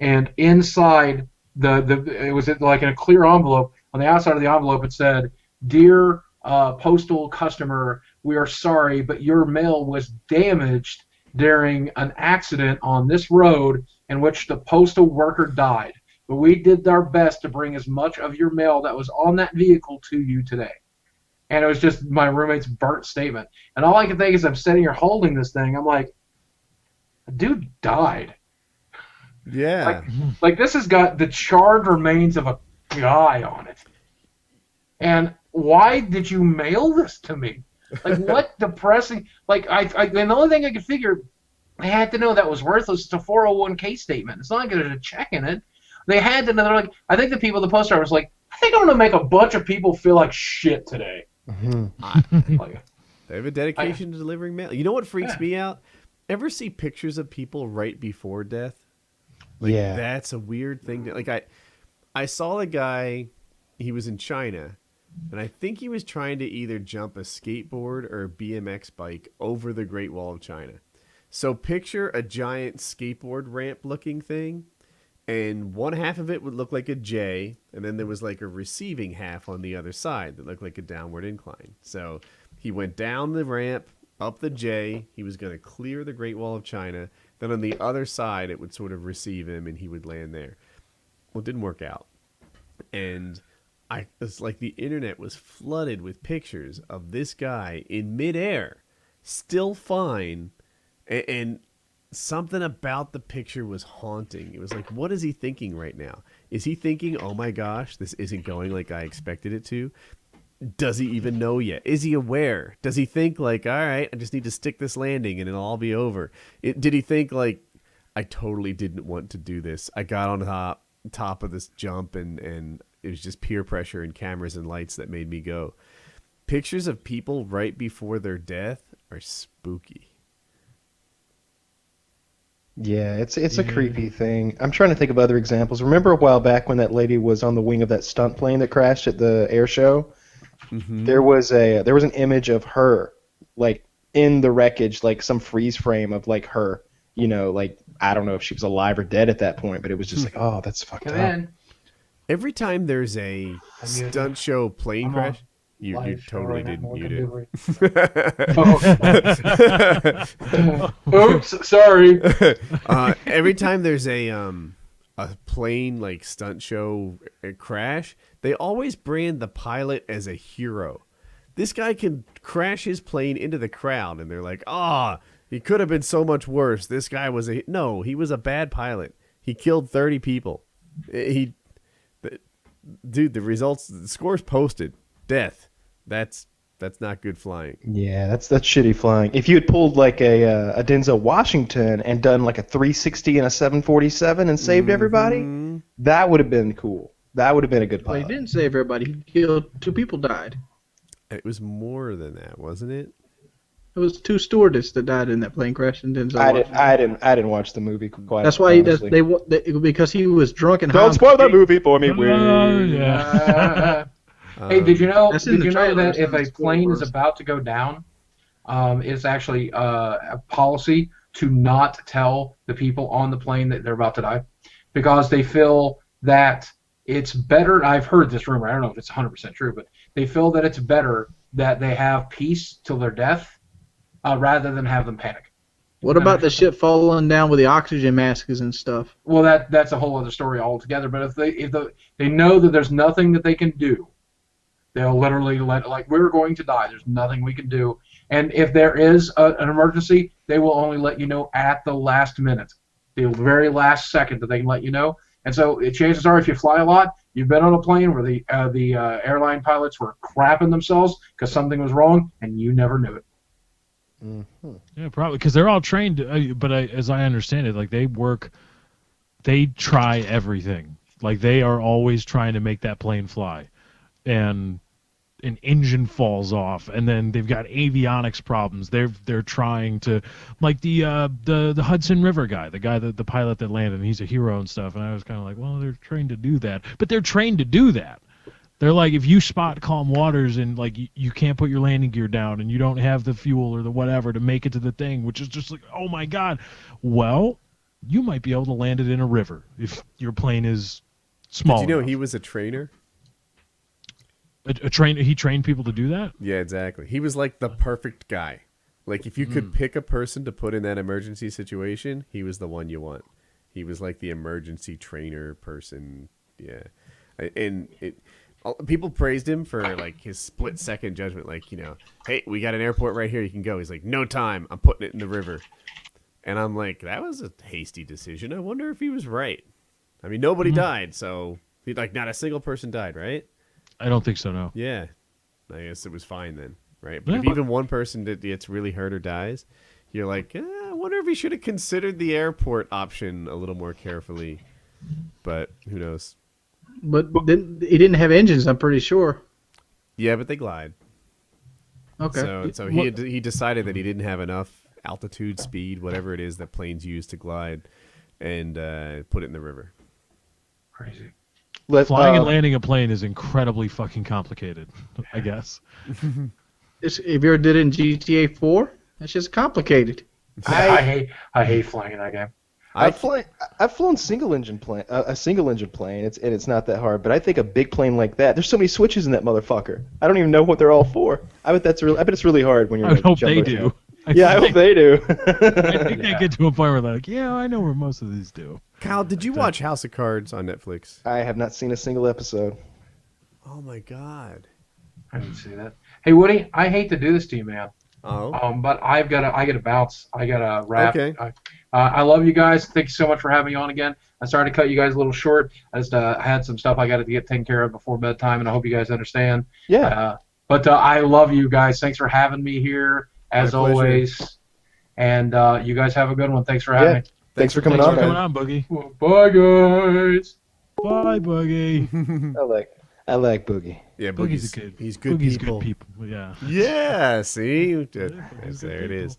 and inside it was like in a clear envelope. On the outside of the envelope, it said, "Dear postal customer, we are sorry, but your mail was damaged during an accident on this road in which the postal worker died. But we did our best to bring as much of your mail that was on that vehicle to you today." And it was just my roommate's burnt statement. And all I can think is I'm sitting here holding this thing. I'm like, a dude died. Yeah. Like this has got the charred remains of a guy on it. And why did you mail this to me? Like, what depressing... Like, and the only thing I could figure, they had to know that was worthless. It's a 401k statement. It's not like there's a check in it. They had to know. They're like, I think the people at the post office was like, I think I'm going to make a bunch of people feel like shit today. They have a dedication to delivering mail. You know what freaks me out? Ever see pictures of people right before death? Like, that's a weird thing. I saw a guy, he was in China, and I think he was trying to either jump a skateboard or a BMX bike over the Great Wall of China. So picture a giant skateboard ramp looking thing, and one half of it would look like a J, and then there was like a receiving half on the other side that looked like a downward incline. So he went down the ramp, up the J, he was going to clear the Great Wall of China, then on the other side it would sort of receive him and he would land there. Well, it didn't work out. And it's like the internet was flooded with pictures of this guy in midair, still fine, and something about the picture was haunting. It was like, what is he thinking right now? Is he thinking, oh my gosh, this isn't going like I expected it to? Does he even know yet? Is he aware? Does he think like, all right, I just need to stick this landing and it'll all be over? Did he think like, I totally didn't want to do this. I got on top of this jump and it was just peer pressure and cameras and lights that made me go. Pictures of people right before their death are spooky. Yeah, it's a creepy thing. I'm trying to think of other examples. Remember a while back when that lady was on the wing of that stunt plane that crashed at the air show? Mm-hmm. There was an image of her, like in the wreckage, like some freeze frame of like her. Like I don't know if she was alive or dead at that point, but it was just like, oh, that's fucked up. Every time there's a stunt show plane crash, you totally didn't mute it. Oops, sorry. Every time there's a plane like stunt show crash, they always brand the pilot as a hero. This guy can crash his plane into the crowd, and they're like, he could have been so much worse. This guy was no, he was a bad pilot. He killed 30 people. Dude, the score's posted. Death. That's not good flying. Yeah, that's shitty flying. If you had pulled like a Denzel Washington and done like a 360 and a 747 and saved everybody, that would have been cool. That would have been a good pilot. Well, he didn't save everybody. He killed 2 people died. It was more than that, wasn't it? It was 2 stewardess that died in that plane crash in Denzel Washington. I didn't watch the movie quite. That's why because he was drunk and high. Don't spoil the movie for me, Hey, did you know that if a plane is about to go down, it's actually a policy to not tell the people on the plane that they're about to die, because they feel that it's better. I've heard this rumor. I don't know if it's 100% true, but they feel that it's better that they have peace till their death rather than have them panic. What about the ship falling down with the oxygen masks and stuff? Well, that's a whole other story altogether. But if they know that there's nothing that they can do, they'll literally like we're going to die. There's nothing we can do. And if there is an emergency, they will only let you know at the last minute, the very last second that they can let you know. And so chances are, if you fly a lot, you've been on a plane where the airline pilots were crapping themselves because something was wrong, and you never knew it. Mm-hmm. Yeah, probably because they're all trained. But as I understand it, like they try everything. Like they are always trying to make that plane fly, and an engine falls off, and then they've got avionics problems. They're trying to, like the Hudson River guy, the pilot that landed, and he's a hero and stuff. And I was kind of like, well, they're trained to do that, but they're trained to do that. They're like, if you spot calm waters and like you can't put your landing gear down and you don't have the fuel or the whatever to make it to the thing, which is just like, oh my god, well, you might be able to land it in a river if your plane is small. Did you know enough. he was a trainer? He trained people to do that? Yeah, exactly. He was like the perfect guy. Like if you could pick a person to put in that emergency situation, he was the one you want. He was like the emergency trainer person. Yeah. And people praised him for like his split second judgment. Like, hey, we got an airport right here. You can go. He's like, no time. I'm putting it in the river. And I'm like, that was a hasty decision. I wonder if he was right. I mean, nobody died. So like not a single person died, right? I don't think so, no. Yeah. I guess it was fine then, right? But if even one person gets really hurt or dies, you're like, I wonder if he should have considered the airport option a little more carefully. But who knows? But he didn't have engines, I'm pretty sure. Yeah, but they glide. Okay. So he decided that he didn't have enough altitude, speed, whatever it is that planes use to glide, and put it in the river. Crazy. Flying and landing a plane is incredibly fucking complicated, I guess. If you ever did it in GTA 4, it's just complicated. I hate flying in that game. I've flown a single engine plane. It's not that hard. But I think a big plane like that, there's so many switches in that motherfucker. I don't even know what they're all for. I bet it's really hard when you're. I hope they do. I hope they do. I think they get to a point where they're like, yeah, I know where most of these do. Kyle, did you watch House of Cards on Netflix? I have not seen a single episode. Oh my god. I didn't see that. Hey Woody, I hate to do this to you, man. Oh. But I gotta bounce. I gotta wrap. Okay. I love you guys. Thank you so much for having me on again. I'm sorry to cut you guys a little short. I just had some stuff I got to get taken care of before bedtime, and I hope you guys understand. Yeah. But I love you guys. Thanks for having me here, as My pleasure. always. And you guys have a good one. Thanks for having me. Thanks for coming Thanks on, for coming man. on, Boogie. Well, bye, guys. Bye, Boogie. I like Boogie. Yeah, Boogie's a good. He's good Boogie's people. good people. Yeah. Yeah, see? There good it is.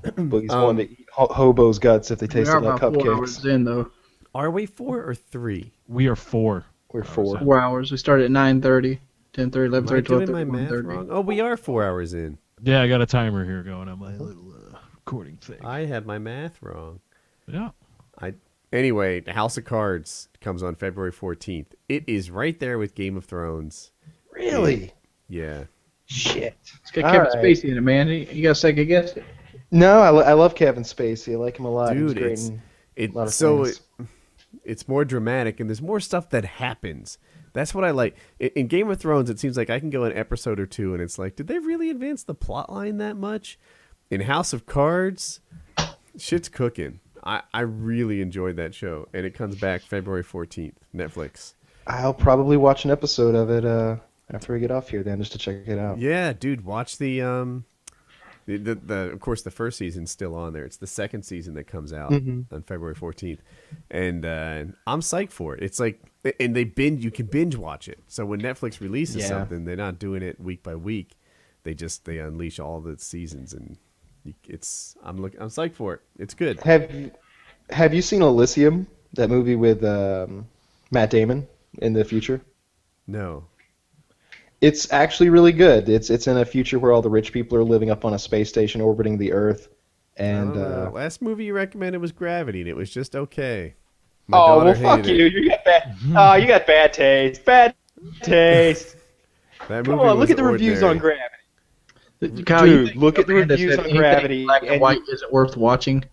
Boogie's one to eat hobos' guts if they taste We are like about 4 cupcakes. hours in, though. Are we 4 or 3? We are 4. We're 4. 4 hours. We started at 9:30, 10:30, Am I 11:30, doing 12:30, my math 1:30. wrong? Oh, we are 4 hours in. Yeah, I got a timer here going on my little recording thing. I had my math wrong. Yeah. Anyway, House of Cards comes on February 14th. It is right there with Game of Thrones. Really? Yeah. Shit. It's got Kevin All right. Spacey in it, man. You got to second guess it. No, I love Kevin Spacey. I like him a lot. Dude, He's great in a lot of so things. it's more dramatic and there's more stuff that happens. That's what I like. In Game of Thrones, it seems like I can go an episode or two and it's like, did they really advance the plot line that much? In House of Cards, shit's cooking. I really enjoyed that show, and it comes back February 14th, Netflix. I'll probably watch an episode of it after we get off here, then, just to check it out. Yeah, dude, watch the of course the first season's still on there. It's the second season that comes out on February 14th, and I'm psyched for it. It's like, and you can binge watch it. So when Netflix releases something, they're not doing it week by week. They unleash all the seasons, and I'm psyched for it. It's good. Have you seen Elysium, that movie with Matt Damon in the future? No. It's actually really good. It's in a future where all the rich people are living up on a space station orbiting the Earth, and last movie you recommended was Gravity, and it was just okay. My daughter well, fuck hated you! it. You got bad. You got bad taste. Bad taste. That Come movie on, look was at the reviews on ordinary. Gravity. Kyle, you Dude, think look at the band that reviews said on anything Gravity, Black and and white isn't worth watching.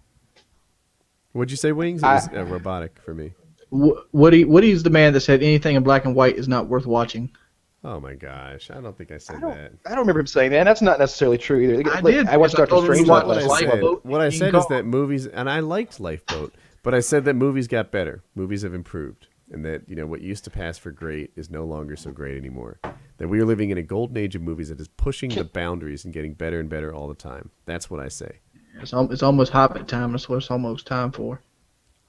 What'd you say, Wings? It was robotic for me. Woody's the man that said anything in black and white is not worth watching. Oh my gosh, I don't think I said that. I don't remember him saying that, and that's not necessarily true either. I did, I watched because I Doctor told him to Strange watch last What I night. Lifeboat. said, what I King said is Kong. that movies, and I liked Lifeboat, but I said that movies got better. Movies have improved, and that what used to pass for great is no longer so great anymore. That we are living in a golden age of movies that is pushing the boundaries and getting better and better all the time. That's what I say. It's almost Hobbit time. That's what it's almost time for.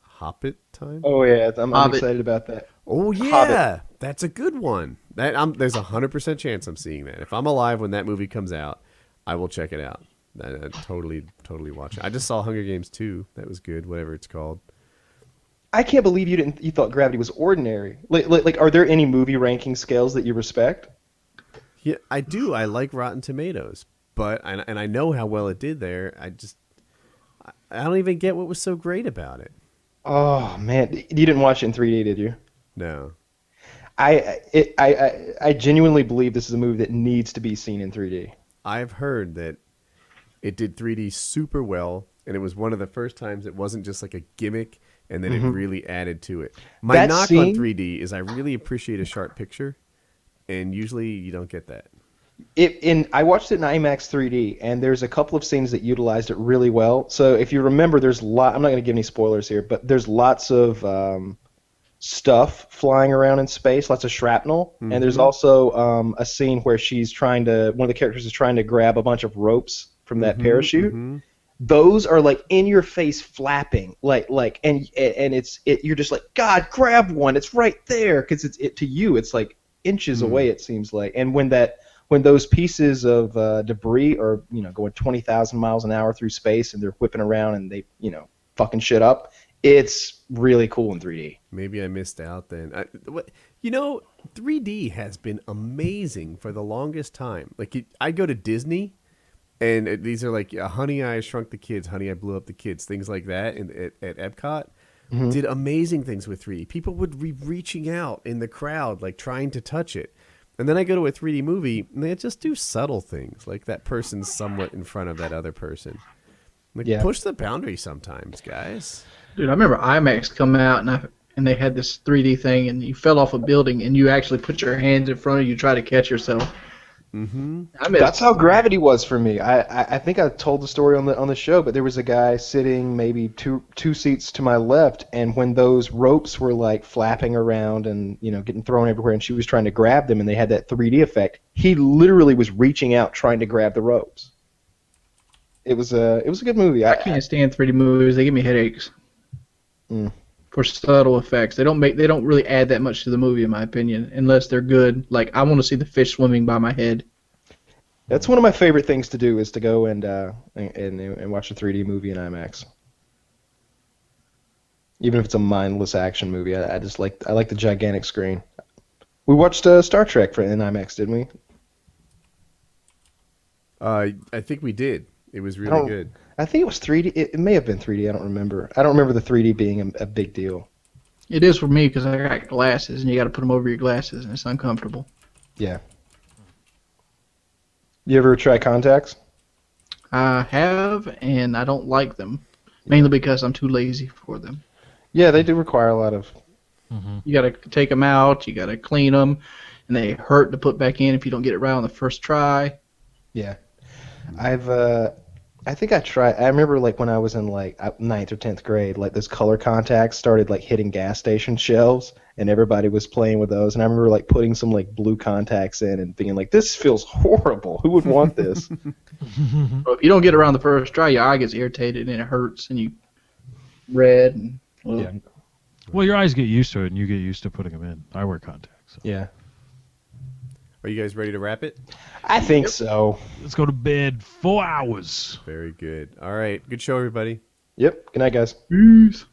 Hobbit time? Oh yeah, I'm Hobbit. excited about that. Oh yeah, that's a good one. There's 100% chance I'm seeing that. If I'm alive when that movie comes out, I will check it out. I totally watch it. I just saw Hunger Games 2. That was good. Whatever it's called. I can't believe you thought Gravity was ordinary. Like, are there any movie ranking scales that you respect? Yeah, I do. I like Rotten Tomatoes, but and I know how well it did there. I don't even get what was so great about it. Oh man, you didn't watch it in 3D, did you? No. I genuinely believe this is a movie that needs to be seen in 3D. I've heard that it did 3D super well, and it was one of the first times it wasn't just like a gimmick, and that it really added to it. My That knock scene- on 3D is I really appreciate a sharp picture, and usually you don't get that. I watched it in IMAX 3D, and there's a couple of scenes that utilized it really well. So if you remember, I'm not going to give any spoilers here, but there's lots of stuff flying around in space, lots of shrapnel, and there's also a scene where one of the characters is trying to grab a bunch of ropes from that parachute. Those are like in your face flapping, and you're just like, God, grab one! It's right there, because to you it's like inches away. It seems like, and when those pieces of debris are going 20,000 miles an hour through space and they're whipping around and they fucking shit up, it's really cool in 3D. Maybe I missed out then. 3D has been amazing for the longest time. Like I go to Disney, and these are like Honey, I Shrunk the Kids, Honey, I Blew Up the Kids, things like that. And at Epcot, did amazing things with 3D. People would be reaching out in the crowd, like trying to touch it. And then I go to a 3D movie, and they just do subtle things, like that person's somewhat in front of that other person. Like, push the boundary sometimes, guys. Dude, I remember IMAX come out and they had this 3D thing, and you fell off a building, and you actually put your hands in front of you, try to catch yourself. That's how Gravity was for me. I think I told the story on the show, but there was a guy sitting maybe two seats to my left, and when those ropes were like flapping around and getting thrown everywhere, and she was trying to grab them, and they had that 3D effect, he literally was reaching out trying to grab the ropes. It was a good movie. I can't stand 3D movies. They give me headaches. For subtle effects. They don't really add that much to the movie, in my opinion, unless they're good. Like, I want to see the fish swimming by my head. That's one of my favorite things to do, is to go and watch a 3D movie in IMAX. Even if it's a mindless action movie, I like the gigantic screen. We watched Star Trek in IMAX, didn't we? I think we did. It was really good. I think it was 3D. It may have been 3D. I don't remember. I don't remember the 3D being a big deal. It is for me because I got glasses, and you got to put them over your glasses, and it's uncomfortable. Yeah. You ever try contacts? I have, and I don't like them, mainly because I'm too lazy for them. Yeah, they do require a lot of... You got to take them out, you got to clean them, and they hurt to put back in if you don't get it right on the first try. Yeah. I think I tried. I remember when I was in 9th or 10th grade, those color contacts started hitting gas station shelves, and everybody was playing with those. And I remember putting some blue contacts in and thinking this feels horrible. Who would want this? Well, if you don't get it around the first try, your eye gets irritated and it hurts, and you red and Yeah. Well, your eyes get used to it, and you get used to putting them in. I wear contacts. So. Yeah. Are you guys ready to wrap it? I think so. Let's go to bed. 4 hours. Very good. All right. Good show, everybody. Yep. Good night, guys. Peace.